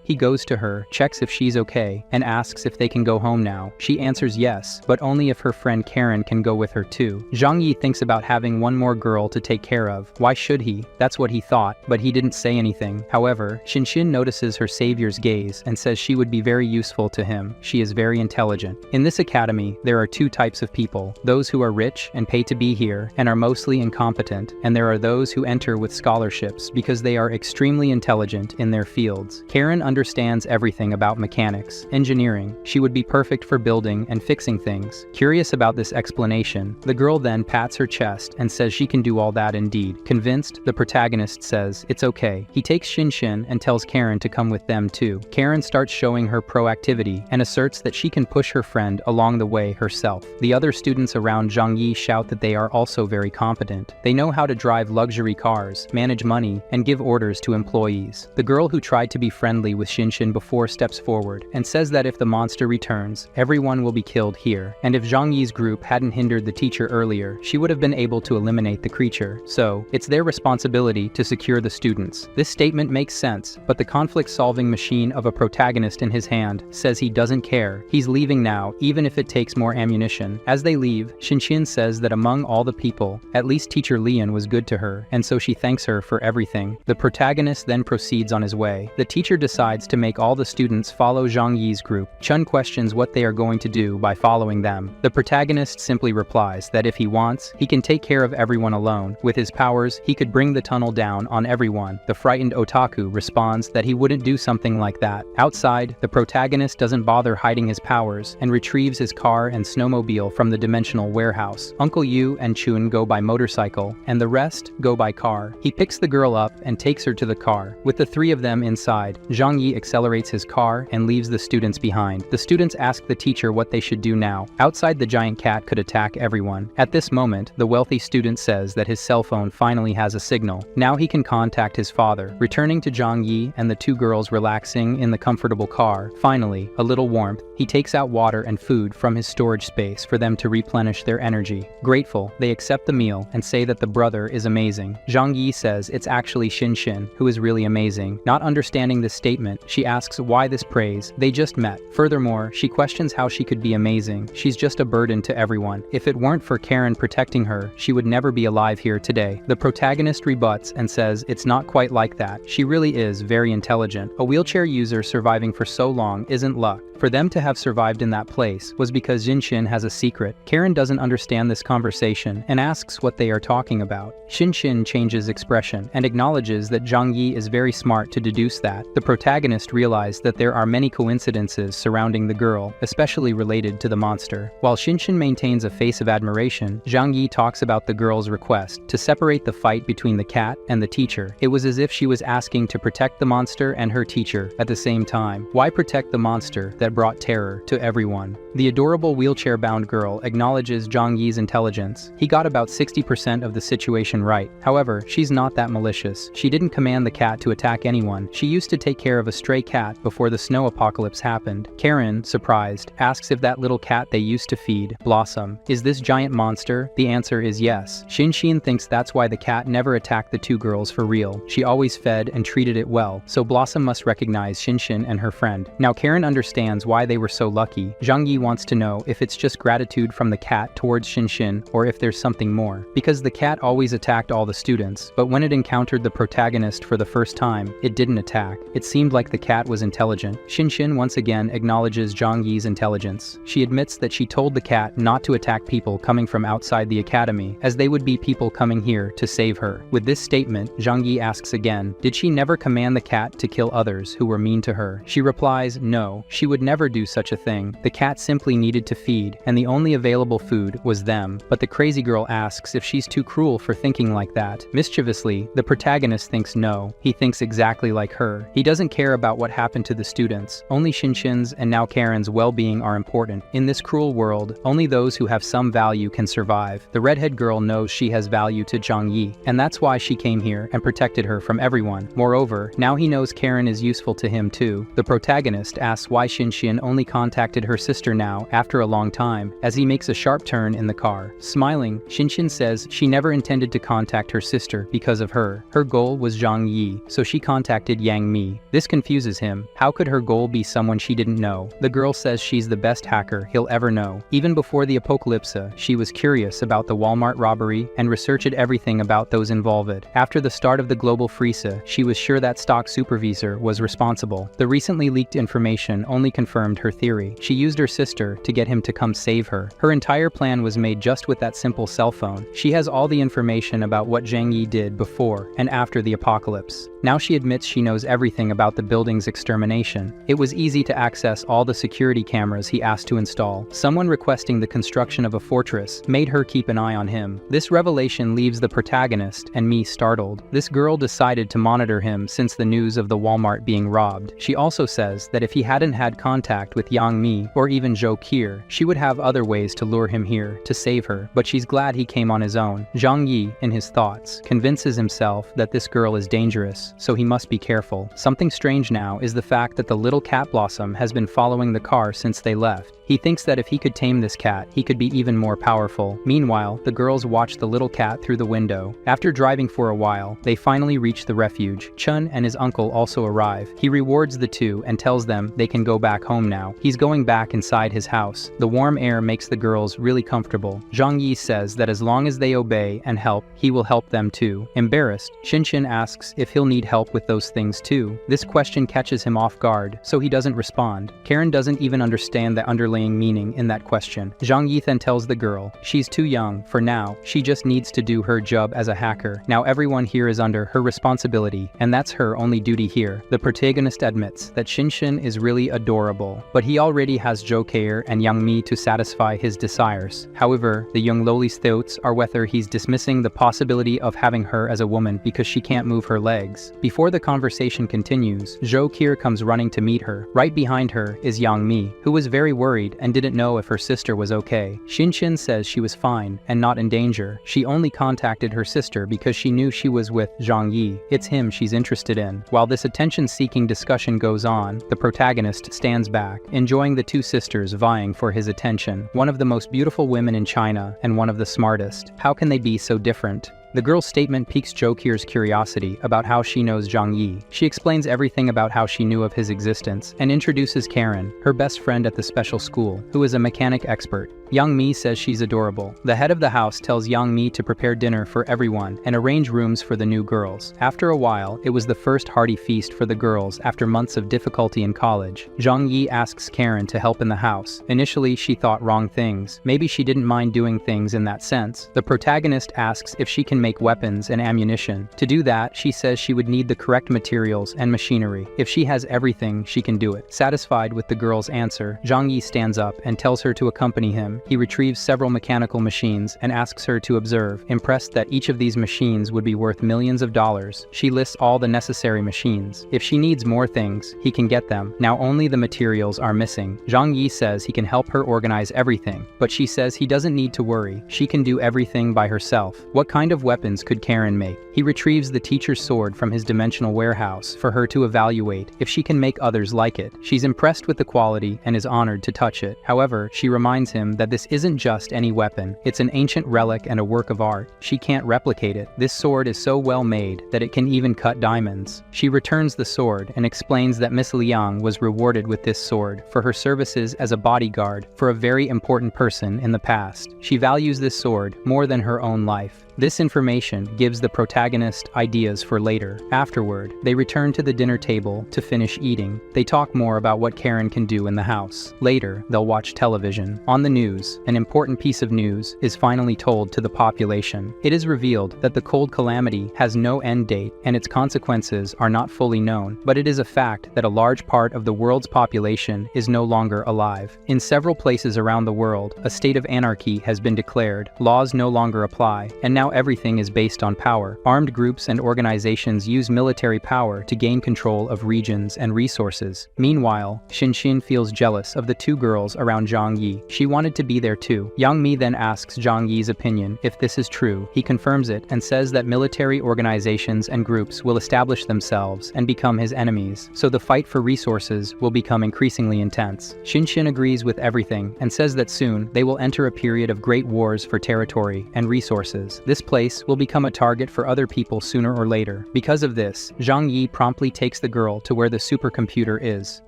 He goes to her, checks if she's okay, and asks if they can go home now. She answers yes, but only if her friend Karen can go with her too. Zhang Yi thinks about having one more girl to take care of. Why should he? That's what he thought, but he didn't say anything. However, Shinshin notices her savior's gaze and says she would be very useful to him. She is very intelligent. In this academy, there are two types of people: those who are rich and pay to be here and are mostly incompetent, and there are those who enter with scholarships because they are extremely intelligent in their fields. Karen understands everything about mechanics, engineering. She would be perfect for building and fixing things. Curious about this explanation, the girl then pats her chest and says she can do all that indeed. Convinced, the protagonist says it's okay. He takes Shinshin and tells Karen to come with them too. Karen starts showing her proactivity and asserts that she can push her friend along the way herself. The other students around Zhang Yi shout that they are also very competent. They know how to drive luxury cars, manage money, and give orders to employees. The girl who tried to be friendly with Shinshin before steps forward and says that if the monster returns, everyone will be killed here, and if Zhang Yi's group hadn't hindered the teacher earlier, she would have been able to eliminate the creature. So, it's their responsibility to secure the students. This statement makes sense, but the conflict-solving machine of a protagonist in his hand says he doesn't care. He's leaving now, even if it takes more ammunition. As they leave, Shinshin says that among all the people, at least teacher Lian was good to her, and so she thanks her for everything. The protagonist then proceeds on his way. The teacher decides to make all the students follow Zhang Yi's group. Chun questions what they are going to do by following them. The protagonist simply replies that if he wants, he can take care of everyone alone. With his powers, he could bring the tunnel down on everyone. The frightened otaku responds that he wouldn't do something like that. Outside, the protagonist doesn't bother hiding his powers and retrieves his car and snowmobile from the dimensional warehouse. Uncle Yu and Chun go by motorcycle, and the rest go by car. He picks the girl up and takes her to the car. With the three of them inside, Zhang Yi accelerates his car and leaves the students behind. The students ask the teacher what they should do now. Outside, the giant cat could attack everyone. At this moment, the wealthy student says that his cell phone finally has a signal. Now he can contact his father. Returning to Zhang Yi and the two girls relaxing in the comfortable car, finally, a little warmth, he takes out water and food from his storage space for them to replenish their energy. Grateful, they accept the meal and say that the brother is amazing. Zhang Yi says it's actually Shinshin, who is really amazing. Not understanding this statement, she asks why this praise. They just met. Furthermore, she questions how she could be amazing. She's just a burden to everyone. If it weren't for Karen protecting her, she would never be alive here today. The protagonist rebuts and says it's not quite like that. She really is very intelligent. A wheelchair user surviving for so long isn't luck. For them to have survived in that place was because Shinshin has a secret. Karen doesn't understand this conversation and asks what they are talking about. Shinshin changes expression and acknowledges that Zhang Yi is very smart to deduce that. The protagonist realized that there are many coincidences surrounding the girl, especially related to the monster. While Shinshin maintains a face of admiration, Zhang Yi talks about the girl's request to separate the fight between the cat and the teacher. It was as if she was asking to protect the monster and her teacher at the same time. Why protect the monster that brought terror to everyone? The adorable wheelchair-bound girl acknowledges Zhang Yi's intelligence. He got about 60% of the situation right. However, she's not that malicious. She didn't command the cat to attack anyone. She used to take care of a stray cat before the snow apocalypse happened. Karen, surprised, asks if that little cat they used to feed, Blossom, is this giant monster. The answer is yes. Shinshin thinks that's why the cat never attacked the two girls for real. She always fed and treated it well, so Blossom must recognize Shinshin and her friend. Now Karen understands why they were so lucky. Zhang Yi wants to know if it's just gratitude from the cat towards Shinshin or if there's something more. Because the cat always attacked all the students, but when it encountered the protagonist for the first time, it didn't attack. It seemed like the cat was intelligent. Shinshin once again acknowledges Zhang Yi's intelligence. She admits that she told the cat not to attack people coming from outside the academy, as they would be people coming here to save her. With this statement, Zhang Yi asks again, did she never command the cat to kill others who were mean to her? She replies, no, she would never do such a thing. The cat simply needed to feed, and the only available food was them. But the crazy girl asks if she's too cruel for thinking like that. Mischievously, the protagonist thinks no. He thinks exactly like her. He doesn't care about what happened to the students. Only Shinshin's and now Karen's well-being are important. In this cruel world, only those who have some value can survive. The redhead girl knows she has value to Zhang Yi, and that's why she came here and protected her from everyone. Moreover, now he knows Karen is useful to him too. The protagonist asks why Shinshin only contacted her sister now after a long time, as he makes a sharp turn in the car. Smiling, Shinshin says she never intended to contact her sister because of her. Her goal was Zhang Yi, so she contacted Yang Mi. This confuses him. How could her goal be someone she didn't know? The girl says she's the best hacker he'll ever know. Even before the apocalypse, she was curious about the Walmart robbery and researched everything about those involved. After the start of the global freeze, she was sure that stock supervisor was responsible. The recently leaked information only confirmed her theory. She used her sister to get him to come save her. Her entire plan was made just with that simple cell phone. She has all the information about what Zhang Yi did before and after the apocalypse. Now she admits she knows everything about the building's extermination. It was easy to access all the security cameras he asked to install. Someone requesting the construction of a fortress made her keep an eye on him. This revelation leaves the protagonist and me startled. This girl decided to monitor him since the news of the Walmart being robbed. She also says that if he hadn't had contact with Yang Mi or even Zhou Kier, she would have other ways to lure him here to save her, but she's glad he came on his own. Zhang Yi, in his thoughts, convinces himself that this girl is dangerous, so he must be careful. Something strange now is the fact that the little cat Blossom has been following the car since they left. He thinks that if he could tame this cat, he could be even more powerful. Meanwhile, the girls watch the little cat through the window. After driving for a while, they finally reach the refuge. Chun and his uncle also arrive. He rewards the two and tells them they can go back home now. He's going back inside his house. The warm air makes the girls really comfortable. Zhang Yi says that as long as they obey and help, he will help them too. Embarrassed, Shinshin asks if he'll need help with those things too. This question catches him off guard, so he doesn't respond. Karen doesn't even understand the underlying meaning in that question. Zhang Yi then tells the girl she's too young for now. She just needs to do her job as a hacker. Now everyone here is under her responsibility, and that's her only duty here. The protagonist admits that Shinshin is really adorable, but he already has Zhou Kier and Yang Mi to satisfy his desires. However, the young Loli's thoughts are whether he's dismissing the possibility of having her as a woman because she can't move her legs. Before the conversation continues, Zhou Kier comes running to meet her. Right behind her is Yang Mi, who was very worried and didn't know if her sister was okay. Shinshin says she was fine and not in danger. She only contacted her sister because she knew she was with Zhang Yi. It's him she's interested in. While this attention-seeking discussion goes on, the protagonist stands back, enjoying the two sisters vying for his attention. One of the most beautiful women in China and one of the smartest. How can they be so different? The girl's statement piques Zhou Kier's curiosity about how she knows Zhang Yi. She explains everything about how she knew of his existence and introduces Karen, her best friend at the special school, who is a mechanic expert. Yang Mi says she's adorable. The head of the house tells Yang Mi to prepare dinner for everyone and arrange rooms for the new girls. After a while, it was the first hearty feast for the girls after months of difficulty in college. Zhang Yi asks Karen to help in the house. Initially, she thought wrong things. Maybe she didn't mind doing things in that sense. The protagonist asks if she can make weapons and ammunition. To do that, she says she would need the correct materials and machinery. If she has everything, she can do it. Satisfied with the girl's answer, Zhang Yi stands up and tells her to accompany him. He retrieves several mechanical machines and asks her to observe. Impressed that each of these machines would be worth millions of dollars, she lists all the necessary machines. If she needs more things, he can get them. Now only the materials are missing. Zhang Yi says he can help her organize everything, but she says he doesn't need to worry. She can do everything by herself. What kind of weapons could Karen make? He retrieves the teacher's sword from his dimensional warehouse for her to evaluate if she can make others like it. She's impressed with the quality and is honored to touch it. However, she reminds him that this isn't just any weapon. It's an ancient relic and a work of art. She can't replicate it. This sword is so well made that it can even cut diamonds. She returns the sword and explains that Miss Liang was rewarded with this sword for her services as a bodyguard for a very important person in the past. She values this sword more than her own life. This information gives the protagonist ideas for later. Afterward, they return to the dinner table to finish eating. They talk more about what Karen can do in the house. Later, they'll watch television. On the news, an important piece of news is finally told to the population. It is revealed that the cold calamity has no end date and its consequences are not fully known, but it is a fact that a large part of the world's population is no longer alive. In several places around the world, a state of anarchy has been declared, laws no longer apply, and now everything is based on power. Armed groups and organizations use military power to gain control of regions and resources. Meanwhile, Xinxin feels jealous of the two girls around Zhang Yi. She wanted to be there too. Yang Mi then asks Zhang Yi's opinion if this is true. He confirms it and says that military organizations and groups will establish themselves and become his enemies, so the fight for resources will become increasingly intense. Xinxin agrees with everything and says that soon they will enter a period of great wars for territory and resources. This place will become a target for other people sooner or later. Because of this, Zhang Yi promptly takes the girl to where the supercomputer is.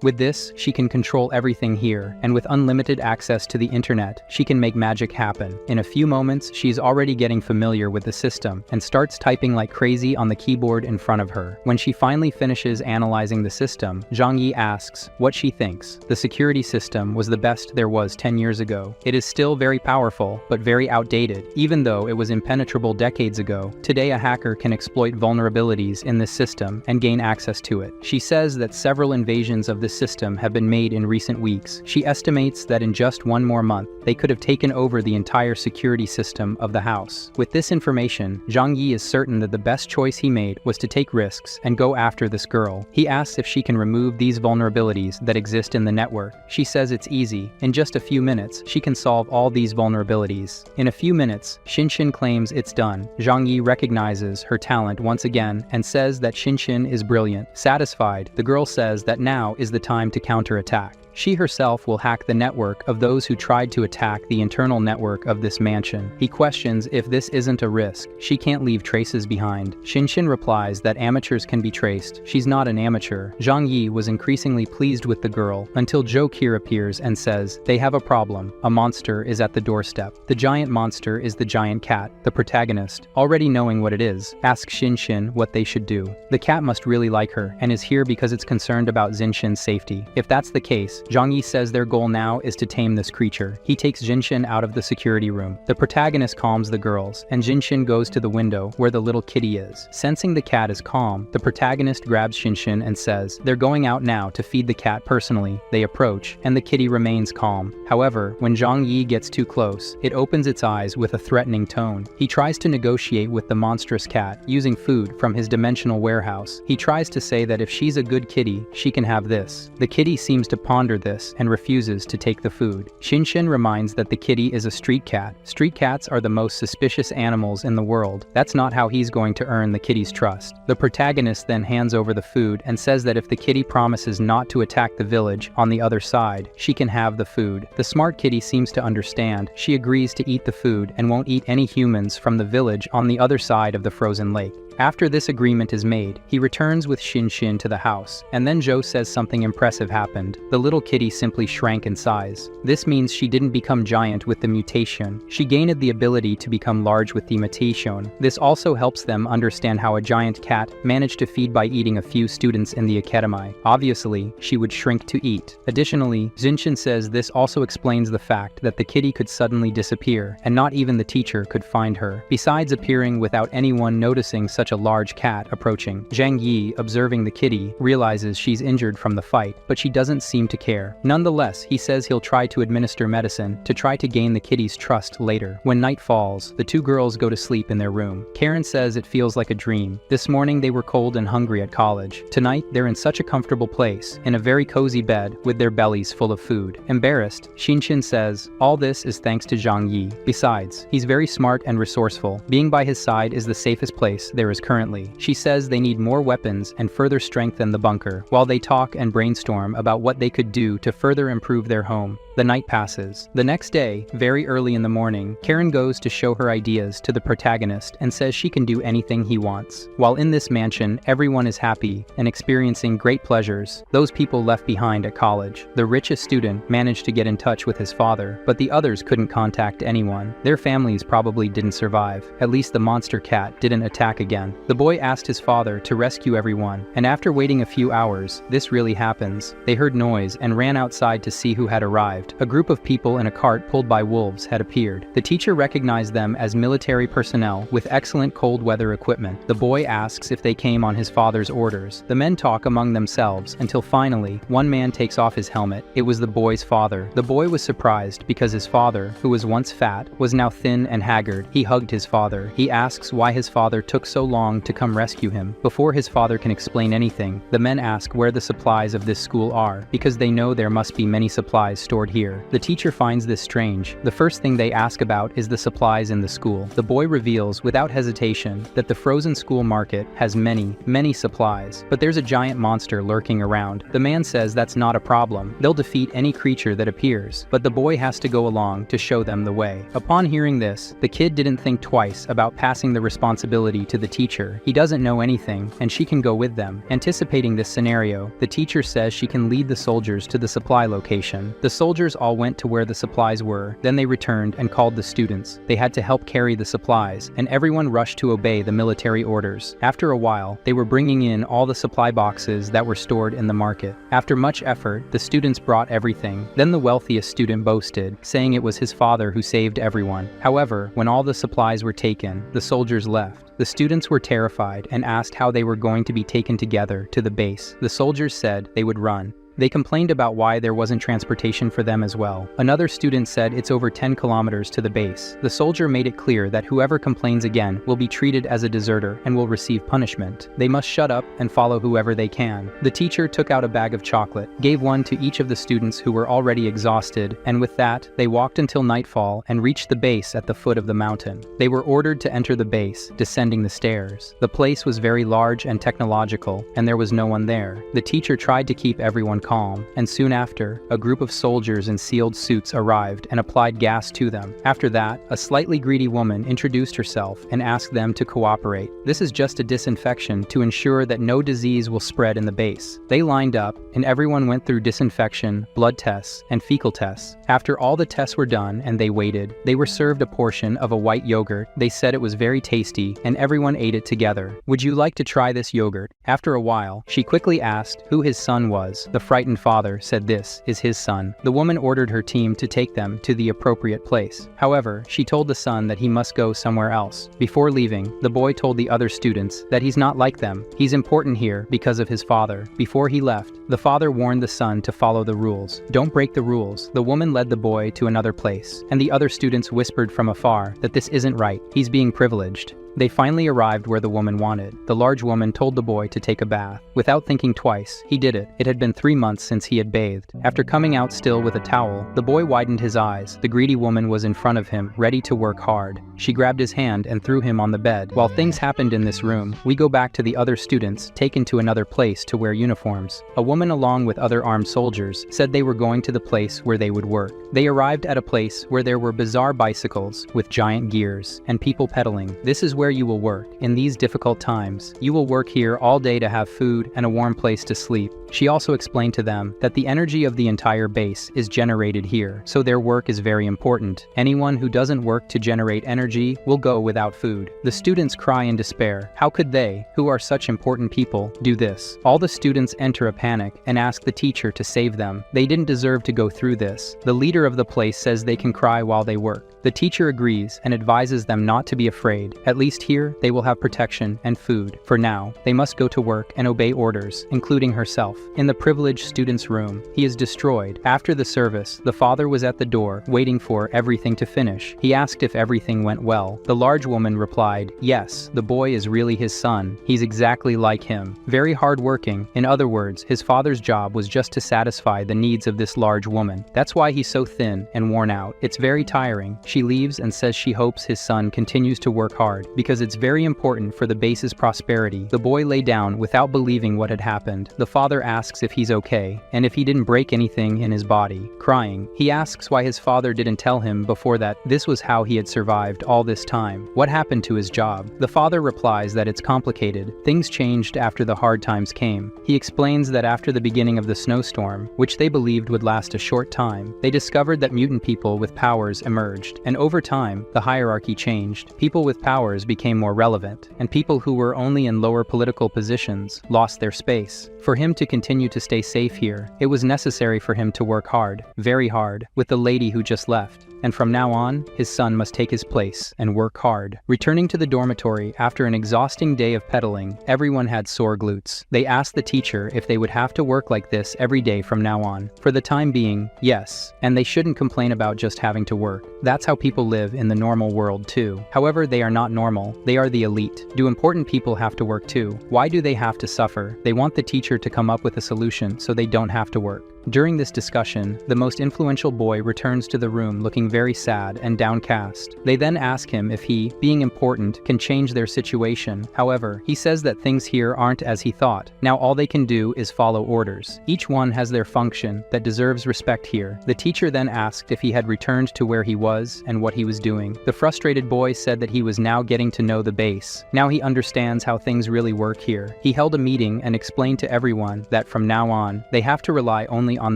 With this, she can control everything here, and with unlimited access to the internet, she can make magic happen. In a few moments, she's already getting familiar with the system and starts typing like crazy on the keyboard in front of her. When she finally finishes analyzing the system, Zhang Yi asks what she thinks. The security system was the best there was 10 years ago. It is still very powerful, but very outdated. Even though it was impenetrable decades ago, today a hacker can exploit vulnerabilities in this system and gain access to it. She says that several invasions of this system have been made in recent weeks. She estimates that in just one more month, they could have taken over the entire security system of the house. With this information, Zhang Yi is certain that the best choice he made was to take risks and go after this girl. He asks if she can remove these vulnerabilities that exist in the network. She says it's easy. In just a few minutes, she can solve all these vulnerabilities. In a few minutes, Xinxin claims it's done. Zhang Yi recognizes her talent once again and says that Xinxin is brilliant. Satisfied, the girl says that now is the time to counterattack. She herself will hack the network of those who tried to attack the internal network of this mansion. He questions if this isn't a risk. She can't leave traces behind. Xinxin replies that amateurs can be traced. She's not an amateur. Zhang Yi was increasingly pleased with the girl until Zhou Qi appears and says, they have a problem. A monster is at the doorstep. The giant monster is the giant cat. The protagonist, already knowing what it is, asks Xinxin what they should do. The cat must really like her and is here because it's concerned about Xinxin's safety. If that's the case, Zhang Yi says their goal now is to tame this creature. He takes Xinxin out of the security room. The protagonist calms the girls, and Xinxin goes to the window where the little kitty is. Sensing the cat is calm, the protagonist grabs Xinxin and says, they're going out now to feed the cat personally. They approach, and the kitty remains calm. However, when Zhang Yi gets too close, it opens its eyes with a threatening tone. He tries to negotiate with the monstrous cat, using food from his dimensional warehouse. He tries to say that if she's a good kitty, she can have this. The kitty seems to ponder this and refuses to take the food. Xinxin reminds that the kitty is a street cat. Street cats are the most suspicious animals in the world. That's not how he's going to earn the kitty's trust. The protagonist then hands over the food and says that if the kitty promises not to attack the village on the other side, she can have the food. The smart kitty seems to understand. She agrees to eat the food and won't eat any humans from the village on the other side of the frozen lake. After this agreement is made, he returns with Xinxin to the house, and then Zhou says something impressive happened. The little kitty simply shrank in size. This means she didn't become giant with the mutation. She gained the ability to become large with the mutation. This also helps them understand how a giant cat managed to feed by eating a few students in the academy. Obviously, she would shrink to eat. Additionally, Xinxin says this also explains the fact that the kitty could suddenly disappear, and not even the teacher could find her. Besides appearing without anyone noticing such a large cat approaching, Zhang Yi, observing the kitty, realizes she's injured from the fight, but she doesn't seem to care. Nonetheless, he says he'll try to administer medicine to try to gain the kitty's trust later. When night falls, the two girls go to sleep in their room. Karen says it feels like a dream. This morning they were cold and hungry at college. Tonight, they're in such a comfortable place, in a very cozy bed, with their bellies full of food. Embarrassed, Xinxin says, all this is thanks to Zhang Yi. Besides, he's very smart and resourceful. Being by his side is the safest place there is currently. She says they need more weapons and further strengthen the bunker, while they talk and brainstorm about what they could do to further improve their home. The night passes. The next day, very early in the morning, Karen goes to show her ideas to the protagonist and says she can do anything he wants. While in this mansion, everyone is happy and experiencing great pleasures. Those people left behind at college. The richest student managed to get in touch with his father, but the others couldn't contact anyone. Their families probably didn't survive. At least the monster cat didn't attack again. The boy asked his father to rescue everyone, and after waiting a few hours, this really happens. They heard noise and ran outside to see who had arrived. A group of people in a cart pulled by wolves had appeared. The teacher recognized them as military personnel with excellent cold weather equipment. The boy asks if they came on his father's orders. The men talk among themselves until finally, one man takes off his helmet. It was the boy's father. The boy was surprised because his father, who was once fat, was now thin and haggard. He hugged his father. He asks why his father took so long to come rescue him. Before his father can explain anything, the men ask where the supplies of this school are, because they know there must be many supplies stored here. The teacher finds this strange. The first thing they ask about is the supplies in the school. The boy reveals without hesitation that the frozen school market has many supplies, but there's a giant monster lurking around. The man says that's not a problem. They'll defeat any creature that appears, but the boy has to go along to show them the way. Upon hearing this, the kid didn't think twice about passing the responsibility to the teacher. He doesn't know anything, and she can go with them. Anticipating this scenario, the teacher says she can lead the soldiers to the supply location. The soldiers all went to where the supplies were. Then they returned and called the students. They had to help carry the supplies, and everyone rushed to obey the military orders. After a while, they were bringing in all the supply boxes that were stored in the market. After much effort, the students brought everything. Then the wealthiest student boasted, saying it was his father who saved everyone. However, when all the supplies were taken, the soldiers left. The students were terrified and asked how they were going to be taken together to the base. The soldiers said they would run. They complained about why there wasn't transportation for them as well. Another student said it's over 10 kilometers to the base. The soldier made it clear that whoever complains again will be treated as a deserter and will receive punishment. They must shut up and follow whoever they can. The teacher took out a bag of chocolate, gave one to each of the students who were already exhausted, and with that, they walked until nightfall and reached the base at the foot of the mountain. They were ordered to enter the base, descending the stairs. The place was very large and technological, and there was no one there. The teacher tried to keep everyone calm, and soon after, a group of soldiers in sealed suits arrived and applied gas to them. After that, a slightly greedy woman introduced herself and asked them to cooperate. This is just a disinfection to ensure that no disease will spread in the base. They lined up, and everyone went through disinfection, blood tests, and fecal tests. After all the tests were done and they waited, they were served a portion of a white yogurt. They said it was very tasty, and everyone ate it together. Would you like to try this yogurt? After a while, she quickly asked who his son was. The frightened father said this is his son. The woman ordered her team to take them to the appropriate place. However, she told the son that he must go somewhere else. Before leaving, the boy told the other students that he's not like them. He's important here because of his father. Before he left, the father warned the son to follow the rules. Don't break the rules. The woman led the boy to another place, and the other students whispered from afar that this isn't right. He's being privileged. They finally arrived where the woman wanted. The large woman told the boy to take a bath. Without thinking twice, he did it. It had been 3 months since he had bathed. After coming out still with a towel, the boy widened his eyes. The greedy woman was in front of him, ready to work hard. She grabbed his hand and threw him on the bed. While things happened in this room, we go back to the other students, taken to another place to wear uniforms. A woman along with other armed soldiers said they were going to the place where they would work. They arrived at a place where there were bizarre bicycles with giant gears and people pedaling. This is where you will work. In these difficult times, you will work here all day to have food and a warm place to sleep. She also explained to them that the energy of the entire base is generated here, so their work is very important. Anyone who doesn't work to generate energy will go without food. The students cry in despair. How could they, who are such important people, do this? All the students enter a panic and ask the teacher to save them. They didn't deserve to go through this. The leader of the place says they can cry while they work. The teacher agrees and advises them not to be afraid. At least here, they will have protection and food. For now, they must go to work and obey orders, including herself. In the privileged student's room, he is destroyed. After the service, the father was at the door, waiting for everything to finish. He asked if everything went well. The large woman replied, yes, the boy is really his son. He's exactly like him. Very hardworking. In other words, his father's job was just to satisfy the needs of this large woman. That's why he's so thin and worn out. It's very tiring. She leaves and says she hopes his son continues to work hard because it's very important for the base's prosperity. The boy lay down without believing what had happened. The father asks if he's okay and if he didn't break anything in his body. Crying, he asks why his father didn't tell him before that this was how he had survived all this time. What happened to his job? The father replies that it's complicated. Things changed after the hard times came. He explains that after the beginning of the snowstorm, which they believed would last a short time, they discovered that mutant people with powers emerged, and over time, the hierarchy changed. People with powers became more relevant, and people who were only in lower political positions lost their space. For him to continue to stay safe here, it was necessary for him to work hard, very hard, with the lady who just left. And from now on, his son must take his place and work hard. Returning to the dormitory after an exhausting day of pedaling, everyone had sore glutes. They asked the teacher if they would have to work like this every day from now on. For the time being, yes, and they shouldn't complain about just having to work. That's how people live in the normal world too. However, they are not normal, they are the elite. Do important people have to work too? Why do they have to suffer? They want the teacher to come up with a solution so they don't have to work. During this discussion, the most influential boy returns to the room looking very sad and downcast. They then ask him if he, being important, can change their situation. However, he says that things here aren't as he thought. Now all they can do is follow orders. Each one has their function that deserves respect here. The teacher then asked if he had returned to where he was and what he was doing. The frustrated boy said that he was now getting to know the base. Now he understands how things really work here. He held a meeting and explained to everyone that from now on, they have to rely only on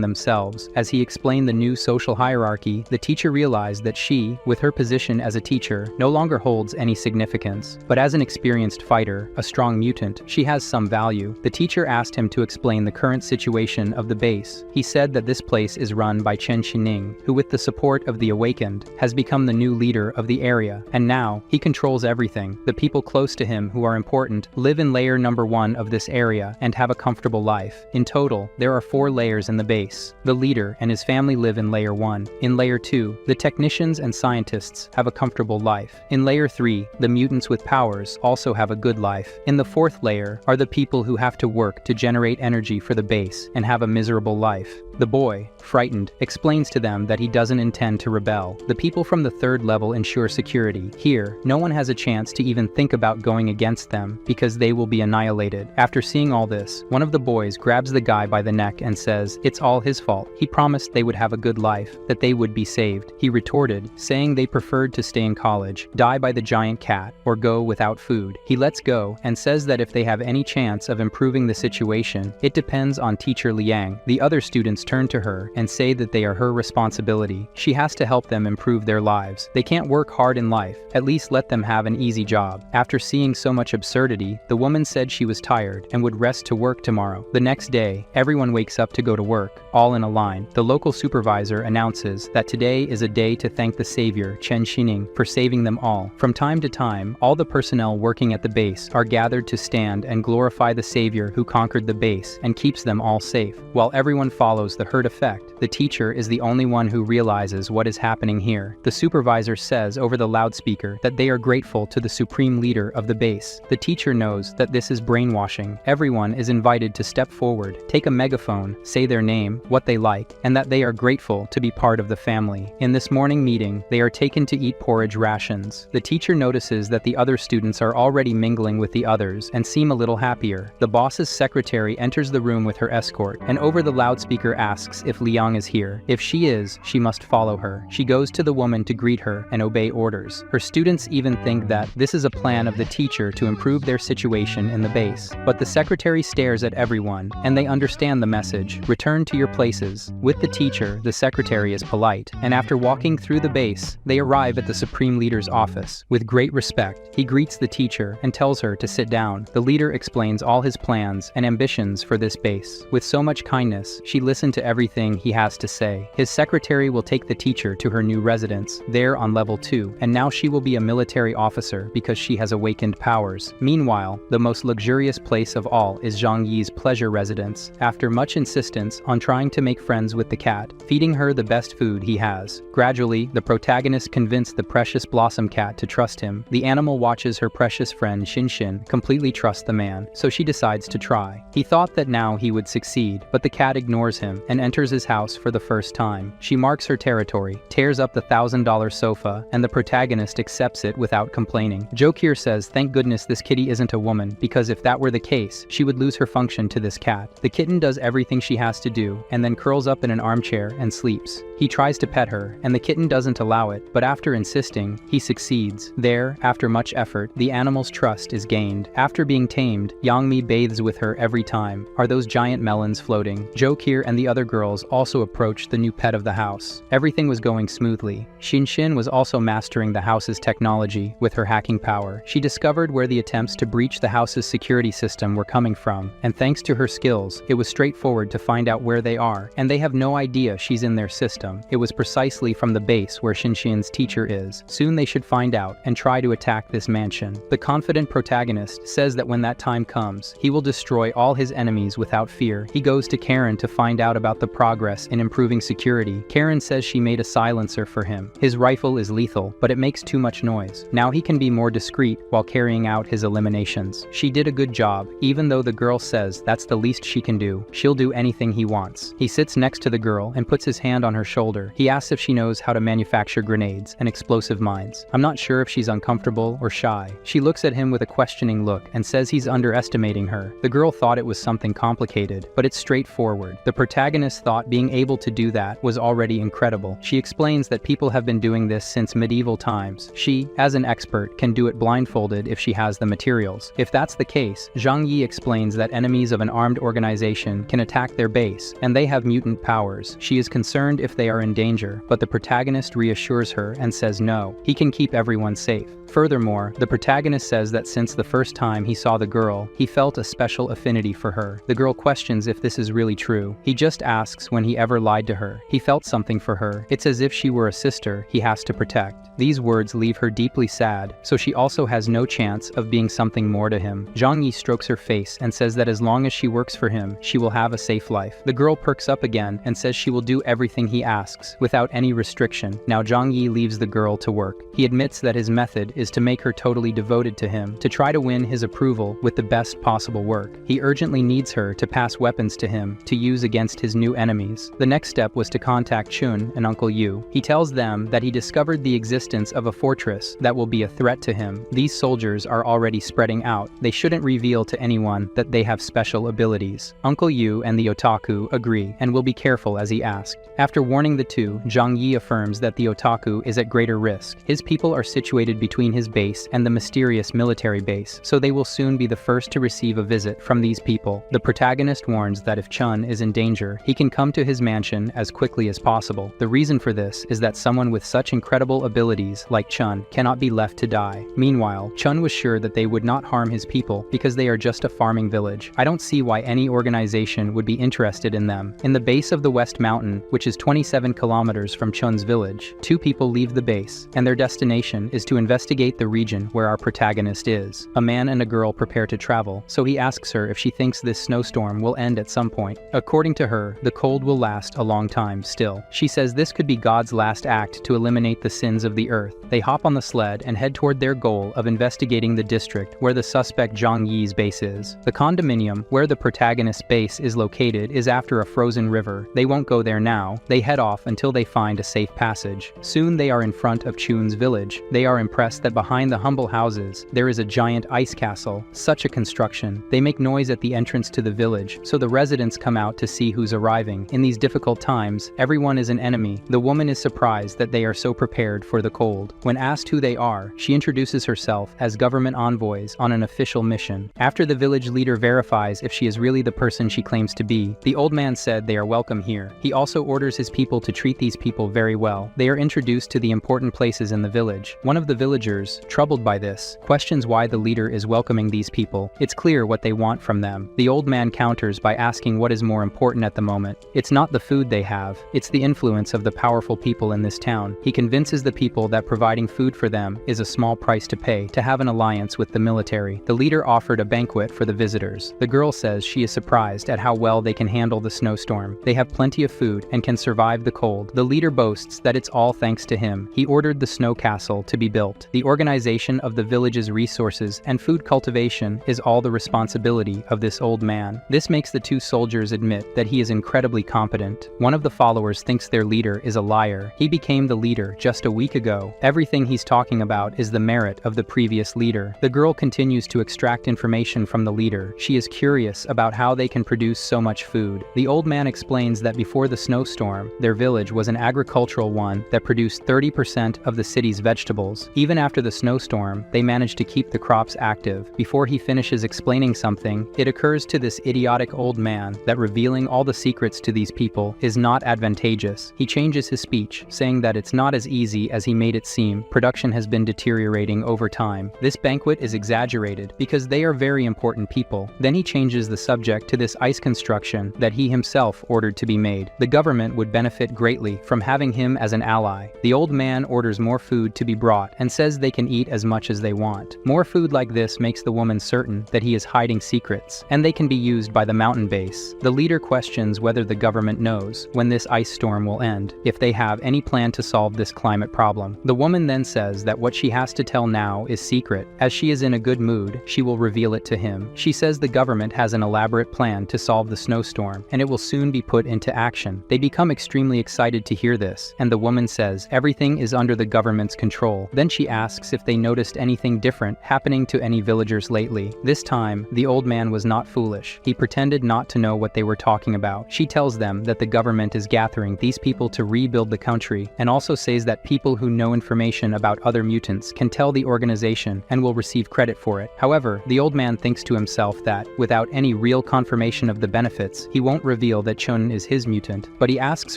themselves. As he explained the new social hierarchy, the teacher realized that she, with her position as a teacher, no longer holds any significance. But as an experienced fighter, a strong mutant, she has some value. The teacher asked him to explain the current situation of the base. He said that this place is run by Chen Xining, who with the support of the Awakened, has become the new leader of the area, and now, he controls everything. The people close to him who are important live in layer number 1 of this area and have a comfortable life. In total, there are 4 layers in the base. The leader and his family live in layer 1. In layer 2, the technicians and scientists have a comfortable life. In layer 3, the mutants with powers also have a good life. In the 4th layer are the people who have to work to generate energy for the base and have a miserable life. The boy, frightened, explains to them that he doesn't intend to rebel. The people from the 3rd level ensure security. Here, no one has a chance to even think about going against them because they will be annihilated. After seeing all this, one of the boys grabs the guy by the neck and says it's all his fault. He promised they would have a good life, that they would be saved. He retorted, saying they preferred to stay in college, die by the giant cat, or go without food. He lets go and says that if they have any chance of improving the situation, it depends on teacher Liang. The other students turn to her and say that they are her responsibility. She has to help them improve their lives. They can't work hard in life. At least let them have an easy job. After seeing so much absurdity, the woman said she was tired and would rest to work tomorrow. The next day, everyone wakes up to go to work, all in a line. The local supervisor announces that today is a day to thank the savior, Chen Xining, for saving them all. From time to time, all the personnel working at the base are gathered to stand and glorify the savior who conquered the base and keeps them all safe. While everyone follows the herd effect, the teacher is the only one who realizes what is happening here. The supervisor says over the loudspeaker that they are grateful to the supreme leader of the base. The teacher knows that this is brainwashing. Everyone is invited to step forward, take a megaphone, say their name, what they like, and that they are grateful to be part of the family. In this morning meeting, they are taken to eat porridge rations. The teacher notices that the other students are already mingling with the others and seem a little happier. The boss's secretary enters the room with her escort, and over the loudspeaker asks if Liang is here. If she is, she must follow her. She goes to the woman to greet her and obey orders. Her students even think that this is a plan of the teacher to improve their situation in the base. But the secretary stares at everyone, and they understand the message. Return to your places. With the teacher, the secretary is polite, and after walking through the base, they arrive at the supreme leader's office. With great respect, he greets the teacher and tells her to sit down. The leader explains all his plans and ambitions for this base. With so much kindness, she listened to everything he has to say. His secretary will take the teacher to her new residence, there on level 2, and now she will be a military officer because she has awakened powers. Meanwhile, the most luxurious place of all is Zhang Yi's pleasure residence. After much insistence on trying to make friends with the cat, feeding her the best food he has. Gradually, the protagonist convinced the precious blossom cat to trust him. The animal watches her precious friend Shinshin completely trust the man, so she decides to try. He thought that now he would succeed, but the cat ignores him him, and enters his house for the first time. She marks her territory, tears up the $1,000 sofa, and the protagonist accepts it without complaining. Jokir says thank goodness this kitty isn't a woman, because if that were the case, she would lose her function to this cat. The kitten does everything she has to do, and then curls up in an armchair and sleeps. He tries to pet her, and the kitten doesn't allow it, but after insisting, he succeeds. There, after much effort, the animal's trust is gained. After being tamed, Yang Mi bathes with her every time. Are those giant melons floating? Jokir and the other girls also approached the new pet of the house. Everything was going smoothly. Xin was also mastering the house's technology with her hacking power. She discovered where the attempts to breach the house's security system were coming from, and thanks to her skills, it was straightforward to find out where they are, and they have no idea she's in their system. It was precisely from the base where Xin's teacher is. Soon they should find out and try to attack this mansion. The confident protagonist says that when that time comes, he will destroy all his enemies without fear. He goes to Karen to find out about the progress in improving security. Karen says she made a silencer for him. His rifle is lethal, but it makes too much noise. Now he can be more discreet while carrying out his eliminations. She did a good job, even though the girl says that's the least she can do. She'll do anything he wants. He sits next to the girl and puts his hand on her shoulder. He asks if she knows how to manufacture grenades and explosive mines. I'm not sure if she's uncomfortable or shy. She looks at him with a questioning look and says he's underestimating her. The girl thought it was something complicated, but it's straightforward. The protagonist thought being able to do that was already incredible. She explains that people have been doing this since medieval times. She, as an expert, can do it blindfolded if she has the materials. If that's the case, Zhang Yi explains that enemies of an armed organization can attack their base, and they have mutant powers. She is concerned if they are in danger, but the protagonist reassures her and says no, he can keep everyone safe. Furthermore, the protagonist says that since the first time he saw the girl, he felt a special affinity for her. The girl questions if this is really true. He just asks when he ever lied to her. He felt something for her. It's as if she were a sister he has to protect. These words leave her deeply sad, so she also has no chance of being something more to him. Zhang Yi strokes her face and says that as long as she works for him, she will have a safe life. The girl perks up again and says she will do everything he asks, without any restriction. Now Zhang Yi leaves the girl to work. He admits that his method is to make her totally devoted to him, to try to win his approval with the best possible work. He urgently needs her to pass weapons to him, to use against his new enemies. The next step was to contact Chun and Uncle Yu. He tells them that he discovered the existence of a fortress that will be a threat to him. These soldiers are already spreading out. They shouldn't reveal to anyone that they have special abilities. Uncle Yu and the otaku agree and will be careful as he asked. After warning the two, Zhang Yi affirms that the otaku is at greater risk. His people are situated between his base and the mysterious military base, so they will soon be the first to receive a visit from these people. The protagonist warns that if Chun is in danger, he can come to his mansion as quickly as possible. The reason for this is that someone with such incredible abilities like Chun cannot be left to die. Meanwhile, Chun was sure that they would not harm his people because they are just a farming village. I don't see why any organization would be interested in them. In the base of the West Mountain, which is 27 kilometers from Chun's village, two people leave the base, and their destination is to investigate the region where our protagonist is. A man and a girl prepare to travel, so he asks her if she thinks this snowstorm will end at some point. According to her, the cold will last a long time still. She says this could be God's last act to eliminate the sins of the earth. They hop on the sled and head toward their goal of investigating the district where the suspect Zhang Yi's base is. The condominium where the protagonist's base is located is after a frozen river. They won't go there now. They head off until they find a safe passage. Soon they are in front of Chun's village. They are impressed that behind the humble houses, there is a giant ice castle. Such a construction. They make noise at the entrance to the village, so the residents come out to see who's arriving. In these difficult times, everyone is an enemy. The woman is surprised that they are so prepared for the cold. When asked who they are, she introduces herself as government envoys on an official mission. After the village leader verifies if she is really the person she claims to be, the old man said they are welcome here. He also orders his people to treat these people very well. They are introduced to the important places in the village. One of the villagers, troubled by this, questions why the leader is welcoming these people. It's clear what they want from them. The old man counters by asking what is more important at the moment. It's not the food they have, it's the influence of the powerful people in this town. He convinces the people that providing food for them is a small price to pay to have an alliance with the military. The leader offered a banquet for the visitors. The girl says she is surprised at how well they can handle the snowstorm. They have plenty of food and can survive the cold. The leader boasts that it's all thanks to him. He ordered the snow castle to be built. The organization of the village's resources and food cultivation is all the responsibility of this old man. This makes the two soldiers admit that he is incredibly competent. One of the followers thinks their leader is a liar. He became the leader just a week ago. Everything he's talking about is the merit of the previous leader. The girl continues to extract information from the leader. She is curious about how they can produce so much food. The old man explains that before the snowstorm, their village was an agricultural one that produced 30% of the city's vegetables. Even after the snowstorm, they managed to keep the crops active. Before he finishes explaining something, it occurs to this idiotic old man that revealing all the secrets to these people is not advantageous. He changes his speech, saying that it's not as easy as he made it seem. Production has been deteriorating over time. This banquet is exaggerated because they are very important people. Then he changes the subject to this ice construction that he himself ordered to be made. The government would benefit greatly from having him as an ally. The old man orders more food to be brought and says they can eat as much as they want. More food like this makes the woman certain that he is hiding secrets, and they can be used by the mountain base. The leader questions whether the government knows when this ice storm will end, if they have any plan to solve this climate problem. The woman then says that what she has to tell now is secret. As she is in a good mood, she will reveal it to him. She says the government has an elaborate plan to solve the snowstorm, and it will soon be put into action. They become extremely excited to hear this, and the woman says everything is under the government's control. Then she asks if they noticed anything different happening to any villagers lately. This time, the old man was not foolish. He pretended not to know what they were talking about. She tells them that the government is gathering these people to rebuild the country, and also says that people who know information about other mutants can tell the organization and will receive credit for it. However, the old man thinks to himself that, without any real confirmation of the benefits, he won't reveal that Shounen is his mutant, but he asks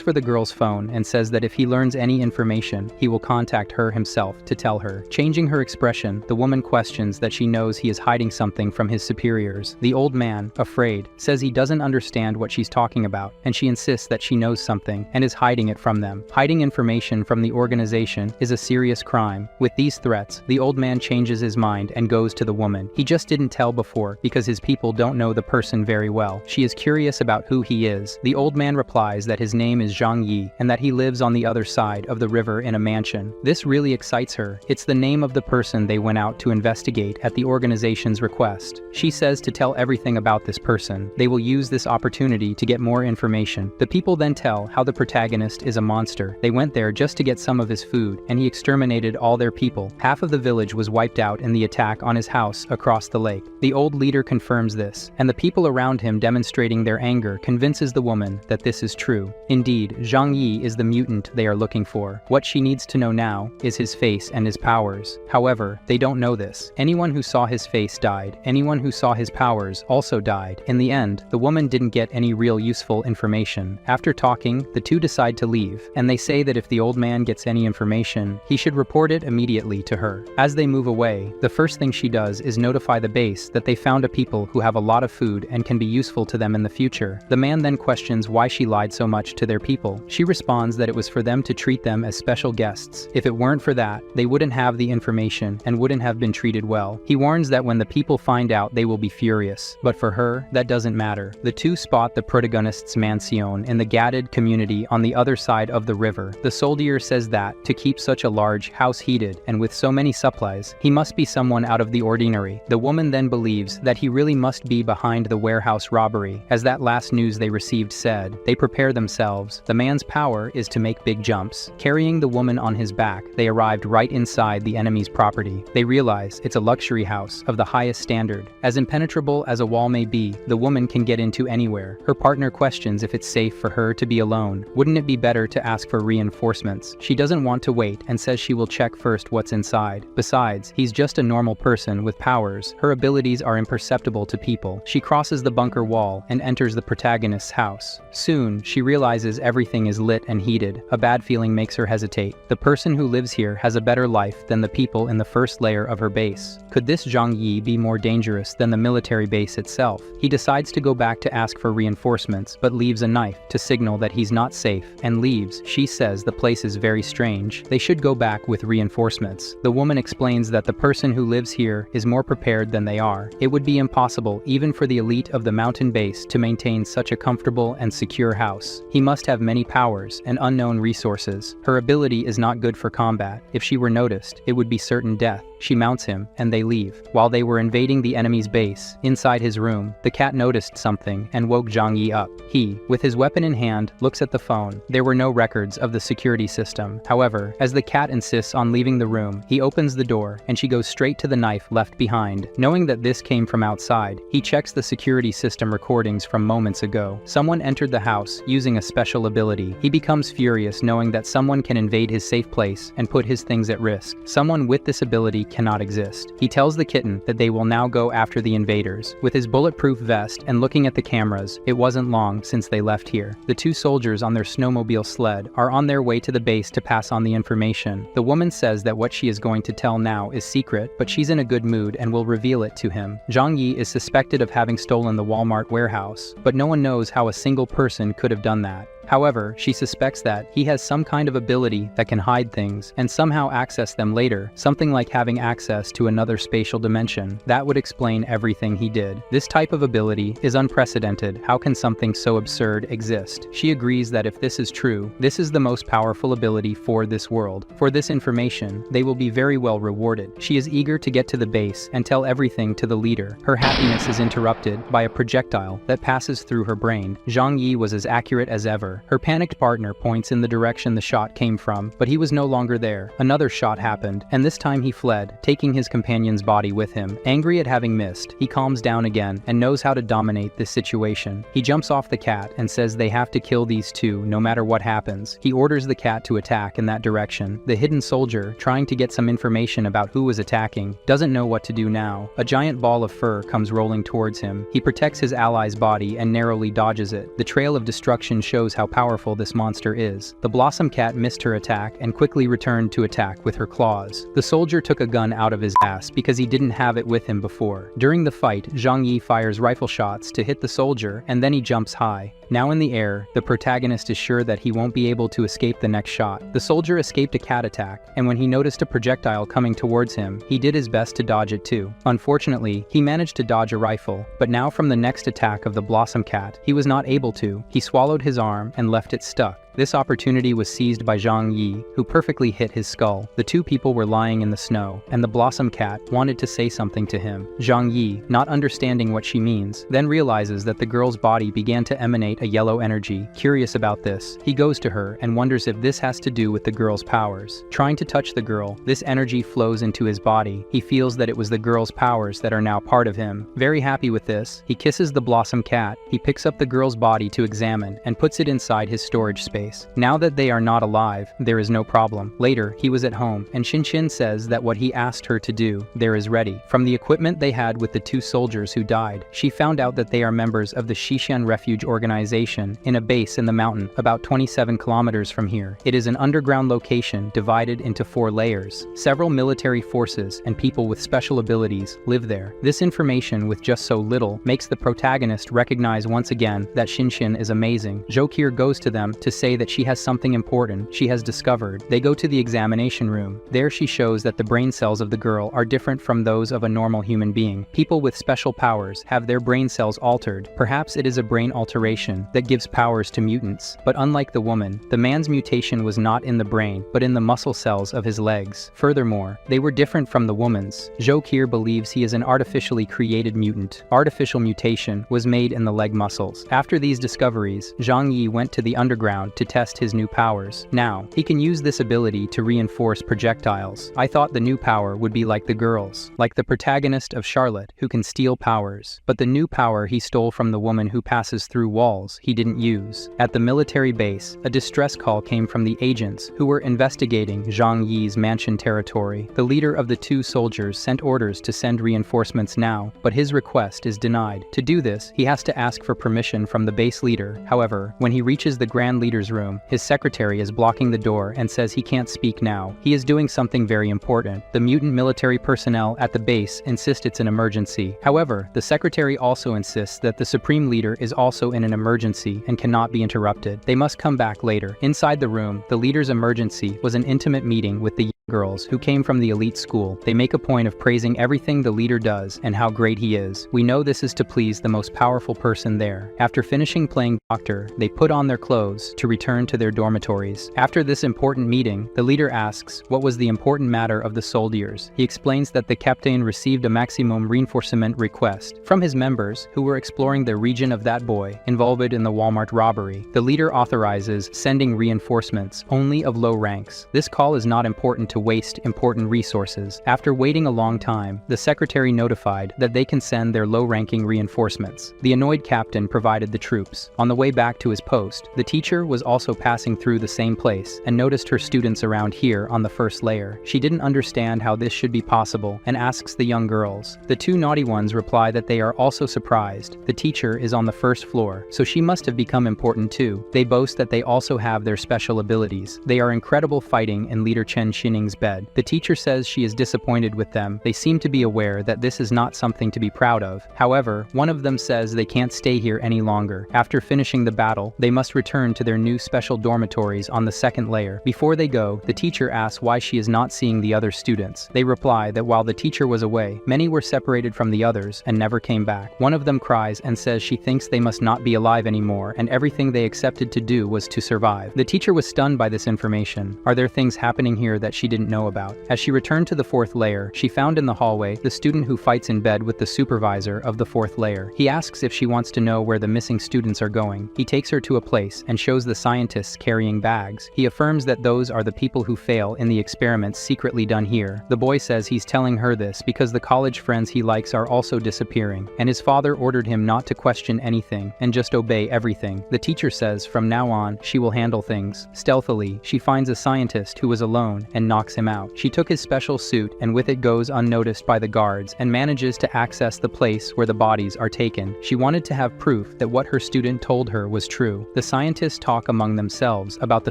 for the girl's phone and says that if he learns any information, he will contact her himself to tell her. Changing her expression, the woman questions that she knows he is hiding something from his superiors. The old man, afraid, says he doesn't understand what she's talking about, and she insists that she knows something and is hiding it from them. Hiding information from the organization is a serious crime. With these threats, the old man changes his mind and goes to the woman. He just didn't tell before because his people don't know the person very well. She is curious about who he is. The old man replies that his name is Zhang Yi and that he lives on the other side of the river in a mansion. This really excites her. It's the name of the person they went out to investigate at the organization's request. She says to tell everything about this person. They will use this opportunity to get more information. The people then tell how the protagonist is a monster. They went there just to get some of his food, and he exterminated all their people. Half of the village was wiped out in the attack on his house across the lake. The old leader confirms this, and the people around him demonstrating their anger convinces the woman that this is true. Indeed, Zhang Yi is the mutant they are looking for. What she needs to know now is his face and his powers. However, they don't know this. Anyone who saw his face died. Anyone who saw his powers also died. In the end, the woman didn't get any real useful information. After talking, the two decide to leave, and they say that if the old man gets any information, he should report it immediately to her. As they move away, the first thing she does is notify the base that they found a people who have a lot of food and can be useful to them in the future. The man then questions why she lied so much to their people. She responds that it was for them to treat them as special guests. If it weren't for that, they wouldn't have the information and wouldn't have been treated well. He warns that when the people find out, they will be furious. But for her, that doesn't matter. The two spot the protagonist's mansion in the gated community on the other side of the river. The soldier says that, to keep such a large house heated and with so many supplies, he must be someone out of the ordinary. The woman then believes that he really must be behind the warehouse robbery. As that last news they received said, they prepare themselves. The man's power is to make big jumps. Carrying the woman on his back, they arrived right inside the enemy's property. They realize it's a luxury house of the highest standard. As impenetrable as a wall may be, the woman can get into anywhere. Her partner questions if it's safe for her to be alone. Wouldn't it be better to ask for reinforcements? She doesn't want to wait and says she will check first what's inside. Besides, he's just a normal person with powers. Her abilities are imperceptible to people. She crosses the bunker wall and enters the protagonist's house. Soon, she realizes everything is lit and heated. A bad feeling makes her hesitate. The person who lives here has a better life than the people in the first layer of her base. Could this Zhang Yi be more dangerous than the military base itself? He decides to go back to ask for reinforcements, but leaves a knife to signal that he's not safe, and leaves. She says the place is very strange. They should go back with reinforcements. The woman explains that the person who lives here is more prepared than they are. It would be impossible even for the elite of the mountain base to maintain such a comfortable and secure house. He must have many powers and unknown resources. Her ability is not good for combat. If she were noticed, attacked, it would be certain death. She mounts him, and they leave. While they were invading the enemy's base, inside his room, the cat noticed something and woke Zhang Yi up. He, with his weapon in hand, looks at the phone. There were no records of the security system. However, as the cat insists on leaving the room, he opens the door, and she goes straight to the knife left behind. Knowing that this came from outside, he checks the security system recordings from moments ago. Someone entered the house using a special ability. He becomes furious knowing that someone can invade his safe place and put his things at risk. Someone with this ability cannot exist. He tells the kitten that they will now go after the invaders. With his bulletproof vest and looking at the cameras, it wasn't long since they left here. The two soldiers on their snowmobile sled are on their way to the base to pass on the information. The woman says that what she is going to tell now is secret, but she's in a good mood and will reveal it to him. Zhang Yi is suspected of having stolen the Walmart warehouse, but no one knows how a single person could have done that. However, she suspects that he has some kind of ability that can hide things and somehow access them later, something like having access to another spatial dimension. That would explain everything he did. This type of ability is unprecedented. How can something so absurd exist? She agrees that if this is true, this is the most powerful ability for this world. For this information, they will be very well rewarded. She is eager to get to the base and tell everything to the leader. Her happiness is interrupted by a projectile that passes through her brain. Zhang Yi was as accurate as ever. Her panicked partner points in the direction the shot came from, but he was no longer there. Another shot happened, and this time he fled, taking his companion's body with him. Angry at having missed, he calms down again and knows how to dominate this situation. He jumps off the cat and says they have to kill these two no matter what happens. He orders the cat to attack in that direction. The hidden soldier, trying to get some information about who was attacking, doesn't know what to do now. A giant ball of fur comes rolling towards him. He protects his ally's body and narrowly dodges it. The trail of destruction shows how powerful this monster is. The Blossom Cat missed her attack and quickly returned to attack with her claws. The soldier took a gun out of his ass because he didn't have it with him before. During the fight, Zhang Yi fires rifle shots to hit the soldier, and then he jumps high. Now in the air, the protagonist is sure that he won't be able to escape the next shot. The soldier escaped a cat attack, and when he noticed a projectile coming towards him, he did his best to dodge it too. Unfortunately, he managed to dodge a rifle, but now from the next attack of the Blossom Cat, he was not able to. He swallowed his arm and left it stuck. This opportunity was seized by Zhang Yi, who perfectly hit his skull. The two people were lying in the snow, and the Blossom Cat wanted to say something to him. Zhang Yi, not understanding what she means, then realizes that the girl's body began to emanate a yellow energy. Curious about this, he goes to her and wonders if this has to do with the girl's powers. Trying to touch the girl, this energy flows into his body. He feels that it was the girl's powers that are now part of him. Very happy with this, he kisses the Blossom Cat. He picks up the girl's body to examine and puts it inside his storage space. Now that they are not alive, there is no problem. Later, he was at home, and Shinshin says that what he asked her to do, there is ready. From the equipment they had with the two soldiers who died, she found out that they are members of the Shishan Refuge Organization in a base in the mountain about 27 kilometers from here. It is an underground location divided into 4 layers. Several military forces and people with special abilities live there. This information, with just so little, makes the protagonist recognize once again that Shinshin is amazing. Jokir goes to them to say that she has something important she has discovered. They go to the examination room. There she shows that the brain cells of the girl are different from those of a normal human being. People with special powers have their brain cells altered. Perhaps it is a brain alteration that gives powers to mutants. But unlike the woman, the man's mutation was not in the brain, but in the muscle cells of his legs. Furthermore, they were different from the woman's. Jokir believes he is an artificially created mutant. Artificial mutation was made in the leg muscles. After these discoveries, Zhang Yi went to the underground to test his new powers. Now, he can use this ability to reinforce projectiles. I thought the new power would be like the girls, like the protagonist of Charlotte, who can steal powers. But the new power he stole from the woman who passes through walls, he didn't use. At the military base, a distress call came from the agents who were investigating Zhang Yi's mansion territory. The leader of the two soldiers sent orders to send reinforcements now, but his request is denied. To do this, he has to ask for permission from the base leader. However, when he reaches the Grand Leader's room, his secretary is blocking the door and says he can't speak now. He is doing something very important. The mutant military personnel at the base insist it's an emergency. However, the secretary also insists that the supreme leader is also in an emergency and cannot be interrupted. They must come back later. Inside the room, the leader's emergency was an intimate meeting with the girls who came from the elite school. They make a point of praising everything the leader does and how great he is. We know this is to please the most powerful person there. After finishing playing doctor, they put on their clothes to return to their dormitories. After this important meeting, the leader asks what was the important matter of the soldiers. He explains that the captain received a maximum reinforcement request from his members who were exploring the region of that boy involved in the Walmart robbery. The leader authorizes sending reinforcements only of low ranks. This call is not important to waste important resources. After waiting a long time, the secretary notified that they can send their low-ranking reinforcements. The annoyed captain provided the troops. On the way back to his post, the teacher was also passing through the same place and noticed her students around here on the first layer. She didn't understand how this should be possible and asks the young girls. The two naughty ones reply that they are also surprised. The teacher is on the first floor, so she must have become important too. They boast that they also have their special abilities. They are incredible fighting in Leader Chen Xining's bed. The teacher says she is disappointed with them. They seem to be aware that this is not something to be proud of. However, one of them says they can't stay here any longer. After finishing the battle, they must return to their new special dormitories on the second layer. Before they go, the teacher asks why she is not seeing the other students. They reply that while the teacher was away, many were separated from the others and never came back. One of them cries and says she thinks they must not be alive anymore and everything they accepted to do was to survive. The teacher was stunned by this information. Are there things happening here that she didn't know about? As she returned to the fourth layer, she found in the hallway the student who fights in bed with the supervisor of the fourth layer. He asks if she wants to know where the missing students are going. He takes her to a place and shows the scientists carrying bags. He affirms that those are the people who fail in the experiments secretly done here. The boy says he's telling her this because the college friends he likes are also disappearing, and his father ordered him not to question anything and just obey everything. The teacher says from now on she will handle things. Stealthily, she finds a scientist who was alone and knocks him out. She took his special suit and with it goes unnoticed by the guards and manages to access the place where the bodies are taken. She wanted to have proof that what her student told her was true. The scientists talk among themselves about the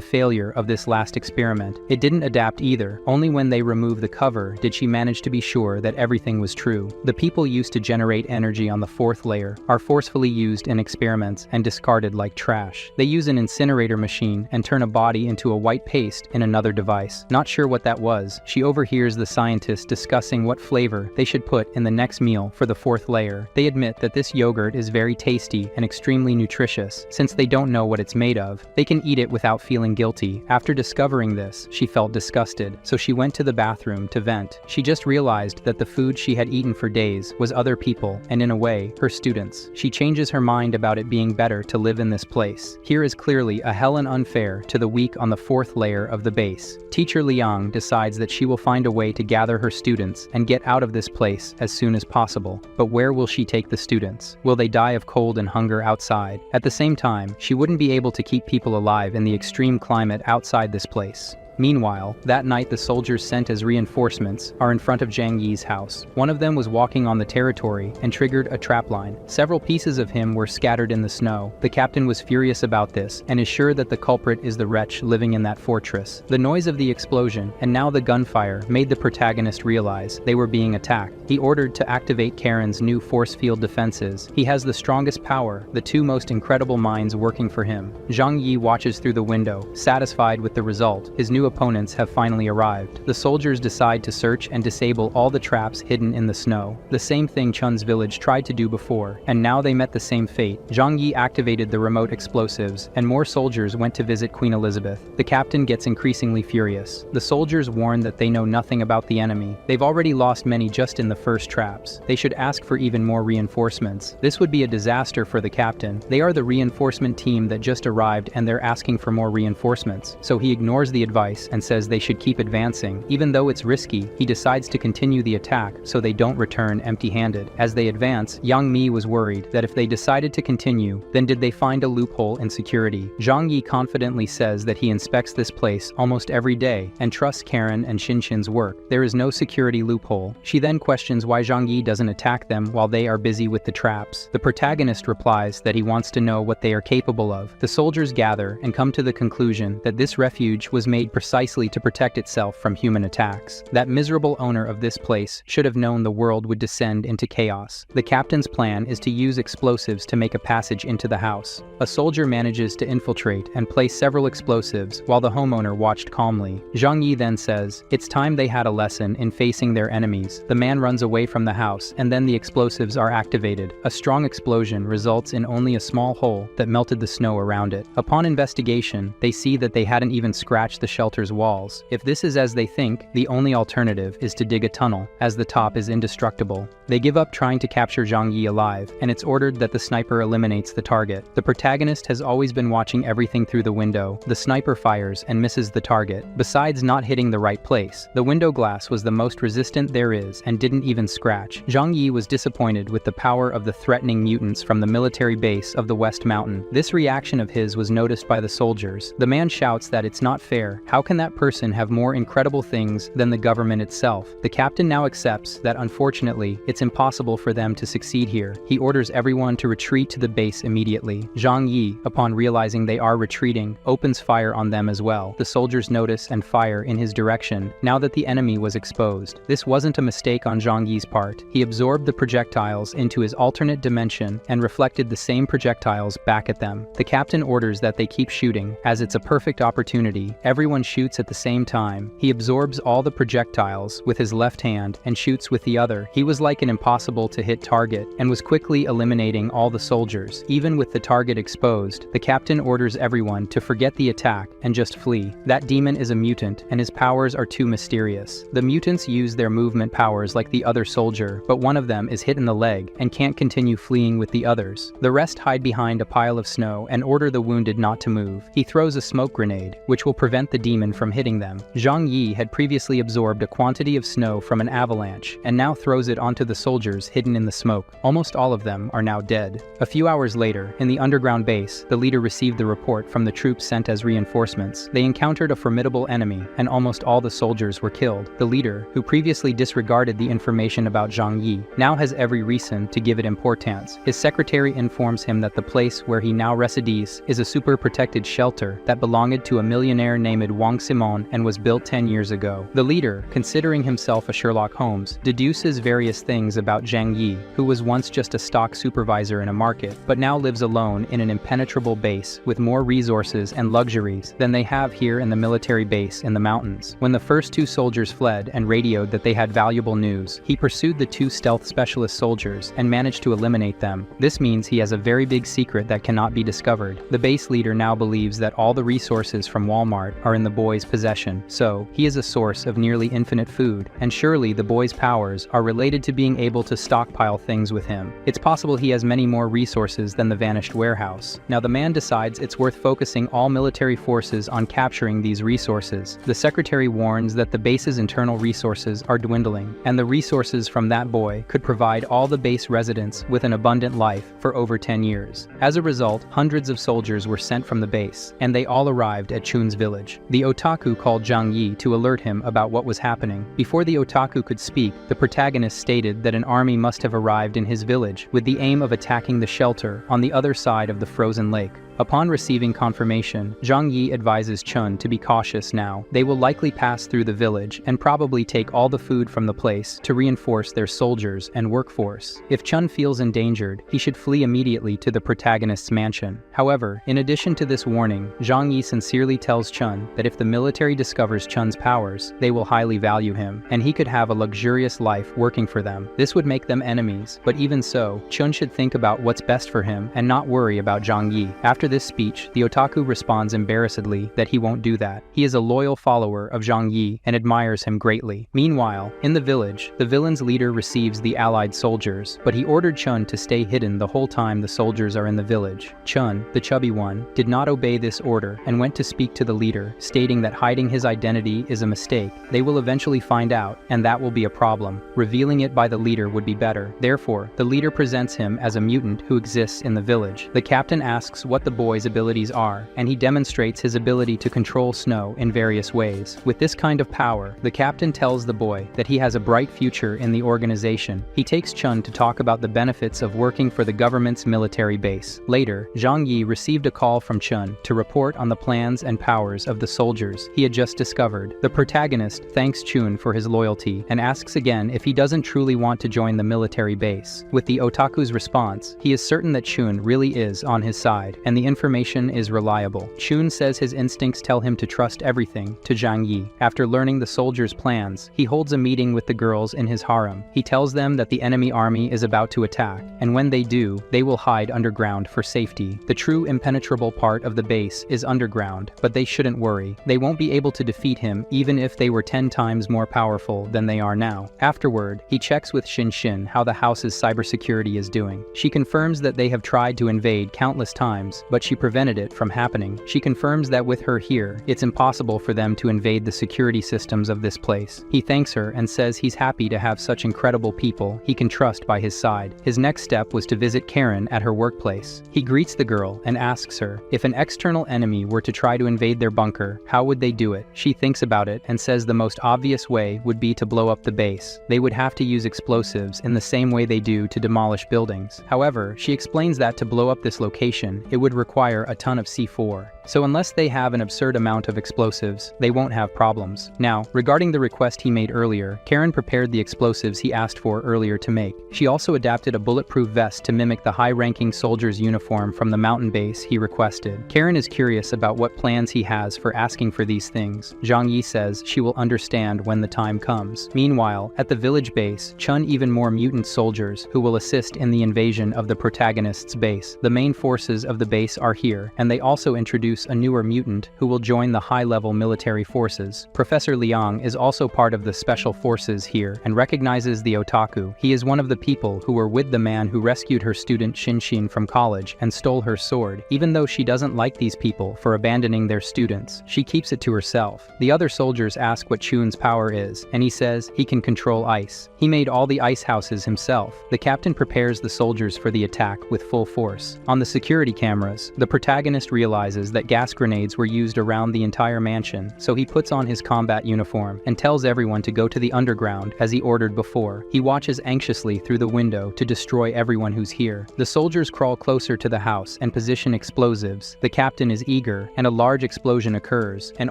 failure of this last experiment. It didn't adapt either. Only when they remove the cover did she manage to be sure that everything was true. The people used to generate energy on the fourth layer are forcefully used in experiments and discarded like trash. They use an incinerator machine and turn a body into a white paste in another device. Not sure what that was, she overhears the scientists discussing what flavor they should put in the next meal for the fourth layer. They admit that this yogurt is very tasty and extremely nutritious. Since they don't know what it's made of, they can eat it without feeling guilty. After discovering this, she felt disgusted, so she went to the bathroom to vent. She just realized that the food she had eaten for days was other people, and in a way, her students. She changes her mind about it being better to live in this place. Here is clearly a hell and unfair to the weak on the fourth layer of the base. Teacher Liang decides that she will find a way to gather her students and get out of this place as soon as possible. But where will she take the students? Will they die of cold and hunger outside? At the same time, she wouldn't be able to keep people alive in the extreme climate outside this place. Meanwhile, that night the soldiers sent as reinforcements are in front of Zhang Yi's house. One of them was walking on the territory and triggered a trapline. Several pieces of him were scattered in the snow. The captain was furious about this and is sure that the culprit is the wretch living in that fortress. The noise of the explosion and now the gunfire made the protagonist realize they were being attacked. He ordered to activate Karen's new force field defenses. He has the strongest power, the two most incredible minds working for him. Zhang Yi watches through the window, satisfied with the result. His new opponents have finally arrived. The soldiers decide to search and disable all the traps hidden in the snow. The same thing Chun's village tried to do before, and now they met the same fate. Zhang Yi activated the remote explosives, and more soldiers went to visit Queen Elizabeth. The captain gets increasingly furious. The soldiers warn that they know nothing about the enemy. They've already lost many just in the first traps. They should ask for even more reinforcements. This would be a disaster for the captain. They are the reinforcement team that just arrived and they're asking for more reinforcements. So he ignores the advice and says they should keep advancing. Even though it's risky, he decides to continue the attack so they don't return empty-handed. As they advance, Yang Mi was worried that if they decided to continue, then did they find a loophole in security? Zhang Yi confidently says that he inspects this place almost every day and trusts Karen and Shinshin's work. There is no security loophole. She then questions why Zhang Yi doesn't attack them while they are busy with the traps. The protagonist replies that he wants to know what they are capable of. The soldiers gather and come to the conclusion that this refuge was made precisely to protect itself from human attacks. That miserable owner of this place should have known the world would descend into chaos. The captain's plan is to use explosives to make a passage into the house. A soldier manages to infiltrate and place several explosives while the homeowner watched calmly. Zhang Yi then says, "It's time they had a lesson in facing their enemies." The man runs away from the house, and then the explosives are activated. A strong explosion results in only a small hole that melted the snow around it. Upon investigation, they see that they hadn't even scratched the shelter's walls. If this is as they think, the only alternative is to dig a tunnel, as the top is indestructible. They give up trying to capture Zhang Yi alive, and it's ordered that the sniper eliminates the target. The protagonist has always been watching everything through the window. The sniper fires and misses the target. Besides not hitting the right place, the window glass was the most resistant there is and didn't even scratch. Zhang Yi was disappointed with the power of the threatening mutants from the military base of the West Mountain. This reaction of his was noticed by the soldiers. The man shouts that it's not fair. How can that person have more incredible things than the government itself? The captain now accepts that unfortunately, it's impossible for them to succeed here. He orders everyone to retreat to the base immediately. Zhang Yi, upon realizing they are retreating, opens fire on them as well. The soldiers notice and fire in his direction, now that the enemy was exposed. This wasn't a mistake on Zhang Yi's part. He absorbed the projectiles into his alternate dimension and reflected the same projectiles back at them. The captain orders that they keep shooting, as it's a perfect opportunity. Everyone shoots at the same time. He absorbs all the projectiles with his left hand and shoots with the other. He was like an impossible to hit target and was quickly eliminating all the soldiers. Even with the target exposed, the captain orders everyone to forget the attack and just flee. That demon is a mutant and his powers are too mysterious. The mutants use their movement powers like the other soldier, but one of them is hit in the leg and can't continue fleeing with the others. The rest hide behind a pile of snow and order the wounded not to move. He throws a smoke grenade, which will prevent the demon from hitting them. Zhang Yi had previously absorbed a quantity of snow from an avalanche and now throws it onto the soldiers hidden in the smoke. Almost all of them are now dead. A few hours later, in the underground base, the leader received the report from the troops sent as reinforcements. They encountered a formidable enemy, and almost all the soldiers were killed. The leader, who previously disregarded the information about Zhang Yi, now has every reason to give it importance. His secretary informs him that the place where he now resides is a super protected shelter that belonged to a millionaire named Wang Simon and was built 10 years ago. The leader, considering himself a Sherlock Holmes, deduces various things about Zhang Yi, who was once just a stock supervisor in a market, but now lives alone in an impenetrable base with more resources and luxuries than they have here in the military base in the mountains. When the first two soldiers fled and radioed that they had valuable news, he pursued the two stealth specialist soldiers and managed to eliminate them. This means he has a very big secret that cannot be discovered. The base leader now believes that all the resources from Walmart are in the boy's possession, so he is a source of nearly infinite food, and surely the boy's powers are related to being able to stockpile things with him. It's possible he has many more resources than the vanished warehouse. Now the man decides it's worth focusing all military forces on capturing these resources. The secretary warns that the base's internal resources are dwindling, and the resources from that boy could provide all the base residents with an abundant life for over 10 years. As a result, hundreds of soldiers were sent from the base, and they all arrived at Chun's village. The otaku called Zhang Yi to alert him about what was happening. Before the otaku could speak, the protagonist stated that an army must have arrived in his village with the aim of attacking the shelter on the other side of the frozen lake. Upon receiving confirmation, Zhang Yi advises Chun to be cautious now. They will likely pass through the village and probably take all the food from the place to reinforce their soldiers and workforce. If Chun feels endangered, he should flee immediately to the protagonist's mansion. However, in addition to this warning, Zhang Yi sincerely tells Chun that if the military discovers Chun's powers, they will highly value him, and he could have a luxurious life working for them. This would make them enemies, but even so, Chun should think about what's best for him and not worry about Zhang Yi. After this speech, the otaku responds embarrassedly that he won't do that. He is a loyal follower of Zhang Yi and admires him greatly. Meanwhile, in the village, the villain's leader receives the allied soldiers, but he ordered Chun to stay hidden the whole time the soldiers are in the village. Chun, the chubby one, did not obey this order and went to speak to the leader, stating that hiding his identity is a mistake. They will eventually find out, and that will be a problem. Revealing it by the leader would be better. Therefore, the leader presents him as a mutant who exists in the village. The captain asks what the boy's abilities are, and he demonstrates his ability to control snow in various ways. With this kind of power, the captain tells the boy that he has a bright future in the organization. He takes Chun to talk about the benefits of working for the government's military base. Later, Zhang Yi received a call from Chun to report on the plans and powers of the soldiers he had just discovered. The protagonist thanks Chun for his loyalty and asks again if he doesn't truly want to join the military base. With the otaku's response, he is certain that Chun really is on his side, and the information is reliable. Chun says his instincts tell him to trust everything to Zhang Yi. After learning the soldiers' plans, he holds a meeting with the girls in his harem. He tells them that the enemy army is about to attack, and when they do, they will hide underground for safety. The true impenetrable part of the base is underground, but they shouldn't worry. They won't be able to defeat him even if they were 10 times more powerful than they are now. Afterward, he checks with Xin how the house's cybersecurity is doing. She confirms that they have tried to invade countless times, but she prevented it from happening. She confirms that with her here, it's impossible for them to invade the security systems of this place. He thanks her and says he's happy to have such incredible people he can trust by his side. His next step was to visit Karen at her workplace. He greets the girl and asks her, if an external enemy were to try to invade their bunker, how would they do it? She thinks about it and says the most obvious way would be to blow up the base. They would have to use explosives in the same way they do to demolish buildings. However, she explains that to blow up this location, it would require a ton of C4. So unless they have an absurd amount of explosives, they won't have problems. Now, regarding the request he made earlier, Karen prepared the explosives he asked for earlier to make. She also adapted a bulletproof vest to mimic the high-ranking soldier's uniform from the mountain base he requested. Karen is curious about what plans he has for asking for these things. Zhang Yi says she will understand when the time comes. Meanwhile, at the village base, Chun even more mutant soldiers who will assist in the invasion of the protagonist's base. The main forces of the base are here, and they also introduce a newer mutant who will join the high-level military forces. Professor Liang is also part of the special forces here and recognizes the otaku. He is one of the people who were with the man who rescued her student Xin from college and stole her sword. Even though she doesn't like these people for abandoning their students, she keeps it to herself. The other soldiers ask what Chun's power is, and he says he can control ice. He made all the ice houses himself. The captain prepares the soldiers for the attack with full force. On the security cameras, the protagonist realizes that gas grenades were used around the entire mansion, so he puts on his combat uniform and tells everyone to go to the underground as he ordered before. He watches anxiously through the window to destroy everyone who's here. The soldiers crawl closer to the house and position explosives. The captain is eager, and a large explosion occurs, and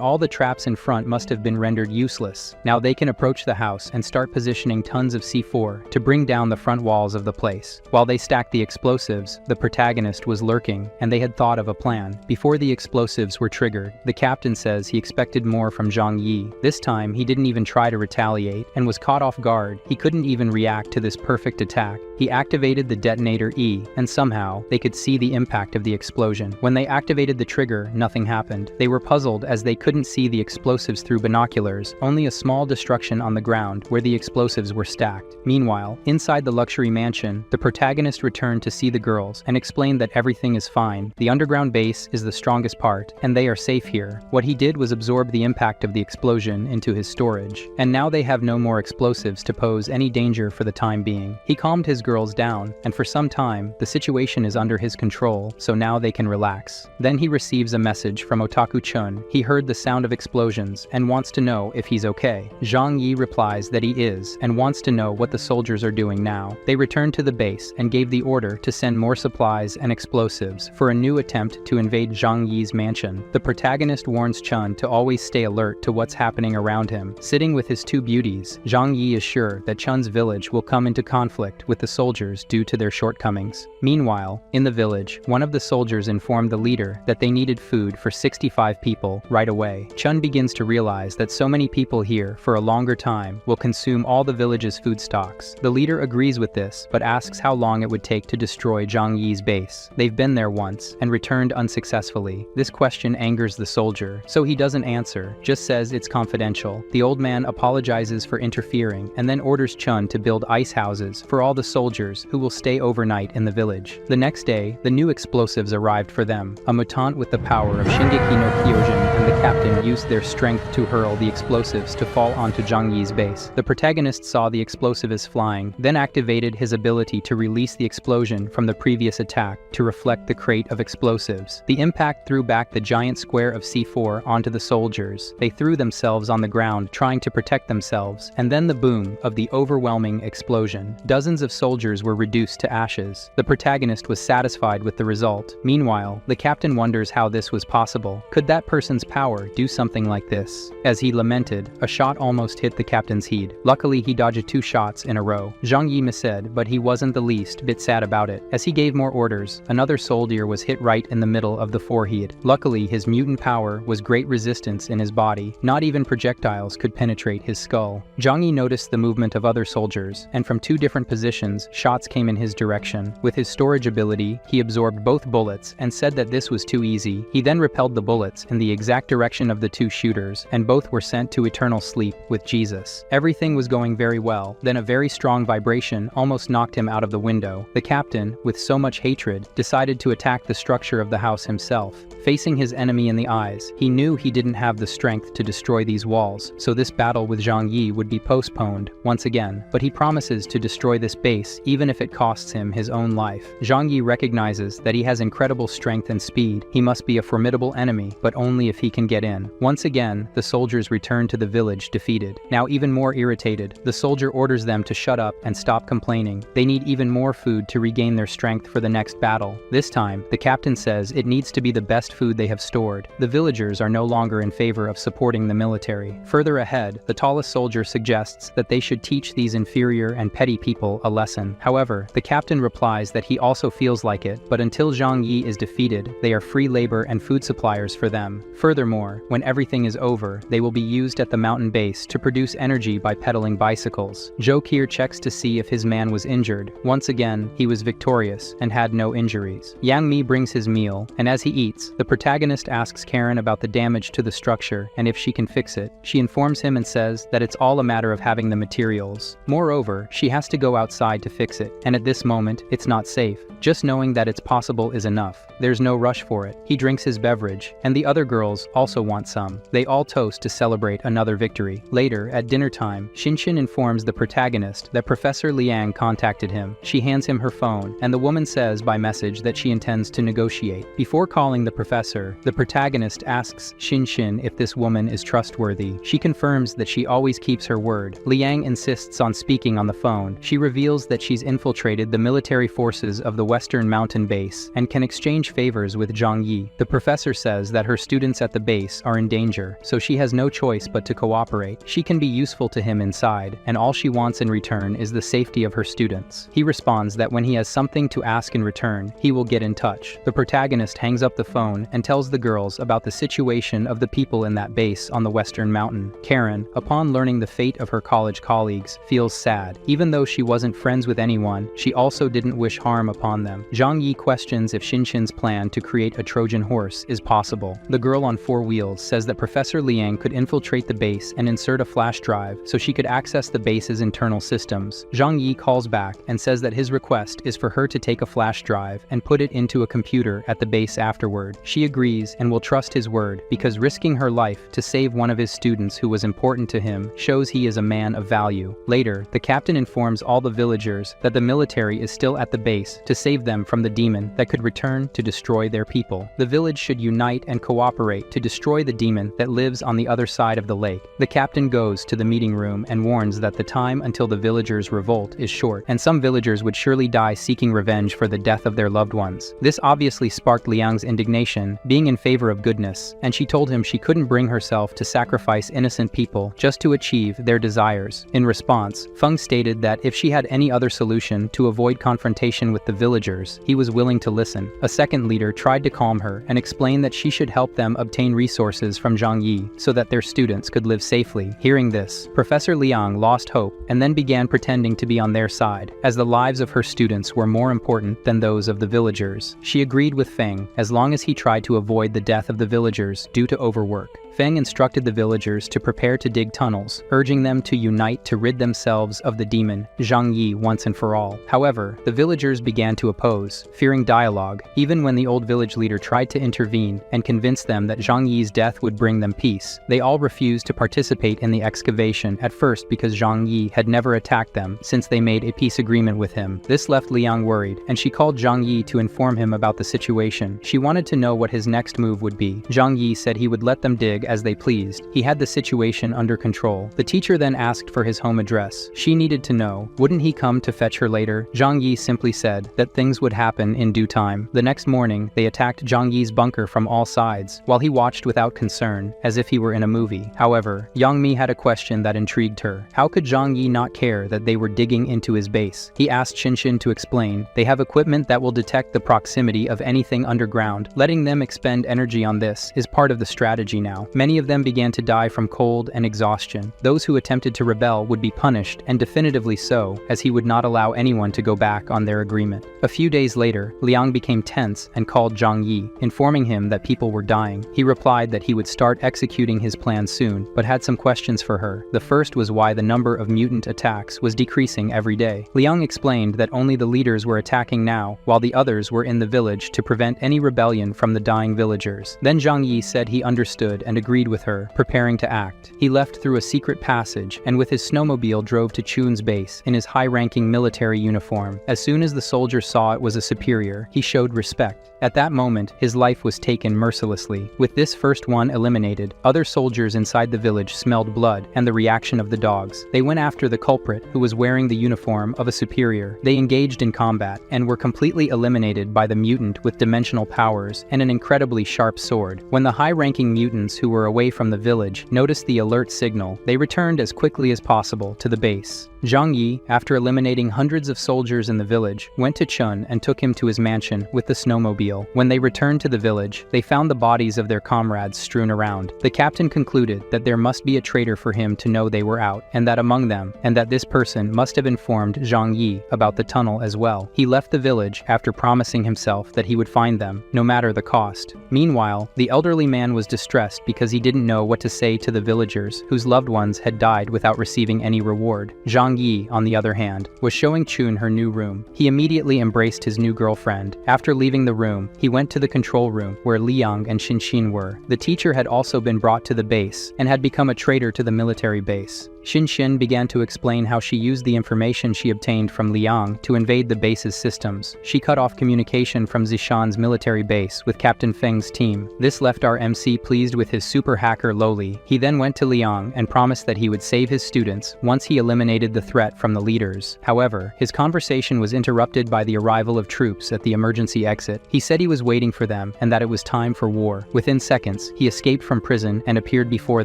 all the traps in front must have been rendered useless. Now they can approach the house and start positioning tons of C4 to bring down the front walls of the place. While they stacked the explosives, the protagonist was lurking, and they had thought of a plan. Before the explosives were triggered, the captain says he expected more from Zhang Yi. This time, he didn't even try to retaliate and was caught off guard. He couldn't even react to this perfect attack. He activated the detonator E, and somehow, they could see the impact of the explosion. When they activated the trigger, nothing happened. They were puzzled as they couldn't see the explosives through binoculars, only a small destruction on the ground where the explosives were stacked. Meanwhile, inside the luxury mansion, the protagonist returned to see the girls and explained that everything is fine. The underground base is the strongest part, and they are safe here. What he did was absorb the impact of the explosion into his storage, and now they have no more explosives to pose any danger for the time being. He calmed his girls down, and for some time, the situation is under his control, so now they can relax. Then he receives a message from Otaku Chun. He heard the sound of explosions and wants to know if he's okay. Zhang Yi replies that he is and wants to know what the soldiers are doing now. They returned to the base and gave the order to send more supplies and explosives for a new attempt to invade Zhang Yi's mansion. The protagonist warns Chun to always stay alert to what's happening around him. Sitting with his two beauties, Zhang Yi is sure that Chun's village will come into conflict with the soldiers due to their shortcomings. Meanwhile, in the village, one of the soldiers informed the leader that they needed food for 65 people right away. Chun begins to realize that so many people here for a longer time will consume all the village's food stocks. The leader agrees with this, but asks how long it would take to destroy Zhang Yi's base. They've been there once and returned unsuccessfully. This question angers the soldier, so he doesn't answer, just says it's confidential. The old man apologizes for interfering and then orders Chun to build ice houses for all the soldiers soldiers who will stay overnight in the village. The next day, the new explosives arrived for them. A mutant with the power of Shingeki no Kyojin and the captain used their strength to hurl the explosives to fall onto Zhang Yi's base. The protagonist saw the explosives flying, then activated his ability to release the explosion from the previous attack to reflect the crate of explosives. The impact threw back the giant square of C4 onto the soldiers. They threw themselves on the ground trying to protect themselves, and then the boom of the overwhelming explosion. Dozens of soldiers were reduced to ashes. The protagonist was satisfied with the result. Meanwhile, the captain wonders how this was possible. Could that person's power do something like this? As he lamented, a shot almost hit the captain's head. Luckily, he dodged 2 shots in a row. Zhang Yi said, but he wasn't the least bit sad about it. As he gave more orders, another soldier was hit right in the middle of the forehead. Luckily, his mutant power was great resistance in his body. Not even projectiles could penetrate his skull. Zhang Yi noticed the movement of other soldiers, and from 2 different positions, shots came in his direction. With his storage ability, he absorbed both bullets and said that this was too easy. He then repelled the bullets in the exact direction of the 2 shooters, and both were sent to eternal sleep with Jesus. Everything was going very well. Then a very strong vibration almost knocked him out of the window. The captain, with so much hatred, decided to attack the structure of the house himself. Facing his enemy in the eyes, he knew he didn't have the strength to destroy these walls, so this battle with Zhang Yi would be postponed once again. But he promises to destroy this base even if it costs him his own life. Zhang Yi recognizes that he has incredible strength and speed. He must be a formidable enemy, but only if he can get in. Once again, the soldiers return to the village defeated. Now even more irritated, the soldier orders them to shut up and stop complaining. They need even more food to regain their strength for the next battle. This time, the captain says it needs to be the best food they have stored. The villagers are no longer in favor of supporting the military. Further ahead, the tallest soldier suggests that they should teach these inferior and petty people a lesson. However, the captain replies that he also feels like it, but until Zhang Yi is defeated, they are free labor and food suppliers for them. Furthermore, when everything is over, they will be used at the mountain base to produce energy by pedaling bicycles. Zhou Kier checks to see if his man was injured. Once again, he was victorious and had no injuries. Yang Mi brings his meal, and as he eats, the protagonist asks Karen about the damage to the structure and if she can fix it. She informs him and says that it's all a matter of having the materials. Moreover, she has to go outside to fix it, and at this moment, it's not safe. Just knowing that it's possible is enough. There's no rush for it. He drinks his beverage, and the other girls also want some. They all toast to celebrate another victory. Later, at dinner time, Shinshin informs the protagonist that Professor Liang contacted him. She hands him her phone, and the woman says by message that she intends to negotiate. Before calling the professor, the protagonist asks Shinshin if this woman is trustworthy. She confirms that she always keeps her word. Liang insists on speaking on the phone. She reveals that she's infiltrated the military forces of the Western Mountain Base and can exchange favors with Zhang Yi. The professor says that her students at the base are in danger, so she has no choice but to cooperate. She can be useful to him inside, and all she wants in return is the safety of her students. He responds that when he has something to ask in return, he will get in touch. The protagonist hangs up the phone and tells the girls about the situation of the people in that base on the Western Mountain. Karen, upon learning the fate of her college colleagues, feels sad. Even though she wasn't friends with anyone, she also didn't wish harm upon them. Zhang Yi questions if Shinshin's plan to create a Trojan horse is possible. The girl on 4 wheels says that Professor Liang could infiltrate the base and insert a flash drive so she could access the base's internal systems. Zhang Yi calls back and says that his request is for her to take a flash drive and put it into a computer at the base afterward. She agrees and will trust his word because risking her life to save one of his students who was important to him shows he is a man of value. Later, the captain informs all the villagers that the military is still at the base to save them from the demon that could return to destroy their people. The village should unite and cooperate to destroy the demon that lives on the other side of the lake. The captain goes to the meeting room and warns that the time until the villagers' revolt is short, and some villagers would surely die seeking revenge for the death of their loved ones. This obviously sparked Liang's indignation, being in favor of goodness, and she told him she couldn't bring herself to sacrifice innocent people just to achieve their desires. In response, Feng stated that if she had any other solution to avoid confrontation with the villagers, villagers, he was willing to listen. A second leader tried to calm her and explain that she should help them obtain resources from Zhang Yi so that their students could live safely. Hearing this, Professor Liang lost hope and then began pretending to be on their side, as the lives of her students were more important than those of the villagers. She agreed with Feng, as long as he tried to avoid the death of the villagers due to overwork. Feng instructed the villagers to prepare to dig tunnels, urging them to unite to rid themselves of the demon, Zhang Yi, once and for all. However, the villagers began to oppose, fearing dialogue, even when the old village leader tried to intervene and convince them that Zhang Yi's death would bring them peace. They all refused to participate in the excavation at first because Zhang Yi had never attacked them since they made a peace agreement with him. This left Liang worried, and she called Zhang Yi to inform him about the situation. She wanted to know what his next move would be. Zhang Yi said he would let them dig as they pleased. He had the situation under control. The teacher then asked for his home address. She needed to know, wouldn't he come to fetch her later? Zhang Yi simply said that things would happen in due time. The next morning, they attacked Zhang Yi's bunker from all sides, while he watched without concern, as if he were in a movie. However, Yang Mi had a question that intrigued her. How could Zhang Yi not care that they were digging into his base? He asked Xin to explain. They have equipment that will detect the proximity of anything underground. Letting them expend energy on this is part of the strategy now. Many of them began to die from cold and exhaustion. Those who attempted to rebel would be punished, and definitively so, as he would not allow anyone to go back on their agreement. A few days later, Liang became tense and called Zhang Yi, informing him that people were dying. He replied that he would start executing his plan soon, but had some questions for her. The first was why the number of mutant attacks was decreasing every day. Liang explained that only the leaders were attacking now, while the others were in the village to prevent any rebellion from the dying villagers. Then Zhang Yi said he understood and agreed with her, preparing to act. He left through a secret passage and with his snowmobile drove to Chun's base in his high-ranking military uniform. As soon as the soldier saw it was a superior, he showed respect. At that moment, his life was taken mercilessly. With this first one eliminated, other soldiers inside the village smelled blood and the reaction of the dogs. They went after the culprit, who was wearing the uniform of a superior. They engaged in combat and were completely eliminated by the mutant with dimensional powers and an incredibly sharp sword. When the high-ranking mutants who were away from the village noticed the alert signal, they returned as quickly as possible to the base. Zhang Yi, after eliminating hundreds of soldiers in the village, went to Chun and took him to his mansion with the snowmobile. When they returned to the village, they found the bodies of their comrades strewn around. The captain concluded that there must be a traitor for him to know they were out, and that this person must have informed Zhang Yi about the tunnel as well. He left the village after promising himself that he would find them, no matter the cost. Meanwhile, the elderly man was distressed because he didn't know what to say to the villagers whose loved ones had died without receiving any reward. Zhang Yi, on the other hand, was showing Chun her new room. He immediately embraced his new girlfriend. After leaving the room, he went to the control room where Liang and Xin were. The teacher had also been brought to the base and had become a traitor to the military base. Xin began to explain how she used the information she obtained from Liang to invade the base's systems. She cut off communication from Zishan's military base with Captain Feng's team. This left our MC pleased with his super hacker Loli. He then went to Liang and promised that he would save his students once he eliminated the threat from the leaders. However, his conversation was interrupted by the arrival of troops at the emergency exit. He said he was waiting for them and that it was time for war. Within seconds, he escaped from prison and appeared before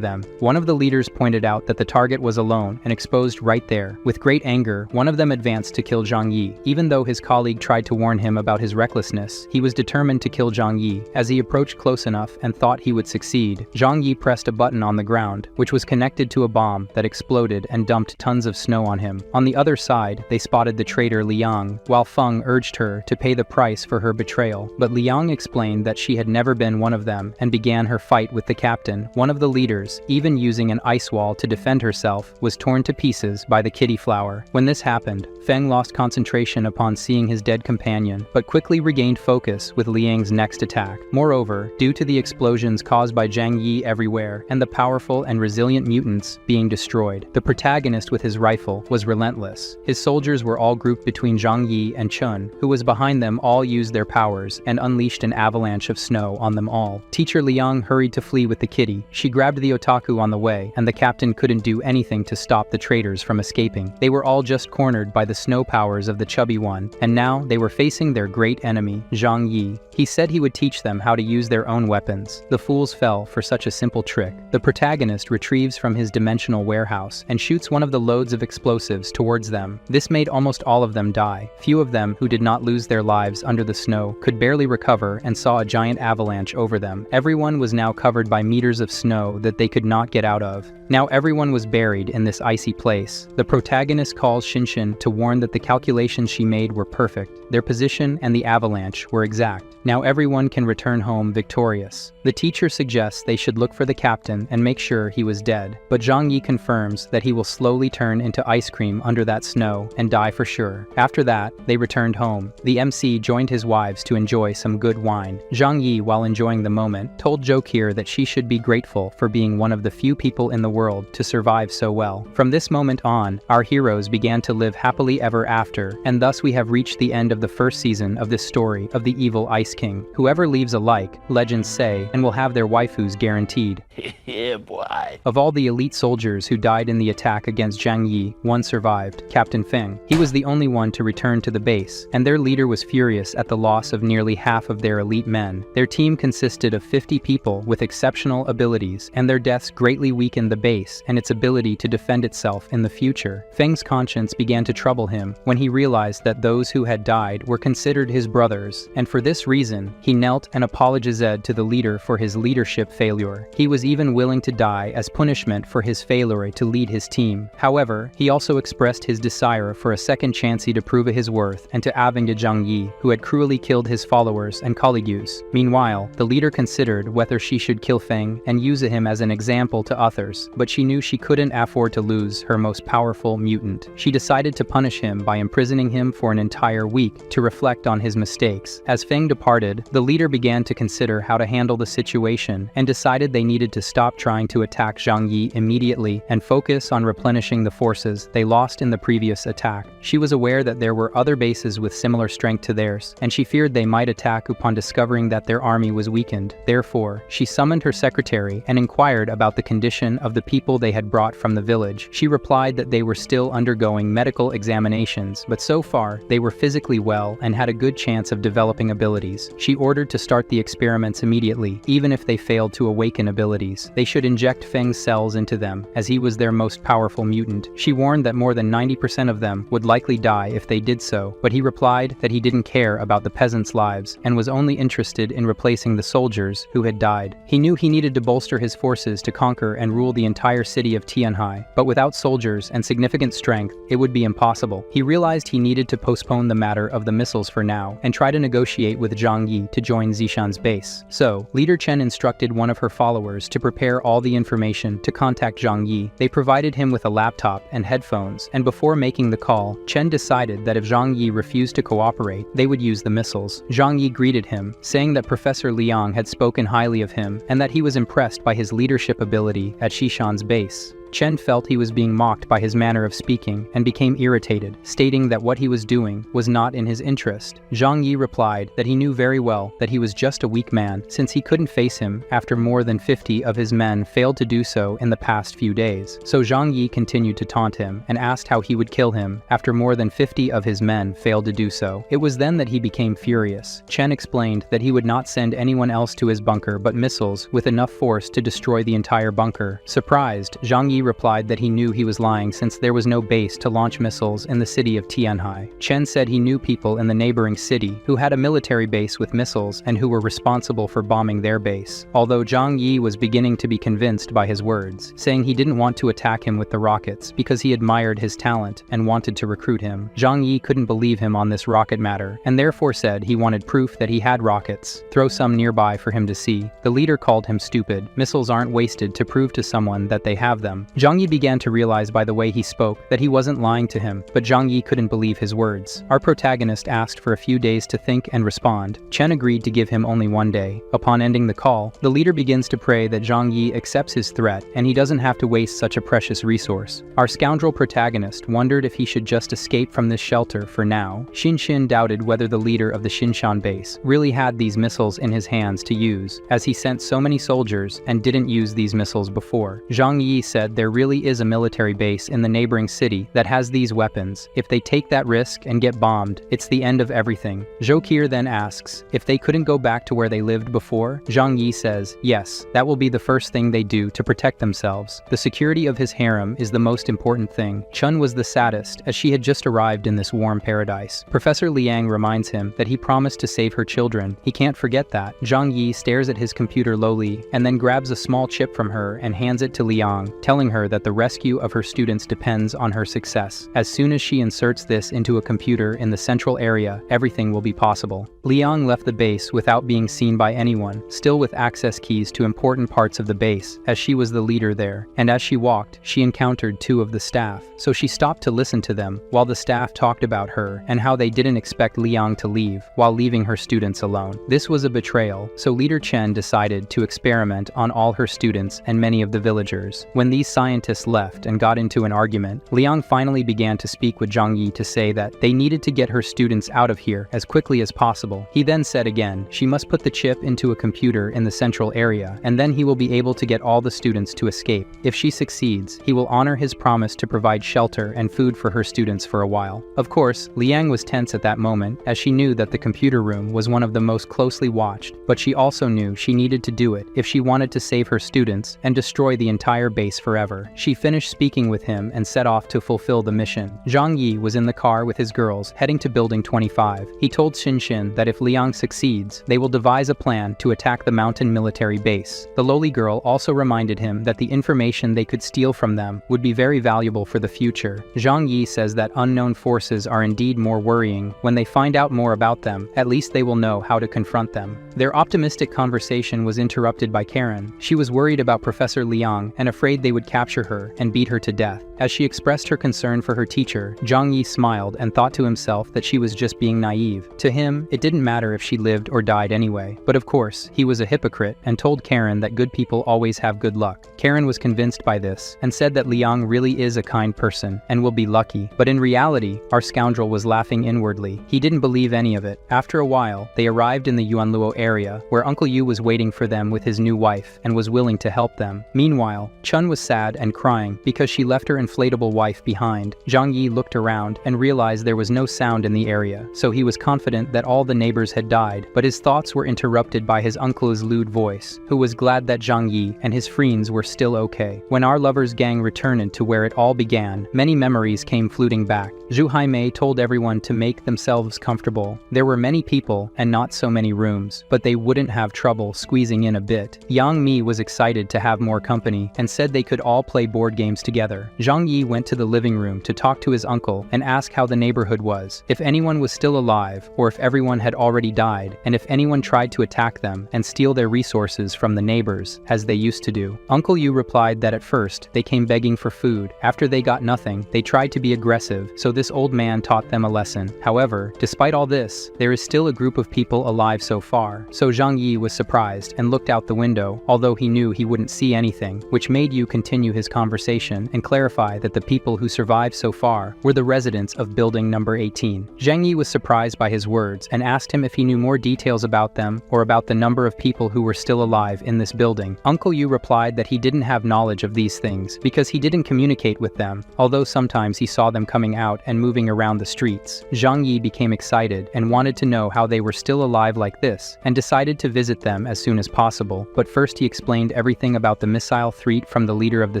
them. One of the leaders pointed out that the target was alone and exposed right there. With great anger, one of them advanced to kill Zhang Yi. Even though his colleague tried to warn him about his recklessness, he was determined to kill Zhang Yi. As he approached close enough and thought he would succeed, Zhang Yi pressed a button on the ground, which was connected to a bomb that exploded and dumped tons of snow on him. On the other side, they spotted the traitor Liang, while Feng urged her to pay the price for her betrayal. But Liang explained that she had never been one of them and began her fight with the captain. One of the leaders, even using an ice wall to defend herself, was torn to pieces by the kitty flower. When this happened, Feng lost concentration upon seeing his dead companion, but quickly regained focus with Liang's next attack. Moreover, due to the explosions caused by Zhang Yi everywhere and the powerful and resilient mutants being destroyed, the protagonist with his rifle was relentless. His soldiers were all grouped between Zhang Yi and Chun, who was behind them. All used their powers and unleashed an avalanche of snow on them all. Teacher Liang hurried to flee with the kitty. She grabbed the otaku on the way, and the captain couldn't do anything anything to stop the traitors from escaping. They were all just cornered by the snow powers of the Chubby One, and now they were facing their great enemy, Zhang Yi. He said he would teach them how to use their own weapons. The fools fell for such a simple trick. The protagonist retrieves from his dimensional warehouse and shoots one of the loads of explosives towards them. This made almost all of them die. Few of them who did not lose their lives under the snow could barely recover and saw a giant avalanche over them. Everyone was now covered by meters of snow that they could not get out of. Now everyone was buried in this icy place. The protagonist calls Shinshin to warn that the calculations she made were perfect. Their position and the avalanche were exact. Now everyone can return home victorious. The teacher suggests they should look for the captain and make sure he was dead, but Zhang Yi confirms that he will slowly turn into ice cream under that snow and die for sure. After that, they returned home. The MC joined his wives to enjoy some good wine. Zhang Yi, while enjoying the moment, told Jokir that she should be grateful for being one of the few people in the world to survive so well. From this moment on, our heroes began to live happily ever after, and thus we have reached the end of the first season of this story of the evil Ice King. Whoever leaves a like, legends say, and will have their waifus guaranteed. Yeah, boy. Of all the elite soldiers who died in the attack against Zhang Yi, one survived, Captain Feng. He was the only one to return to the base, and their leader was furious at the loss of nearly half of their elite men. Their team consisted of 50 people with exceptional abilities, and their deaths greatly weakened the base and its ability to defend itself in the future. Feng's conscience began to trouble him when he realized that those who had died were considered his brothers, and for this reason, he knelt and apologized to the leader for his leadership failure. He was even willing to die as punishment for his failure to lead his team. However, he also expressed his desire for a second chance to prove his worth and to avenge Zhang Yi, who had cruelly killed his followers and colleagues. Meanwhile, the leader considered whether she should kill Feng and use him as an example to others, but she knew she couldn't afford to lose her most powerful mutant. She decided to punish him by imprisoning him for an entire week to reflect on his mistakes. As Feng departed, the leader began to consider how to handle the situation and decided they needed to stop trying to attack Zhang Yi immediately and focus on replenishing the forces they lost in the previous attack. She was aware that there were other bases with similar strength to theirs, and she feared they might attack upon discovering that their army was weakened. Therefore, she summoned her secretary and inquired about the condition of the people they had brought from the village. She replied that they were still undergoing medical examinations, but so far, they were physically well and had a good chance of developing abilities. She ordered to start the experiments immediately, even if they failed to awaken abilities. They should inject Feng's cells into them, as he was their most powerful mutant. She warned that more than 90% of them would likely die if they did so, but he replied that he didn't care about the peasants' lives and was only interested in replacing the soldiers who had died. He knew he needed to bolster his forces to conquer and rule the entire city of Tianhai, but without soldiers and significant strength, it would be impossible. He realized he needed to postpone the matter of the missiles for now and try to negotiate with Zhang Yi to join Zishan's base. So, Leader Chen instructed one of her followers to prepare all the information to contact Zhang Yi. They provided him with a laptop and headphones, and before making the call, Chen decided that if Zhang Yi refused to cooperate, they would use the missiles. Zhang Yi greeted him, saying that Professor Liang had spoken highly of him and that he was impressed by his leadership ability at Zishan's base. Chen felt he was being mocked by his manner of speaking and became irritated, stating that what he was doing was not in his interest. Zhang Yi replied that he knew very well that he was just a weak man since he couldn't face him after more than 50 of his men failed to do so in the past few days. So Zhang Yi continued to taunt him and asked how he would kill him after more than 50 of his men failed to do so. It was then that he became furious. Chen explained that he would not send anyone else to his bunker but missiles with enough force to destroy the entire bunker. Surprised, Zhang Yi replied that he knew he was lying since there was no base to launch missiles in the city of Tianhai. Chen said he knew people in the neighboring city who had a military base with missiles and who were responsible for bombing their base, although Zhang Yi was beginning to be convinced by his words, saying he didn't want to attack him with the rockets because he admired his talent and wanted to recruit him. Zhang Yi couldn't believe him on this rocket matter and therefore said he wanted proof that he had rockets. Throw some nearby for him to see. The leader called him stupid. Missiles aren't wasted to prove to someone that they have them. Zhang Yi began to realize by the way he spoke that he wasn't lying to him, but Zhang Yi couldn't believe his words. Our protagonist asked for a few days to think and respond. Chen agreed to give him only one day. Upon ending the call, the leader begins to pray that Zhang Yi accepts his threat and he doesn't have to waste such a precious resource. Our scoundrel protagonist wondered if he should just escape from this shelter for now. Shinshin doubted whether the leader of the Shinshan base really had these missiles in his hands to use, as he sent so many soldiers and didn't use these missiles before. Zhang Yi said there really is a military base in the neighboring city that has these weapons. If they take that risk and get bombed, it's the end of everything. Zhokir then asks if they couldn't go back to where they lived before. Zhang Yi says, yes, that will be the first thing they do to protect themselves. The security of his harem is the most important thing. Chun was the saddest, as she had just arrived in this warm paradise. Professor Liang reminds him that he promised to save her children. He can't forget that. Zhang Yi stares at his computer lowly, and then grabs a small chip from her and hands it to Liang, telling her that the rescue of her students depends on her success. As soon as she inserts this into a computer in the central area, everything will be possible. Liang left the base without being seen by anyone, still with access keys to important parts of the base, as she was the leader there. And as she walked, she encountered two of the staff, so she stopped to listen to them, while the staff talked about her and how they didn't expect Liang to leave, while leaving her students alone. This was a betrayal, so Leader Chen decided to experiment on all her students and many of the villagers. When these scientists left and got into an argument, Liang finally began to speak with Zhang Yi to say that they needed to get her students out of here as quickly as possible. He then said again, she must put the chip into a computer in the central area, and then he will be able to get all the students to escape. If she succeeds, he will honor his promise to provide shelter and food for her students for a while. Of course, Liang was tense at that moment, as she knew that the computer room was one of the most closely watched, but she also knew she needed to do it if she wanted to save her students and destroy the entire base forever. She finished speaking with him and set off to fulfill the mission. Zhang Yi was in the car with his girls, heading to Building 25. He told Xin that if Liang succeeds, they will devise a plan to attack the mountain military base. The lowly girl also reminded him that the information they could steal from them would be very valuable for the future. Zhang Yi says that unknown forces are indeed more worrying. When they find out more about them, at least they will know how to confront them. Their optimistic conversation was interrupted by Karen. She was worried about Professor Liang and afraid they would capture her and beat her to death. As she expressed her concern for her teacher, Zhang Yi smiled and thought to himself that she was just being naive. To him, it didn't matter if she lived or died anyway. But of course, he was a hypocrite and told Karen that good people always have good luck. Karen was convinced by this and said that Liang really is a kind person and will be lucky. But in reality, our scoundrel was laughing inwardly. He didn't believe any of it. After a while, they arrived in the Yuanluo area, where Uncle Yu was waiting for them with his new wife and was willing to help them. Meanwhile, Chun was sad and crying because she left her inflatable wife behind. Zhang Yi looked around and realized there was no sound in the area, so he was confident that all the neighbors had died, but his thoughts were interrupted by his uncle's lewd voice, who was glad that Zhang Yi and his friends were still okay. When our lovers' gang returned to where it all began, many memories came fluting back. Zhu Haimei told everyone to make themselves comfortable. There were many people and not so many rooms, but they wouldn't have trouble squeezing in a bit. Yang Mi was excited to have more company and said they could all play board games together. Zhang Yi went to the living room to talk to his uncle and ask how the neighborhood was, if anyone was still alive or if everyone had already died, and if anyone tried to attack them and steal their resources from the neighbors, as they used to do. Uncle Yu replied that at first they came begging for food. After they got nothing, they tried to be aggressive, so this old man taught them a lesson. However, despite all this, there is still a group of people alive so far. So Zhang Yi was surprised and looked out the window, although he knew he wouldn't see anything, which made Yu continue his conversation and clarify that the people who survived so far were the residents of building number 18. Zhang Yi was surprised by his words and asked him if he knew more details about them or about the number of people who were still alive in this building. Uncle Yu replied that he didn't have knowledge of these things because he didn't communicate with them, although sometimes he saw them coming out and moving around the streets. Zhang Yi became excited and wanted to know how they were still alive like this, and decided to visit them as soon as possible. But first he explained everything about the missile threat from the leader of the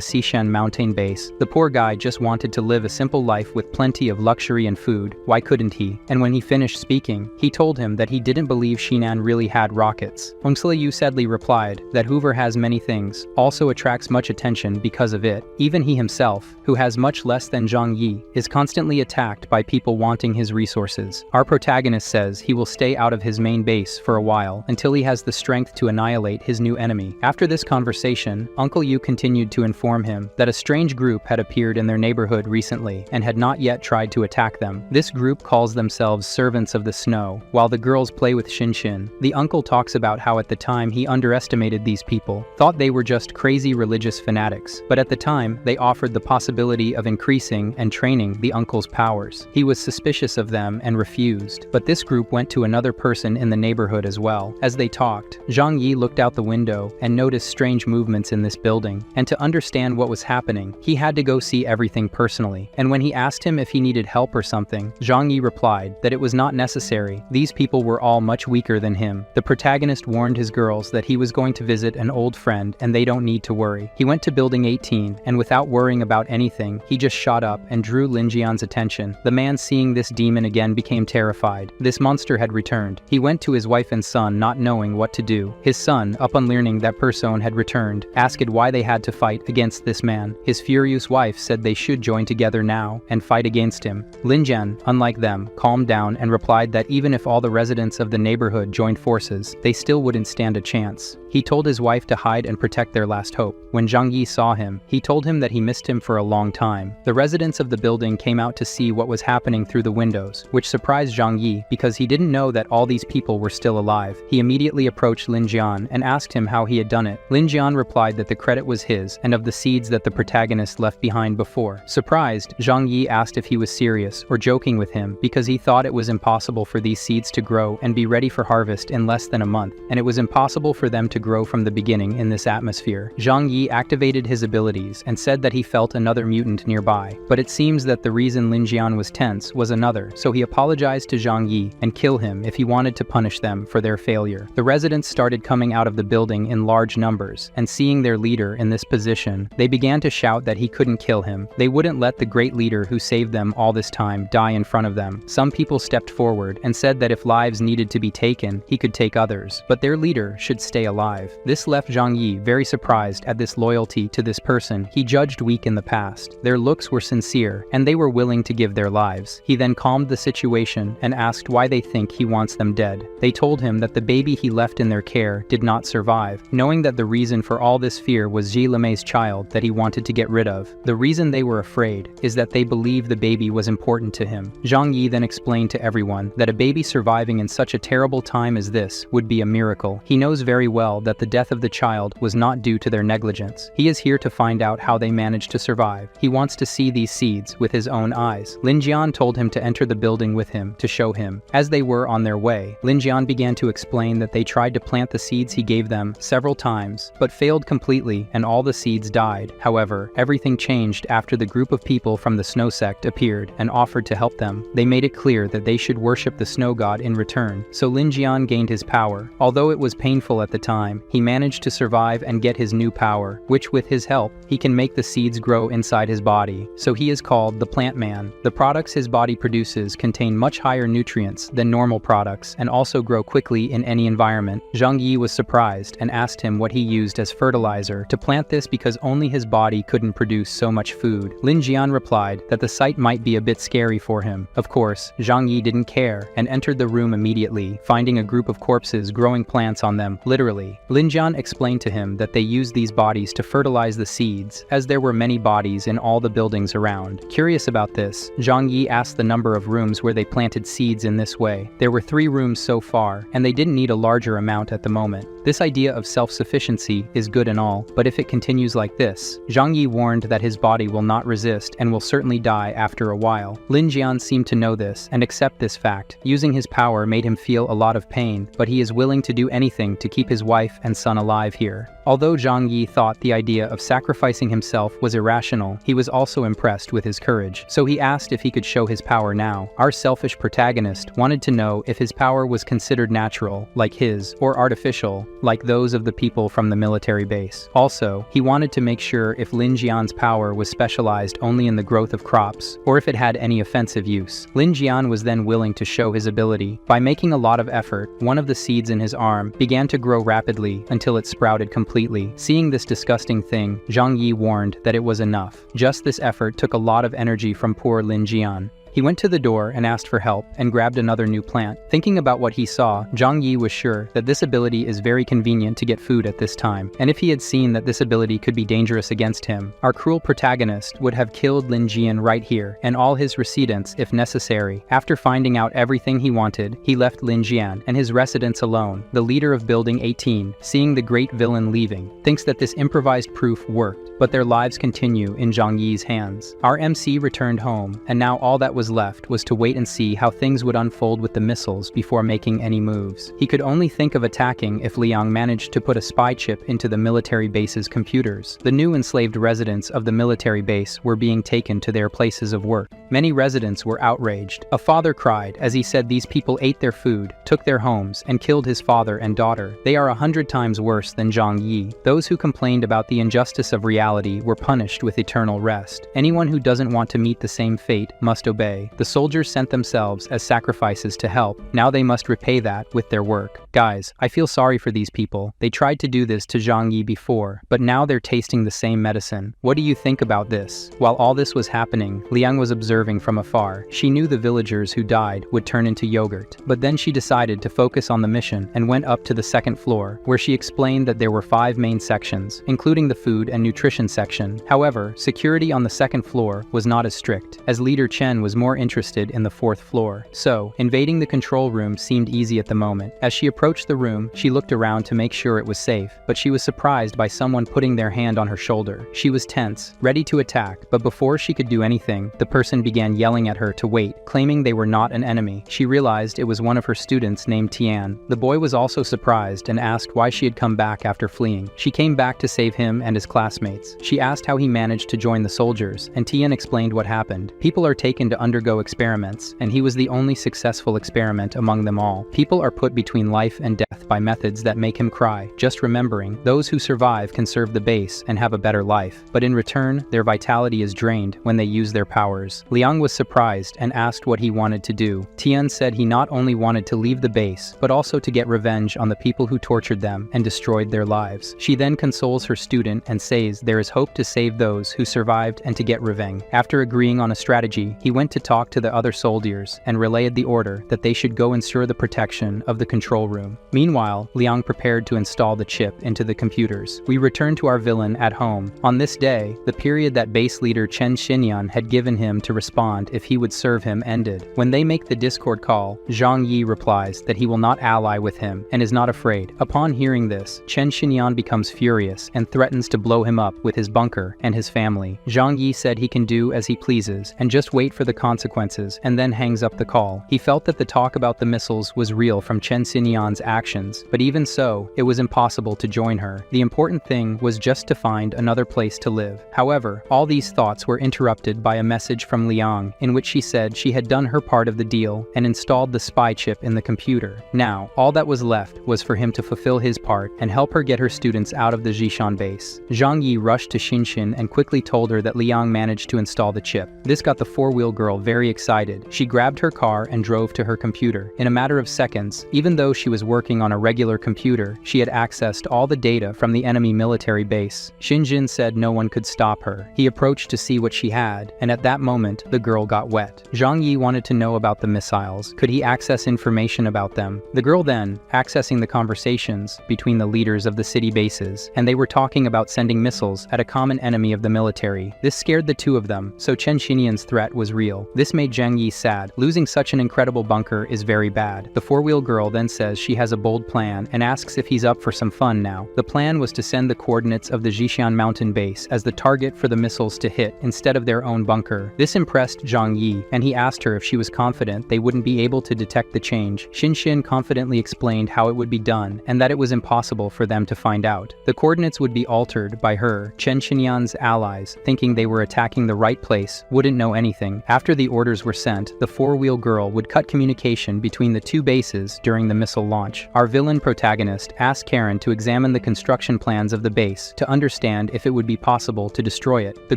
Xishan mountain base. The poor guy just wanted to live a simple life with plenty of luxury and food. Why couldn't he? And when he finished speaking, he told him that he didn't believe Shinan really had rockets. Hongsle Yu sadly replied that whoever has many things also attracts much attention because of it. Even he himself, who has much less than Zhang Yi, is constantly attacked by people wanting his resources. Our protagonist says he will stay out of his main base for a while until he has the strength to annihilate his new enemy. After this conversation, Uncle Yu continued to inform him that a strange group had appeared in their neighborhood recently and had not yet tried to attack them. This group calls themselves Servants of the Snow, while the girls play with Xin. The uncle talks about how at the time he underestimated these people, thought they were just crazy religious fanatics, but at the time they offered the possibility of increasing and training the uncle's powers. He was suspicious of them and refused, but this group went to another person in the neighborhood as well. As they talked, Zhang Yi looked out the window and noticed strange movements in this building, and to understand understand what was happening, he had to go see everything personally. And when he asked him if he needed help or something, Zhang Yi replied that it was not necessary. These people were all much weaker than him. The protagonist warned his girls that he was going to visit an old friend and they don't need to worry. He went to building 18 and without worrying about anything, he just shot up and drew Lin Jian's attention. The man, seeing this demon again, became terrified. This monster had returned. He went to his wife and son not knowing what to do. His son, upon learning that person had returned, asked why they had to fight against this man. His furious wife said they should join together now and fight against him. Lin Jian, unlike them, calmed down and replied that even if all the residents of the neighborhood joined forces, they still wouldn't stand a chance. He told his wife to hide and protect their last hope. When Zhang Yi saw him, he told him that he missed him for a long time. The residents of the building came out to see what was happening through the windows, which surprised Zhang Yi because he didn't know that all these people were still alive. He immediately approached Lin Jian and asked him how he had done it. Lin Jian replied that the credit was his and of the seeds that the protagonist left behind before. Surprised, Zhang Yi asked if he was serious or joking with him because he thought it was impossible for these seeds to grow and be ready for harvest in less than a month, and it was impossible for them to grow from the beginning in this atmosphere. Zhang Yi activated his abilities and said that he felt another mutant nearby, but it seems that the reason Lin Jian was tense was another, so he apologized to Zhang Yi and killed him if he wanted to punish them for their failure. The residents started coming out of the building in large numbers, and seeing their leader in this position, they began to shout that he couldn't kill him. They wouldn't let the great leader who saved them all this time die in front of them. Some people stepped forward and said that if lives needed to be taken, he could take others, but their leader should stay alive. This left Zhang Yi very surprised at this loyalty to this person he judged weak in the past. Their looks were sincere, and they were willing to give their lives. He then calmed the situation and asked why they think he wants them dead. They told him that the baby he left in their care did not survive, knowing that the reason for all this fear was Ji Lemei's child that he wanted to get rid of. The reason they were afraid is that they believed the baby was important to him. Zhang Yi then explained to everyone that a baby surviving in such a terrible time as this would be a miracle. He knows very well that the death of the child was not due to their negligence. He is here to find out how they managed to survive. He wants to see these seeds with his own eyes. Lin Jian told him to enter the building with him to show him. As they were on their way, Lin Jian began to explain that they tried to plant the seeds he gave them several times, but failed completely and all the seeds died. However, everything changed after the group of people from the snow sect appeared and offered to help them. They made it clear that they should worship the snow god in return, so Lin Jian gained his power. Although it was painful at the time, he managed to survive and get his new power, which with his help, he can make the seeds grow inside his body. So he is called the Plant Man. The products his body produces contain much higher nutrients than normal products and also grow quickly in any environment. Zhang Yi was surprised and asked him what he used as fertilizer to plant this because only his body couldn't produce so much food. Lin Jian replied that the sight might be a bit scary for him. Of course, Zhang Yi didn't care and entered the room immediately, finding a group of corpses growing plants on them, literally. Lin Jian explained to him that they used these bodies to fertilize the seeds, as there were many bodies in all the buildings around. Curious about this, Zhang Yi asked the number of rooms where they planted seeds in this way. There were 3 rooms so far, and they didn't need a larger amount at the moment. This idea of self-sufficiency is good and all, but if it continues like this, Zhang Yi warned that his body will not resist and will certainly die after a while. Lin Jian seemed to know this and accept this fact. Using his power made him feel a lot of pain, but he is willing to do anything to keep his wife and son alive here. Although Zhang Yi thought the idea of sacrificing himself was irrational, he was also impressed with his courage, so he asked if he could show his power now. Our selfish protagonist wanted to know if his power was considered natural, like his, or artificial, like those of the people from the military base. Also, he wanted to make sure if Lin Jian's power was specialized only in the growth of crops, or if it had any offensive use. Lin Jian was then willing to show his ability. By making a lot of effort, one of the seeds in his arm began to grow rapidly until it sprouted completely. Seeing this disgusting thing, Zhang Yi warned that it was enough. Just this effort took a lot of energy from poor Lin Jian. He went to the door and asked for help and grabbed another new plant. Thinking about what he saw, Zhang Yi was sure that this ability is very convenient to get food at this time, and if he had seen that this ability could be dangerous against him, our cruel protagonist would have killed Lin Jian right here, and all his residents if necessary. After finding out everything he wanted, he left Lin Jian and his residents alone. The leader of Building 18, seeing the great villain leaving, thinks that this improvised proof worked, but their lives continue in Zhang Yi's hands. Our MC returned home, and now all that was was left was to wait and see how things would unfold with the missiles before making any moves. He could only think of attacking if Liang managed to put a spy chip into the military base's computers. The new enslaved residents of the military base were being taken to their places of work. Many residents were outraged. A father cried as he said these people ate their food, took their homes, and killed his father and daughter. They are 100 times worse than Zhang Yi. Those who complained about the injustice of reality were punished with eternal rest. Anyone who doesn't want to meet the same fate must obey. The soldiers sent themselves as sacrifices to help. Now they must repay that with their work. Guys, I feel sorry for these people. They tried to do this to Zhang Yi before, but now they're tasting the same medicine. What do you think about this? While all this was happening, Liang was observing from afar. She knew the villagers who died would turn into yogurt. But then she decided to focus on the mission and went up to the second floor, where she explained that there were 5 main sections, including the food and nutrition section. However, security on the second floor was not as strict, as Leader Chen was more interested in the 4th floor. So, invading the control room seemed easy at the moment. As she approached the room, she looked around to make sure it was safe, but she was surprised by someone putting their hand on her shoulder. She was tense, ready to attack, but before she could do anything, the person began yelling at her to wait, claiming they were not an enemy. She realized it was one of her students named Tian. The boy was also surprised and asked why she had come back after fleeing. She came back to save him and his classmates. She asked how he managed to join the soldiers, and Tian explained what happened. People are taken to undergo experiments, and he was the only successful experiment among them all. People are put between life and death by methods that make him cry. Just remembering, those who survive can serve the base and have a better life, but in return, their vitality is drained when they use their powers. Liang was surprised and asked what he wanted to do. Tian said he not only wanted to leave the base, but also to get revenge on the people who tortured them and destroyed their lives. She then consoles her student and says there is hope to save those who survived and to get revenge. After agreeing on a strategy, he went to talk to the other soldiers and relayed the order that they should go ensure the protection of the control room. Meanwhile, Liang prepared to install the chip into the computers. We return to our villain at home. On this day, the period that base leader Chen Xinyan had given him to respond if he would serve him ended. When they make the Discord call, Zhang Yi replies that he will not ally with him and is not afraid. Upon hearing this, Chen Xinyan becomes furious and threatens to blow him up with his bunker and his family. Zhang Yi said he can do as he pleases and just wait for the consequences, and then hangs up the call. He felt that the talk about the missiles was real from Chen Xinyan's actions, but even so, it was impossible to join her. The important thing was just to find another place to live. However, all these thoughts were interrupted by a message from Liang, in which she said she had done her part of the deal and installed the spy chip in the computer. Now, all that was left was for him to fulfill his part and help her get her students out of the Zhishan base. Zhang Yi rushed to Xinshin and quickly told her that Liang managed to install the chip. This got the 4-wheel girl very excited. She grabbed her car and drove to her computer. In a matter of seconds, even though she was working on a regular computer, she had accessed all the data from the enemy military base. Xinjin said no one could stop her. He approached to see what she had, and at that moment, the girl got wet. Zhang Yi wanted to know about the missiles. Could he access information about them? The girl then, accessing the conversations between the leaders of the city bases, and they were talking about sending missiles at a common enemy of the military. This scared the two of them, so Chen Xinyan's threat was real. This made Zhang Yi sad. Losing such an incredible bunker is very bad. The 4-wheel girl then says she has a bold plan and asks if he's up for some fun now. The plan was to send the coordinates of the Zhishan mountain base as the target for the missiles to hit instead of their own bunker. This impressed Zhang Yi, and he asked her if she was confident they wouldn't be able to detect the change. Xinshin confidently explained how it would be done and that it was impossible for them to find out. The coordinates would be altered by her. Chen Xinyan's allies, thinking they were attacking the right place, wouldn't know anything. After the orders were sent, the 4-wheel girl would cut communication between the two bases during the missile launch. Our villain Protagonist asked Karen to examine the construction plans of the base to understand if it would be possible to destroy it. The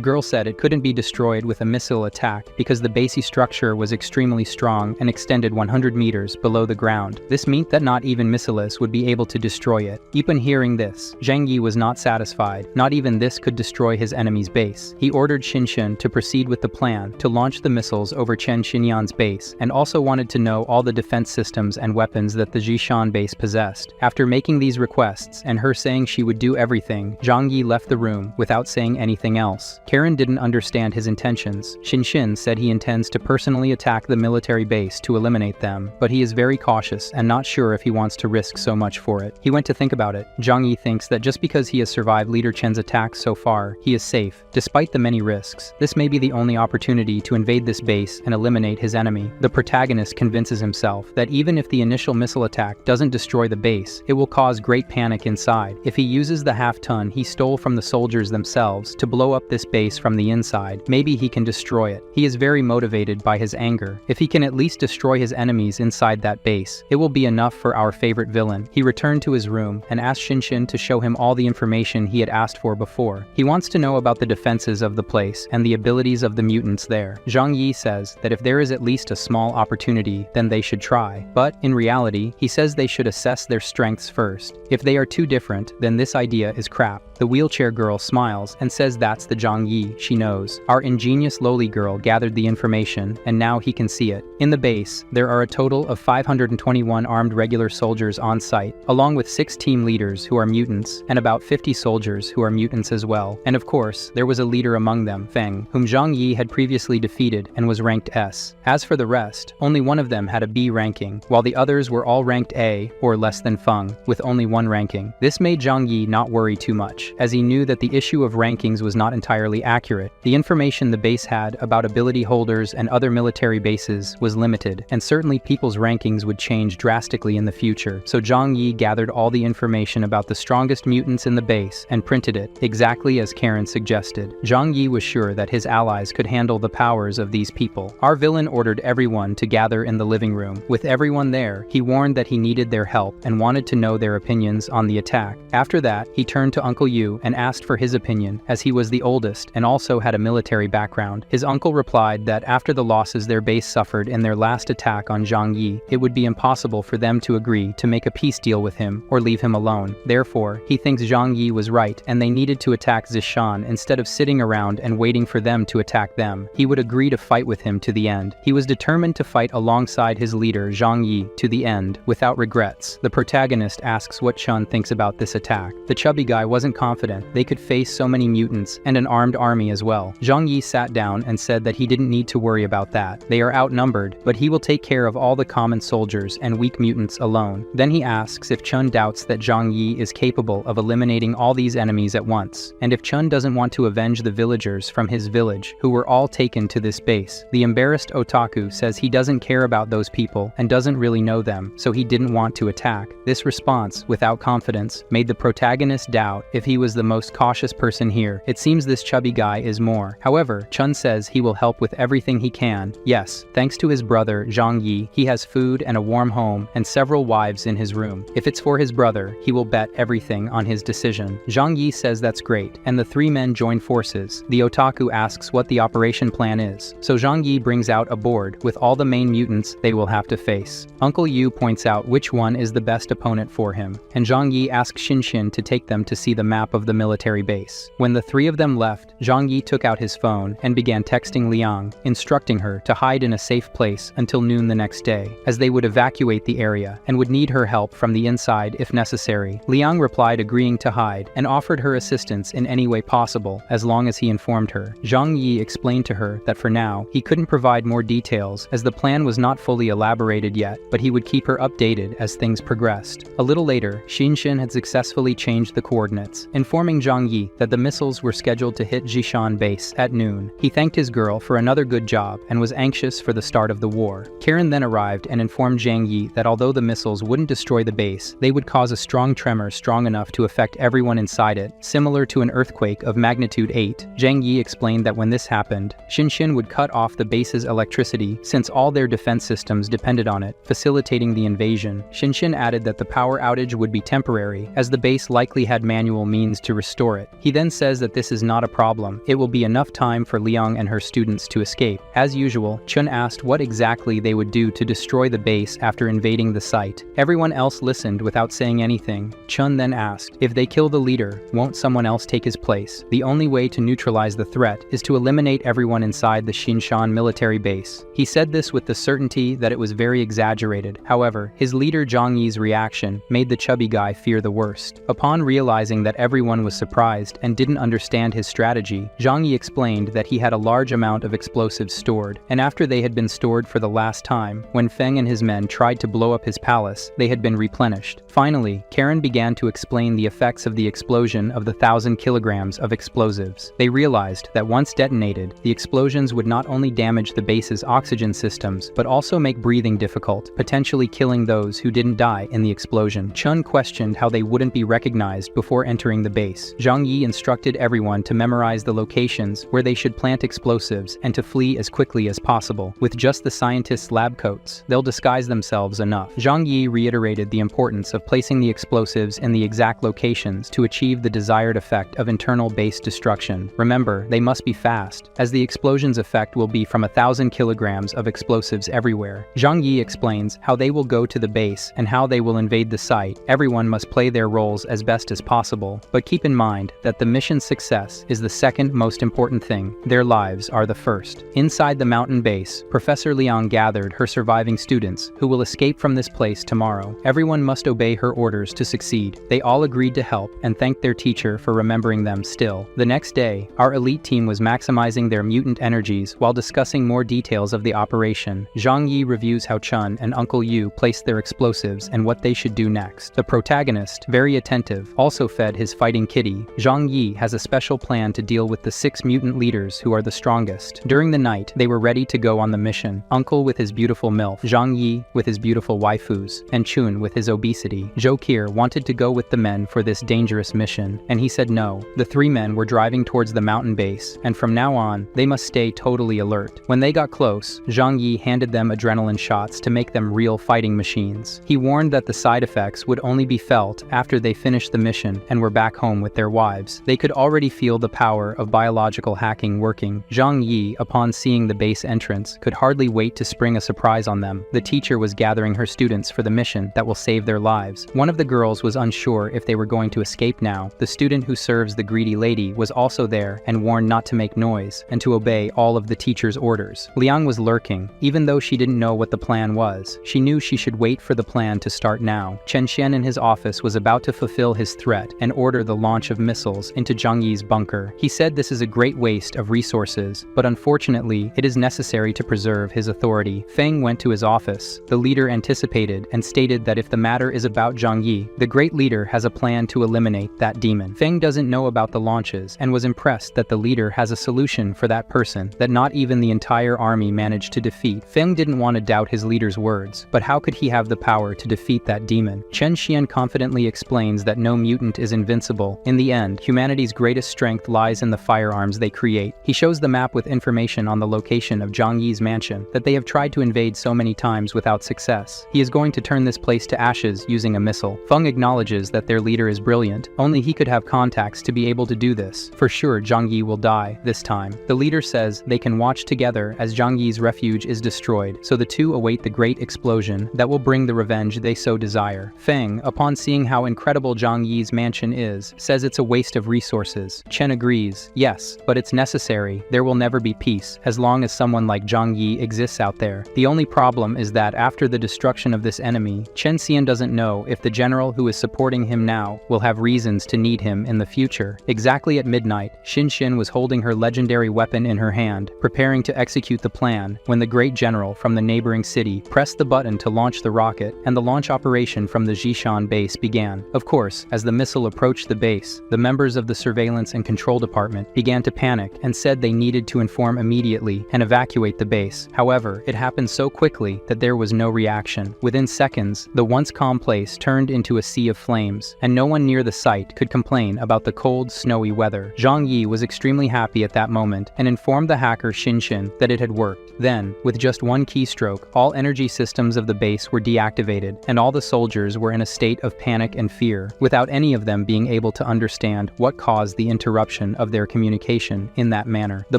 girl said it couldn't be destroyed with a missile attack because the basey structure was extremely strong and extended 100 meters below the ground. This meant that not even missiles would be able to destroy it. Upon hearing this, Zhang Yi was not satisfied. Not even this could destroy his enemy's base. He ordered Xinshin to proceed with the plan to launch the missiles over Chen Xinyan's base, and also wanted to know all the defense systems and weapons that the Zhishan base possessed. After making these requests, and her saying she would do everything, Zhang Yi left the room without saying anything else. Karen didn't understand his intentions. Xinshin said he intends to personally attack the military base to eliminate them, but he is very cautious and not sure if he wants to risk so much for it. He went to think about it. Zhang Yi thinks that just because he has survived Leader Chen's attacks so far, he is safe, despite the many risks. This may be the only opportunity to invade this this base and eliminate his enemy. The protagonist convinces himself that even if the initial missile attack doesn't destroy the base, it will cause great panic inside. If he uses the half-ton he stole from the soldiers themselves to blow up this base from the inside, maybe he can destroy it. He is very motivated by his anger. If he can at least destroy his enemies inside that base, it will be enough for our favorite villain. He returned to his room and asked Shinshin to show him all the information he had asked for before. He wants to know about the defenses of the place and the abilities of the mutants there. Zhang Yi says that if there is at least a small opportunity, then they should try. But, in reality, he says they should assess their strengths first. If they are too different, then this idea is crap. The wheelchair girl smiles and says that's the Zhang Yi she knows. Our ingenious lowly girl gathered the information, and now he can see it. In the base, there are a total of 521 armed regular soldiers on site, along with 6 team leaders who are mutants, and about 50 soldiers who are mutants as well. And of course, there was a leader among them, Feng, whom Zhang Yi had previously defeated and was ranked S. As for the rest, only one of them had a B ranking, while the others were all ranked A, or less than Feng, with only 1 ranking. This made Zhang Yi not worry too much, as he knew that the issue of rankings was not entirely accurate. The information the base had about ability holders and other military bases was limited, and certainly people's rankings would change drastically in the future. So Zhang Yi gathered all the information about the strongest mutants in the base and printed it, exactly as Karen suggested. Zhang Yi was sure that his allies could handle the powers of these people. Our villain ordered everyone to gather in the living room. With everyone there, he warned that he needed their help and wanted to know their opinions on the attack. After that, he turned to Uncle Yu and asked for his opinion, as he was the oldest and also had a military background. His uncle replied that after the losses their base suffered in their last attack on Zhang Yi, it would be impossible for them to agree to make a peace deal with him or leave him alone. Therefore, he thinks Zhang Yi was right and they needed to attack Zishan instead of sitting around and waiting for them to attack them. He would agree to fight with him to the end. He was determined to fight alongside his leader Zhang Yi to the end, without regrets. The protagonist asks what Chun thinks about this attack. The chubby guy wasn't confident they could face so many mutants and an armed army as well. Zhang Yi sat down and said that he didn't need to worry about that. They are outnumbered, but he will take care of all the common soldiers and weak mutants alone. Then he asks if Chun doubts that Zhang Yi is capable of eliminating all these enemies at once, and if Chun doesn't want to avenge the villagers from his village who were all taken to this base. The embarrassed otaku says he doesn't care about those people and doesn't really know them, so he didn't want to attack. This response, without confidence, made the protagonist doubt if he was the most cautious person here. It seems this chubby guy is more. However, Chun says he will help with everything he can. Yes, thanks to his brother Zhang Yi, he has food and a warm home and several wives in his room. If it's for his brother, he will bet everything on his decision. Zhang Yi says that's great, and the 3 men join forces. The otaku asks what the operation plan is, so Zhang Yi brings out a board with all the main mutants they will have to face. Uncle Yu points out which one is the best opponent for him, and Zhang Yi asks Shinshin to take them to see the map of the military base. When the 3 of them left, Zhang Yi took out his phone and began texting Liang, instructing her to hide in a safe place until noon the next day, as they would evacuate the area and would need her help from the inside if necessary. Liang replied agreeing to hide and offered her assistance in any way possible as long as he informed her. Zhang Yi explained to her that for now, he couldn't provide more details as the plan was not fully elaborated yet, but he would keep her updated as things progressed. A little later, Shinshin had successfully changed the coordinates, informing Zhang Yi that the missiles were scheduled to hit Jishan base at noon. He thanked his girl for another good job and was anxious for the start of the war. Karen then arrived and informed Zhang Yi that although the missiles wouldn't destroy the base, they would cause a strong tremor strong enough to affect everyone inside it, similar to an earthquake of magnitude 8. Zhang Yi explained that when this happened, Shinshin would cut off the base's electricity since all their defense systems depended on it, facilitating the invasion. Shinshin added that the power outage would be temporary, as the base likely had manual means to restore it. He then says that this is not a problem. It will be enough time for Liang and her students to escape. As usual, Chun asked what exactly they would do to destroy the base after invading the site. Everyone else listened without saying anything. Chun then asked, if they kill the leader, won't someone else take his place? The only way to neutralize the threat is to eliminate everyone inside the Shinshan military base. He said this with the certainty that it was very exaggerated. However, his leader Zhang Yi's reaction made the chubby guy fear the worst. Upon realizing that everyone everyone was surprised and didn't understand his strategy, Zhang Yi explained that he had a large amount of explosives stored, and after they had been stored for the last time, when Feng and his men tried to blow up his palace, they had been replenished. Finally, Karen began to explain the effects of the explosion of the 1,000 kilograms of explosives. They realized that once detonated, the explosions would not only damage the base's oxygen systems, but also make breathing difficult, potentially killing those who didn't die in the explosion. Chun questioned how they wouldn't be recognized before entering the base. Zhang Yi instructed everyone to memorize the locations where they should plant explosives and to flee as quickly as possible. With just the scientists' lab coats, they'll disguise themselves enough. Zhang Yi reiterated the importance of placing the explosives in the exact locations to achieve the desired effect of internal base destruction. Remember, they must be fast, as the explosion's effect will be from 1,000 kilograms of explosives everywhere. Zhang Yi explains how they will go to the base and how they will invade the site. Everyone must play their roles as best as possible, but keep in mind that the mission's success is the second most important thing. Their lives are the first. Inside the mountain base, Professor Liang gathered her surviving students, who will escape from this place tomorrow. Everyone must obey her orders to succeed. They all agreed to help and thanked their teacher for remembering them still. The next day, our elite team was maximizing their mutant energies while discussing more details of the operation. Zhang Yi reviews how Chun and Uncle Yu placed their explosives and what they should do next. The protagonist, very attentive, also fed his fighting kitty. Zhang Yi has a special plan to deal with the 6 mutant leaders who are the strongest. During the night, they were ready to go on the mission. Uncle with his beautiful MILF, Zhang Yi with his beautiful waifus, and Chun with his obesity. Zhokir wanted to go with the men for this dangerous mission, and he said no. The 3 men were driving towards the mountain base, and from now on, they must stay totally alert. When they got close, Zhang Yi handed them adrenaline shots to make them real fighting machines. He warned that the side effects would only be felt after they finished the mission and were back home with their wives. They could already feel the power of biological hacking working. Zhang Yi, upon seeing the base entrance, could hardly wait to spring a surprise on them. The teacher was gathering her students for the mission that will save their lives. One of the girls was unsure if they were going to escape now. The student who serves the greedy lady was also there and warned not to make noise and to obey all of the teacher's orders. Liang was lurking. Even though she didn't know what the plan was, she knew she should wait for the plan to start now. Chen Xian in his office was about to fulfill his threat and order the launch of missiles into Zhang Yi's bunker. He said this is a great waste of resources, but unfortunately, it is necessary to preserve his authority. Feng went to his office. The leader anticipated and stated that if the matter is about Zhang Yi, the great leader has a plan to eliminate that demon. Feng doesn't know about the launches and was impressed that the leader has a solution for that person that not even the entire army managed to defeat. Feng didn't want to doubt his leader's words, but how could he have the power to defeat that demon? Chen Xian confidently explains that no mutant is invincible. In the end, humanity's greatest strength lies in the firearms they create. He shows the map with information on the location of Zhang Yi's mansion that they have tried to invade so many times without success. He is going to turn this place to ashes using a missile. Feng acknowledges that their leader is brilliant. Only he could have contacts to be able to do this. For sure, Zhang Yi will die this time. The leader says they can watch together as Zhang Yi's refuge is destroyed, so the two await the great explosion that will bring the revenge they so desire. Feng, upon seeing how incredible Zhang Yi's mansion is, says it's a waste of resources. Chen agrees, yes, but it's necessary. There will never be peace as long as someone like Zhang Yi exists out there. The only problem is that after the destruction of this enemy, Chen Xian doesn't know if the general who is supporting him now will have reasons to need him in the future. Exactly at midnight, Xin was holding her legendary weapon in her hand, preparing to execute the plan, when the great general from the neighboring city pressed the button to launch the rocket, and the launch operation from the Zhishan base began. Of course, as the missile approached the base, the members of the surveillance and control department began to panic and said they needed to inform immediately and evacuate the base. However, it happened so quickly that there was no reaction. Within seconds, the once calm place turned into a sea of flames, and no one near the site could complain about the cold, snowy weather. Zhang Yi was extremely happy at that moment and informed the hacker Xin that it had worked. Then, with just one keystroke, all energy systems of the base were deactivated, and all the soldiers were in a state of panic and fear, without any of them being able to understand what caused the interruption of their communication in that manner. The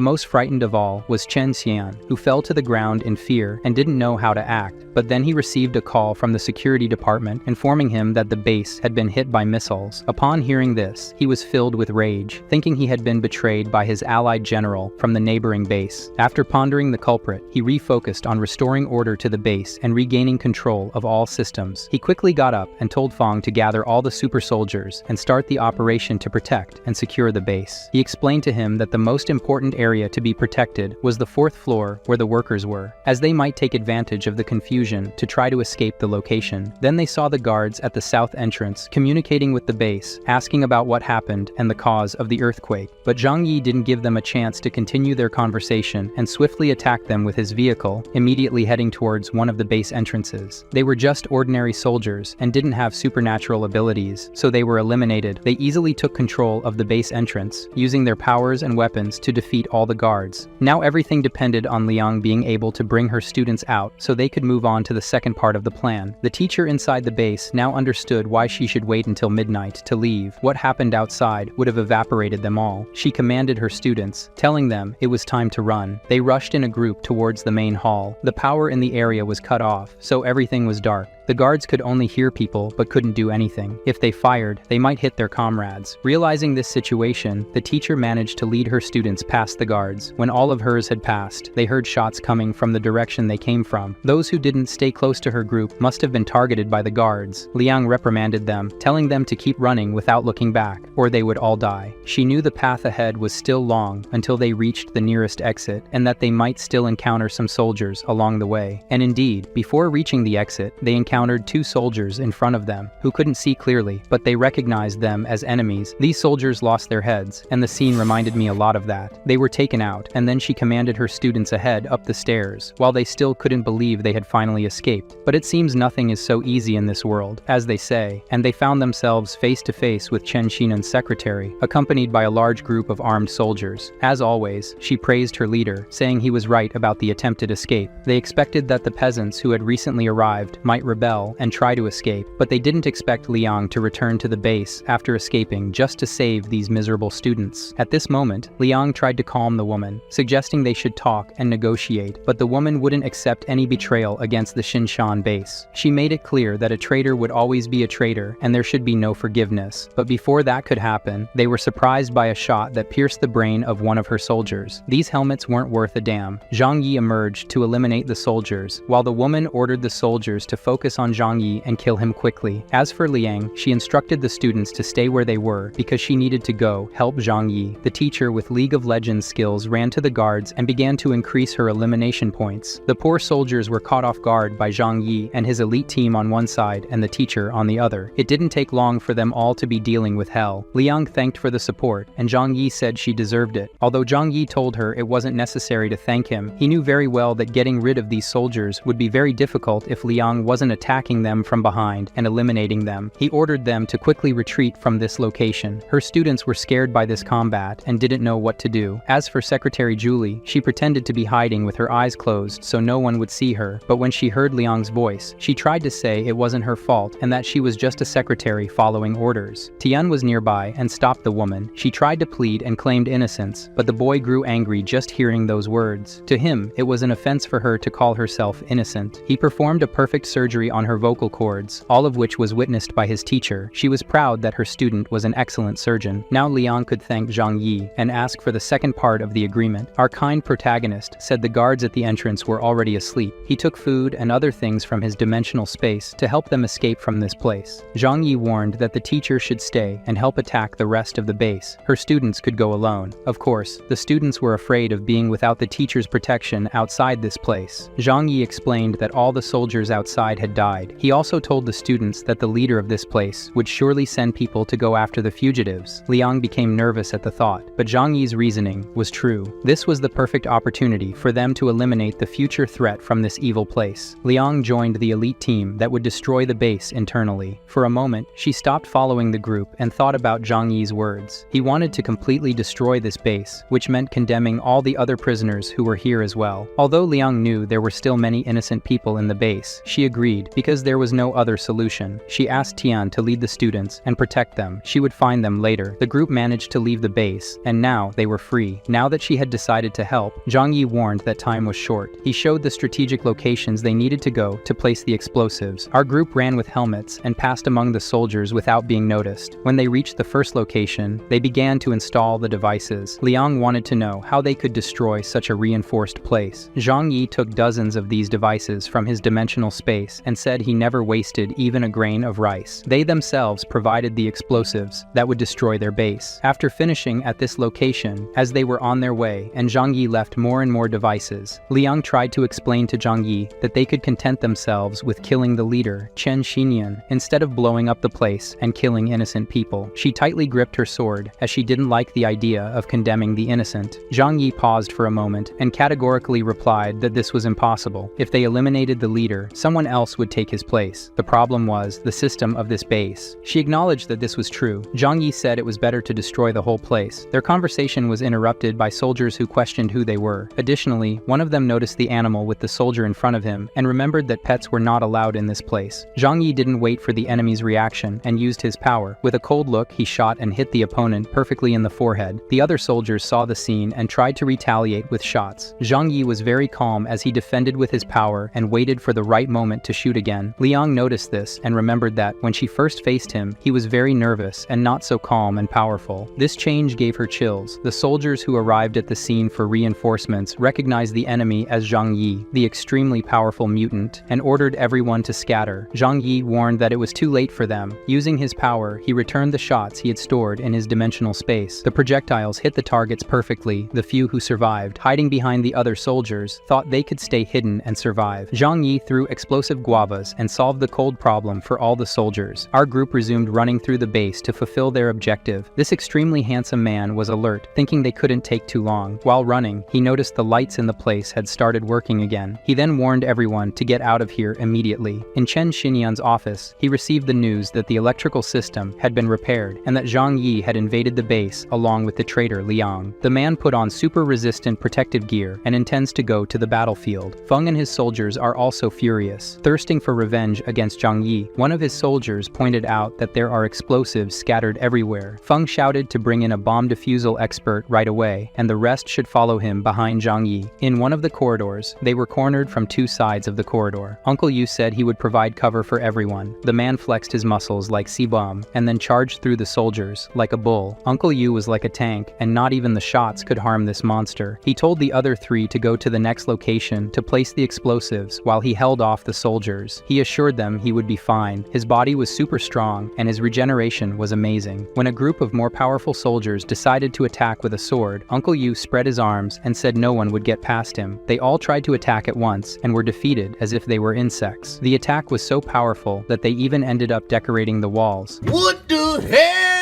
most frightened of all was Chen Xian, who fell to the ground in fear and didn't know how to act, but then he received a call from the security department informing him that the base had been hit by missiles. Upon hearing this, he was filled with rage, thinking he had been betrayed by his allied general from the neighboring base. After pondering the culprit, he refocused on restoring order to the base and regaining control of all systems. He quickly got up and told Fang to gather all the super soldiers and start start the operation to protect and secure the base. He explained to him that the most important area to be protected was the 4th floor where the workers were, as they might take advantage of the confusion to try to escape the location. Then they saw the guards at the south entrance communicating with the base, asking about what happened and the cause of the earthquake. But Zhang Yi didn't give them a chance to continue their conversation and swiftly attacked them with his vehicle, immediately heading towards one of the base entrances. They were just ordinary soldiers and didn't have supernatural abilities, so they were eliminated. They easily took control of the base entrance, using their powers and weapons to defeat all the guards. Now everything depended on Liang being able to bring her students out so they could move on to the second part of the plan. The teacher inside the base now understood why she should wait until midnight to leave. What happened outside would have evaporated them all. She commanded her students, telling them it was time to run. They rushed in a group towards the main hall. The power in the area was cut off, so everything was dark. The guards could only hear people but couldn't do anything. If they fired, they might hit their comrades. Realizing this situation, the teacher managed to lead her students past the guards. When all of hers had passed, they heard shots coming from the direction they came from. Those who didn't stay close to her group must have been targeted by the guards. Liang reprimanded them, telling them to keep running without looking back, or they would all die. She knew the path ahead was still long until they reached the nearest exit, and that they might still encounter some soldiers along the way. And indeed, before reaching the exit, they encountered 2 soldiers in front of them, who couldn't see clearly, but they recognized them as enemies. These soldiers lost their heads, and the scene reminded me a lot of that. They were taken out, and then she commanded her students ahead up the stairs, while they still couldn't believe they had finally escaped. But it seems nothing is so easy in this world, as they say, and they found themselves face to face with Chen Xinan's secretary, accompanied by a large group of armed soldiers. As always, she praised her leader, saying he was right about the attempted escape. They expected that the peasants who had recently arrived might rebel and try to escape, but they didn't expect Liang to return to the base after escaping just to save these miserable students. At this moment, Liang tried to calm the woman, suggesting they should talk and negotiate, but the woman wouldn't accept any betrayal against the Xinshan base. She made it clear that a traitor would always be a traitor and there should be no forgiveness. But before that could happen, they were surprised by a shot that pierced the brain of one of her soldiers. These helmets weren't worth a damn. Zhang Yi emerged to eliminate the soldiers, while the woman ordered the soldiers to focus on Zhang Yi and kill him quickly. As for Liang, she instructed the students to stay where they were because she needed to go help Zhang Yi. The teacher with League of Legends skills ran to the guards and began to increase her elimination points. The poor soldiers were caught off guard by Zhang Yi and his elite team on one side and the teacher on the other. It didn't take long for them all to be dealing with hell. Liang thanked for the support, and Zhang Yi said she deserved it. Although Zhang Yi told her it wasn't necessary to thank him, he knew very well that getting rid of these soldiers would be very difficult if Liang wasn't attacking them from behind and eliminating them. He ordered them to quickly retreat from this location. Her students were scared by this combat and didn't know what to do. As for Secretary Julie, she pretended to be hiding with her eyes closed so no one would see her, but when she heard Liang's voice, she tried to say it wasn't her fault and that she was just a secretary following orders. Tian was nearby and stopped the woman. She tried to plead and claimed innocence, but the boy grew angry just hearing those words. To him, it was an offense for her to call herself innocent. He performed a perfect surgery on her vocal cords, all of which was witnessed by his teacher. She was proud that her student was an excellent surgeon. Now Liang could thank Zhang Yi and ask for the second part of the agreement. Our kind protagonist said the guards at the entrance were already asleep. He took food and other things from his dimensional space to help them escape from this place. Zhang Yi warned that the teacher should stay and help attack the rest of the base. Her students could go alone. Of course, the students were afraid of being without the teacher's protection outside this place. Zhang Yi explained that all the soldiers outside had died. He also told the students that the leader of this place would surely send people to go after the fugitives. Liang became nervous at the thought, but Zhang Yi's reasoning was true. This was the perfect opportunity for them to eliminate the future threat from this evil place. Liang joined the elite team that would destroy the base internally. For a moment, she stopped following the group and thought about Zhang Yi's words. He wanted to completely destroy this base, which meant condemning all the other prisoners who were here as well. Although Liang knew there were still many innocent people in the base, she agreed because there was no other solution. She asked Tian to lead the students and protect them. She would find them later. The group managed to leave the base, and now they were free. Now that she had decided to help, Zhang Yi warned that time was short. He showed the strategic locations they needed to go to place the explosives. Our group ran with helmets and passed among the soldiers without being noticed. When they reached the first location, they began to install the devices. Liang wanted to know how they could destroy such a reinforced place. Zhang Yi took dozens of these devices from his dimensional space and said he never wasted even a grain of rice. They themselves provided the explosives that would destroy their base. After finishing at this location, as they were on their way and Zhang Yi left more and more devices, Liang tried to explain to Zhang Yi that they could content themselves with killing the leader, Chen Xinyan, instead of blowing up the place and killing innocent people. She tightly gripped her sword, as she didn't like the idea of condemning the innocent. Zhang Yi paused for a moment and categorically replied that this was impossible. If they eliminated the leader, someone else would take his place. The problem was the system of this base. She acknowledged that this was true. Zhang Yi said it was better to destroy the whole place. Their conversation was interrupted by soldiers who questioned who they were. Additionally, one of them noticed the animal with the soldier in front of him and remembered that pets were not allowed in this place. Zhang Yi didn't wait for the enemy's reaction and used his power. With a cold look, he shot and hit the opponent perfectly in the forehead. The other soldiers saw the scene and tried to retaliate with shots. Zhang Yi was very calm as he defended with his power and waited for the right moment to shoot again. Liang noticed this and remembered that, when she first faced him, he was very nervous and not so calm and powerful. This change gave her chills. The soldiers who arrived at the scene for reinforcements recognized the enemy as Zhang Yi, the extremely powerful mutant, and ordered everyone to scatter. Zhang Yi warned that it was too late for them. Using his power, he returned the shots he had stored in his dimensional space. The projectiles hit the targets perfectly. The few who survived, hiding behind the other soldiers, thought they could stay hidden and survive. Zhang Yi threw explosive guavas and solved the cold problem for all the soldiers. Our group resumed running through the base to fulfill their objective. This extremely handsome man was alert, thinking they couldn't take too long. While running, he noticed the lights in the place had started working again. He then warned everyone to get out of here immediately. In Chen Xinyan's office, he received the news that the electrical system had been repaired and that Zhang Yi had invaded the base along with the traitor Liang. The man put on super-resistant protective gear and intends to go to the battlefield. Feng and his soldiers are also furious, thirsting for revenge against Zhang Yi. One of his soldiers pointed out that there are explosives scattered everywhere. Feng shouted to bring in a bomb defusal expert right away, and the rest should follow him behind Zhang Yi. In one of the corridors, they were cornered from two sides of the corridor. Uncle Yu said he would provide cover for everyone. The man flexed his muscles like Sibam, and then charged through the soldiers like a bull. Uncle Yu was like a tank, and not even the shots could harm this monster. He told the other three to go to the next location to place the explosives while he held off the soldiers. He assured them he would be fine. His body was super strong, and his regeneration was amazing. When a group of more powerful soldiers decided to attack with a sword, Uncle Yu spread his arms and said no one would get past him. They all tried to attack at once and were defeated as if they were insects. The attack was so powerful that they even ended up decorating the walls. What the hell?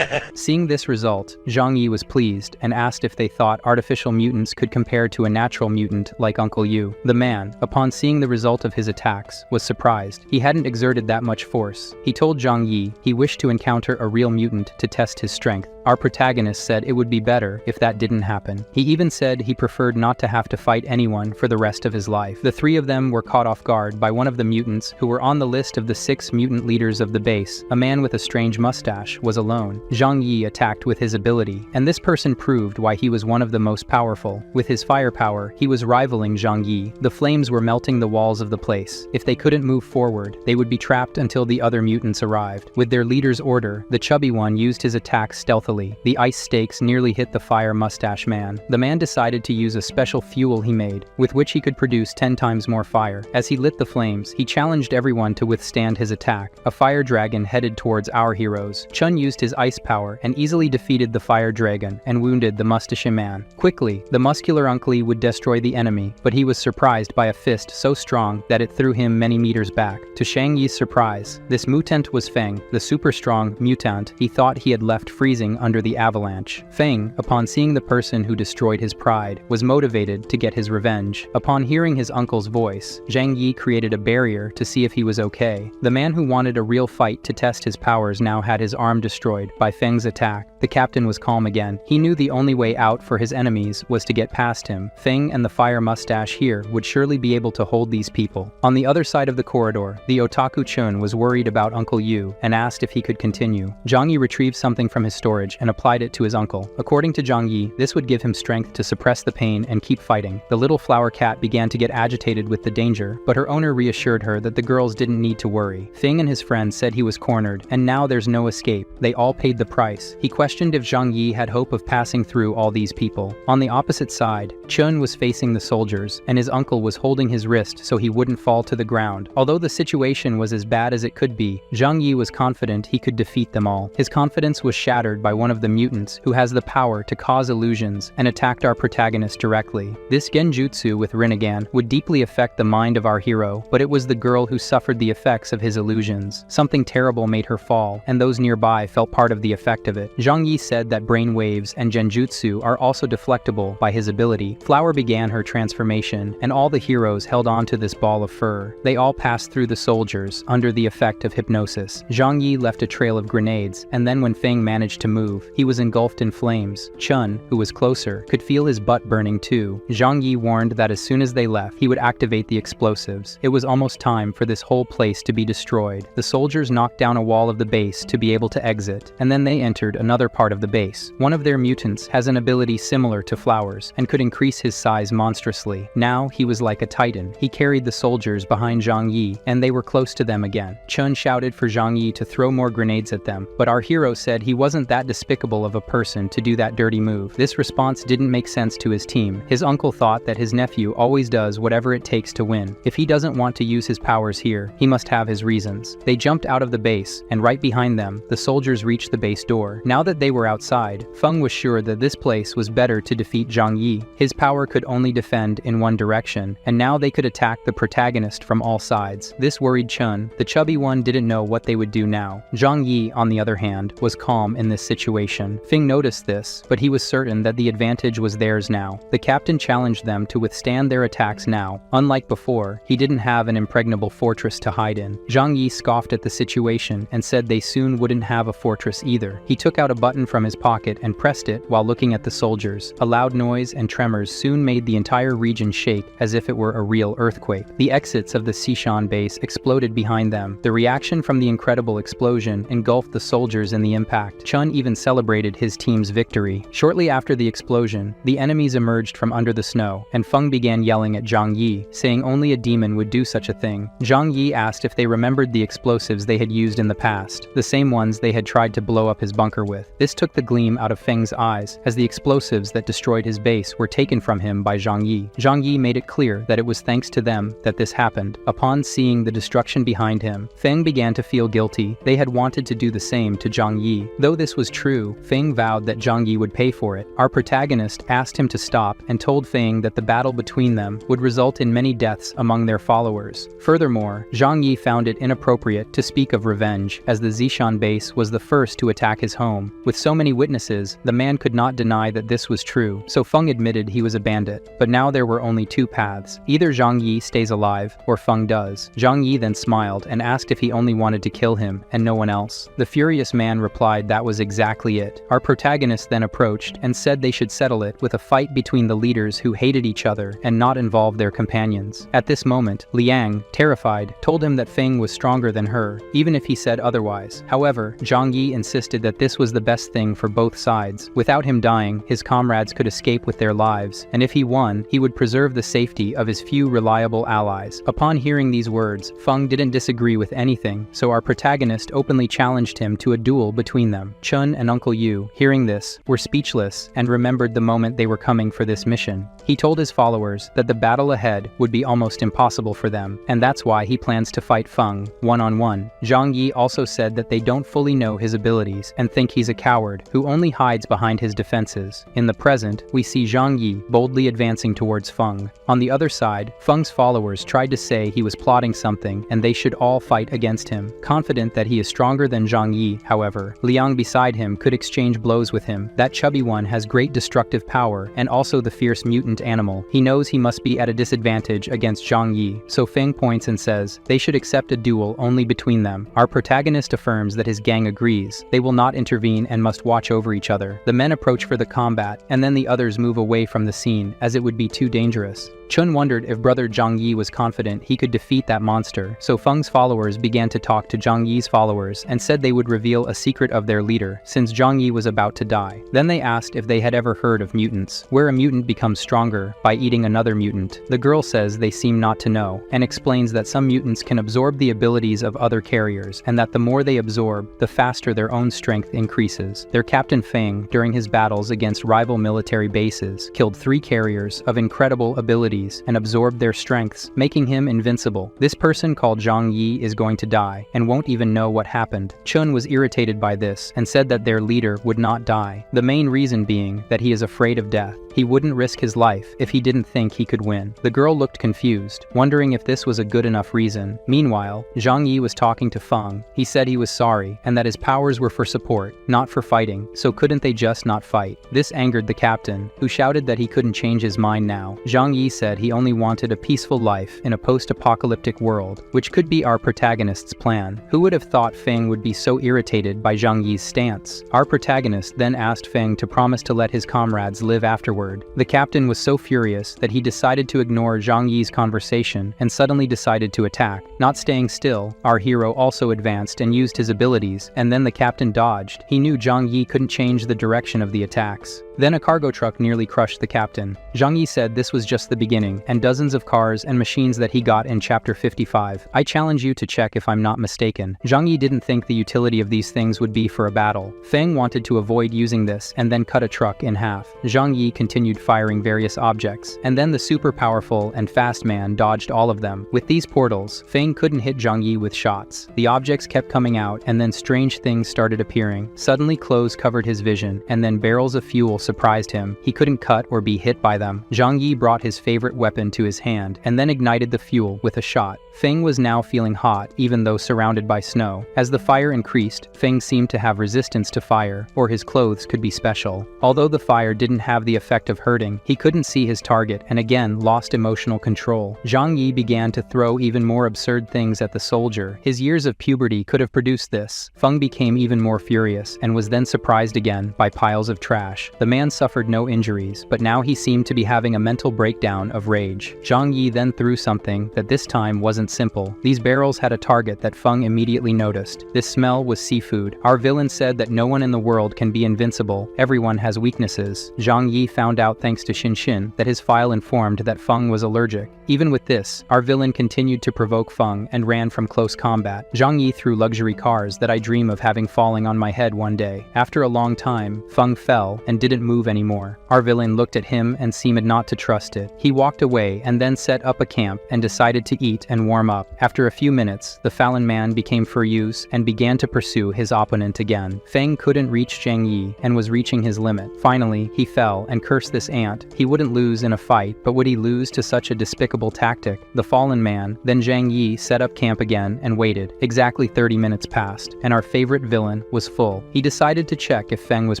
Seeing this result, Zhang Yi was pleased and asked if they thought artificial mutants could compare to a natural mutant like Uncle Yu. The man, upon seeing the result of his attacks, was surprised. He hadn't exerted that much force. He told Zhang Yi he wished to encounter a real mutant to test his strength. Our protagonist said it would be better if that didn't happen. He even said he preferred not to have to fight anyone for the rest of his life. The three of them were caught off guard by one of the mutants who were on the list of the 6 mutant leaders of the base. A man with a strange mustache was alone. Zhang Yi attacked with his ability, and this person proved why he was one of the most powerful. With his firepower, he was rivaling Zhang Yi. The flames were melting the walls of the place. If they couldn't move forward, they would be trapped until the other mutants arrived. With their leader's order, the chubby one used his attack stealthily. The ice stakes nearly hit the fire mustache man. The man decided to use a special fuel he made, with which he could produce 10 times more fire. As he lit the flames, he challenged everyone to withstand his attack. A fire dragon headed towards our heroes. Chun used his ice power and easily defeated the fire dragon and wounded the mustache man. Quickly, the muscular Uncle Yi would destroy the enemy, but he was surprised by a fist so strong that it threw him many meters back. To Shang Yi's surprise, this mutant was Feng, the super strong mutant he thought he had left freezing under the avalanche. Feng, upon seeing the person who destroyed his pride, was motivated to get his revenge. Upon hearing his uncle's voice, Zhang Yi created a barrier to see if he was okay. The man who wanted a real fight to test his powers now had his arm destroyed by Feng's attack. The captain was calm again. He knew the only way out for his enemies was to get past him. Feng and the fire mustache here would surely be able to hold these people. On the other side of the corridor, the otaku Chun was worried about Uncle Yu and asked if he could continue. Zhang Yi retrieved something from his storage and applied it to his uncle. According to Zhang Yi, this would give him strength to suppress the pain and keep fighting. The little flower cat began to get agitated with the danger, but her owner reassured her that the girls didn't need to worry. Feng and his friends said he was cornered, and now there's no escape. They all paid the price. He questioned if Zhang Yi had hope of passing through all these people. On the opposite side, Chun was facing the soldiers, and his uncle was holding his wrist so he wouldn't fall to the ground. Although the situation was as bad as it could be, Zhang Yi was confident he could defeat them all. His confidence was shattered by one of the mutants who has the power to cause illusions and attacked our protagonist directly. This genjutsu with Rinnegan would deeply affect the mind of our hero, but it was the girl who suffered the effects of his illusions. Something terrible made her fall, and those nearby felt part of the effect of it. Zhang Yi said that brain waves and genjutsu are also deflectable by his ability. Flower began her transformation, and all the heroes held on to this ball of fur. They all passed through the soldiers under the effect of hypnosis. Zhang Yi left a trail of grenades, and then when Feng managed to move, he was engulfed in flames. Chun, who was closer, could feel his butt burning too. Zhang Yi warned that as soon as they left, he would activate the explosives. It was almost time for this whole place to be destroyed. The soldiers knocked down a wall of the base to be able to exit, and then they entered another part of the base. One of their mutants has an ability similar to Flowers, and could increase his size monstrously. Now he was like a titan. He carried the soldiers behind Zhang Yi, and they were close to them again. Chun shouted for Zhang Yi to throw more grenades at them, but our hero said he wasn't that despicable of a person to do that dirty move. This response didn't make sense to his team. His uncle thought that his nephew always does whatever it takes to win. If he doesn't want to use his powers here, he must have his reasons. They jumped out of the base, and right behind them, the soldiers reached the base door. Now that they were outside, Feng was sure that this place was better to defeat Zhang Yi. His power could only defend in one direction, and now they could attack the protagonist from all sides. This worried Chun. The chubby one didn't know what they would do now. Zhang Yi, on the other hand, was calm in this situation. Feng noticed this, but he was certain that the advantage was theirs now. The captain challenged them to withstand their attacks now. Unlike before, he didn't have an impregnable fortress to hide in. Zhang Yi scoffed at the situation and said they soon wouldn't have a fortress either. He took out a button from his pocket and pressed it while looking at the soldiers. A loud noise and tremors soon made the entire region shake as if it were a real earthquake. The exits of the Sishan base exploded behind them. The reaction from the incredible explosion engulfed the soldiers in the impact. Chun even celebrated his team's victory. Shortly after the explosion, the enemies emerged from under the snow, and Feng began yelling at Zhang Yi, saying only a demon would do such a thing. Zhang Yi asked if they remembered the explosives they had used in the past, the same ones they had tried to blow up his bunker with. This took the gleam out of Feng's eyes, as the explosives that destroyed his base were taken from him by Zhang Yi. Zhang Yi made it clear that it was thanks to them that this happened. Upon seeing the destruction behind him, Feng began to feel guilty. They had wanted to do the same to Zhang Yi. Though this was true, Feng vowed that Zhang Yi would pay for it. Our protagonist asked him to stop and told Feng that the battle between them would result in many deaths among their followers. Furthermore, Zhang Yi found it inappropriate to speak of revenge, as the Zishan base was the first to attack his home. With so many witnesses, the man could not deny that this was true, so Feng admitted he was a bandit. But now there were only two paths. Either Zhang Yi stays alive, or Feng does. Zhang Yi then smiled and asked if he only wanted to kill him, and no one else. The furious man replied that was exactly it. Our protagonist then approached and said they should settle it with a fight between the leaders who hated each other and not involve their companions. At this moment, Liang, terrified, told him that Feng was stronger than her, even if he said otherwise. However, Zhang Yi insisted that this was the best thing for both sides. Without him dying, his comrades could escape with their lives, and if he won, he would preserve the safety of his few reliable allies. Upon hearing these words, Feng didn't disagree with anything, so our protagonist openly challenged him to a duel between them. Chun and Uncle Yu, hearing this, were speechless and remembered the moment they were coming for this mission. He told his followers that the battle ahead would be almost impossible for them, and that's why he plans to fight Feng one-on-one. Zhang Yi also said that they don't fully know his abilities and think he's a coward who only hides behind his defenses. In the present, we see Zhang Yi boldly advancing towards Feng. On the other side, Feng's followers tried to say he was plotting something and they should all fight against him. Confident that he is stronger than Zhang Yi, however, Liang beside him could exchange blows with him. That chubby one has great destructive power and also the fierce mutant animal. He knows he must be at a disadvantage against Zhang Yi, so Feng points and says they should accept a duel only between them. Our protagonist affirms that his gang agrees. They will not intervene and must watch over each other. The men approach for the combat, and then the others move away from the scene as it would be too dangerous. Chun wondered if brother Zhang Yi was confident he could defeat that monster, so Feng's followers began to talk to Zhang Yi's followers and said they would reveal a secret of their leader, since Zhang Yi was about to die. Then they asked if they had ever heard of mutants, where a mutant becomes stronger by eating another mutant. The girl says they seem not to know, and explains that some mutants can absorb the abilities of other carriers, and that the more they absorb, the faster their own strength increases. Their captain Feng, during his battles against rival military bases, killed 3 carriers of incredible abilities and absorbed their strengths, making him invincible. This person called Zhang Yi is going to die, and won't even know what happened. Chun was irritated by this, and said that their leader would not die. The main reason being that he is afraid of death. He wouldn't risk his life if he didn't think he could win. The girl looked confused, wondering if this was a good enough reason. Meanwhile, Zhang Yi was talking to Feng. He said he was sorry, and that his powers were for support, not for fighting, so couldn't they just not fight? This angered the captain, who shouted that he couldn't change his mind now. Zhang Yi said he only wanted a peaceful life in a post-apocalyptic world, which could be our protagonist's plan. Who would have thought Feng would be so irritated by Zhang Yi's stance? Our protagonist then asked Feng to promise to let his comrades live afterward. The captain was so furious that he decided to ignore Zhang Yi's conversation and suddenly decided to attack. Not staying still, our hero also advanced and used his abilities, and then the captain dodged. He knew Zhang Yi couldn't change the direction of the attacks. Then a cargo truck nearly crushed the captain. Zhang Yi said this was just the beginning, and dozens of cars and machines that he got in chapter 55. I challenge you to check if I'm not mistaken. Zhang Yi didn't think the utility of these things would be for a battle. Feng wanted to avoid using this and then cut a truck in half. Zhang Yi continued firing various objects, and then the super powerful and fast man dodged all of them. With these portals, Feng couldn't hit Zhang Yi with shots. The objects kept coming out, and then strange things started appearing. Suddenly clothes covered his vision, and then barrels of fuel surprised him. He couldn't cut or be hit by them. Zhang Yi brought his favorite weapon to his hand, and then ignited the fuel with a shot. Feng was now feeling hot, even though surrounded by snow. As the fire increased, Feng seemed to have resistance to fire, or his clothes could be special. Although the fire didn't have the effect of hurting, he couldn't see his target and again lost emotional control. Zhang Yi began to throw even more absurd things at the soldier. His years of puberty could have produced this. Feng became even more furious and was then surprised again by piles of trash. The man suffered no injuries, but now he seemed to be having a mental breakdown of rage. Zhang Yi then threw something that this time wasn't simple. These barrels had a target that Feng immediately noticed. This smell was seafood. Our villain said that no one in the world can be invincible. Everyone has weaknesses. Zhang Yi found out thanks to Xin that his file informed that Feng was allergic. Even with this, our villain continued to provoke Feng and ran from close combat. Zhang Yi threw luxury cars that I dream of having falling on my head one day. After a long time, Feng fell and didn't move anymore. Our villain looked at him and seemed not to trust it. He walked away and then set up a camp and decided to eat and warm up. After a few minutes, the Fallen Man became furious and began to pursue his opponent again. Feng couldn't reach Zhang Yi and was reaching his limit. Finally, he fell and cursed this ant. He wouldn't lose in a fight, but would he lose to such a despicable tactic? The Fallen Man, then Zhang Yi, set up camp again and waited. Exactly 30 minutes passed, and our favorite villain was full. He decided to check if Feng was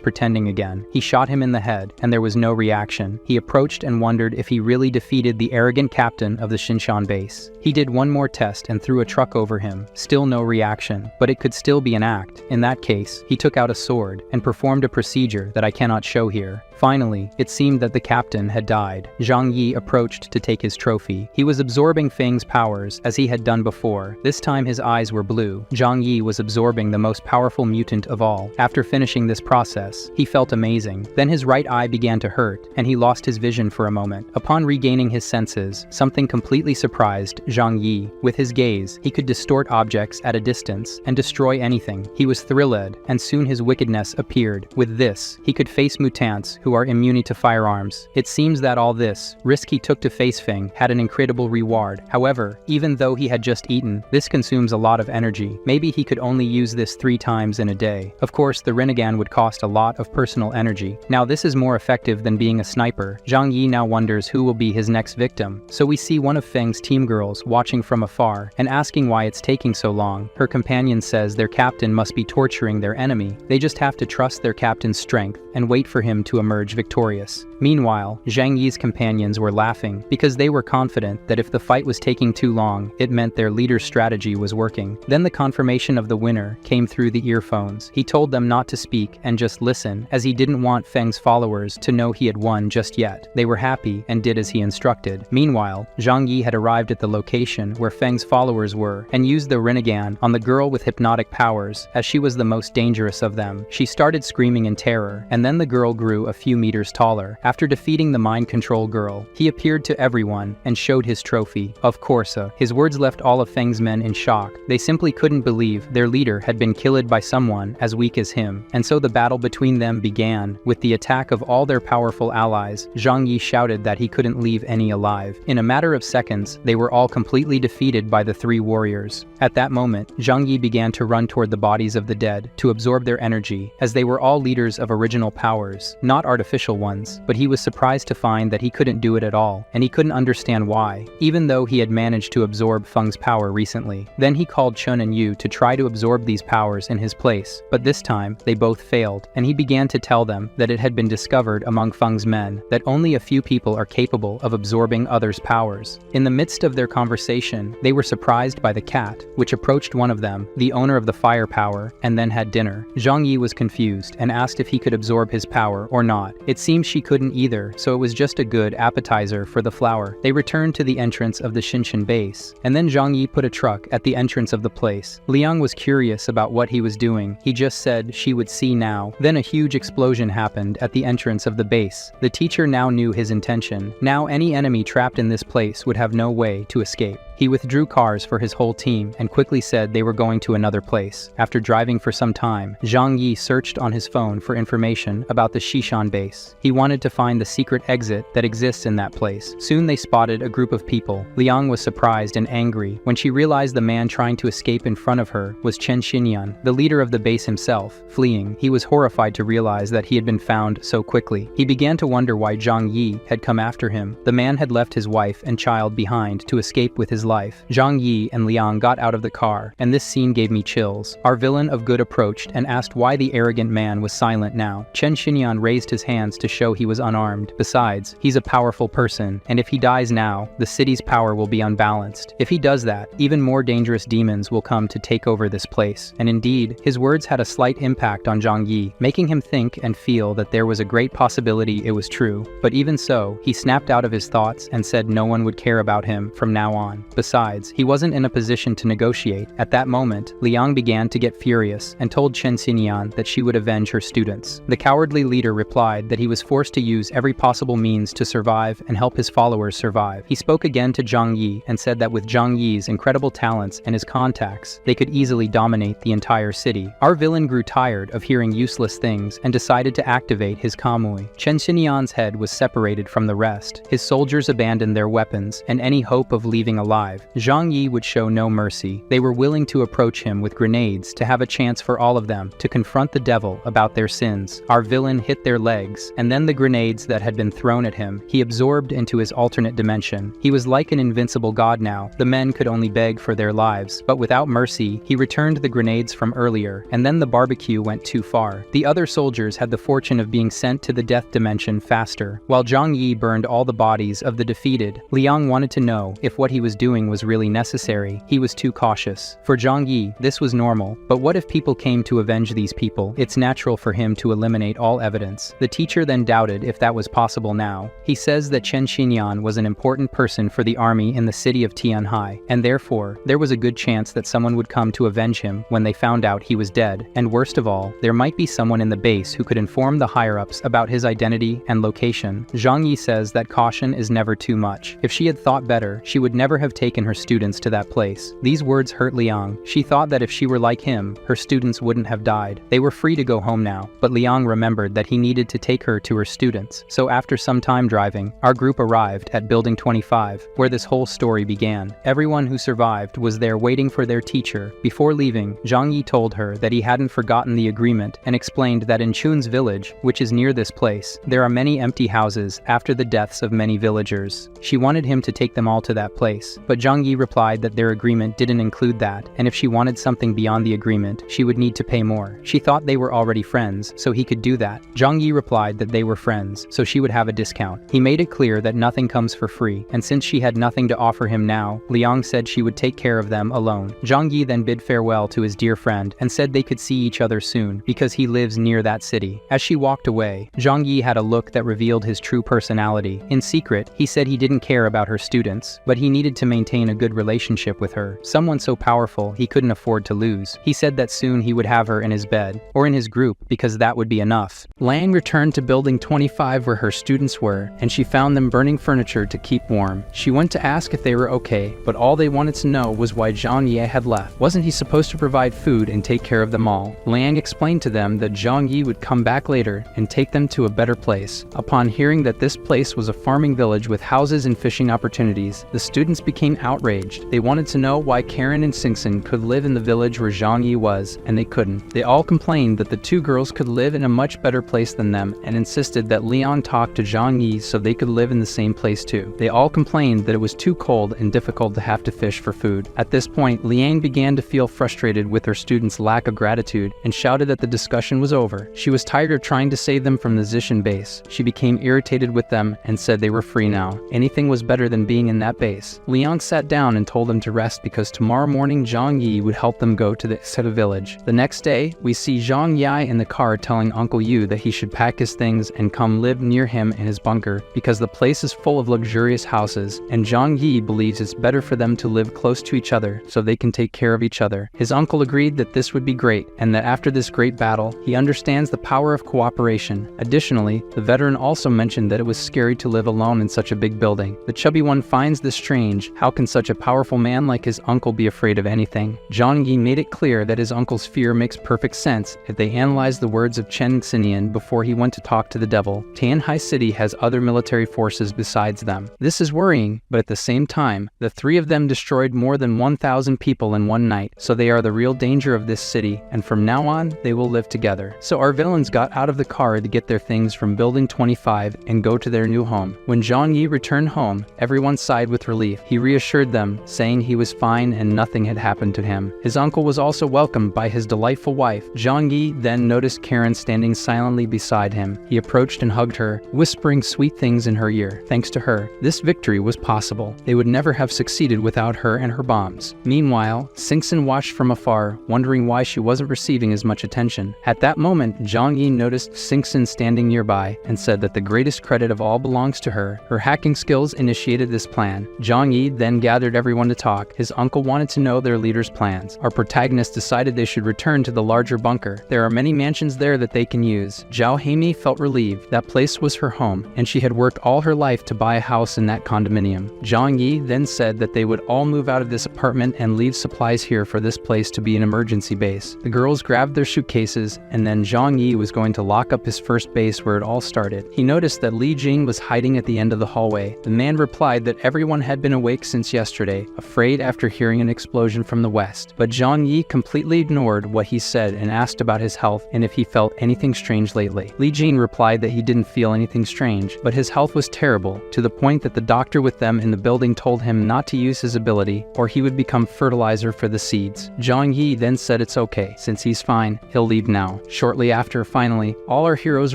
pretending again. He shot him in the head, and there was no reaction. He approached and wondered if he really defeated the arrogant captain of the Shinshan base. He did one more test and threw a truck over him. Still no reaction, but it could still be an act. In that case, he took out a sword and performed a procedure that I cannot show here. Finally, it seemed that the captain had died. Zhang Yi approached to take his trophy. He was absorbing Feng's powers as he had done before. This time his eyes were blue. Zhang Yi was absorbing the most powerful mutant of all. After finishing this process, he felt amazing. Then his right eye began to hurt, and he lost his vision for a moment. Upon regaining his senses, something completely surprised Zhang Yi. With his gaze, he could distort objects at a distance and destroy anything. He was thrilled, and soon his wickedness appeared. With this, he could face mutants who are immune to firearms. It seems that all this risk he took to face Feng had an incredible reward. However, even though he had just eaten, this consumes a lot of energy. Maybe he could only use this 3 times in a day. Of course, the Rinnegan would cost a lot of personal energy. Now this is more effective than being a sniper. Zhang Yi now wonders who will be his next victim. So we see one of Feng's team girls watching from afar and asking why it's taking so long. Her companion says their captain must be torturing their enemy. They just have to trust their captain's strength and wait for him to emerge victorious. Meanwhile, Zhang Yi's companions were laughing because they were confident that if the fight was taking too long, it meant their leader's strategy was working. Then the confirmation of the winner came through the earphones. He told them not to speak and just listen, as he didn't want Feng's followers to know he had won just yet. They were happy and did as he instructed. Meanwhile, Zhang Yi had arrived at the location where Feng's followers were and used the Rinnegan on the girl with hypnotic powers, as she was the most dangerous of them. She started screaming in terror, and then the girl grew a few meters taller. After defeating the mind control girl, he appeared to everyone and showed his trophy. Of course, his words left all of Feng's men in shock. They simply couldn't believe their leader had been killed by someone as weak as him. And so the battle between them began. With the attack of all their powerful allies, Zhang Yi shouted that he couldn't leave any alive. In a matter of seconds, they were all completely defeated by the three warriors. At that moment, Zhang Yi began to run toward the bodies of the dead to absorb their energy, as they were all leaders of original powers, not artificial ones. But he was surprised to find that he couldn't do it at all, and he couldn't understand why, even though he had managed to absorb Feng's power recently. Then he called Chen and Yu to try to absorb these powers in his place, but this time, they both failed, and he began to tell them that it had been discovered among Feng's men that only a few people are capable of absorbing others' powers. In the midst of their conversation, they were surprised by the cat, which approached one of them, the owner of the fire power, and then had dinner. Zhang Yi was confused and asked if he could absorb his power or not. It seems she couldn't either, so it was just a good appetizer for the flower. They returned to the entrance of the Shinshin base, and then Zhang Yi put a truck at the entrance of the place. Liang was curious about what he was doing. He just said she would see now. Then a huge explosion happened at the entrance of the base. The teacher now knew his intention. Now any enemy trapped in this place would have no way to escape. He withdrew cars for his whole team and quickly said they were going to another place. After driving for some time, Zhang Yi searched on his phone for information about the Shishan base. He wanted to find the secret exit that exists in that place. Soon they spotted a group of people. Liang was surprised and angry when she realized the man trying to escape in front of her was Chen Xinyan, the leader of the base himself, fleeing. He was horrified to realize that he had been found so quickly. He began to wonder why Zhang Yi had come after him. The man had left his wife and child behind to escape with his life. Zhang Yi and Liang got out of the car, and this scene gave me chills. Our villain of good approached and asked why the arrogant man was silent now. Chen Xinyan raised his hands to show he was unarmed. Besides, he's a powerful person, and if he dies now, the city's power will be unbalanced. If he does that, even more dangerous demons will come to take over this place. And indeed, his words had a slight impact on Zhang Yi, making him think and feel that there was a great possibility it was true. But even so, he snapped out of his thoughts and said no one would care about him from now on. Besides, he wasn't in a position to negotiate. At that moment, Liang began to get furious and told Chen Xinyan that she would avenge her students. The cowardly leader replied that he was forced to use every possible means to survive and help his followers survive. He spoke again to Zhang Yi and said that with Zhang Yi's incredible talents and his contacts, they could easily dominate the entire city. Our villain grew tired of hearing useless things and decided to activate his Kamui. Chen Xinyan's head was separated from the rest. His soldiers abandoned their weapons and any hope of leaving alive. Zhang Yi would show no mercy. They were willing to approach him with grenades to have a chance for all of them to confront the devil about their sins. Our villain hit their legs, and then the grenades that had been thrown at him, he absorbed into his alternate dimension. He was like an invincible god now. The men could only beg for their lives, but without mercy, he returned the grenades from earlier, and then the barbecue went too far. The other soldiers had the fortune of being sent to the death dimension faster. While Zhang Yi burned all the bodies of the defeated, Liang wanted to know if what he was doing was really necessary. He was too cautious. For Zhang Yi, this was normal, but what if people came to avenge these people? It's natural for him to eliminate all evidence. The teacher then doubted if that was possible now. He says that Chen Xinyan was an important person for the army in the city of Tianhai, and therefore, there was a good chance that someone would come to avenge him when they found out he was dead. And worst of all, there might be someone in the base who could inform the higher-ups about his identity and location. Zhang Yi says that caution is never too much. If she had thought better, she would never have taken her students to that place. These words hurt Liang. She thought that if she were like him, her students wouldn't have died. They were free to go home now, but Liang remembered that he needed to take her to her students. So after some time driving, our group arrived at Building 25, where this whole story began. Everyone who survived was there waiting for their teacher. Before leaving, Zhang Yi told her that he hadn't forgotten the agreement and explained that in Chun's village, which is near this place, there are many empty houses after the deaths of many villagers. She wanted him to take them all to that place, but but Zhang Yi replied that their agreement didn't include that, and if she wanted something beyond the agreement, she would need to pay more. She thought they were already friends, so he could do that. Zhang Yi replied that they were friends, so she would have a discount. He made it clear that nothing comes for free, and since she had nothing to offer him now, Liang said she would take care of them alone. Zhang Yi then bid farewell to his dear friend and said they could see each other soon, because he lives near that city. As she walked away, Zhang Yi had a look that revealed his true personality. In secret, he said he didn't care about her students, but he needed to maintain a good relationship with her, someone so powerful he couldn't afford to lose. He said that soon he would have her in his bed, or in his group, because that would be enough. Lang returned to building 25 where her students were, and she found them burning furniture to keep warm. She went to ask if they were okay, but all they wanted to know was why Zhang Yi had left. Wasn't he supposed to provide food and take care of them all? Lang explained to them that Zhang Yi would come back later and take them to a better place. Upon hearing that this place was a farming village with houses and fishing opportunities, the students became outraged. They wanted to know why Karen and Singson could live in the village where Zhang Yi was, and they couldn't. They all complained that the two girls could live in a much better place than them and insisted that Leon talk to Zhang Yi so they could live in the same place too. They all complained that it was too cold and difficult to have to fish for food. At this point, Liang began to feel frustrated with her students' lack of gratitude and shouted that the discussion was over. She was tired of trying to save them from the Zishan base. She became irritated with them and said they were free now. Anything was better than being in that base. Liang sat down and told them to rest because tomorrow morning Zhang Yi would help them go to the Iseta village. The next day, we see Zhang Yi in the car telling Uncle Yu that he should pack his things and come live near him in his bunker because the place is full of luxurious houses, and Zhang Yi believes it's better for them to live close to each other so they can take care of each other. His uncle agreed that this would be great, and that after this great battle, he understands the power of cooperation. Additionally, the veteran also mentioned that it was scary to live alone in such a big building. The chubby one finds this strange. How can such a powerful man like his uncle be afraid of anything? Zhang Yi made it clear that his uncle's fear makes perfect sense if they analyze the words of Chen Xinian before he went to talk to the devil. Tianhai City has other military forces besides them. This is worrying, but at the same time, the three of them destroyed more than 1,000 people in one night, so they are the real danger of this city, and from now on, they will live together. So our villains got out of the car to get their things from Building 25 and go to their new home. When Zhang Yi returned home, everyone sighed with relief. He reassured them, saying he was fine and nothing had happened to him. His uncle was also welcomed by his delightful wife. Zhang Yi then noticed Karen standing silently beside him. He approached and hugged her, whispering sweet things in her ear. Thanks to her, this victory was possible. They would never have succeeded without her and her bombs. Meanwhile, Singson watched from afar, wondering why she wasn't receiving as much attention. At that moment, Zhang Yi noticed Singson standing nearby and said that the greatest credit of all belongs to her. Her hacking skills initiated this plan. Zhang Yi then gathered everyone to talk. His uncle wanted to know their leader's plans. Our protagonist decided they should return to the larger bunker. There are many mansions there that they can use. Zhao Heimi felt relieved. That place was her home, and she had worked all her life to buy a house in that condominium. Zhang Yi then said that they would all move out of this apartment and leave supplies here for this place to be an emergency base. The girls grabbed their suitcases, and then Zhang Yi was going to lock up his first base where it all started. He noticed that Li Jing was hiding at the end of the hallway. The man replied that everyone had been awake since yesterday, afraid after hearing an explosion from the west. But Zhang Yi completely ignored what he said and asked about his health and if he felt anything strange lately. Li Jing replied that he didn't feel anything strange, but his health was terrible, to the point that the doctor with them in the building told him not to use his ability or he would become fertilizer for the seeds. Zhang Yi then said it's okay, since he's fine, he'll leave now. Shortly after, finally, all our heroes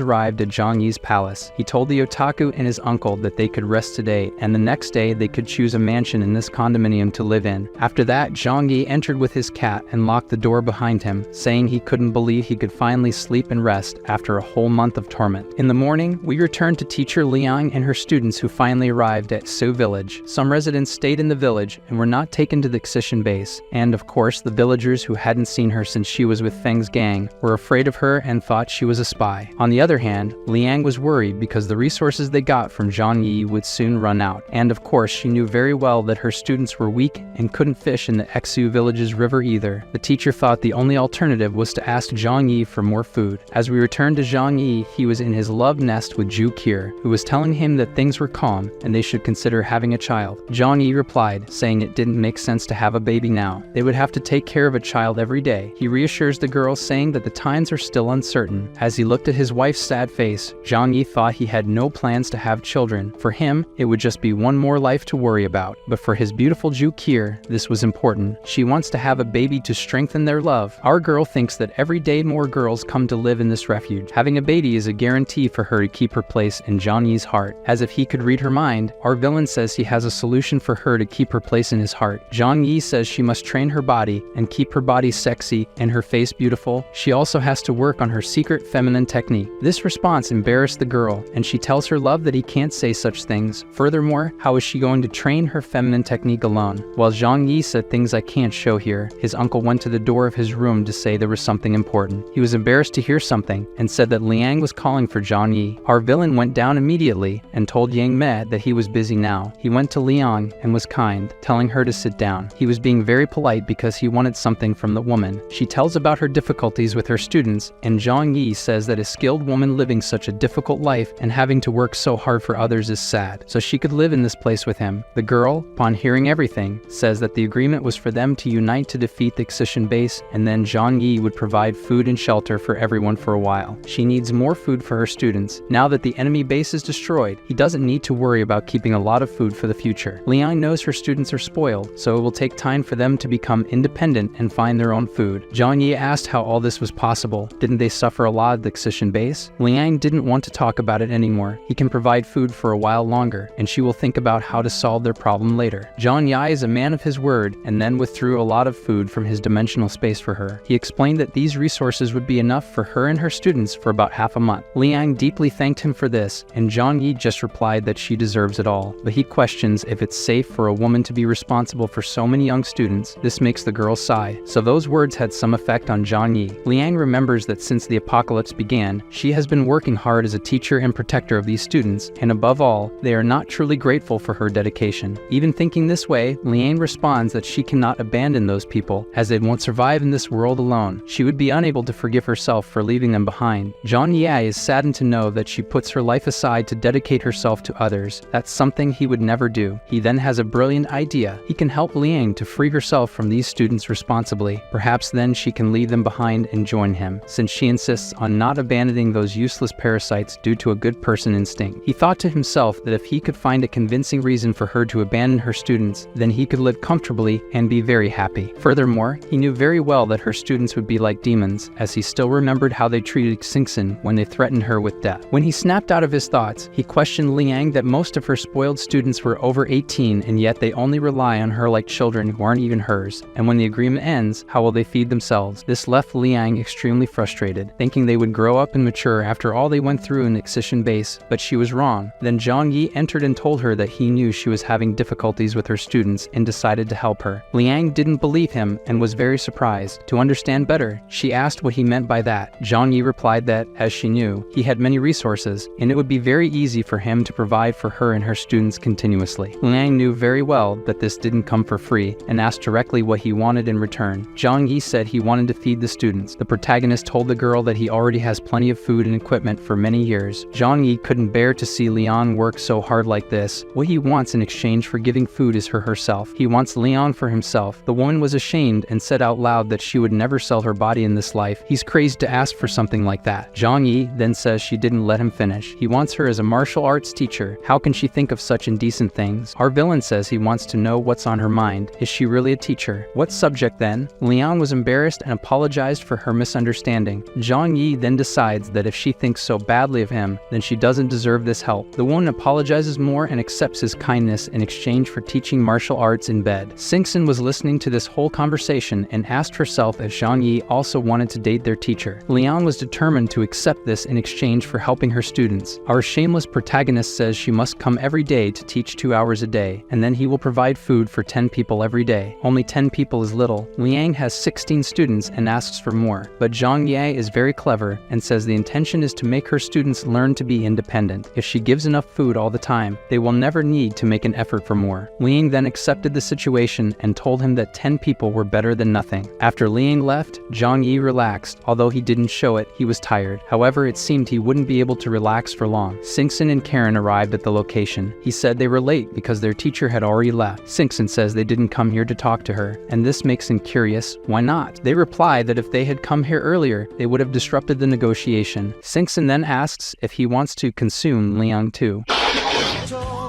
arrived at Zhang Yi's palace. He told the otaku and his uncle that they could rest today, and the next day they could choose a mansion in this condominium to live in. After that, Zhang Yi entered with his cat and locked the door behind him, saying he couldn't believe he could finally sleep and rest after a whole month of torment. In the morning, we returned to teacher Liang and her students who finally arrived at Su village. Some residents stayed in the village and were not taken to the Xishan base, and of course the villagers who hadn't seen her since she was with Feng's gang were afraid of her and thought she was a spy. On the other hand, Liang was worried because the resources they got from Zhang Yi would soon run out, and of course she knew very well that her students were weak and couldn't fish in the Xu village's river either. The teacher thought the only alternative was to ask Zhang Yi for more food. As we returned to Zhang Yi, he was in his love nest with Zhu Qir, who was telling him that things were calm and they should consider having a child. Zhang Yi replied, saying it didn't make sense to have a baby now. They would have to take care of a child every day. He reassures the girl, saying that the times are still uncertain. As he looked at his wife's sad face, Zhang Yi thought he had no plans to have children. For him, it would just be one more life to worry about. but for his beautiful Ju Kier, this was important. She wants to have a baby to strengthen their love. Our girl thinks that every day more girls come to live in this refuge. Having a baby is a guarantee for her to keep her place in Zhang Yi's heart. As if he could read her mind, our villain says he has a solution for her to keep her place in his heart. Zhang Yi says she must train her body and keep her body sexy and her face beautiful. She also has to work on her secret feminine technique. This response embarrassed the girl, and she tells her love that he can't say such things. Furthermore, how is she going to train her feminine technique alone? While Zhang Yi said things I can't show here, his uncle went to the door of his room to say there was something important. He was embarrassed to hear something and said that Liang was calling for Zhang Yi. Our villain went down immediately and told Yang Me that he was busy now. He went to Liang and was kind, telling her to sit down. He was being very polite because he wanted something from the woman. She tells about her difficulties with her students, and Zhang Yi says that a skilled woman living such a difficult life and having to work so hard for others is sad, so she could live in this place with him. The girl, upon hearing everything, says that the agreement was for them to unite to defeat the excision base, and then Zhang Yi would provide food and shelter for everyone for a while. She needs more food for her students. Now that the enemy base is destroyed, he doesn't need to worry about keeping a lot of food for the future. Liang knows her students are spoiled, so it will take time for them to become independent and find their own food. Zhang Yi asked how all this was possible. Didn't they suffer a lot at the excision base? Liang didn't want to talk about it anymore. He can provide food for a while longer, and she will think about how to solve their problem later. Zhang Yi is a man of his word, and then withdrew a lot of food from his dimensional space for her. He explained that these resources would be enough for her and her students for about half a month. Liang deeply thanked him for this, and Zhang Yi just replied that she deserves it all. But he questions if it's safe for a woman to be responsible for so many young students. This makes the girl sigh. So those words had some effect on Zhang Yi. Liang remembers that since the apocalypse began, she has been working hard as a teacher and protector of these students, and above all, they are not truly grateful for her dedication. Even thinking this way, Liang responds that she cannot abandon those people, as they won't survive in this world alone. She would be unable to forgive herself for leaving them behind. Zhang Yi is saddened to know that she puts her life aside to dedicate herself to others. That's something he would never do. He then has a brilliant idea. He can help Liang to free herself from these students responsibly. Perhaps then she can leave them behind and join him, since she insists on not abandoning those useless parasites due to a good person instinct. He thought to himself that if he could find a convincing reason for her to abandon her students, then he could live comfortably and be very happy. Furthermore, he knew very well that her students would be like demons, as he still remembered how they treated Xingxin when they threatened her with death. When he snapped out of his thoughts, he questioned Liang that most of her spoiled students were over 18, and yet they only rely on her like children who aren't even hers. And when the agreement ends, how will they feed themselves? This left Liang extremely frustrated, thinking they would grow up and mature after all they went through in Excision Base, but she was wrong. Then Zhang Yi entered and told her that he knew she was having difficulties with her students and decided to help her. Liang didn't believe him and was very surprised. To understand better, she asked what he meant by that. Zhang Yi replied that, as she knew, he had many resources, and it would be very easy for him to provide for her and her students continuously. Liang knew very well that this didn't come for free, and asked directly what he wanted in return. Zhang Yi said he wanted to feed the students. The protagonist told the girl that he already has plenty of food and equipment for many years. Zhang Yi couldn't bear to see Liang work so hard like this. What he wants in exchange for giving food is for herself. He wants Liang for himself. The woman was ashamed and said out loud that she would never sell her body in this life. He's crazy to ask for something like that. Zhang Yi then says she didn't let him finish. He wants her as a martial arts teacher. How can she think of such indecent things? Our villain says he wants to know what's on her mind. Is she really a teacher? What subject then? Liang was embarrassed and apologized for her misunderstanding. Zhang Yi then decides that if she thinks so badly of him, then she doesn't deserve this help. The woman apologizes more and accepts his kindness in exchange for teaching martial arts in bed. Xingxin was listening to this whole conversation and asked herself if Zhang Yi also wanted to date their teacher. Liang was determined to accept this in exchange for helping her students. Our shameless protagonist says she must come every day to teach 2 hours a day, and then he will provide food for 10 people every day. Only 10 people is little. Liang has 16 students and asks for more, but Zhang Yi is very clever and says the intention is to make her students learn to be independent. If she gives enough food all the time, they will never need to make an effort for more. Liang then accepted the situation and told him that 10 people were better than nothing. After Liang left, Zhang Yi relaxed. Although he didn't show it, he was tired. However, it seemed he wouldn't be able to relax for long. Xingxin and Karen arrived at the location. He said they were late because their teacher had already left. Xingxin says they didn't come here to talk to her, and this makes him curious. Why not? They reply that if they had come here earlier, they would have disrupted the negotiation. Xingxin then asks if he wants to consume Liang too.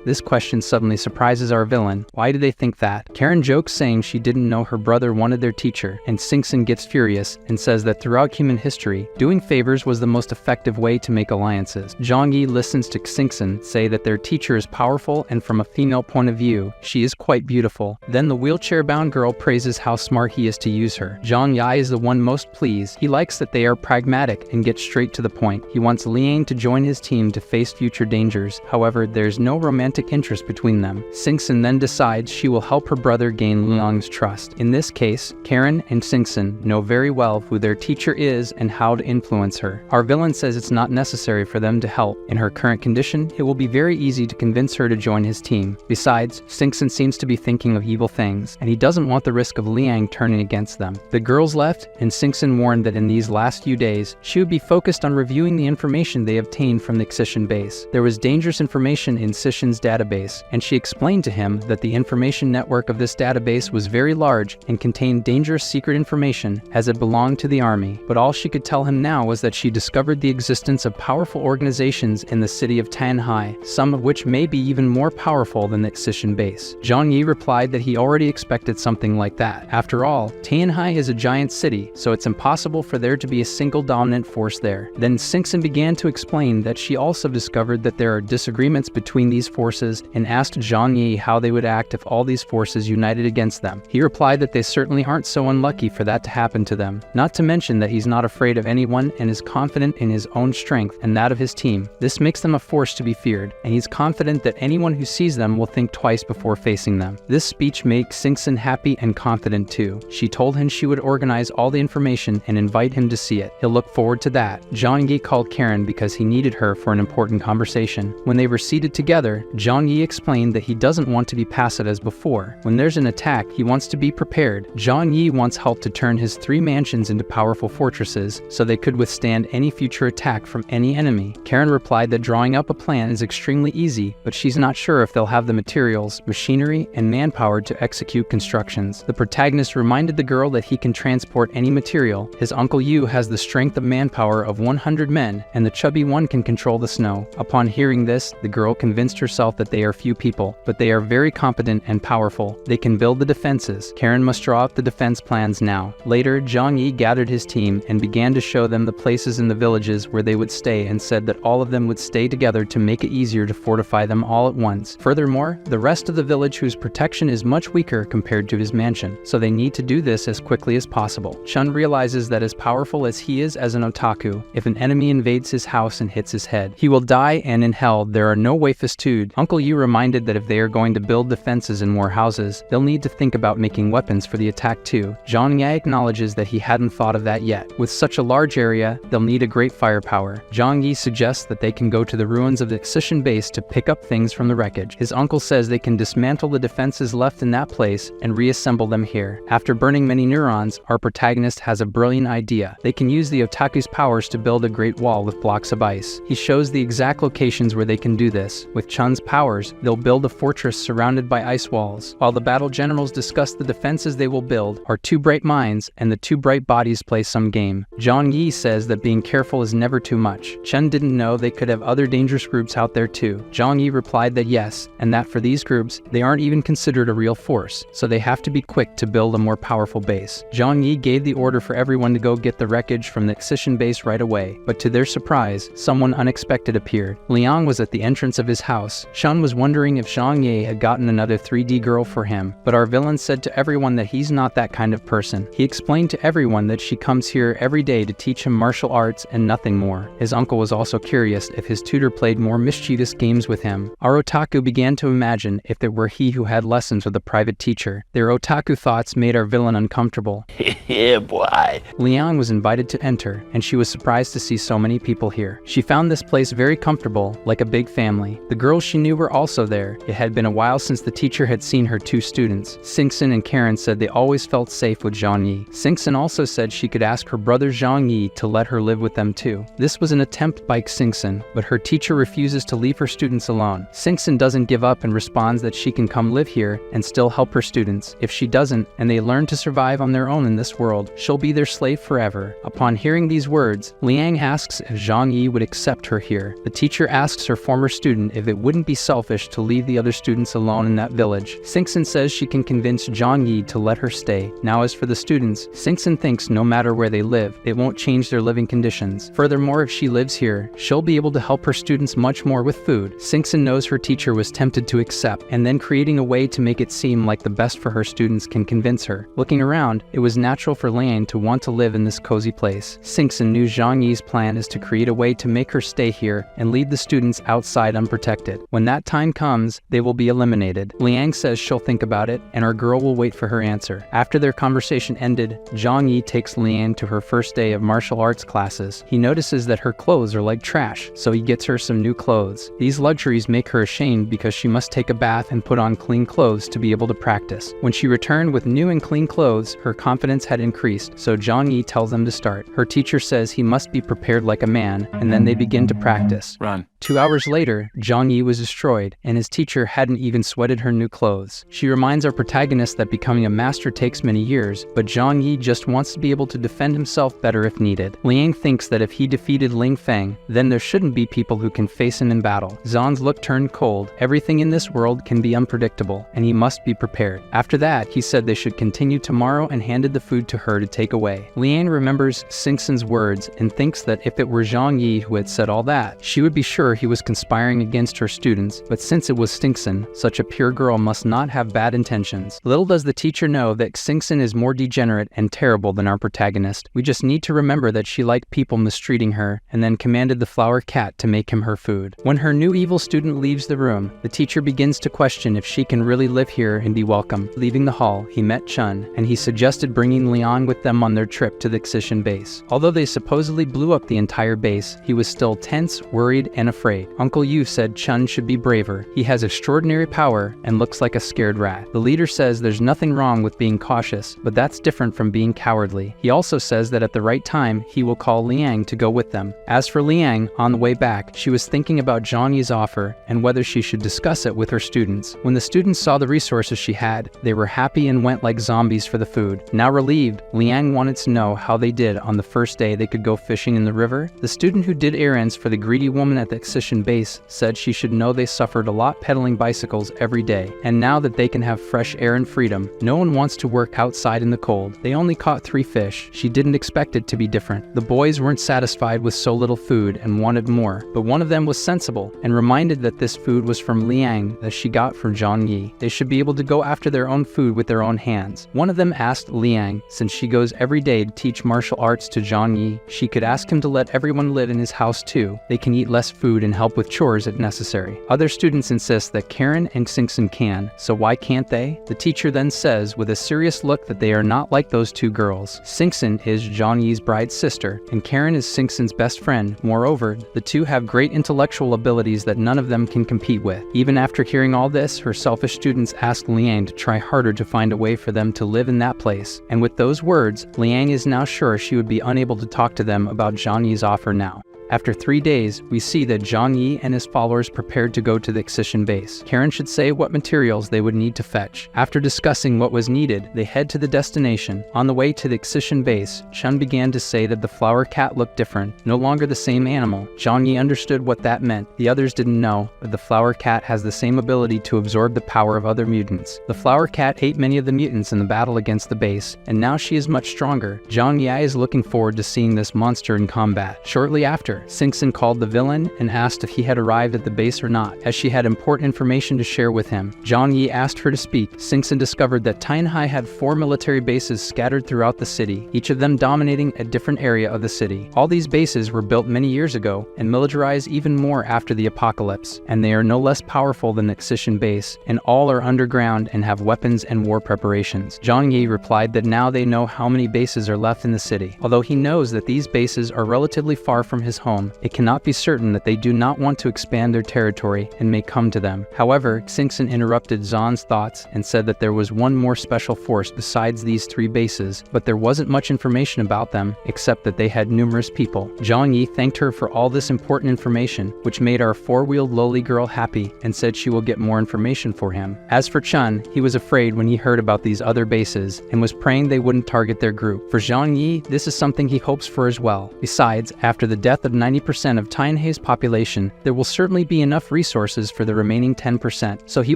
This question suddenly surprises our villain. Why do they think that? Karen jokes saying she didn't know her brother wanted their teacher, and Singson gets furious and says that throughout human history, doing favors was the most effective way to make alliances. Zhang Yi listens to Singson say that their teacher is powerful and from a female point of view, she is quite beautiful. Then the wheelchair-bound girl praises how smart he is to use her. Zhang Yi is the one most pleased. He likes that they are pragmatic and get straight to the point. He wants Liang to join his team to face future dangers. However, there's no romantic interest between them. Singson then decides she will help her brother gain Liang's trust. In this case, Karen and Singson know very well who their teacher is and how to influence her. Our villain says it's not necessary for them to help. In her current condition, it will be very easy to convince her to join his team. Besides, Singson seems to be thinking of evil things, and he doesn't want the risk of Liang turning against them. The girls left, and Singson warned that in these last few days, she would be focused on reviewing the information they obtained from the Xishan base. There was dangerous information in Xishan's database, and she explained to him that the information network of this database was very large and contained dangerous secret information as it belonged to the army. But all she could tell him now was that she discovered the existence of powerful organizations in the city of Tanhai, some of which may be even more powerful than the Xishan base. Zhang Yi replied that he already expected something like that. After all, Tanhai is a giant city, so it's impossible for there to be a single dominant force there. Then Singson began to explain that she also discovered that there are disagreements between these forces and asked Zhang Yi how they would act if all these forces united against them. He replied that they certainly aren't so unlucky for that to happen to them. Not to mention that he's not afraid of anyone and is confident in his own strength and that of his team. This makes them a force to be feared, and he's confident that anyone who sees them will think twice before facing them. This speech makes Singson happy and confident too. She told him she would organize all the information and invite him to see it. He'll look forward to that. Zhang Yi called Karen because he needed her for an important conversation. When they were seated together, Zhang Yi explained that he doesn't want to be passive as before. When there's an attack, he wants to be prepared. Zhang Yi wants help to turn his 3 mansions into powerful fortresses so they could withstand any future attack from any enemy. Karen replied that drawing up a plan is extremely easy, but she's not sure if they'll have the materials, machinery, and manpower to execute constructions. The protagonist reminded the girl that he can transport any material. His Uncle Yu has the strength of manpower of 100 men, and the chubby one can control the snow. Upon hearing this, the girl convinced herself that they are few people, but they are very competent and powerful. They can build the defenses. Karen must draw up the defense plans now. Later, Zhang Yi gathered his team and began to show them the places in the villages where they would stay and said that all of them would stay together to make it easier to fortify them all at once. Furthermore, the rest of the village whose protection is much weaker compared to his mansion, so they need to do this as quickly as possible. Chun realizes that as powerful as he is as an otaku, if an enemy invades his house and hits his head, he will die, and in hell there are no way festood. Uncle Yu reminded that if they are going to build defenses and more houses, they'll need to think about making weapons for the attack too. Zhang Yi acknowledges that he hadn't thought of that yet. With such a large area, they'll need a great firepower. Zhang Yi suggests that they can go to the ruins of the Xishan base to pick up things from the wreckage. His uncle says they can dismantle the defenses left in that place and reassemble them here. After burning many neurons, our protagonist has a brilliant idea. They can use the otaku's powers to build a great wall with blocks of ice. He shows the exact locations where they can do this. With Chun's powers, they'll build a fortress surrounded by ice walls. While the battle generals discuss the defenses they will build, our 2 bright minds and the 2 bright bodies play some game. Zhang Yi says that being careful is never too much. Chen didn't know they could have other dangerous groups out there too. Zhang Yi replied that yes, and that for these groups, they aren't even considered a real force, so they have to be quick to build a more powerful base. Zhang Yi gave the order for everyone to go get the wreckage from the Xishan base right away, but to their surprise, someone unexpected appeared. Liang was at the entrance of his house. Shun was wondering if Zhang Yi had gotten another 3D girl for him, but our villain said to everyone that he's not that kind of person. He explained to everyone that she comes here every day to teach him martial arts and nothing more. His uncle was also curious if his tutor played more mischievous games with him. Our otaku began to imagine if it were he who had lessons with a private teacher. Their otaku thoughts made our villain uncomfortable. Yeah, boy. Liang was invited to enter, and she was surprised to see so many people here. She found this place very comfortable, like a big family. The girls she knew were also there. It had been a while since the teacher had seen her 2 students. Singson and Karen said they always felt safe with Zhang Yi. Singson also said she could ask her brother Zhang Yi to let her live with them too. This was an attempt by Singson, but her teacher refuses to leave her students alone. Singson doesn't give up and responds that she can come live here and still help her students. If she doesn't, and they learn to survive on their own in this world, she'll be their slave forever. Upon hearing these words, Liang asks if Zhang Yi would accept her here. The teacher asks her former student if it wouldn't be be selfish to leave the other students alone in that village. Singson says she can convince Zhang Yi to let her stay. Now as for the students, Singson thinks no matter where they live, it won't change their living conditions. Furthermore, if she lives here, she'll be able to help her students much more with food. Singson knows her teacher was tempted to accept, and then creating a way to make it seem like the best for her students can convince her. Looking around, it was natural for Liang to want to live in this cozy place. Singson knew Zhang Yi's plan is to create a way to make her stay here and leave the students outside unprotected. When that time comes, they will be eliminated. Liang says she'll think about it, and our girl will wait for her answer. After their conversation ended, Zhang Yi takes Liang to her first day of martial arts classes. He notices that her clothes are like trash, so he gets her some new clothes. These luxuries make her ashamed because she must take a bath and put on clean clothes to be able to practice. When she returned with new and clean clothes, her confidence had increased, so Zhang Yi tells them to start. Her teacher says he must be prepared like a man, and then they begin to practice. Run. 2 hours later, Zhang Yi was destroyed, and his teacher hadn't even sweated her new clothes. She reminds our protagonist that becoming a master takes many years, but Zhang Yi just wants to be able to defend himself better if needed. Liang thinks that if he defeated Ling Feng, then there shouldn't be people who can face him in battle. Zhan's look turned cold. Everything in this world can be unpredictable, and he must be prepared. After that, he said they should continue tomorrow and handed the food to her to take away. Liang remembers Singson's words and thinks that if it were Zhang Yi who had said all that, she would be sure he was conspiring against her students, but since it was Singson, such a pure girl must not have bad intentions. Little does the teacher know that Singson is more degenerate and terrible than our protagonist. We just need to remember that she liked people mistreating her and then commanded the flower cat to make him her food. When her new evil student leaves the room, the teacher begins to question if she can really live here and be welcome. Leaving the hall, he met Chun, and he suggested bringing Liang with them on their trip to the Excision base. Although they supposedly blew up the entire base, he was still tense, worried, and afraid. Uncle Yu said Chun should be braver. He has extraordinary power and looks like a scared rat. The leader says there's nothing wrong with being cautious, but that's different from being cowardly. He also says that at the right time, he will call Liang to go with them. As for Liang, on the way back, she was thinking about Zhang Yi's offer and whether she should discuss it with her students. When the students saw the resources she had, they were happy and went like zombies for the food. Now relieved, Liang wanted to know how they did on the first day they could go fishing in the river. The student who did errands for the greedy woman at the Excision base said she should know they suffered a lot pedaling bicycles every day, and now that they can have fresh air and freedom, no one wants to work outside in the cold. They only caught 3 fish. She didn't expect it to be different. The boys weren't satisfied with so little food and wanted more, but one of them was sensible and reminded that this food was from Liang that she got from Zhang Yi. They should be able to go after their own food with their own hands. One of them asked Liang, since she goes every day to teach martial arts to Zhang Yi, she could ask him to let everyone live in his house too. They can eat less food and help with chores if necessary. Other students insist that Karen and Singson can, so why can't they? The teacher then says with a serious look that they are not like those 2 girls. Singson is Zhang Yi's bride's sister, and Karen is Singson's best friend. Moreover, the 2 have great intellectual abilities that none of them can compete with. Even after hearing all this, her selfish students ask Liang to try harder to find a way for them to live in that place. And with those words, Liang is now sure she would be unable to talk to them about Zhang Yi's offer now. After 3 days, we see that Zhang Yi and his followers prepared to go to the Excision base. Karen should say what materials they would need to fetch. After discussing what was needed, they head to the destination. On the way to the Excision base, Chun began to say that the flower cat looked different, no longer the same animal. Zhang Yi understood what that meant. The others didn't know, but the flower cat has the same ability to absorb the power of other mutants. The flower cat ate many of the mutants in the battle against the base, and now she is much stronger. Zhang Yi is looking forward to seeing this monster in combat. Shortly after, Singson called the villain and asked if he had arrived at the base or not, as she had important information to share with him. Zhang Yi asked her to speak. Singson discovered that Tianhai had 4 military bases scattered throughout the city, each of them dominating a different area of the city. All these bases were built many years ago and militarized even more after the apocalypse, and they are no less powerful than the Excision base, and all are underground and have weapons and war preparations. Zhang Yi replied that now they know how many bases are left in the city. Although he knows that these bases are relatively far from his home, it cannot be certain that they do not want to expand their territory and may come to them. However, Singson interrupted Zhan's thoughts and said that there was one more special force besides these 3 bases, but there wasn't much information about them except that they had numerous people. Zhang Yi thanked her for all this important information, which made our 4-wheeled lowly girl happy and said she will get more information for him. As for Chun, he was afraid when he heard about these other bases and was praying they wouldn't target their group. For Zhang Yi, this is something he hopes for as well. Besides, after the death of 90% of Tianhe's population, there will certainly be enough resources for the remaining 10%, so he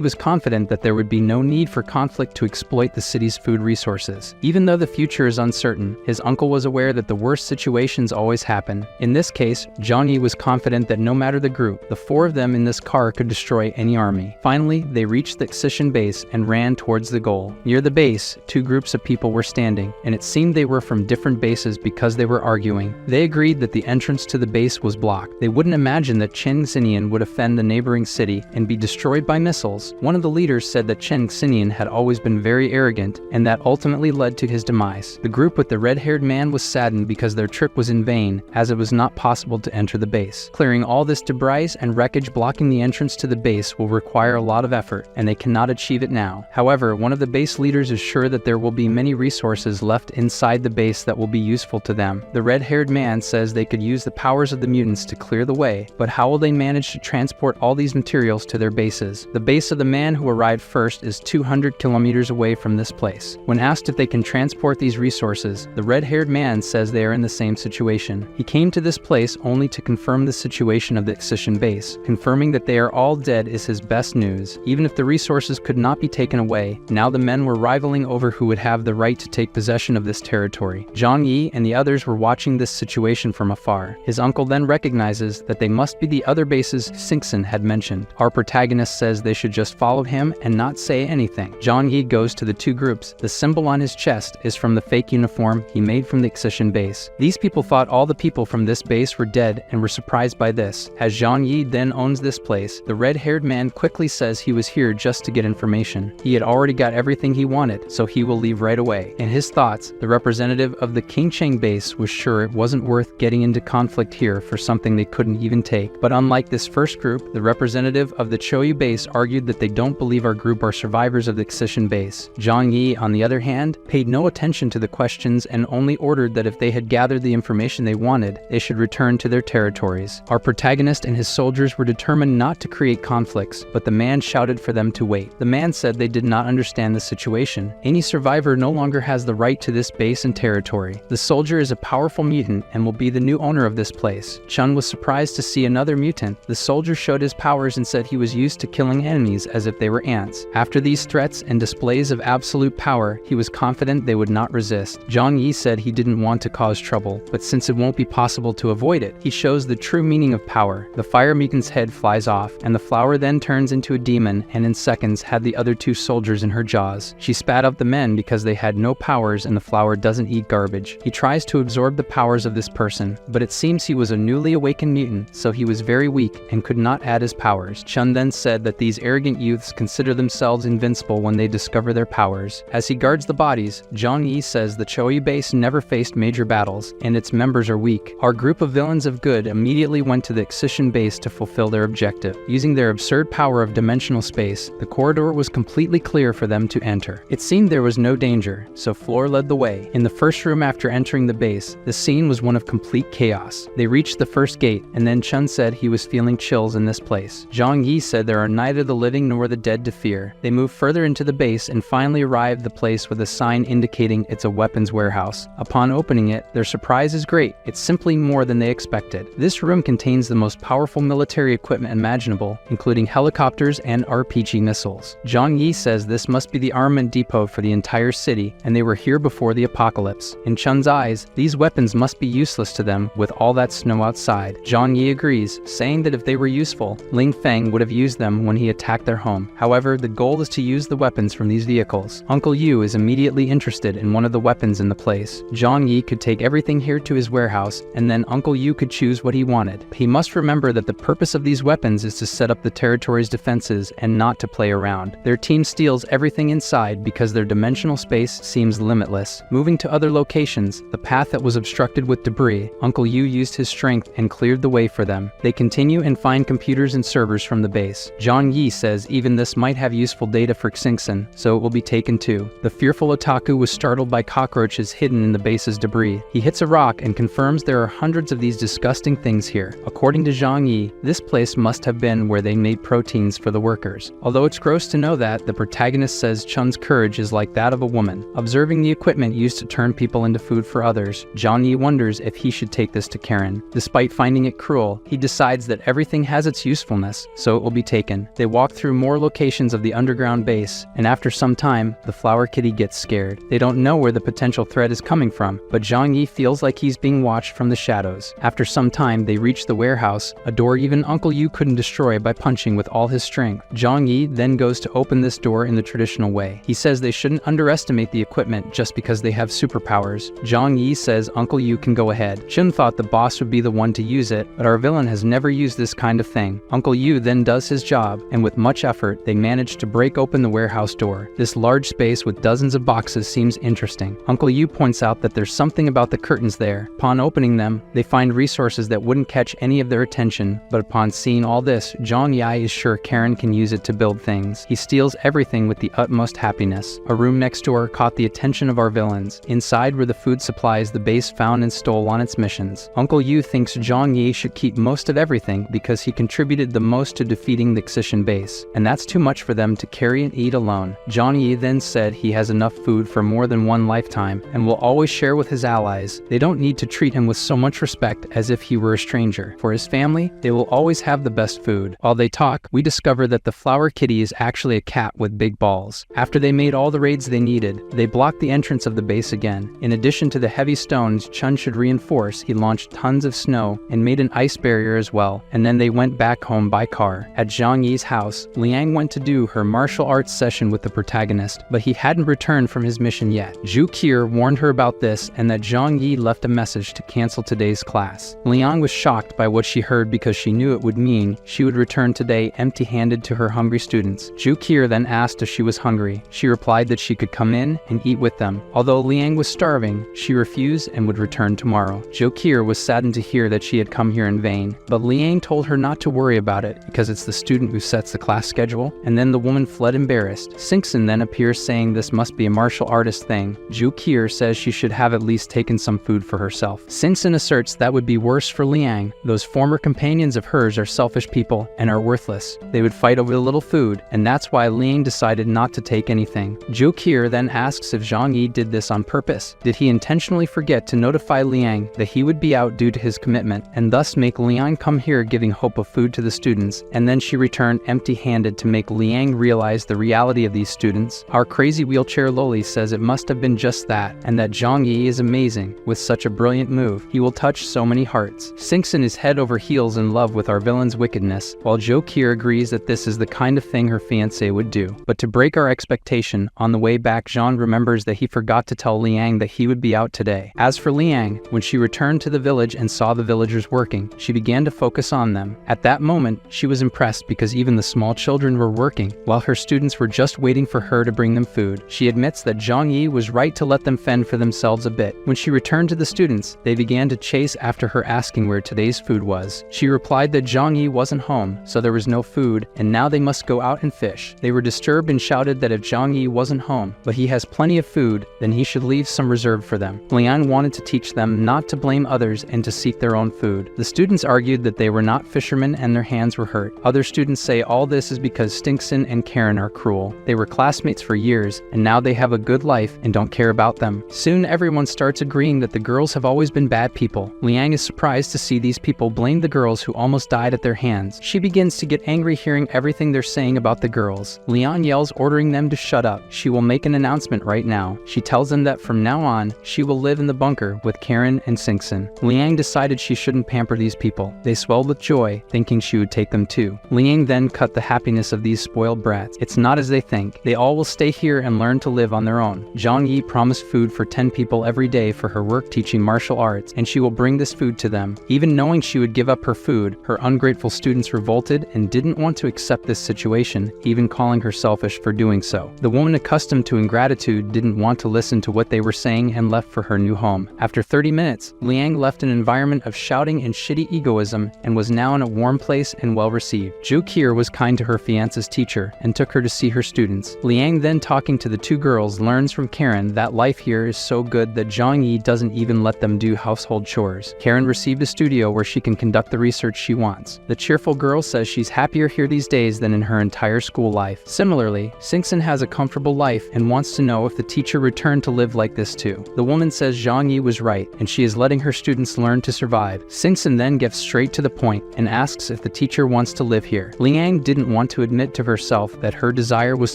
was confident that there would be no need for conflict to exploit the city's food resources. Even though the future is uncertain, his uncle was aware that the worst situations always happen. In this case, Zhang Yi was confident that no matter the group, the four of them in this car could destroy any army. Finally, they reached the Excision base and ran towards the goal. Near the base, two groups of people were standing, and it seemed they were from different bases because they were arguing. They agreed that the entrance to the base was blocked. They wouldn't imagine that Chen Xinian would offend the neighboring city and be destroyed by missiles. One of the leaders said that Chen Xinian had always been very arrogant, and that ultimately led to his demise. The group with the red-haired man was saddened because their trip was in vain, as it was not possible to enter the base. Clearing all this debris and wreckage blocking the entrance to the base will require a lot of effort, and they cannot achieve it now. However, one of the base leaders is sure that there will be many resources left inside the base that will be useful to them. The red-haired man says they could use the powers of the mutants to clear the way, but how will they manage to transport all these materials to their bases? The base of the man who arrived first is 200 kilometers away from this place. When asked if they can transport these resources, the red-haired man says they are in the same situation. He came to this place only to confirm the situation of the Excision base. Confirming that they are all dead is his best news. Even if the resources could not be taken away, now the men were rivaling over who would have the right to take possession of this territory. Zhang Yi and the others were watching this situation from afar. His uncle then recognizes that they must be the other bases Xingxin had mentioned. Our protagonist says they should just follow him and not say anything. Zhang Yi goes to the two groups. The symbol on his chest is from the fake uniform he made from the Excision base. These people thought all the people from this base were dead and were surprised by this. As Zhang Yi then owns this place, the red-haired man quickly says he was here just to get information. He had already got everything he wanted, so he will leave right away. In his thoughts, the representative of the Qingcheng base was sure it wasn't worth getting into conflict here for something they couldn't even take. But unlike this first group, the representative of the Choyu base argued that they don't believe our group are survivors of the Excision base. Zhang Yi, on the other hand, paid no attention to the questions and only ordered that if they had gathered the information they wanted, they should return to their territories. Our protagonist and his soldiers were determined not to create conflicts, but the man shouted for them to wait. The man said they did not understand the situation. Any survivor no longer has the right to this base and territory. The soldier is a powerful mutant and will be the new owner of this place. Chun was surprised to see another mutant. The soldier showed his powers and said he was used to killing enemies as if they were ants. After these threats and displays of absolute power, he was confident they would not resist. Zhang Yi said he didn't want to cause trouble, but since it won't be possible to avoid it, he shows the true meaning of power. The fire mutant's head flies off, and the flower then turns into a demon and in seconds had the other two soldiers in her jaws. She spat out the men because they had no powers and the flower doesn't eat garbage. He tries to absorb the powers of this person, but it seems he was a newly awakened mutant, so he was very weak and could not add his powers. Chun then said that these arrogant youths consider themselves invincible when they discover their powers. As he guards the bodies, Zhang Yi says the Choyu base never faced major battles, and its members are weak. Our group of villains of good immediately went to the Excision base to fulfill their objective. Using their absurd power of dimensional space, the corridor was completely clear for them to enter. It seemed there was no danger, so Floor led the way. In the first room after entering the base, the scene was one of complete chaos. They reached the first gate, and then Chun said he was feeling chills in this place. Zhang Yi said there are neither the living nor the dead to fear. They moved further into the base and finally arrived the place with a sign indicating it's a weapons warehouse. Upon opening it, their surprise is great. It's simply more than they expected. This room contains the most powerful military equipment imaginable, including helicopters and RPG missiles. Zhang Yi says this must be the armament depot for the entire city, and they were here before the apocalypse. In Chun's eyes, these weapons must be useless to them with all that snow outside. Zhang Yi agrees, saying that if they were useful, Ling Feng would have used them when he attacked their home. However, the goal is to use the weapons from these vehicles. Uncle Yu is immediately interested in one of the weapons in the place. Zhang Yi could take everything here to his warehouse, and then Uncle Yu could choose what he wanted. He must remember that the purpose of these weapons is to set up the territory's defenses and not to play around. Their team steals everything inside because their dimensional space seems limitless. Moving to other locations, the path that was obstructed with debris, Uncle Yu used his strength and cleared the way for them. They continue and find computers and servers from the base. Zhang Yi says even this might have useful data for Xingxin, so it will be taken too. The fearful otaku was startled by cockroaches hidden in the base's debris. He hits a rock and confirms there are hundreds of these disgusting things here. According to Zhang Yi, this place must have been where they made proteins for the workers. Although it's gross to know that, the protagonist says Chun's courage is like that of a woman. Observing the equipment used to turn people into food for others, Zhang Yi wonders if he should take this to Karen. Karen. Despite finding it cruel, he decides that everything has its usefulness, so it will be taken. They walk through more locations of the underground base, and after some time, the flower kitty gets scared. They don't know where the potential threat is coming from, but Zhang Yi feels like he's being watched from the shadows. After some time, they reach the warehouse, a door even Uncle Yu couldn't destroy by punching with all his strength. Zhang Yi then goes to open this door in the traditional way. He says they shouldn't underestimate the equipment just because they have superpowers. Zhang Yi says Uncle Yu can go ahead. Shun thought the boss would be the one to use it, but our villain has never used this kind of thing. Uncle Yu then does his job, and with much effort, they manage to break open the warehouse door. This large space with dozens of boxes seems interesting. Uncle Yu points out that there's something about the curtains there. Upon opening them, they find resources that wouldn't catch any of their attention, but upon seeing all this, Zhang Yi is sure Karen can use it to build things. He steals everything with the utmost happiness. A room next door caught the attention of our villains. Inside were the food supplies the base found and stole on its missions. Uncle Yu thinks Zhang Yi should keep most of everything because he contributed the most to defeating the Xishan base, and that's too much for them to carry and eat alone. Zhang Yi then said he has enough food for more than one lifetime and will always share with his allies. They don't need to treat him with so much respect as if he were a stranger. For his family, they will always have the best food. While they talk, we discover that the flower kitty is actually a cat with big balls. After they made all the raids they needed, they blocked the entrance of the base again. In addition to the heavy stones Chun should reinforce, he launched tons of snow and made an ice barrier as well, and then they went back home by car. At Zhang Yi's house, Liang went to do her martial arts session with the protagonist, but he hadn't returned from his mission yet. Zhu Qier warned her about this and that Zhang Yi left a message to cancel today's class. Liang was shocked by what she heard because she knew it would mean she would return today empty-handed to her hungry students. Zhu Qier then asked if she was hungry. She replied that she could come in and eat with them. Although Liang was starving, she refused and would return tomorrow. Zhu Qier was saddened to hear that she had come here in vain, but Liang told her not to worry about it because it's the student who sets the class schedule, and then the woman fled embarrassed. Xingxin then appears saying this must be a martial artist thing. Zhu Qier says she should have at least taken some food for herself. Xingxin asserts that would be worse for Liang. Those former companions of hers are selfish people and are worthless. They would fight over a little food, and that's why Liang decided not to take anything. Zhu Qier then asks if Zhang Yi did this on purpose. Did he intentionally forget to notify Liang that he would be out due to his commitment, and thus make Liang come here giving hope of food to the students, and then she returned empty-handed to make Liang realize the reality of these students? Our crazy wheelchair loli says it must have been just that, and that Zhang Yi is amazing. With such a brilliant move, he will touch so many hearts. Xingxin is head over heels in love with our villain's wickedness, while Zhu Qier agrees that this is the kind of thing her fiancé would do. But to break our expectation, on the way back Zhang remembers that he forgot to tell Liang that he would be out today. As for Liang, when she returned to the village and saw the villagers working, she began to focus on them. At that moment, she was impressed because even the small children were working, while her students were just waiting for her to bring them food. She admits that Zhang Yi was right to let them fend for themselves a bit. When she returned to the students, they began to chase after her asking where today's food was. She replied that Zhang Yi wasn't home, so there was no food, and now they must go out and fish. They were disturbed and shouted that if Zhang Yi wasn't home, but he has plenty of food, then he should leave some reserved for them. Liang wanted to teach them not to blame others and to seek their own food. The students argued that they were not fishermen and their hands were hurt. Other students say all this is because Xingxin and Karen are cruel. They were classmates for years, and now they have a good life and don't care about them. Soon everyone starts agreeing that the girls have always been bad people. Liang is surprised to see these people blame the girls who almost died at their hands. She begins to get angry hearing everything they're saying about the girls. Liang yells, ordering them to shut up. She will make an announcement right now. She tells them that from now on, she will live in the bunker with Karen and Xingxin. Liang decided she shouldn't pamper these people. They swelled with joy, thinking she would take them too. Liang then cut the happiness of these spoiled brats. It's not as they think. They all will stay here and learn to live on their own. Zhang Yi promised food for 10 people every day for her work teaching martial arts, and she will bring this food to them. Even knowing she would give up her food, her ungrateful students revolted and didn't want to accept this situation, even calling her selfish for doing so. The woman accustomed to ingratitude didn't want to listen to what they were saying and left for her new home. After 30 minutes, Liang left an environment of shouting and shitty egoism and was now in a warm place and well received. Zhu Qier was kind to her fiance's teacher and took her to see her students. Liang then, talking to the two girls, learns from Karen that life here is so good that Zhang Yi doesn't even let them do household chores. Karen received a studio where she can conduct the research she wants. The cheerful girl says she's happier here these days than in her entire school life. Similarly, Xingxin has a comfortable life and wants to know if the teacher returned to live like this too. The woman says Zhang Yi was right, and she is letting her students learn learn to survive. Singson then gets straight to the point and asks if the teacher wants to live here. Liang didn't want to admit to herself that her desire was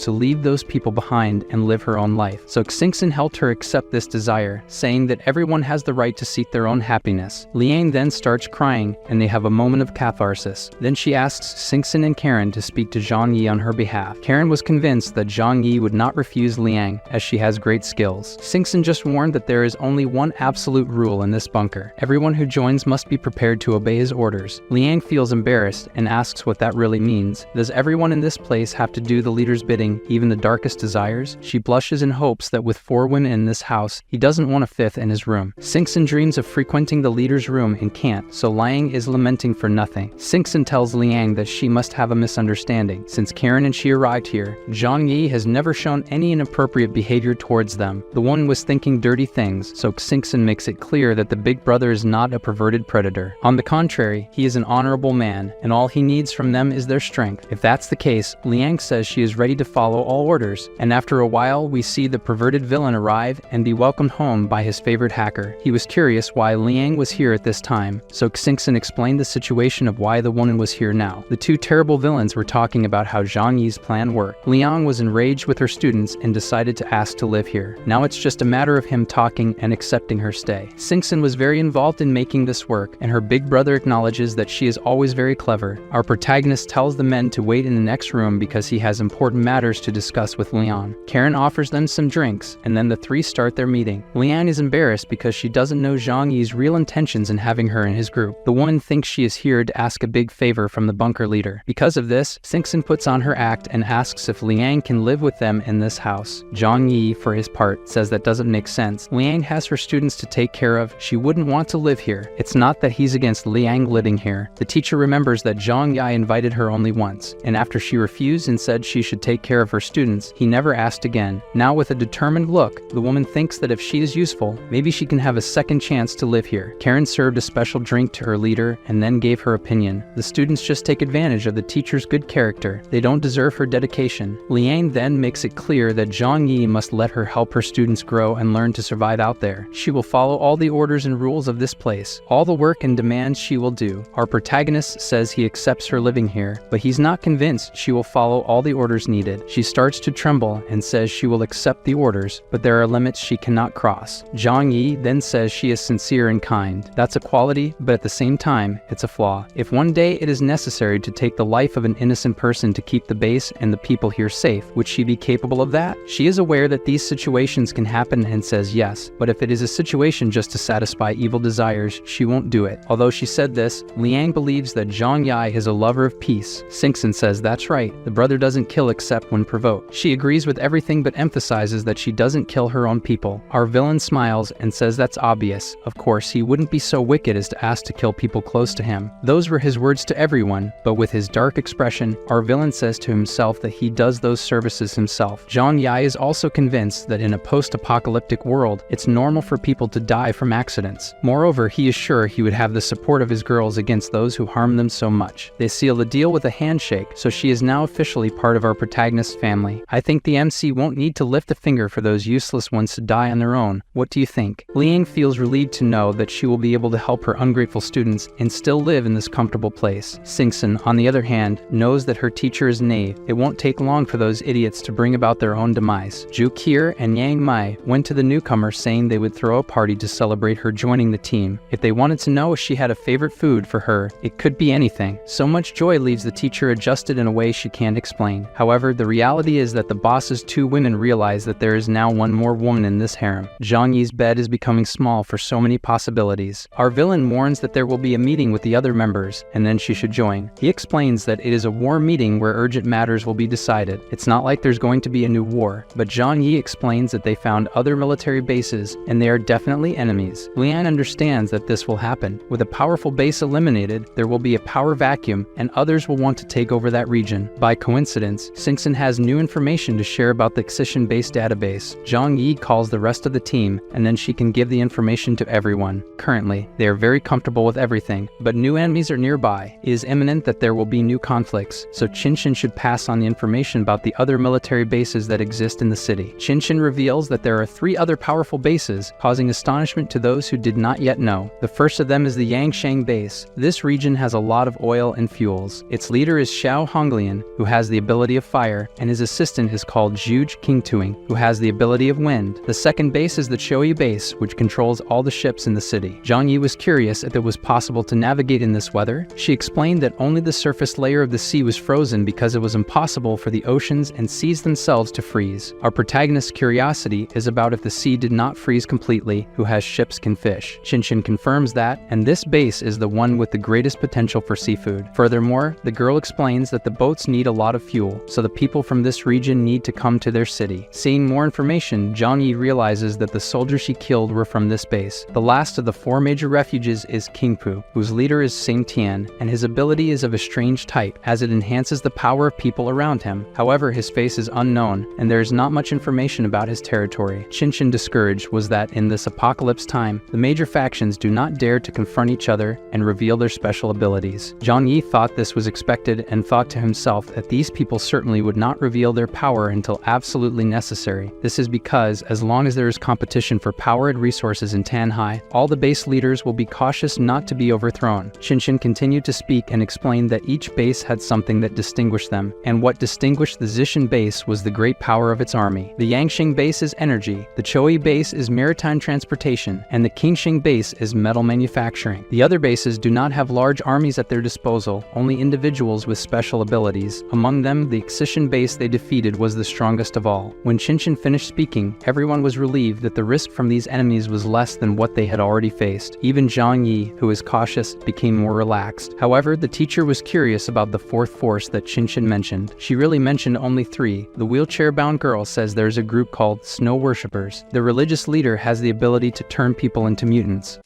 to leave those people behind and live her own life. So Singson helped her accept this desire, saying that everyone has the right to seek their own happiness. Liang then starts crying and they have a moment of catharsis. Then she asks Singson and Karen to speak to Zhang Yi on her behalf. Karen was convinced that Zhang Yi would not refuse Liang as she has great skills. Singson just warned that there is only one absolute rule in this bunker. Everyone who joins must be prepared to obey his orders. Liang feels embarrassed and asks what that really means. Does everyone in this place have to do the leader's bidding, even the darkest desires? She blushes and hopes that with 4 women in this house, he doesn't want a 5th in his room. Singson dreams of frequenting the leader's room and can't, so Liang is lamenting for nothing. Singson tells Liang that she must have a misunderstanding. Since Karen and she arrived here, Zhang Yi has never shown any inappropriate behavior towards them. The one was thinking dirty things, so Singson makes it clear that the big brother is not a perverted predator. On the contrary, he is an honorable man, and all he needs from them is their strength. If that's the case, Liang says she is ready to follow all orders, and after a while we see the perverted villain arrive and be welcomed home by his favorite hacker. He was curious why Liang was here at this time, so Singson explained the situation of why the woman was here now. The 2 terrible villains were talking about how Zhang Yi's plan worked. Liang was enraged with her students and decided to ask to live here. Now it's just a matter of him talking and accepting her stay. Singson was very involved in making this work, and her big brother acknowledges that she is always very clever. Our protagonist tells the men to wait in the next room because he has important matters to discuss with Liang. Karen offers them some drinks, and then the 3 start their meeting. Liang is embarrassed because she doesn't know Zhang Yi's real intentions in having her in his group. The woman thinks she is here to ask a big favor from the bunker leader. Because of this, Singson puts on her act and asks if Liang can live with them in this house. Zhang Yi, for his part, says that doesn't make sense. Liang has her students to take care of. She wouldn't want to live here. It's not that he's against Liang living here. The teacher remembers that Zhang Yi invited her only once, and after she refused and said she should take care of her students, he never asked again. Now with a determined look, the woman thinks that if she is useful, maybe she can have a second chance to live here. Karen served a special drink to her leader and then gave her opinion. The students just take advantage of the teacher's good character. They don't deserve her dedication. Liang then makes it clear that Zhang Yi must let her help her students grow and learn to survive out there. She will follow all the orders and rules of this place. All the work and demands she will do. Our protagonist says he accepts her living here, but he's not convinced she will follow all the orders needed. She starts to tremble and says she will accept the orders, but there are limits she cannot cross. Zhang Yi then says she is sincere and kind. That's a quality, but at the same time, it's a flaw. If one day it is necessary to take the life of an innocent person to keep the base and the people here safe, would she be capable of that? She is aware that these situations can happen and says yes, but if it is a situation just to satisfy evil desires, she won't do it. Although she said this, Liang believes that Zhang Yi is a lover of peace. Singson says that's right, the brother doesn't kill except when provoked. She agrees with everything but emphasizes that she doesn't kill her own people. Our villain smiles and says that's obvious. Of course, he wouldn't be so wicked as to ask to kill people close to him. Those were his words to everyone, but with his dark expression, our villain says to himself that he does those services himself. Zhang Yi is also convinced that in a post-apocalyptic world, it's normal for people to die from accidents. Moreover, he is sure he would have the support of his girls against those who harm them so much. They seal the deal with a handshake, so she is now officially part of our protagonist's family. I think the MC won't need to lift a finger for those useless ones to die on their own. What do you think? Liang feels relieved to know that she will be able to help her ungrateful students and still live in this comfortable place. Singson, on the other hand, knows that her teacher is naive. It won't take long for those idiots to bring about their own demise. Zhu Qier and Yang Mai went to the newcomer saying they would throw a party to celebrate her joining the team. If they wanted to know if she had a favorite food for her, it could be anything. So much joy leaves the teacher adjusted in a way she can't explain. However, the reality is that the boss's 2 women realize that there is now one more woman in this harem. Zhang Yi's bed is becoming small for so many possibilities. Our villain warns that there will be a meeting with the other members, and then she should join. He explains that it is a war meeting where urgent matters will be decided. It's not like there's going to be a new war, but Zhang Yi explains that they found other military bases, and they are definitely enemies. Liang understands that this will happen. With a powerful base eliminated, there will be a power vacuum, and others will want to take over that region. By coincidence, Singson has new information to share about the Excision-based database. Zhang Yi calls the rest of the team, and then she can give the information to everyone. Currently, they are very comfortable with everything, but new enemies are nearby. It is imminent that there will be new conflicts, so Qinshin should pass on the information about the other military bases that exist in the city. Qinshin reveals that there are 3 other powerful bases, causing astonishment to those who did not yet know. know. The first of them is the Yangshang base. This region has a lot of oil and fuels. Its leader is Xiao Honglian, who has the ability of fire, and his assistant is called Zhuge Qingtuing, who has the ability of wind. The second base is the Choi base, which controls all the ships in the city. Zhang Yi was curious if it was possible to navigate in this weather. She explained that only the surface layer of the sea was frozen because it was impossible for the oceans and seas themselves to freeze. Our protagonist's curiosity is about if the sea did not freeze completely, who has ships can fish. Shinshin confirms that, and this base is the one with the greatest potential for seafood. Furthermore, the girl explains that the boats need a lot of fuel, so the people from this region need to come to their city. Seeing more information, Zhang Yi realizes that the soldiers she killed were from this base. The last of the 4 major refuges is Qingpu, whose leader is Sing Tian, and his ability is of a strange type, as it enhances the power of people around him. However, his face is unknown, and there is not much information about his territory. Shinshin discouraged was that in this apocalypse time, the major factions do not dare to confront each other and reveal their special abilities. Zhang Yi thought this was expected and thought to himself that these people certainly would not reveal their power until absolutely necessary. This is because, as long as there is competition for power and resources in Tanhai, all the base leaders will be cautious not to be overthrown. Shinshin continued to speak and explained that each base had something that distinguished them, and what distinguished the Zishan base was the great power of its army. The Yangshing base is energy, the Choi base is maritime transportation, and the Qingxing base is metal manufacturing. The other bases do not have large armies at their disposal, only individuals with special abilities. Among them, the Xishan base they defeated was the strongest of all. When Shinshin finished speaking, everyone was relieved that the risk from these enemies was less than what they had already faced. Even Zhang Yi, who is cautious, became more relaxed. However, the teacher was curious about the 4th force that Shinshin mentioned. She really mentioned only 3. The wheelchair-bound girl says there's a group called Snow Worshippers. The religious leader has the ability to turn people into mutants.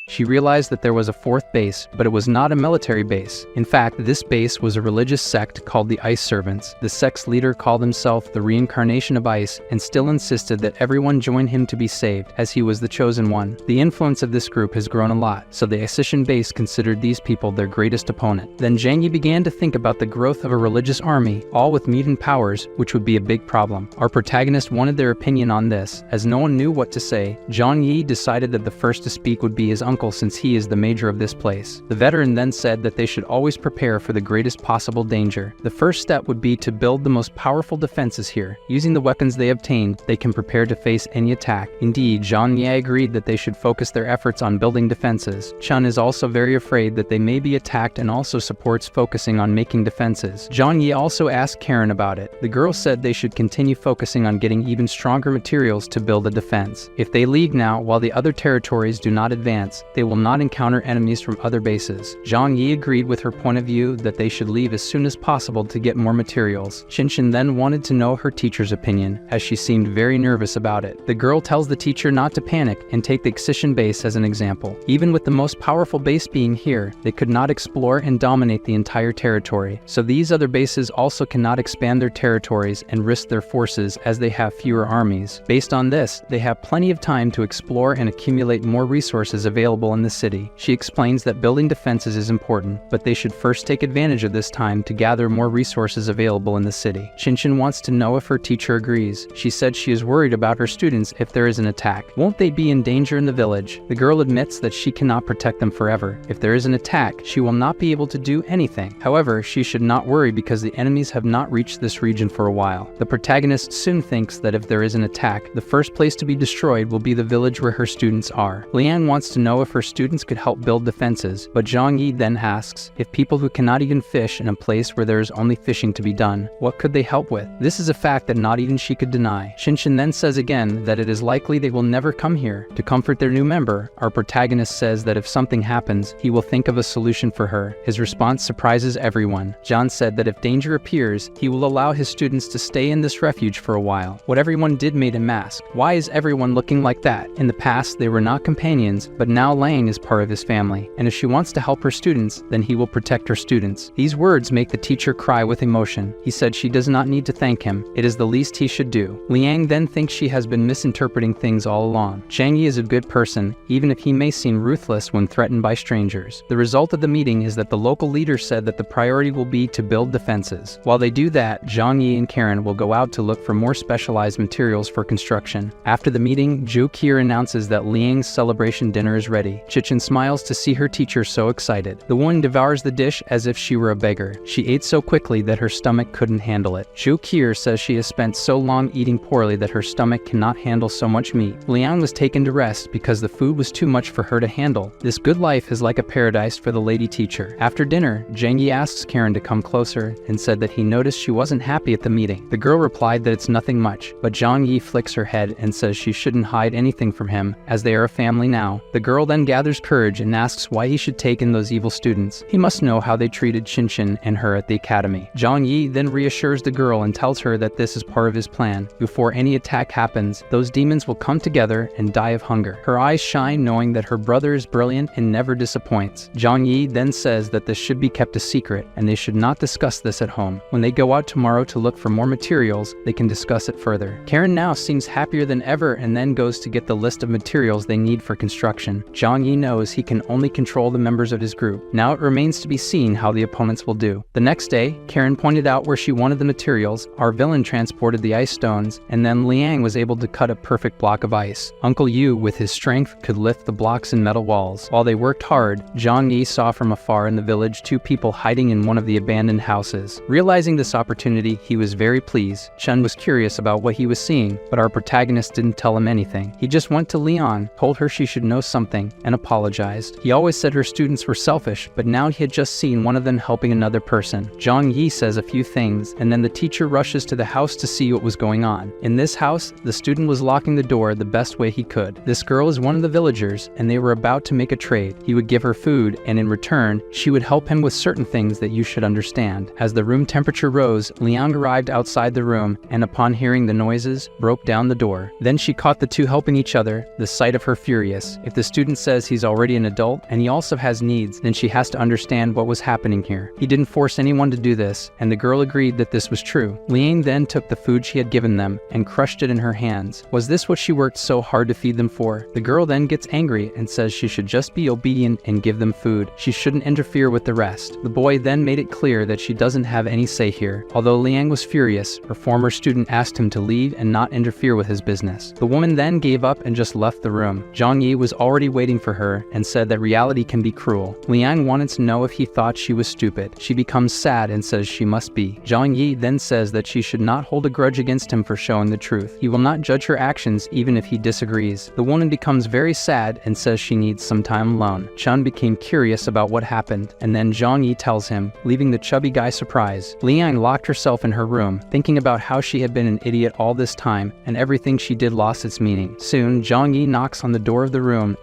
She realized that there was a 4th base, but it was not a military base. In fact, this base was a religious sect called the Ice Servants. The sect's leader called himself the Reincarnation of Ice and still insisted that everyone join him to be saved, as he was the chosen one. The influence of this group has grown a lot, so the Issishan base considered these people their greatest opponent. Then Zhang Yi began to think about the growth of a religious army, all with mutant powers, which would be a big problem. Our protagonist wanted their opinion on this. As no one knew what to say, Zhang Yi decided that the first to speak would be his uncle, since he is the major of this place. The veteran then said that they should always prepare for the greatest possible danger. The first step would be to build the most powerful defenses here. Using the weapons they obtained, they can prepare to face any attack. Indeed, Zhang Yi agreed that they should focus their efforts on building defenses. Chun is also very afraid that they may be attacked and also supports focusing on making defenses. Zhang Yi also asked Karen about it. The girl said they should continue focusing on getting even stronger materials to build a defense. If they leave now while the other territories do not advance, they will not encounter enemies from other bases. Zhang Yi agreed with her point of view that they should leave as soon as possible to get more materials. Shinshin then wanted to know her teacher's opinion, as she seemed very nervous about it. The girl tells the teacher not to panic and take the Xishan base as an example. Even with the most powerful base being here, they could not explore and dominate the entire territory, so these other bases also cannot expand their territories and risk their forces as they have fewer armies. Based on this, they have plenty of time to explore and accumulate more resources available in the city. She explains that building defenses is important, but they should first take advantage of this time to gather more resources available in the city. Shinshin wants to know if her teacher agrees. She said she is worried about her students if there is an attack. Won't they be in danger in the village? The girl admits that she cannot protect them forever. If there is an attack, she will not be able to do anything. However, she should not worry because the enemies have not reached this region for a while. The protagonist soon thinks that if there is an attack, the first place to be destroyed will be the village where her students are. Liang wants to know if her students could help build defenses, but Zhang Yi then asks if people who cannot even fish in a place where there is only fishing to be done, what could they help with? This is a fact that not even she could deny. Shinshin then says again that it is likely they will never come here. To comfort their new member, our protagonist says that if something happens, he will think of a solution for her. His response surprises everyone. John said that if danger appears, he will allow his students to stay in this refuge for a while. What everyone did made him ask, why is everyone looking like that? In the past, they were not companions, but now Lang is part of his family, and if she wants to help her students, then he will protect her students. These words make the teacher cry with emotion. He said she does not need to thank him. It is the least he should do. Liang then thinks she has been misinterpreting things all along. Zhang Yi is a good person, even if he may seem ruthless when threatened by strangers. The result of the meeting is that the local leader said that the priority will be to build defenses. While they do that, Zhang Yi and Karen will go out to look for more specialized materials for construction. After the meeting, Zhu Kier announces that Liang's celebration dinner is ready. ready. Chichen smiles to see her teacher so excited. The woman devours the dish as if she were a beggar. She ate so quickly that her stomach couldn't handle it. Zhu Qier says she has spent so long eating poorly that her stomach cannot handle so much meat. Liang was taken to rest because the food was too much for her to handle. This good life is like a paradise for the lady teacher. After dinner, Zhang Yi asks Karen to come closer and said that he noticed she wasn't happy at the meeting. The girl replied that it's nothing much, but Zhang Yi flicks her head and says she shouldn't hide anything from him, as they are a family now. The girl then gathers courage and asks why he should take in those evil students. He must know how they treated Qinshin and her at the academy. Zhang Yi then reassures the girl and tells her that this is part of his plan. Before any attack happens, those demons will come together and die of hunger. Her eyes shine knowing that her brother is brilliant and never disappoints. Zhang Yi then says that this should be kept a secret and they should not discuss this at home. When they go out tomorrow to look for more materials, they can discuss it further. Karen now seems happier than ever and then goes to get the list of materials they need for construction. Zhang Yi knows he can only control the members of his group. Now it remains to be seen how the opponents will do. The next day, Karen pointed out where she wanted the materials, our villain transported the ice stones, and then Liang was able to cut a perfect block of ice. Uncle Yu, with his strength, could lift the blocks and metal walls. While they worked hard, Zhang Yi saw from afar in the village two people hiding in one of the abandoned houses. Realizing this opportunity, he was very pleased. Chen was curious about what he was seeing, but our protagonist didn't tell him anything. He just went to Leon, told her she should know something, and apologized. He always said her students were selfish, but now he had just seen one of them helping another person. Zhang Yi says a few things, and then the teacher rushes to the house to see what was going on. In this house, the student was locking the door the best way he could. This girl is one of the villagers, and they were about to make a trade. He would give her food, and in return, she would help him with certain things that you should understand. As the room temperature rose, Liang arrived outside the room, and upon hearing the noises, broke down the door. Then she caught the two helping each other, the sight of her furious. If the student says he's already an adult, and he also has needs, then she has to understand what was happening here. He didn't force anyone to do this, and the girl agreed that this was true. Liang then took the food she had given them, and crushed it in her hands. Was this what she worked so hard to feed them for? The girl then gets angry and says she should just be obedient and give them food. She shouldn't interfere with the rest. The boy then made it clear that she doesn't have any say here. Although Liang was furious, her former student asked him to leave and not interfere with his business. The woman then gave up and just left the room. Zhang Yi was already waiting for her and said that reality can be cruel. Liang wanted to know if he thought she was stupid. She becomes sad and says she must be. Zhang Yi then says that she should not hold a grudge against him for showing the truth. He will not judge her actions even if he disagrees. The woman becomes very sad and says she needs some time alone. Chun became curious about what happened, and then Zhang Yi tells him, leaving the chubby guy surprised. Liang locked herself in her room, thinking about how she had been an idiot all this time, and everything she did lost its meaning. Soon, Zhang Yi knocks on the door of the room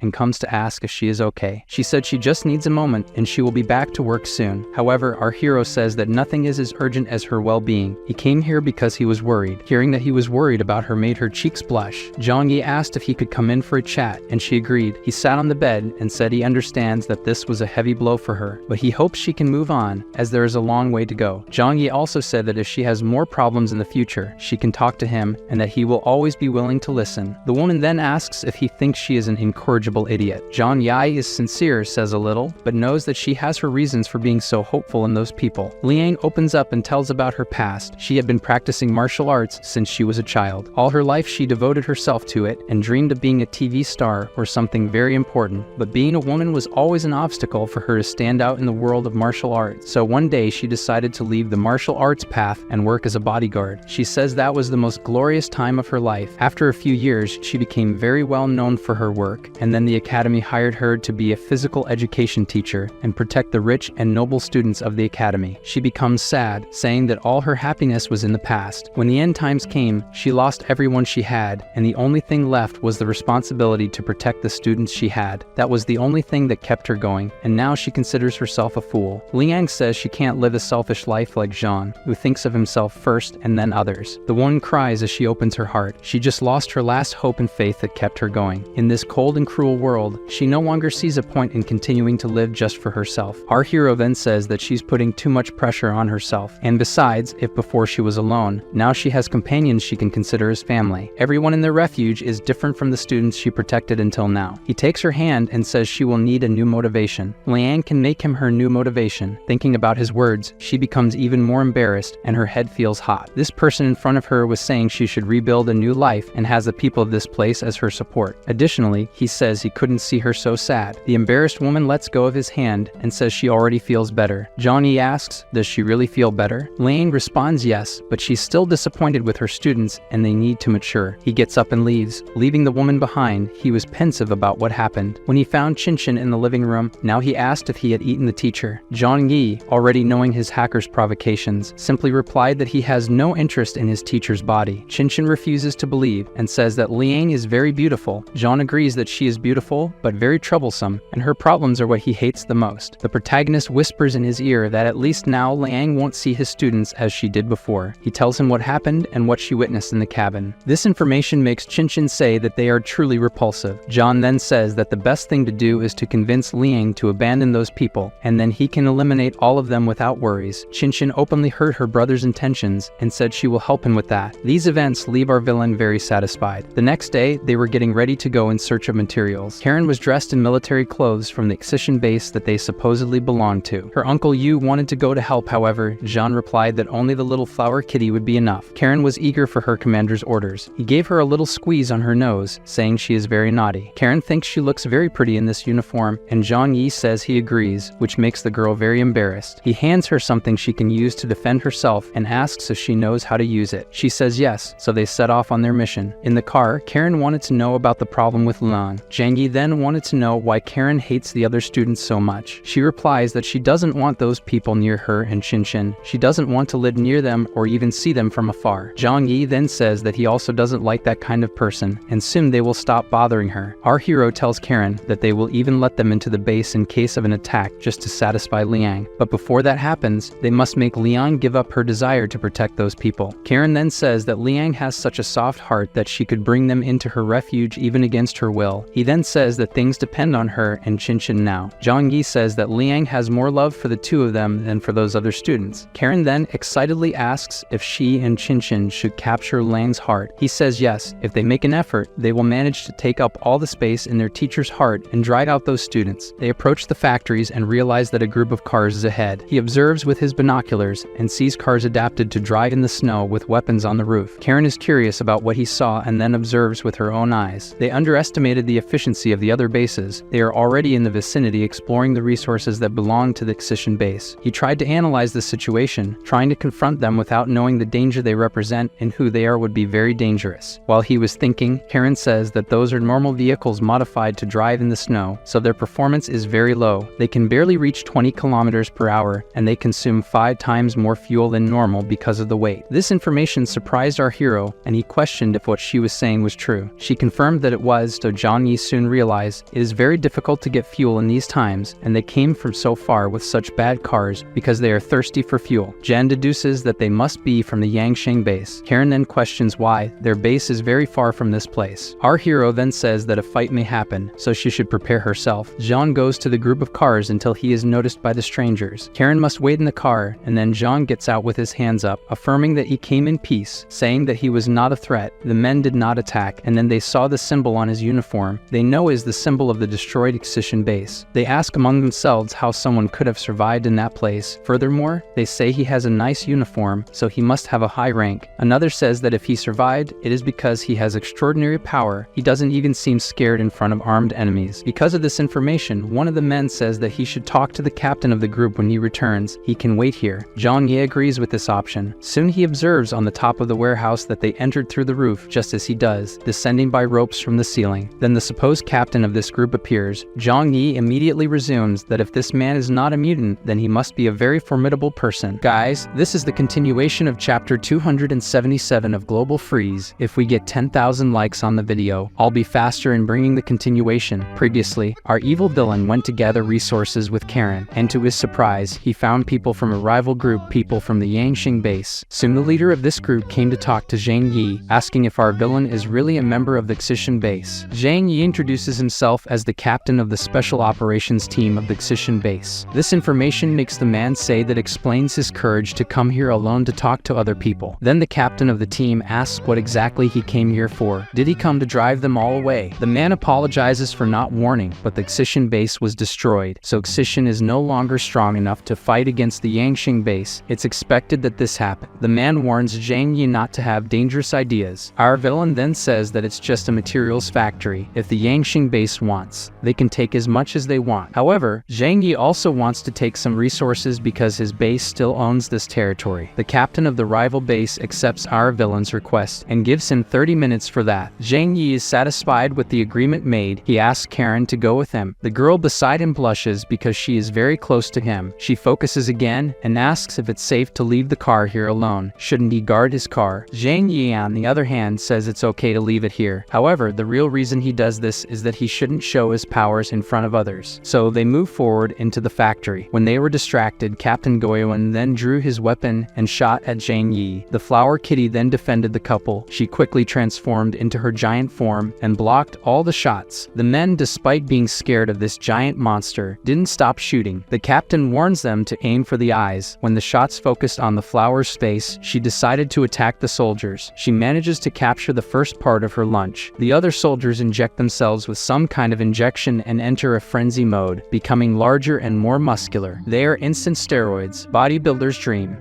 and comes to ask if she is okay. She said she just needs a moment and she will be back to work soon. However, our hero says that nothing is as urgent as her well-being. He came here because he was worried. Hearing that he was worried about her made her cheeks blush. Zhang Yi asked if he could come in for a chat, and she agreed. He sat on the bed and said he understands that this was a heavy blow for her, but he hopes she can move on, as there is a long way to go. Zhang Yi also said that if she has more problems in the future, she can talk to him, and that he will always be willing to listen. The woman then asks if he thinks she is an incorrigible idiot. Zhang Yi is sincere, says a little, but knows that she has her reasons for being so hopeful in those people. Liang opens up and tells about her past. She had been practicing martial arts since she was a child. All her life she devoted herself to it and dreamed of being a TV star or something very important, but being a woman was always an obstacle for her to stand out in the world of martial arts. So one day she decided to leave the martial arts path and work as a bodyguard. She says that was the most glorious time of her life. After a few years, she became very well known for her work, and then the academy hired her to be a physical education teacher and protect the rich and noble students of the academy. She becomes sad, saying that all her happiness was in the past. When the end times came, she lost everyone she had, and the only thing left was the responsibility to protect the students she had. That was the only thing that kept her going, and now she considers herself a fool. Liang says she can't live a selfish life like Jean, who thinks of himself first and then others. The woman cries as she opens her heart. She just lost her last hope and faith that kept her going. In this cold and cruel world, she no longer sees a point in continuing to live just for herself. Our hero then says that she's putting too much pressure on herself, and besides, if before she was alone, now she has companions she can consider as family. Everyone in their refuge is different from the students she protected until now. He takes her hand and says she will need a new motivation. Liang can make him her new motivation. Thinking about his words, she becomes even more embarrassed and her head feels hot. This person in front of her was saying she should rebuild a new life and has the people of this place as her support. Additionally, he says says he couldn't see her so sad. The embarrassed woman lets go of his hand and says she already feels better. Zhang Yi asks, does she really feel better? Liang responds yes, but she's still disappointed with her students and they need to mature. He gets up and leaves, leaving the woman behind. He was pensive about what happened. When he found Qinshin in the living room, now he asked if he had eaten the teacher. Zhang Yi, already knowing his hacker's provocations, simply replied that he has no interest in his teacher's body. Qinshin refuses to believe and says that Liang is very beautiful. Zhang agrees that she is beautiful, but very troublesome, and her problems are what he hates the most. The protagonist whispers in his ear that at least now Liang won't see his students as she did before. He tells him what happened and what she witnessed in the cabin. This information makes Qinshin say that they are truly repulsive. Zhang then says that the best thing to do is to convince Liang to abandon those people, and then he can eliminate all of them without worries. Qinshin openly hurt her brother's intentions and said she will help him with that. These events leave our villain very satisfied. The next day, they were getting ready to go in search of materials. Karen was dressed in military clothes from the excision base that they supposedly belonged to. Her uncle Yu wanted to go to help, however, Zhang replied that only the little flower kitty would be enough. Karen was eager for her commander's orders. He gave her a little squeeze on her nose, saying she is very naughty. Karen thinks she looks very pretty in this uniform, and Zhang Yi says he agrees, which makes the girl very embarrassed. He hands her something she can use to defend herself and asks if she knows how to use it. She says yes, so they set off on their mission. In the car, Karen wanted to know about the problem with Lan. Zhang Yi then wanted to know why Karen hates the other students so much. She replies that she doesn't want those people near her and Qinshin. She doesn't want to live near them or even see them from afar. Zhang Yi then says that he also doesn't like that kind of person, and soon they will stop bothering her. Our hero tells Karen that they will even let them into the base in case of an attack just to satisfy Liang. But before that happens, they must make Liang give up her desire to protect those people. Karen then says that Liang has such a soft heart that she could bring them into her refuge even against her will. He then says that things depend on her and Qinshin now. Zhang Yi says that Liang has more love for the two of them than for those other students. Karen then excitedly asks if she and Qinshin should capture Liang's heart. He says yes, if they make an effort, they will manage to take up all the space in their teacher's heart and drive out those students. They approach the factories and realize that a group of cars is ahead. He observes with his binoculars and sees cars adapted to drive in the snow with weapons on the roof. Karen is curious about what he saw and then observes with her own eyes. They underestimated the efficiency of the other bases. They are already in the vicinity exploring the resources that belong to the excision base. He tried to analyze the situation, trying to confront them without knowing the danger they represent and who they are would be very dangerous. While he was thinking, Karen says that those are normal vehicles modified to drive in the snow, so their performance is very low. They can barely reach 20 kilometers per hour, and they consume 5 times more fuel than normal because of the weight. This information surprised our hero, and he questioned if what she was saying was true. She confirmed that it was, so Zhang Yi soon realized it is very difficult to get fuel in these times, and they came from so far with such bad cars because they are thirsty for fuel. Jen deduces that they must be from the Yangsheng base. Karen then questions why. Their base is very far from this place. Our hero then says that a fight may happen, so she should prepare herself. Zhang goes to the group of cars until he is noticed by the strangers. Karen must wait in the car, and then Zhang gets out with his hands up, affirming that he came in peace, saying that he was not a threat. The men did not attack, and then they saw the symbol on his uniform. They know is the symbol of the destroyed excision base. They ask among themselves how someone could have survived in that place. Furthermore, they say he has a nice uniform, so he must have a high rank. Another says that if he survived, it is because he has extraordinary power. He doesn't even seem scared in front of armed enemies. Because of this information, one of the men says that he should talk to the captain of the group when he returns. He can wait here. Zhang Yi agrees with this option. Soon he observes on the top of the warehouse that they entered through the roof just as he does, descending by ropes from the ceiling. Then the supposed captain of this group appears. Zhang Yi immediately resumes that if this man is not a mutant, then he must be a very formidable person. Guys, this is the continuation of chapter 277 of Global Freeze. If we get 10,000 likes on the video, I'll be faster in bringing the continuation. Previously, our evil villain went to gather resources with Karen, and to his surprise, he found people from a rival group, people from the Yangsheng base. Soon the leader of this group came to talk to Zhang Yi, asking if our villain is really a member of the excision base. Zhang Yi introduces himself as the captain of the special operations team of the excision base. This information makes the man say that explains his courage to come here alone to talk to other people. Then the captain of the team asks what exactly he came here for. Did he come to drive them all away? The man apologizes for not warning, but the excision base was destroyed, so excision is no longer strong enough to fight against the Yangsheng base. It's expected that this happened. The man warns Zhang Yi not to have dangerous ideas. Our villain then says that it's just a materials factory. If the Yangshing base wants. They can take as much as they want. However, Zhang Yi also wants to take some resources because his base still owns this territory. The captain of the rival base accepts our villain's request and gives him 30 minutes for that. Zhang Yi is satisfied with the agreement made. He asks Karen to go with him. The girl beside him blushes because she is very close to him. She focuses again and asks if it's safe to leave the car here alone. Shouldn't he guard his car? Zhang Yi, on the other hand, says it's okay to leave it here. However, the real reason he does this is that he shouldn't show his powers in front of others. So they move forward into the factory. When they were distracted, Captain Goyuan then drew his weapon and shot at Zhang Yi. The flower kitty then defended the couple. She quickly transformed into her giant form and blocked all the shots. The men, despite being scared of this giant monster, didn't stop shooting. The captain warns them to aim for the eyes. When the shots focused on the flower's face, she decided to attack the soldiers. She manages to capture the first part of her lunch. The other soldiers inject themselves with some kind of injection and enter a frenzy mode, becoming larger and more muscular. They are instant steroids, bodybuilder's dream.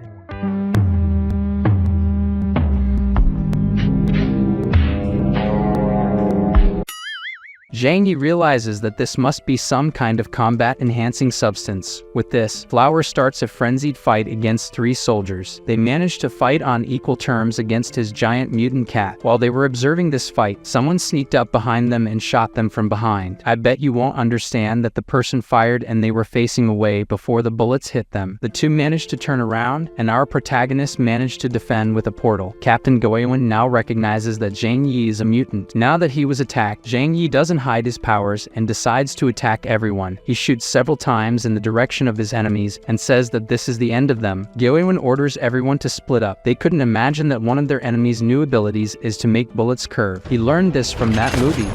Zhang Yi realizes that this must be some kind of combat-enhancing substance. With this, Flower starts a frenzied fight against 3 soldiers. They manage to fight on equal terms against his giant mutant cat. While they were observing this fight, someone sneaked up behind them and shot them from behind. I bet you won't understand that the person fired and they were facing away before the bullets hit them. The two managed to turn around, and our protagonist managed to defend with a portal. Captain Goyuan now recognizes that Zhang Yi is a mutant. Now that he was attacked, Zhang Yi doesn't hide his powers and decides to attack everyone. He shoots several times in the direction of his enemies and says that this is the end of them. Goyuan orders everyone to split up. They couldn't imagine that one of their enemies' new abilities is to make bullets curve. He learned this from that movie.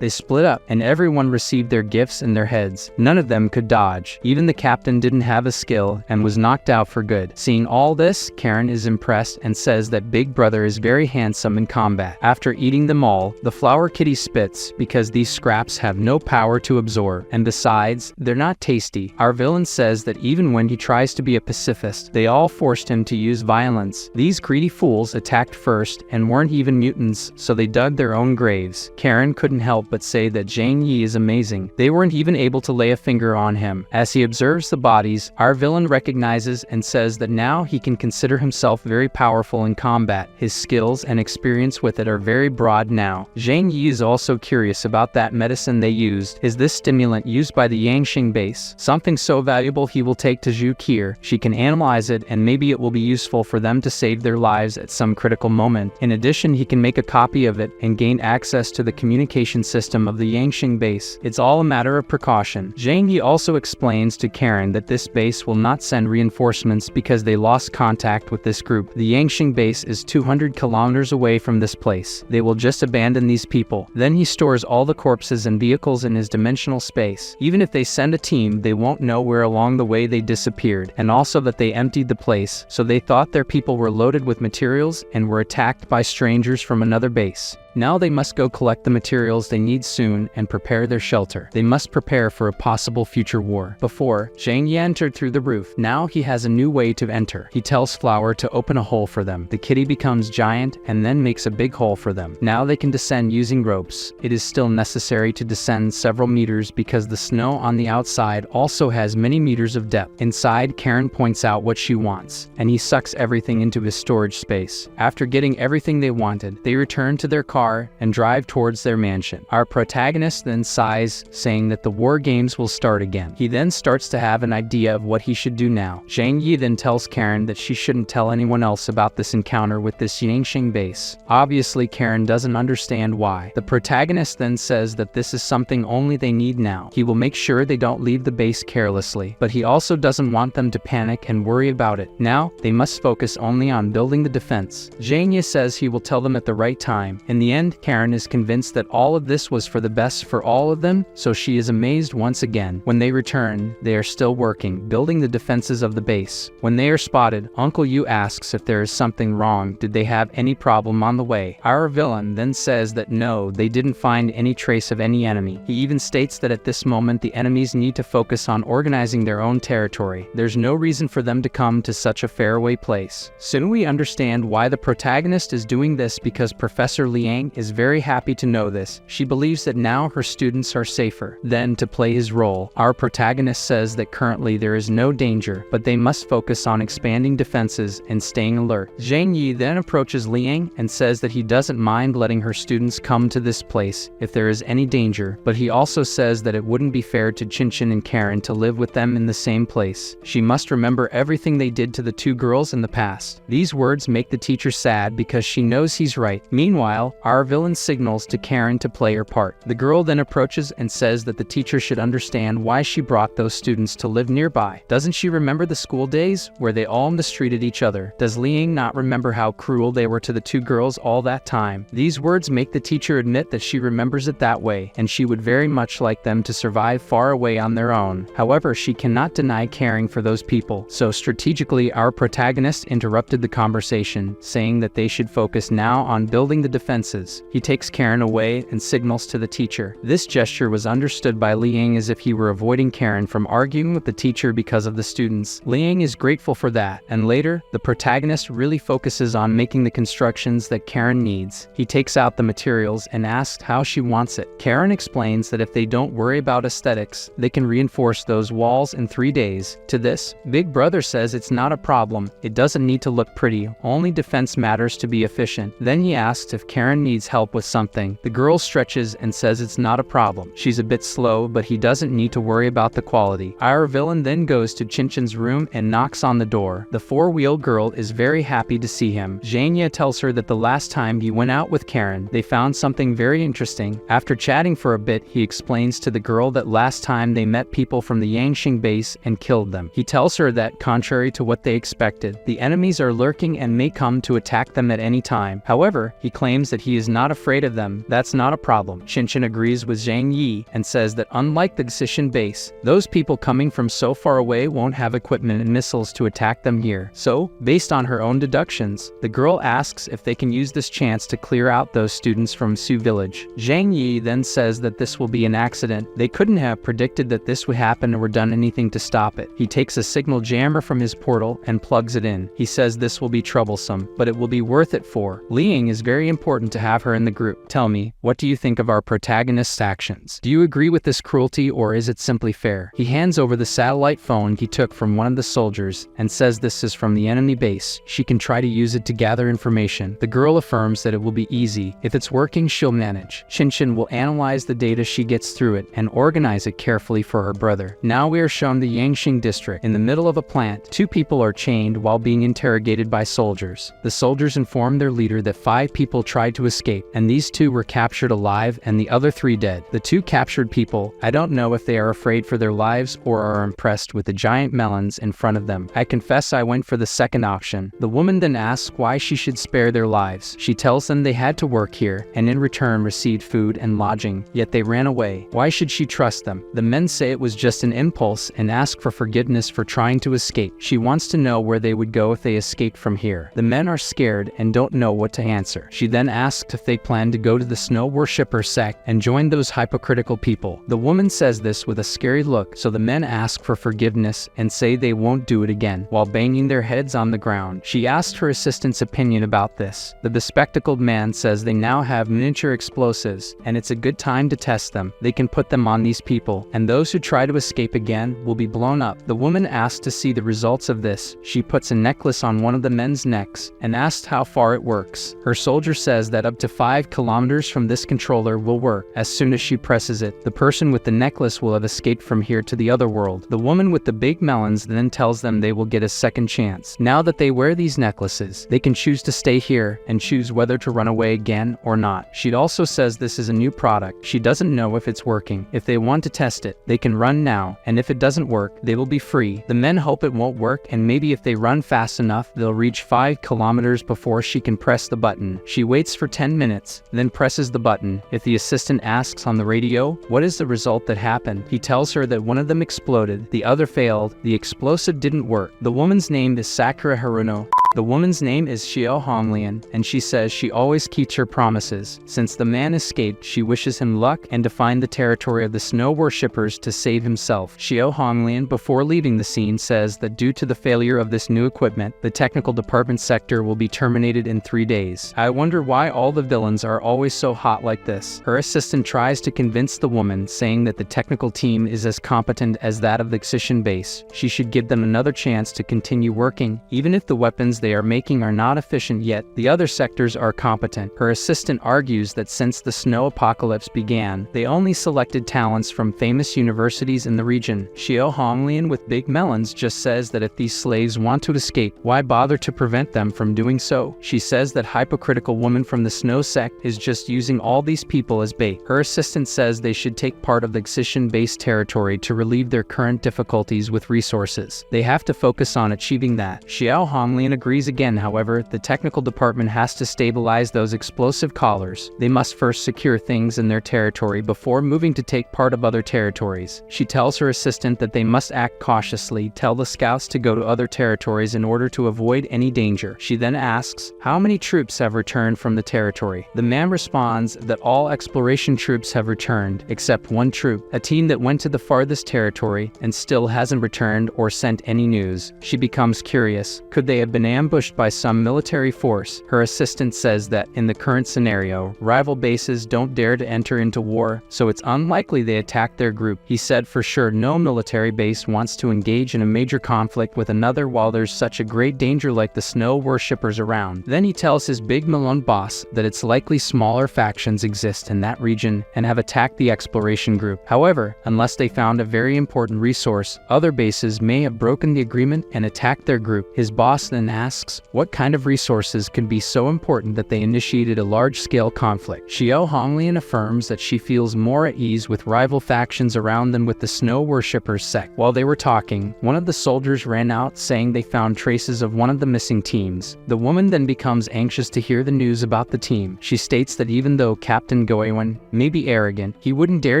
They split up, and everyone received their gifts in their heads. None of them could dodge. Even the captain didn't have a skill and was knocked out for good. Seeing all this, Karen is impressed and says that Big Brother is very handsome in combat. After eating them all, the flower kitty spits because these scraps have no power to absorb, and besides, they're not tasty. Our villain says that even when he tries to be a pacifist, they all forced him to use violence. These greedy fools attacked first and weren't even mutants, so they dug their own graves. Karen couldn't help but say that Zhang Yi is amazing. They weren't even able to lay a finger on him. As he observes the bodies, our villain recognizes and says that now he can consider himself very powerful in combat. His skills and experience with it are very broad now. Zhang Yi is also curious about that medicine they used. Is this stimulant used by the Yangshing base? Something so valuable he will take to Zhu Kier. She can analyze it and maybe it will be useful for them to save their lives at some critical moment. In addition, he can make a copy of it and gain access to the communication system of the Yangshing base. It's all a matter of precaution. Zhang Yi also explains to Karen that this base will not send reinforcements because they lost contact with this group. The Yangshing base is 200 kilometers away from this place. They will just abandon these people. Then he stores all the corpses and vehicles in his dimensional space. Even if they send a team, they won't know where along the way they disappeared, and also that they emptied the place, so they thought their people were loaded with materials and were attacked by strangers from another base. Now they must go collect the materials they need soon and prepare their shelter. They must prepare for a possible future war. Before, Zhang Yi entered through the roof. Now he has a new way to enter. He tells Flower to open a hole for them. The kitty becomes giant and then makes a big hole for them. Now they can descend using ropes. It is still necessary to descend several meters because the snow on the outside also has many meters of depth. Inside, Karen points out what she wants, and he sucks everything into his storage space. After getting everything they wanted, they return to their car and drive towards their mansion. Our protagonist then sighs, saying that the war games will start again. He then starts to have an idea of what he should do now. Zhang Yi then tells Karen that she shouldn't tell anyone else about this encounter with this Yangshing base. Obviously, Karen doesn't understand why. The protagonist then says that this is something only they need now. He will make sure they don't leave the base carelessly, but he also doesn't want them to panic and worry about it. Now, they must focus only on building the defense. Zhang Yi says he will tell them at the right time. In the the end, Karen is convinced that all of this was for the best for all of them, so she is amazed once again. When they return, they are still working, building the defenses of the base. When they are spotted, Uncle Yu asks if there is something wrong. Did they have any problem on the way? Our villain then says that no, they didn't find any trace of any enemy. He even states that at this moment the enemies need to focus on organizing their own territory. There's no reason for them to come to such a faraway place. Soon we understand why the protagonist is doing this, because Professor Liang is very happy to know this. She believes that now her students are safer. Then, to play his role, our protagonist says that currently there is no danger, but they must focus on expanding defenses and staying alert. Zhang Yi then approaches Liang and says that he doesn't mind letting her students come to this place if there is any danger, but he also says that it wouldn't be fair to Qinshan and Karen to live with them in the same place. She must remember everything they did to the two girls in the past. These words make the teacher sad because she knows he's right. Meanwhile, our villain signals to Karen to play her part. The girl then approaches and says that the teacher should understand why she brought those students to live nearby. Doesn't she remember the school days where they all mistreated each other? Does Liang not remember how cruel they were to the two girls all that time? These words make the teacher admit that she remembers it that way, and she would very much like them to survive far away on their own. However, she cannot deny caring for those people, so strategically our protagonist interrupted the conversation, saying that they should focus now on building the defenses. He takes Karen away and signals to the teacher. This gesture was understood by Liang as if he were avoiding Karen from arguing with the teacher because of the students. Liang is grateful for that, and later, the protagonist really focuses on making the constructions that Karen needs. He takes out the materials and asks how she wants it. Karen explains that if they don't worry about aesthetics, they can reinforce those walls in 3 days. To this, Big Brother says it's not a problem. It doesn't need to look pretty, only defense matters to be efficient. Then he asks if Karen needs help with something. The girl stretches and says it's not a problem. She's a bit slow, but he doesn't need to worry about the quality. Our villain then goes to Qinshan's room and knocks on the door. The four-wheel girl is very happy to see him. Zhang Yi tells her that the last time he went out with Karen, they found something very interesting. After chatting for a bit, he explains to the girl that last time they met people from the Yangxing base and killed them. He tells her that, contrary to what they expected, the enemies are lurking and may come to attack them at any time. However, he claims that he is not afraid of them. That's not a problem. Qinshan agrees with Zhang Yi and says that unlike the Xishan base, those people coming from so far away won't have equipment and missiles to attack them here. So, based on her own deductions, the girl asks if they can use this chance to clear out those students from Su village. Zhang Yi then says that this will be an accident. They couldn't have predicted that this would happen or done anything to stop it. He takes a signal jammer from his portal and plugs it in. He says this will be troublesome, but it will be worth it for Liang is very important to have her in the group. Tell me, what do you think of our protagonist's actions? Do you agree with this cruelty, or is it simply fair? He hands over the satellite phone he took from one of the soldiers and says this is from the enemy base. She can try to use it to gather information. The girl affirms that it will be easy. If it's working, she'll manage. Qinshan will analyze the data she gets through it and organize it carefully for her brother. Now we are shown the Yangxing district. In the middle of a plant, two people are chained while being interrogated by soldiers. The soldiers inform their leader that 5 people tried to escape, and these 2 were captured alive and the other 3 dead. The 2 captured people, I don't know if they are afraid for their lives or are impressed with the giant melons in front of them. I confess I went for the second option. The woman then asks why she should spare their lives. She tells them they had to work here and in return received food and lodging, yet they ran away. Why should she trust them? The men say it was just an impulse and ask for forgiveness for trying to escape. She wants to know where they would go if they escaped from here. The men are scared and don't know what to answer. She then asks if they plan to go to the snow worshipper sect and join those hypocritical people. The woman says this with a scary look, so the men ask for forgiveness and say they won't do it again, while banging their heads on the ground. She asked her assistant's opinion about this. The bespectacled man says they now have miniature explosives, and it's a good time to test them. They can put them on these people, and those who try to escape again will be blown up. The woman asks to see the results of this. She puts a necklace on one of the men's necks and asks how far it works. Her soldier says that up to 5 kilometers from this controller will work. As soon as she presses it, the person with the necklace will have escaped from here to the other world. The woman with the big melons then tells them they will get a second chance. Now that they wear these necklaces, they can choose to stay here and choose whether to run away again or not. She also says this is a new product. She doesn't know if it's working. If they want to test it, they can run now, and if it doesn't work, they will be free. The men hope it won't work, and maybe if they run fast enough, they'll reach 5 kilometers before she can press the button. She waits for 10 minutes, then presses the button. If the assistant asks on the radio, what is the result that happened? He tells her that one of them exploded, the other failed, the explosive didn't work. The woman's name is Sakura Haruno. The woman's name is Xiao Honglian, and she says she always keeps her promises. Since the man escaped, she wishes him luck and to find the territory of the snow worshippers to save himself. Xiao Honglian, before leaving the scene, says that due to the failure of this new equipment, the technical department sector will be terminated in 3 days. I wonder why all the villains are always so hot like this. Her assistant tries to convince the woman, saying that the technical team is as competent as that of the excision base. She should give them another chance to continue working. Even if the weapons they are making are not efficient yet, the other sectors are competent. Her assistant argues that since the snow apocalypse began, they only selected talents from famous universities in the region. Xiao Honglian with big melons just says that if these slaves want to escape, why bother to prevent them from doing so? She says that hypocritical woman from the snow sect is just using all these people as bait. Her assistant says they should take part of the excision-based territory to relieve their current difficulties with resources. They have to focus on achieving that. Xiao Honglian agrees again. However, the technical department has to stabilize those explosive collars. They must first secure things in their territory before moving to take part of other territories. She tells her assistant that they must act cautiously, tell the scouts to go to other territories in order to avoid any danger. She then asks, how many troops have returned from the territory? The man responds that all exploration troops have returned, except one troop, a team that went to the farthest territory and still hasn't returned or sent any news. She becomes curious. Could they have been ambushed by some military force? Her assistant says that, in the current scenario, rival bases don't dare to enter into war, so it's unlikely they attack their group. He said for sure no military base wants to engage in a major conflict with another while there's such a great danger like the snow worshippers around. Then he tells his big Malone boss that it's likely smaller factions exist in that region and have attacked the exploration group. However, unless they found a very important resource, other bases may have broken the agreement and attacked their group. His boss then asks what kind of resources can be so important that they initiated a large-scale conflict. Xiao Honglian affirms that she feels more at ease with rival factions around than with the snow worshippers sect. While they were talking, one of the soldiers ran out saying they found traces of one of the missing teams. The woman then becomes anxious to hear the news about the team. She states that even though Captain Goemon may be arrogant, he wouldn't dare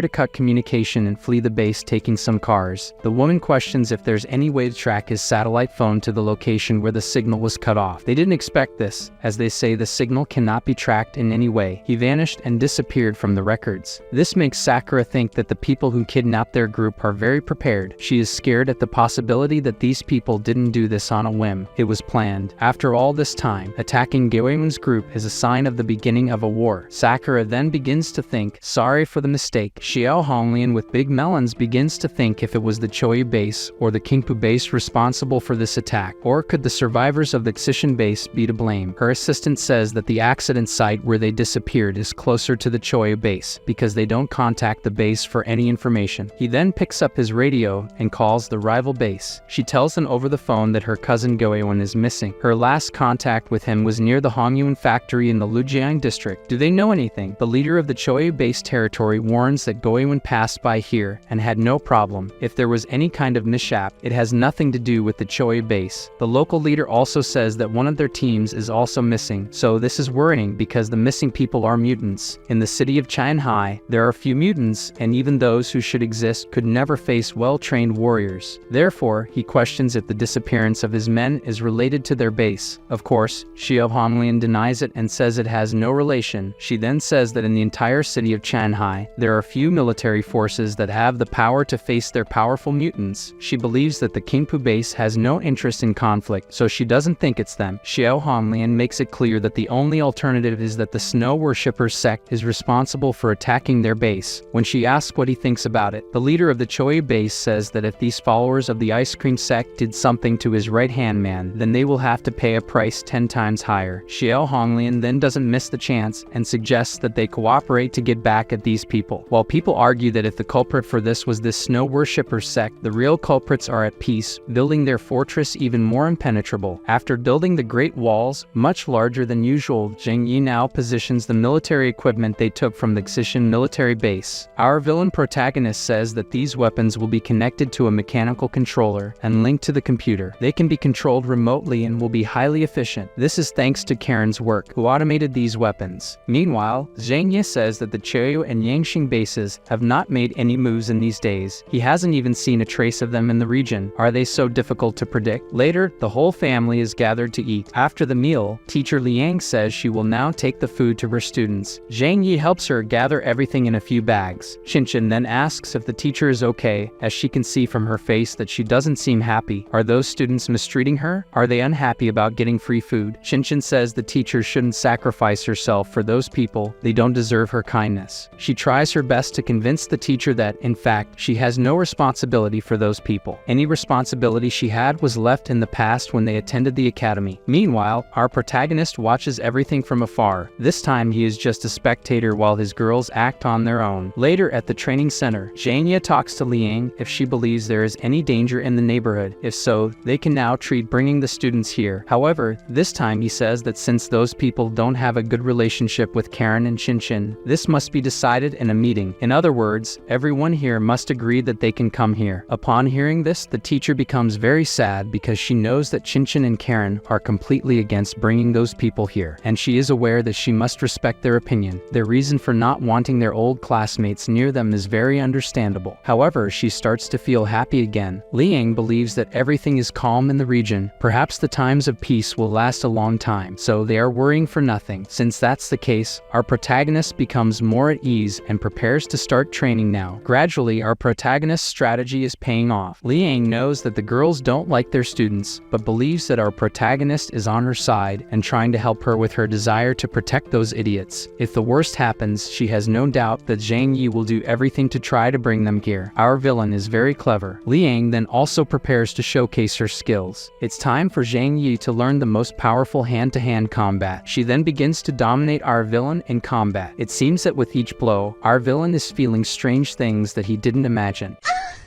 to cut communication and flee the base taking some cars. The woman questions if there's any way to track his satellite phone to the location where the signal was cut off. They didn't expect this, as they say the signal cannot be tracked in any way. He vanished and disappeared from the records. This makes Sakura think that the people who kidnapped their group are very prepared. She is scared at the possibility that these people didn't do this on a whim. It was planned. After all this time, attacking Goemon's group is a sign of the beginning of a war. Sakura then begins to think, sorry for the mistake. Xiao Honglian with big melons begins to think if it was the Choyu base or the Kingpu base responsible for this attack, or could the survivors of the Excision base be to blame. Her assistant says that the accident site where they disappeared is closer to the Choyu base because they don't contact the base for any information. He then picks up his radio and calls the rival base. She tells him over the phone that her cousin Goemon is missing. Her last contact with him was near the Hongyuan factory in the Lujiang district. Do they know anything? The leader of the Choyu base territory warns that Goemon passed by here and had no problem. If there was any kind of mishap, it has nothing to do with the Choyu base. The local leader also says that one of their teams is also missing, so this is worrying because the missing people are mutants. In the city of Shanghai, there are few mutants, and even those who should exist could never face well-trained warriors. Therefore, he questions if the disappearance of his men is related to their base. Of course, Xiao Honglian denies it and says it has no relation. She then says that in the entire city of Shanghai, there are few military forces that have the power to face their powerful mutants. She believes that the Kingpu base has no interest in conflict, so she doesn't think it's them. Xiao Honglian makes it clear that the only alternative is that the Snow Worshippers sect is responsible for attacking their base. When she asks what he thinks about it, the leader of the Choyu base says that if these followers of the Ice Cream sect did something to his right-hand man, then they will have to pay a price 10 times higher. Xiao Honglian then doesn't miss the chance and suggests that they cooperate to get back at these people. While people argue that if the culprit for this was this Snow Worshippers sect, the real culprits are at peace, building their fortress even more impenetrable. After building the Great Walls, much larger than usual, Zhang Yi now positions the military equipment they took from the Xishan military base. Our villain protagonist says that these weapons will be connected to a mechanical controller and linked to the computer. They can be controlled remotely and will be highly efficient. This is thanks to Karen's work, who automated these weapons. Meanwhile, Zhang Yi says that the Cheyu and Yangxing bases have not made any moves in these days. He hasn't even seen a trace of them in the region. Are they so difficult to predict? Later, the whole family is gathered to eat. After the meal, teacher Liang says she will now take the food to her students. Zhang Yi helps her gather everything in a few bags. Qinshan then asks if the teacher is okay, as she can see from her face that she doesn't seem happy. Are those students mistreating her? Are they unhappy about getting free food? Qinshan says the teacher shouldn't sacrifice herself for those people. They don't deserve her kindness. She tries her best to convince the teacher that, in fact, she has no responsibility for those people. Any responsibility she had was left in the past when they attended the academy. Meanwhile, our protagonist watches everything from afar. This time he is just a spectator while his girls act on their own. Later at the training center, Zhang Yi talks to Liang if she believes there is any danger in the neighborhood. If so, they can now treat bringing the students here. However, this time he says that since those people don't have a good relationship with Karen and Qinshan, this must be decided in a meeting. In other words, everyone here must agree that they can come here. Upon hearing this, the teacher becomes very sad because she knows that Qinshan and Karen are completely against bringing those people here, and she is aware that she must respect their opinion. Their reason for not wanting their old classmates near them is very understandable. However, she starts to feel happy again. Liang believes that everything is calm in the region. Perhaps the times of peace will last a long time, so they are worrying for nothing. Since that's the case, our protagonist becomes more at ease and prepares to start training now. Gradually, our protagonist's strategy is paying off. Liang knows that the girls don't like their students, but believes that our protagonist is on her side and trying to help her with her desire to protect those idiots. If the worst happens, she has no doubt that Zhang Yi will do everything to try to bring them here. Our villain is very clever. Liang then also prepares to showcase her skills. It's time for Zhang Yi to learn the most powerful hand-to-hand combat. She then begins to dominate our villain in combat. It seems that with each blow, our villain is feeling strange things that he didn't imagine.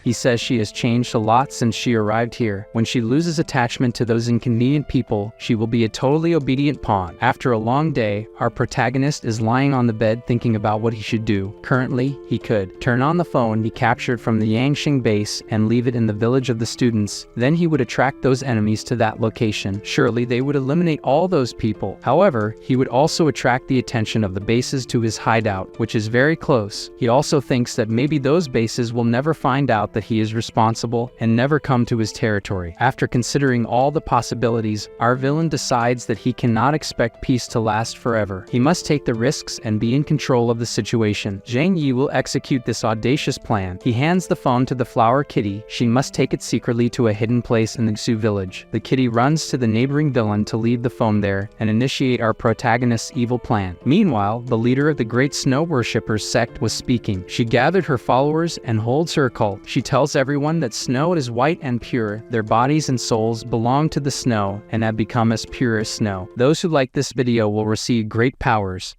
He says she has changed a lot since she arrived here. When she loses attachment to those inconvenient people, she will be a totally obedient pawn. After a long day, our protagonist is lying on the bed thinking about what he should do. Currently, he could turn on the phone he captured from the Yangxing base and leave it in the village of the students. Then he would attract those enemies to that location. Surely they would eliminate all those people. However, he would also attract the attention of the bases to his hideout, which is very close. He also thinks that maybe those bases will never find out that he is responsible and never come to his territory. After considering all the possibilities, our villain decides that he cannot expect peace to last forever. He must take the risks and be in control of the situation. Zhang Yi will execute this audacious plan. He hands the phone to the flower kitty. She must take it secretly to a hidden place in the Xu village. The kitty runs to the neighboring villain to leave the phone there and initiate our protagonist's evil plan. Meanwhile, the leader of the Great Snow Worshippers sect was speaking. She gathered her followers and holds her cult. She tells everyone that snow is white and pure. Their bodies and souls belong to the snow and have become as pure as snow. Those who like this video will receive great powers.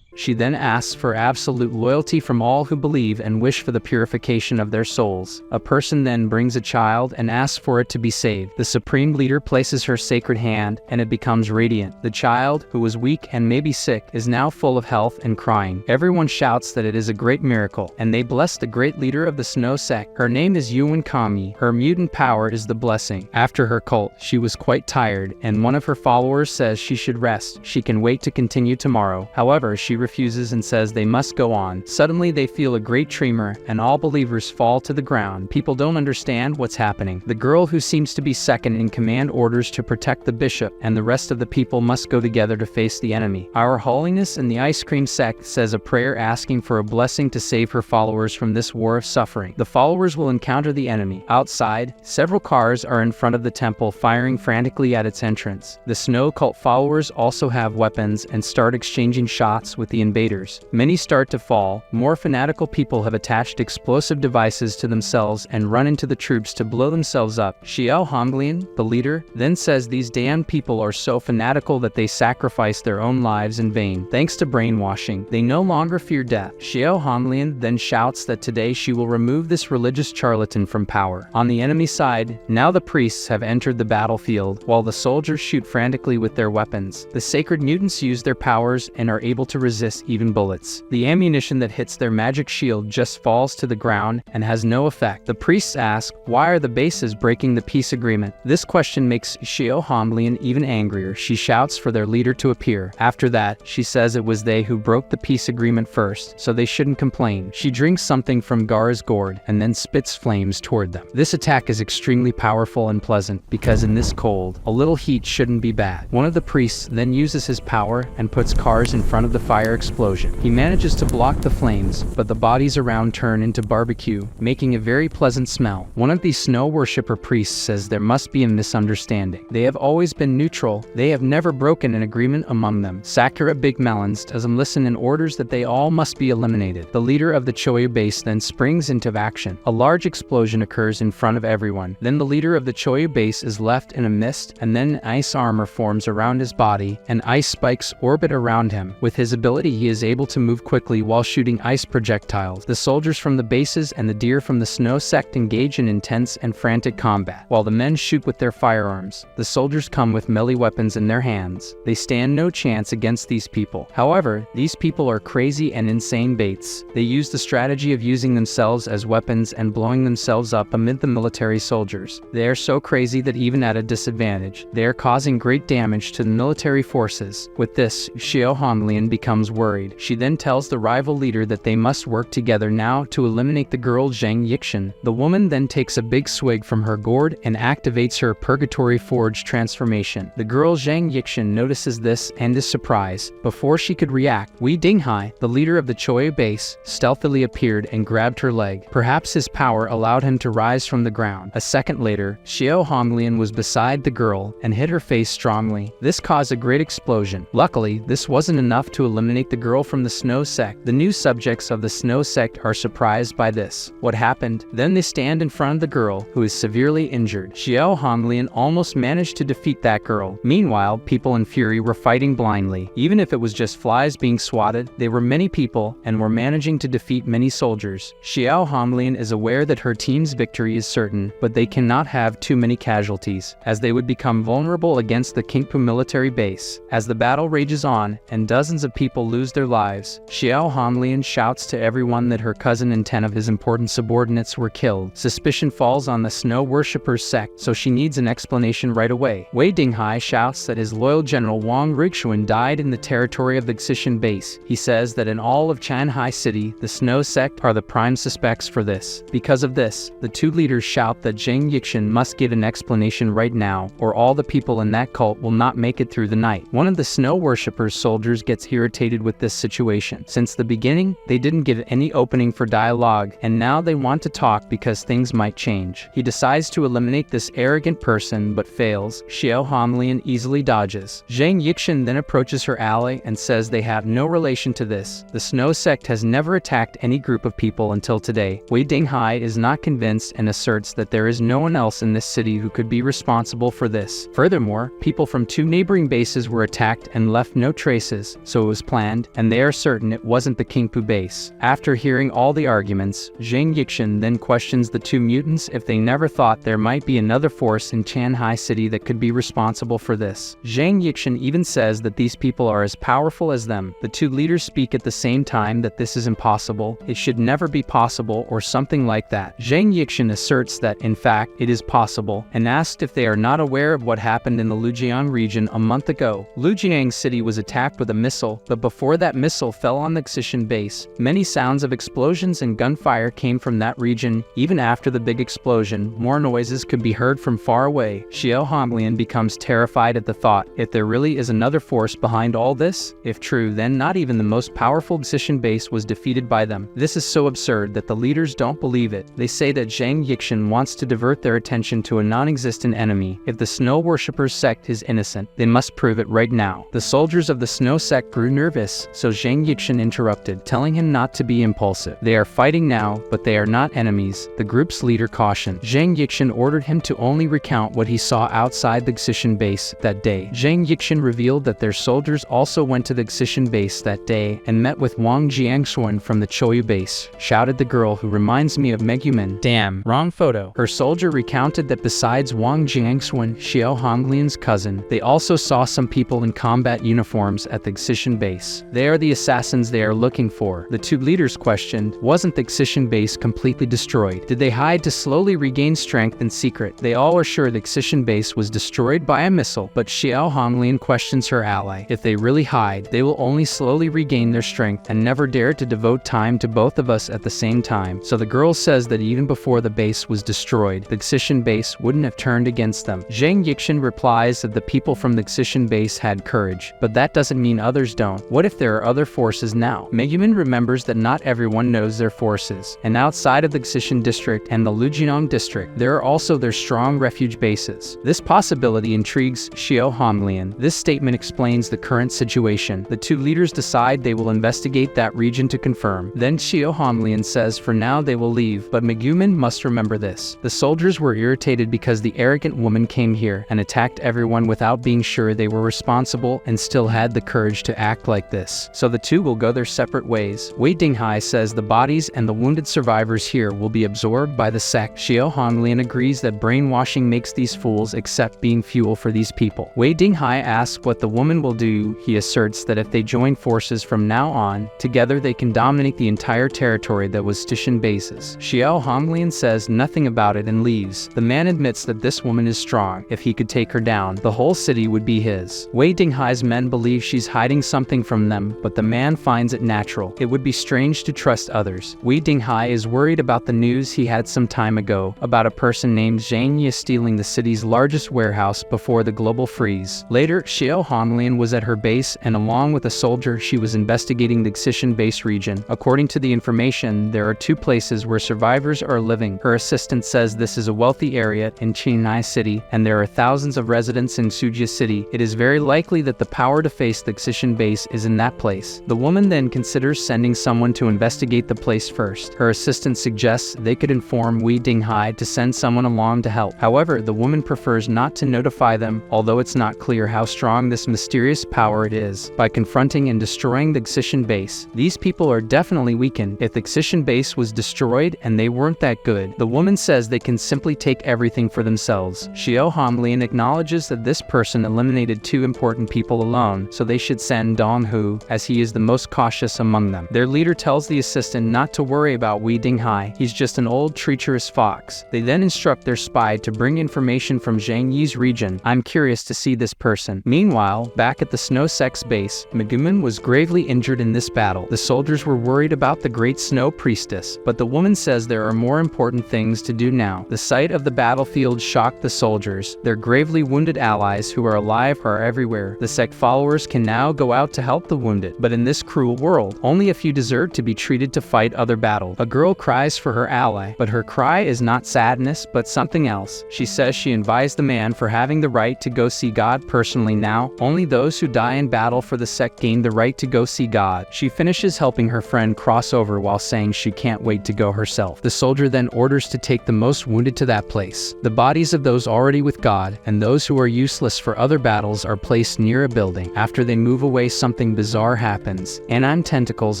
She then asks for absolute loyalty from all who believe and wish for the purification of their souls. A person then brings a child and asks for it to be saved. The supreme leader places her sacred hand and it becomes radiant. The child, who was weak and maybe sick, is now full of health and crying. Everyone shouts that it is a great miracle, and they bless the great leader of the snow sect. Her name is Yuan Kami. Her mutant power is the blessing. After her cult, she was quite tired, and one of her followers says she should rest. She can wait to continue tomorrow. However, she refuses and says they must go on. Suddenly they feel a great tremor and all believers fall to the ground. People don't understand what's happening. The girl who seems to be second in command orders to protect the bishop, and the rest of the people must go together to face the enemy. Our Holiness in the ice cream sect says a prayer asking for a blessing to save her followers from this war of suffering. The followers will encounter the enemy. Outside, several cars are in front of the temple firing frantically at its entrance. The snow cult followers also have weapons and start exchanging shots with the invaders. Many start to fall. More fanatical people have attached explosive devices to themselves and run into the troops to blow themselves up. Xiao Honglian, the leader, then says these damned people are so fanatical that they sacrifice their own lives in vain. Thanks to brainwashing, they no longer fear death. Xiao Honglian then shouts that today she will remove this religious charlatan from power. On the enemy side, now the priests have entered the battlefield, while the soldiers shoot frantically with their weapons. The sacred mutants use their powers and are able to resist even bullets. The ammunition that hits their magic shield just falls to the ground and has no effect. The priests ask, why are the bases breaking the peace agreement? This question makes Xiao Honglian even angrier. She shouts for their leader to appear. After that, she says it was they who broke the peace agreement first, so they shouldn't complain. She drinks something from Gar's gourd and then spits flames toward them. This attack is extremely powerful and pleasant, because in this cold, a little heat shouldn't be bad. One of the priests then uses his power and puts cars in front of the fire explosion. He manages to block the flames, but the bodies around turn into barbecue, making a very pleasant smell. One of these snow worshipper priests says there must be a misunderstanding. They have always been neutral. They have never broken an agreement among them. Sakura Big Melons doesn't listen and orders that they all must be eliminated. The leader of the Choyu base then springs into action. A large explosion occurs in front of everyone. Then the leader of the Choyu base is left in a mist, and then ice armor forms around his body, and ice spikes orbit around him. With his ability, he is able to move quickly while shooting ice projectiles. The soldiers from the bases and the deer from the snow sect engage in intense and frantic combat, while the men shoot with their firearms. The soldiers come with melee weapons in their hands. They stand no chance against these people. However, these people are crazy and insane baits. They use the strategy of using themselves as weapons and blowing themselves up amid the military soldiers. They are so crazy that even at a disadvantage, they are causing great damage to the military forces. With this, Xiao Honglian becomes worried. She then tells the rival leader that they must work together now to eliminate the girl Zhang Yi. The woman then takes a big swig from her gourd and activates her Purgatory Forge transformation. The girl Zhang Yi notices this and is surprised. Before she could react, Wei Dinghai, the leader of the Choyu base, stealthily appeared and grabbed her leg. Perhaps his power allowed him to rise from the ground. A second later, Xiao Honglian was beside the girl and hit her face strongly. This caused a great explosion. Luckily, this wasn't enough to eliminate the girl from the Snow Sect. The new subjects of the Snow Sect are surprised by this. What happened? Then they stand in front of the girl, who is severely injured. Xiao Honglian almost managed to defeat that girl. Meanwhile, people in fury were fighting blindly. Even if it was just flies being swatted, they were many people and were managing to defeat many soldiers. Xiao Honglian is aware that her team's victory is certain, but they cannot have too many casualties, as they would become vulnerable against the Kingpu military base. As the battle rages on, and dozens of people lose their lives, Xiao Honglian shouts to everyone that her cousin and 10 of his important subordinates were killed. Suspicion falls on the Snow Worshippers sect, so she needs an explanation right away. Wei Dinghai shouts that his loyal general Wang Rixuan died in the territory of the Xishan base. He says that in all of Chanhai City, the Snow sect are the prime suspects for this. Because of this, the two leaders shout that Zhang Yi must give an explanation right now, or all the people in that cult will not make it through the night. One of the Snow Worshippers soldiers gets irritated with this situation. Since the beginning, they didn't give any opening for dialogue, and now they want to talk because things might change. He decides to eliminate this arrogant person, but fails. Xiao Honglian easily dodges. Zhang Yi then approaches her ally and says they have no relation to this. The Snow sect has never attacked any group of people until today. Wei Dinghai is not convinced and asserts that there is no one else in this city who could be responsible for this. Furthermore, people from 2 neighboring bases were attacked and left no traces, so it was planned, and they are certain it wasn't the Kingpu base. After hearing all the arguments, Zhang Yi then questions the 2 mutants if they never thought there might be another force in Chanhai City that could be responsible for this. Zhang Yi even says that these people are as powerful as them. The 2 leaders speak at the same time that this is impossible, it should never be possible, or something like that. Zhang Yi asserts that, in fact, it is possible, and asked if they are not aware of what happened in the Lujiang region a month ago. Lujiang City was attacked with a missile, but before that missile fell on the Xishan base, many sounds of explosions and gunfire came from that region. Even after the big explosion, more noises could be heard from far away. Xiao Honglian becomes terrified at the thought, if there really is another force behind all this? If true, then not even the most powerful Xishan base was defeated by them. This is so absurd that the leaders don't believe it. They say that Zhang Yi wants to divert their attention to a non-existent enemy. If the Snow Worshippers sect is innocent, they must prove it right now. The soldiers of the Snow sect grew nervous nervous, so Zhang Yi interrupted, telling him not to be impulsive. They are fighting now, but they are not enemies, the group's leader cautioned. Zhang Yi ordered him to only recount what he saw outside the Xishan base that day. Zhang Yi revealed that their soldiers also went to the Xishan base that day and met with Wang Jiangxuan from the Choyu base, shouted the girl who reminds me of Megumin. Damn, wrong photo. Her soldier recounted that besides Wang Jiangxuan, Xiao Honglian's cousin, they also saw some people in combat uniforms at the Xishan base. They are the assassins they are looking for. The two leaders questioned, wasn't the Xishan base completely destroyed? Did they hide to slowly regain strength in secret? They all are sure the Xishan base was destroyed by a missile, but Xiao Honglian questions her ally. If they really hide, they will only slowly regain their strength and never dare to devote time to both of us at the same time. So the girl says that even before the base was destroyed, the Xishan base wouldn't have turned against them. Zhang Yi replies that the people from the Xishan base had courage, but that doesn't mean others don't. What if there are other forces now? Megumin remembers that not everyone knows their forces, and outside of the Xishan district and the Lujiang district, there are also their strong refuge bases. This possibility intrigues Xiao Honglian. This statement explains the current situation. The two leaders decide they will investigate that region to confirm. Then Xiao Honglian says for now they will leave, but Megumin must remember this. The soldiers were irritated because the arrogant woman came here and attacked everyone without being sure they were responsible and still had the courage to act like this. So the two will go their separate ways. Wei Dinghai says the bodies and the wounded survivors here will be absorbed by the sect. Xiao Honglian agrees that brainwashing makes these fools accept being fuel for these people. Wei Dinghai asks what the woman will do. He asserts that if they join forces from now on, together they can dominate the entire territory that was Xishan bases. Xiao Honglian says nothing about it and leaves. The man admits that this woman is strong. If he could take her down, the whole city would be his. Wei Dinghai's men believe she's hiding something from them, but the man finds it natural. It would be strange to trust others. Wei Dinghai is worried about the news he had some time ago about a person named Zhang Yi stealing the city's largest warehouse before the global freeze. Later, Xiao Honglian was at her base and along with a soldier she was investigating the Xishan base region. According to the information, there are two places where survivors are living. Her assistant says this is a wealthy area in Qinghai City and there are thousands of residents in Sujia City. It is very likely that the power to face the Xishan base is in that place. The woman then considers sending someone to investigate the place first. Her assistant suggests they could inform Wei Dinghai to send someone along to help. However, the woman prefers not to notify them, although it's not clear how strong this mysterious power it is. By confronting and destroying the Xishan base, these people are definitely weakened. If the Xishan base was destroyed and they weren't that good, the woman says they can simply take everything for themselves. Xiao Honglian acknowledges that this person eliminated two important people alone, so they should send Dong Hu, as he is the most cautious among them. Their leader tells the assistant not to worry about Wei Dinghai. He's just an old treacherous fox. They then instruct their spy to bring information from Zhang Yi's region. I'm curious to see this person. Meanwhile, back at the Snow Sect's base, Megumin was gravely injured in this battle. The soldiers were worried about the Great Snow Priestess, but the woman says there are more important things to do now. The sight of the battlefield shocked the soldiers. Their gravely wounded allies who are alive are everywhere. The sect followers can now go out to help the wounded, but in this cruel world, only a few deserve to be treated to fight other battles. A girl cries for her ally, but her cry is not sadness, but something else. She says she advised the man for having the right to go see God personally now. Only those who die in battle for the sect gain the right to go see God. She finishes helping her friend cross over while saying she can't wait to go herself. The soldier then orders to take the most wounded to that place. The bodies of those already with God and those who are useless for other battles are placed near a building. After they move away, something bizarre happens. Anon tentacles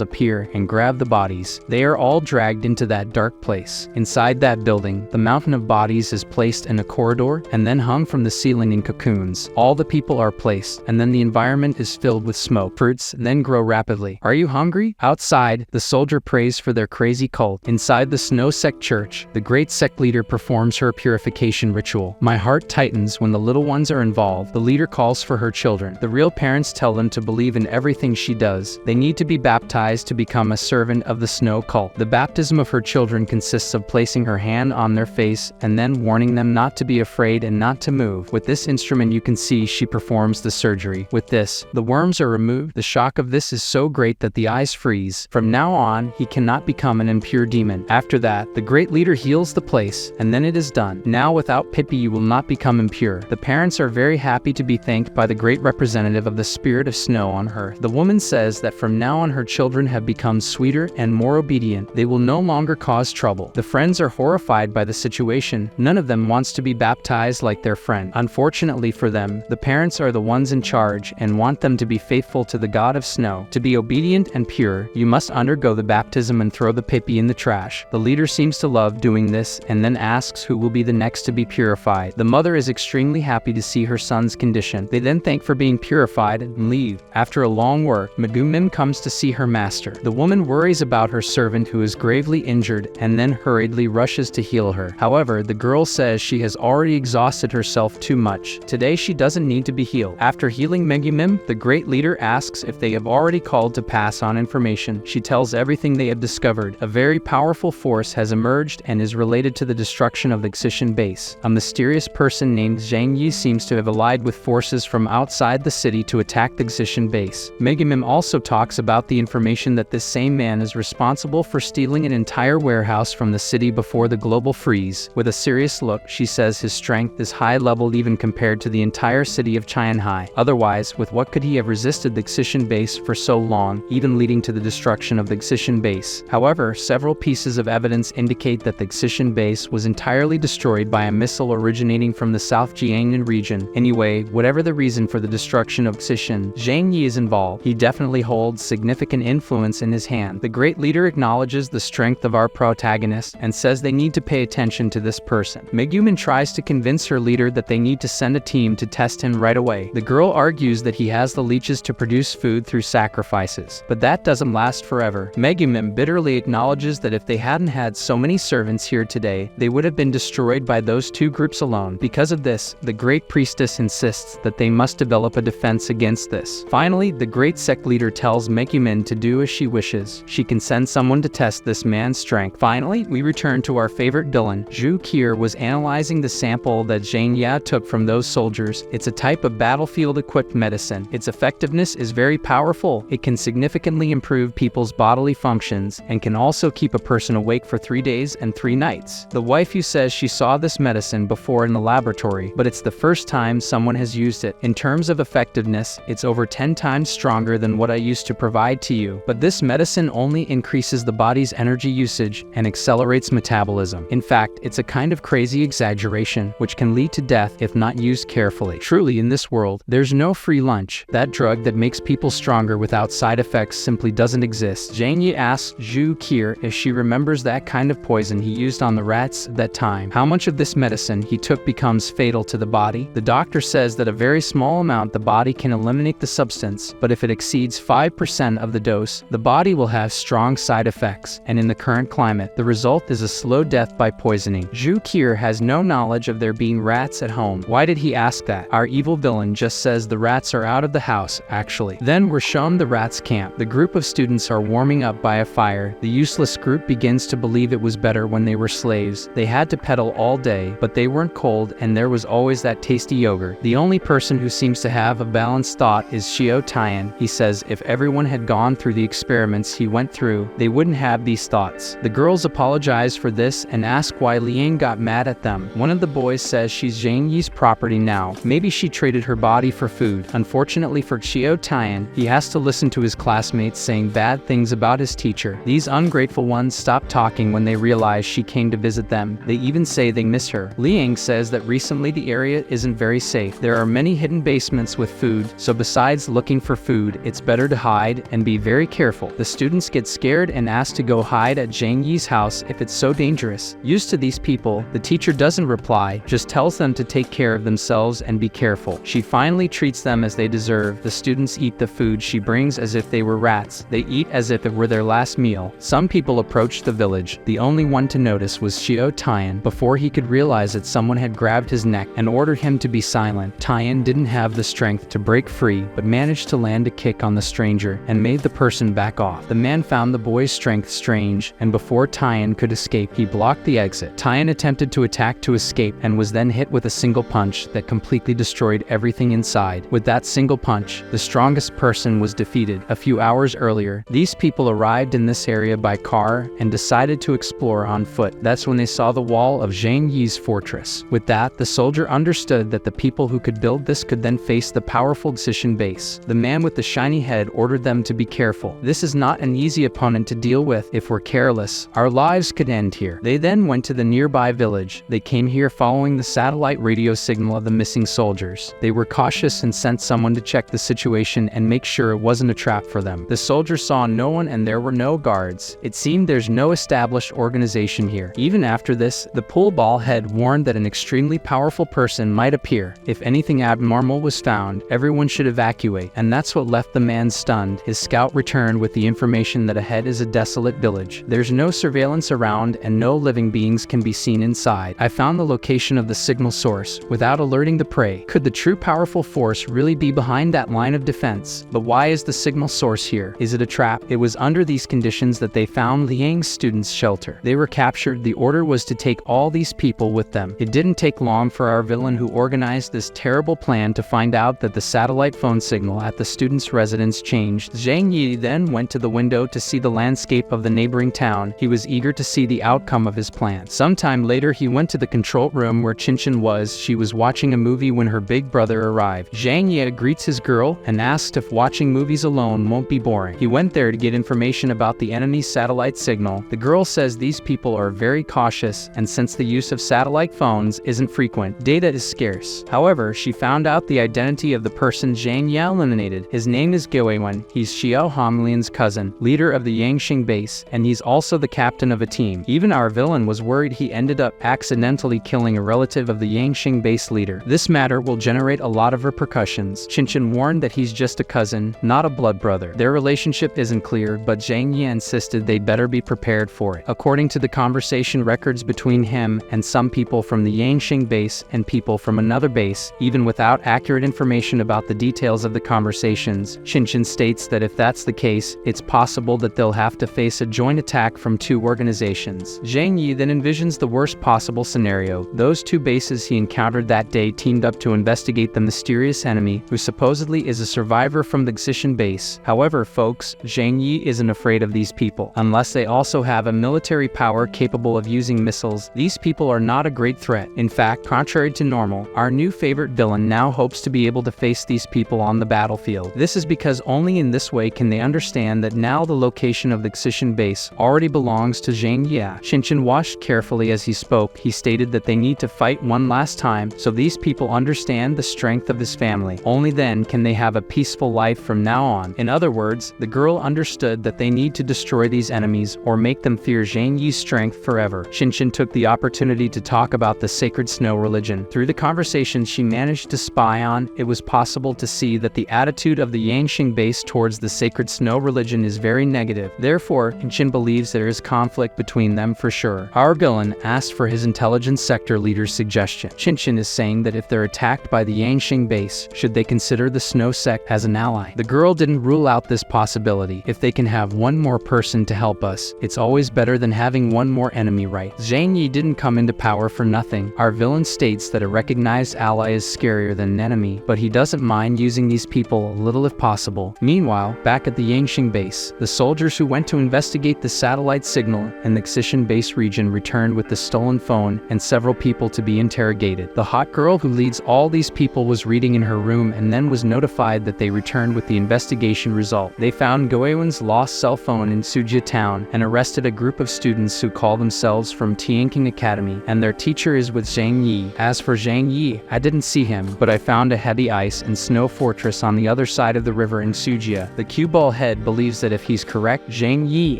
appear and grab the bodies. They are all dragged into that dark place. Inside that building, the mountain of bodies is placed in a corridor and then hung from the ceiling in cocoons. All the people are placed, and then the environment is filled with smoke. Fruits then grow rapidly. Are you hungry? Outside, the soldier prays for their crazy cult. Inside the Snow Sect church, the great sect leader performs her purification ritual. My heart tightens when the little ones are involved. The leader calls for her children. The real parents tell them to believe in everything she does. They need to be baptized to become a servant of the snow cult. The baptism of her children consists of placing her hand on their face and then warning them not to be afraid and not to move. With this instrument you can see she performs the surgery. With this, the worms are removed. The shock of this is so great that the eyes freeze. From now on, he cannot become an impure demon. After that, the great leader heals the place, and then it is done. Now without Pippi you will not become impure. The parents are very happy to be thanked by the great representative of the spirit of snow on earth. However, the woman says that from now on her children have become sweeter and more obedient. They will no longer cause trouble. The friends are horrified by the situation. None of them wants to be baptized like their friend. Unfortunately for them, the parents are the ones in charge and want them to be faithful to the god of snow. To be obedient and pure, you must undergo the baptism and throw the pipi in the trash. The leader seems to love doing this and then asks who will be the next to be purified. The mother is extremely happy to see her son's condition. They then thank for being purified and leave. After a long work, Megumim comes to see her master. The woman worries about her servant who is gravely injured and then hurriedly rushes to heal her. However, the girl says she has already exhausted herself too much. Today she doesn't need to be healed. After healing Megumim, the great leader asks if they have already called to pass on information. She tells everything they have discovered. A very powerful force has emerged and is related to the destruction of the Xishan base. A mysterious person named Zhang Yi seems to have allied with forces from outside the city to attack the Xishan base. Megumim also talks about the information that this same man is responsible for stealing an entire warehouse from the city before the global freeze. With a serious look, she says his strength is high-level even compared to the entire city of Qianhai. Otherwise, with what could he have resisted the Xishan base for so long, even leading to the destruction of the Xishan base? However, several pieces of evidence indicate that the Xishan base was entirely destroyed by a missile originating from the South Jiangnan region. Anyway, whatever the reason for the destruction of Xishan, Zhang Yi is involved. He definitely holds significant influence in his hand. The great leader acknowledges the strength of our protagonist and says they need to pay attention to this person. Megumin tries to convince her leader that they need to send a team to test him right away. The girl argues that he has the leeches to produce food through sacrifices, but that doesn't last forever. Megumin bitterly acknowledges that if they hadn't had so many servants here today, they would have been destroyed by those two groups alone. Because of this, the great priestess insists that they must develop a defense against this. Finally, the great sect leader tells Megumin to do as she wishes. She can send someone to test this man's strength. Finally, we return to our favorite villain. Zhu Qier was analyzing the sample that Zhang Yi took from those soldiers. It's a type of battlefield-equipped medicine. Its effectiveness is very powerful. It can significantly improve people's bodily functions and can also keep a person awake for 3 days and 3 nights. The waifu says she saw this medicine before in the laboratory, but it's the first time someone has used it. In terms of effectiveness, it's over 10 times stronger than what I used to provide to you. But this medicine only increases the body's energy usage and accelerates metabolism. In fact, it's a kind of crazy exaggeration, which can lead to death if not used carefully. Truly, in this world, there's no free lunch. That drug that makes people stronger without side effects simply doesn't exist. Zhang Yi asks Zhu Qier if she remembers that kind of poison he used on the rats at that time. How much of this medicine he took becomes fatal to the body? The doctor says that a very small amount the body can eliminate the substance, but if it exceeds 5% of the dose, the body will have strong side effects, and in the current climate, the result is a slow death by poisoning. Zhu Qier has no knowledge of there being rats at home. Why did he ask that? Our evil villain just says the rats are out of the house, actually. Then we're shown the rats' camp. The group of students are warming up by a fire. The useless group begins to believe it was better when they were slaves. They had to pedal all day, but they weren't cold, and there was always that tasty yogurt. The only person who seems to have a balanced thought is Xiao Tian. He says if everyone had gone through the experiments he went through, they wouldn't have these thoughts. The girls apologize for this and ask why Liang got mad at them. One of the boys says she's Zhang Yi's property now. Maybe she traded her body for food. Unfortunately for Xiao Tian, he has to listen to his classmates saying bad things about his teacher. These ungrateful ones stop talking when they realize she came to visit them. They even say they miss her. Liang says that recently the area isn't very safe. There are many hidden basements with food, so besides looking for food, it's better to hide and be very careful. The students get scared and ask to go hide at Zhang Yi's house if it's so dangerous. Used to these people, the teacher doesn't reply, just tells them to take care of themselves and be careful. She finally treats them as they deserve. The students eat the food she brings as if they were rats. They eat as if it were their last meal. Some people approached the village. The only one to notice was Xiao Tian. Before he could realize it, someone had grabbed his neck and ordered him to be silent. Tian didn't have the strength to break free, but managed to land a kick on the stranger and made the person back off. The man found the boy's strength strange, and before Tian could escape, he blocked the exit. Tian attempted to attack to escape and was then hit with a single punch that completely destroyed everything inside. With that single punch, the strongest person was defeated. A few hours earlier, these people arrived in this area by car and decided to explore on foot. That's when they saw the wall of Zhang Yi's fortress. With that, the soldier understood that the people who could build this could then face the powerful Xishan base. The man man with the shiny head ordered them to be careful. This is not an easy opponent to deal with if we're careless. Our lives could end here. They then went to the nearby village. They came here following the satellite radio signal of the missing soldiers. They were cautious and sent someone to check the situation and make sure it wasn't a trap for them. The soldiers saw no one and there were no guards. It seemed there's no established organization here. Even after this, the pool ball head warned that an extremely powerful person might appear. If anything abnormal was found, everyone should evacuate, and that's what left the man stunned. His scout returned with the information that ahead is a desolate village. There's no surveillance around and no living beings can be seen inside. I found the location of the signal source without alerting the prey. Could the true powerful force really be behind that line of defense? But why is the signal source here? Is it a trap? It was under these conditions that they found Liang's students' shelter. They were captured. The order was to take all these people with them. It didn't take long for our villain who organized this terrible plan to find out that the satellite phone signal at the students' residence changed. Zhang Yi then went to the window to see the landscape of the neighboring town. He was eager to see the outcome of his plan. Sometime later, he went to the control room where Qinshan was. She was watching a movie when her big brother arrived. Zhang Yi greets his girl and asked if watching movies alone won't be boring. He went there to get information about the enemy's satellite signal. The girl says these people are very cautious, and since the use of satellite phones isn't frequent, data is scarce. However, she found out the identity of the person Zhang Yi eliminated. His name is Goewan. He's Xiao Honglian's cousin, leader of the Yangxing base, and he's also the captain of a team. Even our villain was worried he ended up accidentally killing a relative of the Yangxing base leader. This matter will generate a lot of repercussions. Qinshan warned that he's just a cousin, not a blood brother. Their relationship isn't clear, but Zhang Yi insisted they'd better be prepared for it. According to the conversation records between him and some people from the Yangxing base and people from another base, even without accurate information about the details of the conversations, Qinshan states that if that's the case, it's possible that they'll have to face a joint attack from two organizations. Zhang Yi then envisions the worst possible scenario. Those two bases he encountered that day teamed up to investigate the mysterious enemy, who supposedly is a survivor from the Xishan base. However, folks, Zhang Yi isn't afraid of these people. Unless they also have a military power capable of using missiles, these people are not a great threat. In fact, contrary to normal, our new favorite villain now hopes to be able to face these people on the battlefield. This is because only in this way can they understand that now the location of the Xishan base already belongs to Zhang Yi. Qinshan watched carefully as he spoke. He stated that they need to fight one last time so these people understand the strength of this family. Only then can they have a peaceful life from now on. In other words, the girl understood that they need to destroy these enemies or make them fear Zhang Yi's strength forever. Qinshan took the opportunity to talk about the sacred snow religion. Through the conversations she managed to spy on, it was possible to see that the attitude of the Yangxing base towards the sacred snow religion is very negative. Therefore, Qinshan believes there is conflict between them for sure. Our villain asked for his intelligence sector leader's suggestion. Qinshan is saying that if they're attacked by the Yangxing base, should they consider the snow sect as an ally? The girl didn't rule out this possibility. If they can have one more person to help us, it's always better than having one more enemy, right? Zhang Yi didn't come into power for nothing. Our villain states that a recognized ally is scarier than an enemy, but he doesn't mind using these people a little if possible. Meanwhile, back at the Yangxing base, the soldiers who went to investigate the satellite signal in the Xishan base region returned with the stolen phone and several people to be interrogated. The hot girl who leads all these people was reading in her room and then was notified that they returned with the investigation result. They found Goewan's lost cell phone in Sujia town and arrested a group of students who call themselves from Tianqing Academy, and their teacher is with Zhang Yi. As for Zhang Yi, I didn't see him, but I found a heavy ice and snow fortress on the other side of the river in Sujia. The cue ball head believes that if he's correct, Zhang Yi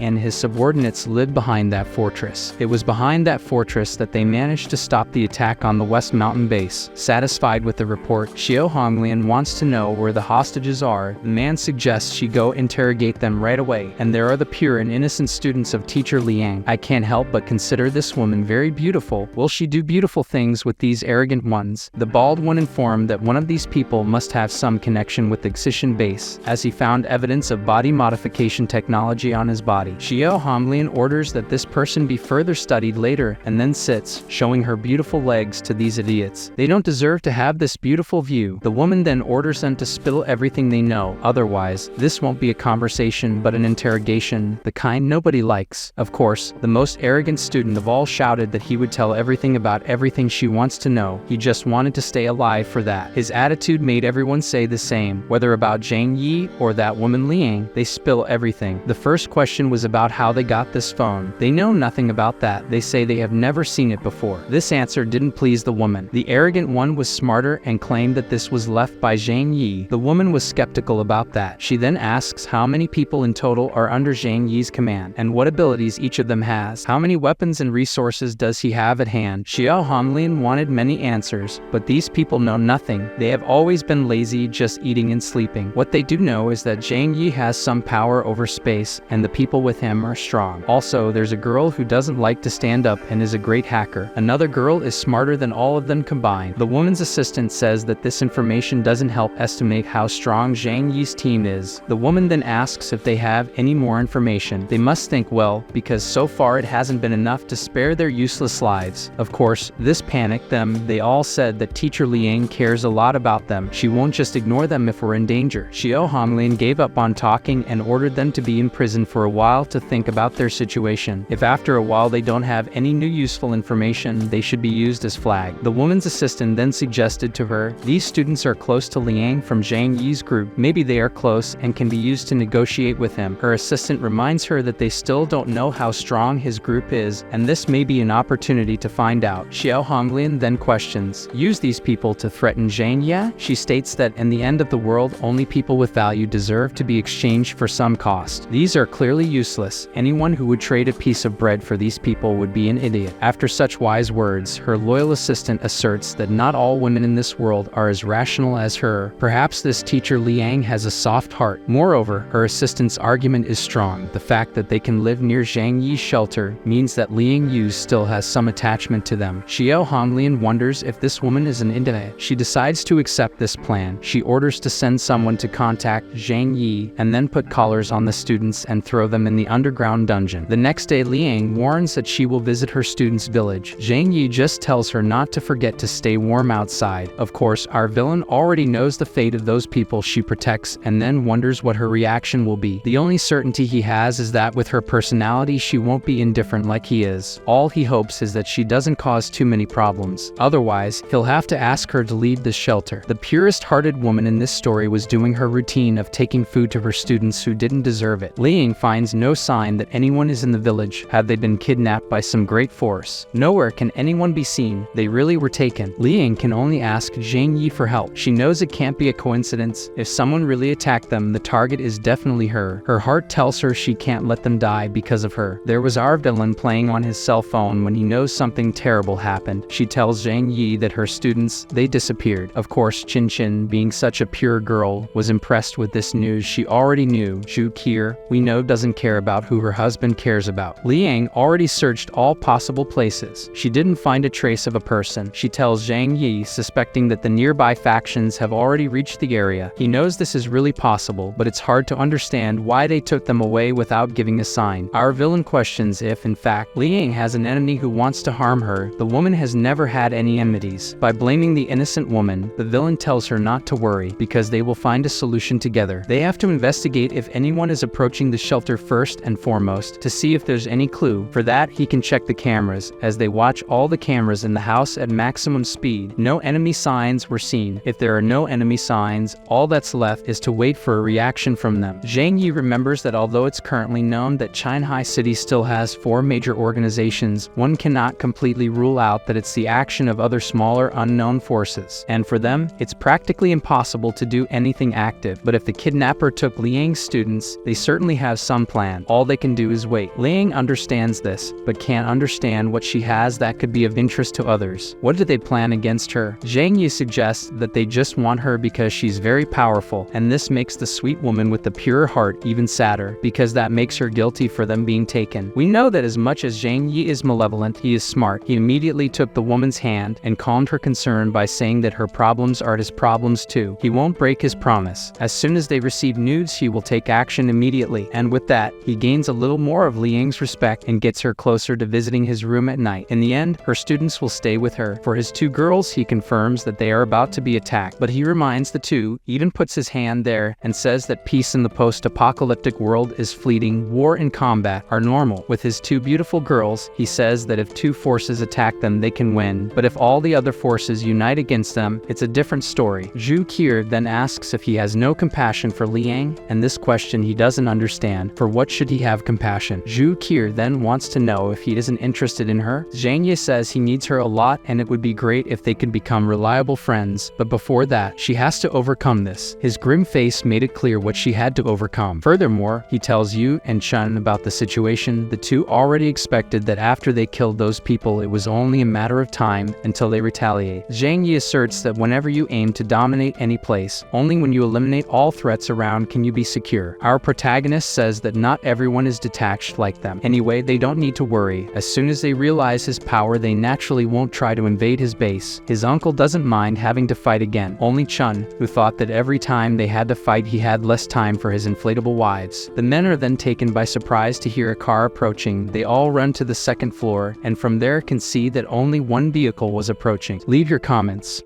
and his subordinates lived behind that fortress. It was behind that fortress that they managed to stop the attack on the West Mountain base. Satisfied with the report, Xiao Honglian wants to know where the hostages are. The man suggests she go interrogate them right away, and there are the pure and innocent students of teacher Liang. I can't help but consider this woman very beautiful. Will she do beautiful things with these arrogant ones? The bald one informed that one of these people must have some connection with the Xishan base, as he found evidence of body modification technology on his body. Xiao Honglian orders that this person be further studied later and then sits, showing her beautiful legs to these idiots. They don't deserve to have this beautiful view. The woman then orders them to spill everything they know, otherwise, this won't be a conversation but an interrogation, the kind nobody likes. Of course, the most arrogant student of all shouted that he would tell everything about everything she wants to know. He just wanted to stay alive for that. His attitude made everyone say the same. Whether whether about Zhang Yi or that woman Liang, they spill everything. The first question was about how they got this phone. They know nothing about that. They say they have never seen it before. This answer didn't please the woman. The arrogant one was smarter and claimed that this was left by Zhang Yi. The woman was skeptical about that. She then asks how many people in total are under Zhang Yi's command, and what abilities each of them has. How many weapons and resources does he have at hand? Xiao Honglin wanted many answers, but these people know nothing. They have always been lazy, just eating and sleeping. What they do know is that Zhang Yi has some power over space, and the people with him are strong. Also, there's a girl who doesn't like to stand up and is a great hacker. Another girl is smarter than all of them combined. The woman's assistant says that this information doesn't help estimate how strong Zhang Yi's team is. The woman then asks if they have any more information. They must think well, because so far it hasn't been enough to spare their useless lives. Of course, this panicked them. They all said that teacher Liang cares a lot about them. She won't just ignore them if we're in danger. Xiao Honglin gave up on talking and ordered them to be in prison for a while to think about their situation. If after a while they don't have any new useful information, they should be used as flag. The woman's assistant then suggested to her, these students are close to Liang from Zhang Yi's group. Maybe they are close and can be used to negotiate with him. Her assistant reminds her that they still don't know how strong his group is, and this may be an opportunity to find out. Xiao Honglin then questions, use these people to threaten Zhang Yi? She states that in the end of the world, only people with value deserve to be exchanged for some cost. These are clearly useless. Anyone who would trade a piece of bread for these people would be an idiot. After such wise words, her loyal assistant asserts that not all women in this world are as rational as her. Perhaps this teacher Liang has a soft heart. Moreover, her assistant's argument is strong. The fact that they can live near Zhang Yi's shelter means that Liang Yu still has some attachment to them. Xiao Honglin wonders if this woman is an idiot. She decides to accept this plan. She orders to send someone to contact Zhang Yi and then put collars on the students and throw them in the underground dungeon. The next day, Liang warns that she will visit her student's village. Zhang Yi just tells her not to forget to stay warm outside. Of course, our villain already knows the fate of those people she protects and then wonders what her reaction will be. The only certainty he has is that with her personality, she won't be indifferent like he is. All he hopes is that she doesn't cause too many problems. Otherwise, he'll have to ask her to leave the shelter. The purest-hearted woman in this story was doing her routine of taking food to her students who didn't deserve it. Liang finds no sign that anyone is in the village. Have they been kidnapped by some great force? Nowhere can anyone be seen. They really were taken. Liang can only ask Zhang Yi for help. She knows it can't be a coincidence. If someone really attacked them, the target is definitely her. Her heart tells her she can't let them die because of her. There was our villain playing on his cell phone when he knows something terrible happened. She tells Zhang Yi that her students, they disappeared. Of course, Chin Chin, being such a pure girl, was impressed with this news. She already knew. Zhu Kier, we know, doesn't care about who her husband cares about. Liang already searched all possible places. She didn't find a trace of a person. She tells Zhang Yi, suspecting that the nearby factions have already reached the area. He knows this is really possible, but it's hard to understand why they took them away without giving a sign. Our villain questions if, in fact, Liang has an enemy who wants to harm her. The woman has never had any enmities. By blaming the innocent woman, the villain tells her not to worry, because they will find a solution together. They have to investigate if anyone is approaching the shelter first and foremost, to see if there's any clue. For that, he can check the cameras. As they watch all the cameras in the house at maximum speed, no enemy signs were seen. If there are no enemy signs, all that's left is to wait for a reaction from them. Zhang Yi remembers that although it's currently known that Shanghai City still has 4 major organizations, one cannot completely rule out that it's the action of other smaller unknown forces. And for them, it's practically impossible to do anything active. But if the kidnapper took Liang's students, they certainly have some plan. All they can do is wait. Liang understands this, but can't understand what she has that could be of interest to others. What do they plan against her? Zhang Yi suggests that they just want her because she's very powerful, and this makes the sweet woman with the pure heart even sadder, because that makes her guilty for them being taken. We know that as much as Zhang Yi is malevolent, he is smart. He immediately took the woman's hand and calmed her concern by saying that her problems are his problems too. He won't break his promise. As soon as they receive news, he will take action immediately, and with that, he gains a little more of Liang's respect and gets her closer to visiting his room at night. In the end, her students will stay with her. For his 2 girls, he confirms that they are about to be attacked, but he reminds the 2, even puts his hand there, and says that peace in the post-apocalyptic world is fleeting. War and combat are normal. With his 2 beautiful girls, he says that if 2 forces attack them, they can win, but if all the other forces unite against them, it's a different story. Zhu Kier then asks asks if he has no compassion for Liang, and this question he doesn't understand. For what should he have compassion? Zhu Qiu then wants to know if he isn't interested in her. Zhang Yi says he needs her a lot and it would be great if they could become reliable friends, but before that, she has to overcome this. His grim face made it clear what she had to overcome. Furthermore, he tells Yu and Chun about the situation. The two already expected that after they killed those people, it was only a matter of time until they retaliate. Zhang Yi asserts that whenever you aim to dominate any place, only when you eliminate all threats around can you be secure. Our protagonist says that not everyone is detached like them. Anyway, they don't need to worry. As soon as they realize his power, they naturally won't try to invade his base. His uncle doesn't mind having to fight again. Only Chun, who thought that every time they had to fight he had less time for his inflatable wives. The men are then taken by surprise to hear a car approaching. They all run to the second floor, and from there can see that only one vehicle was approaching. Leave your comments.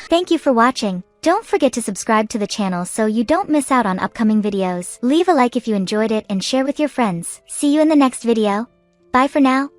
Thank you for watching. Don't forget to subscribe to the channel so you don't miss out on upcoming videos. Leave a like if you enjoyed it and share with your friends. See you in the next video. Bye for now.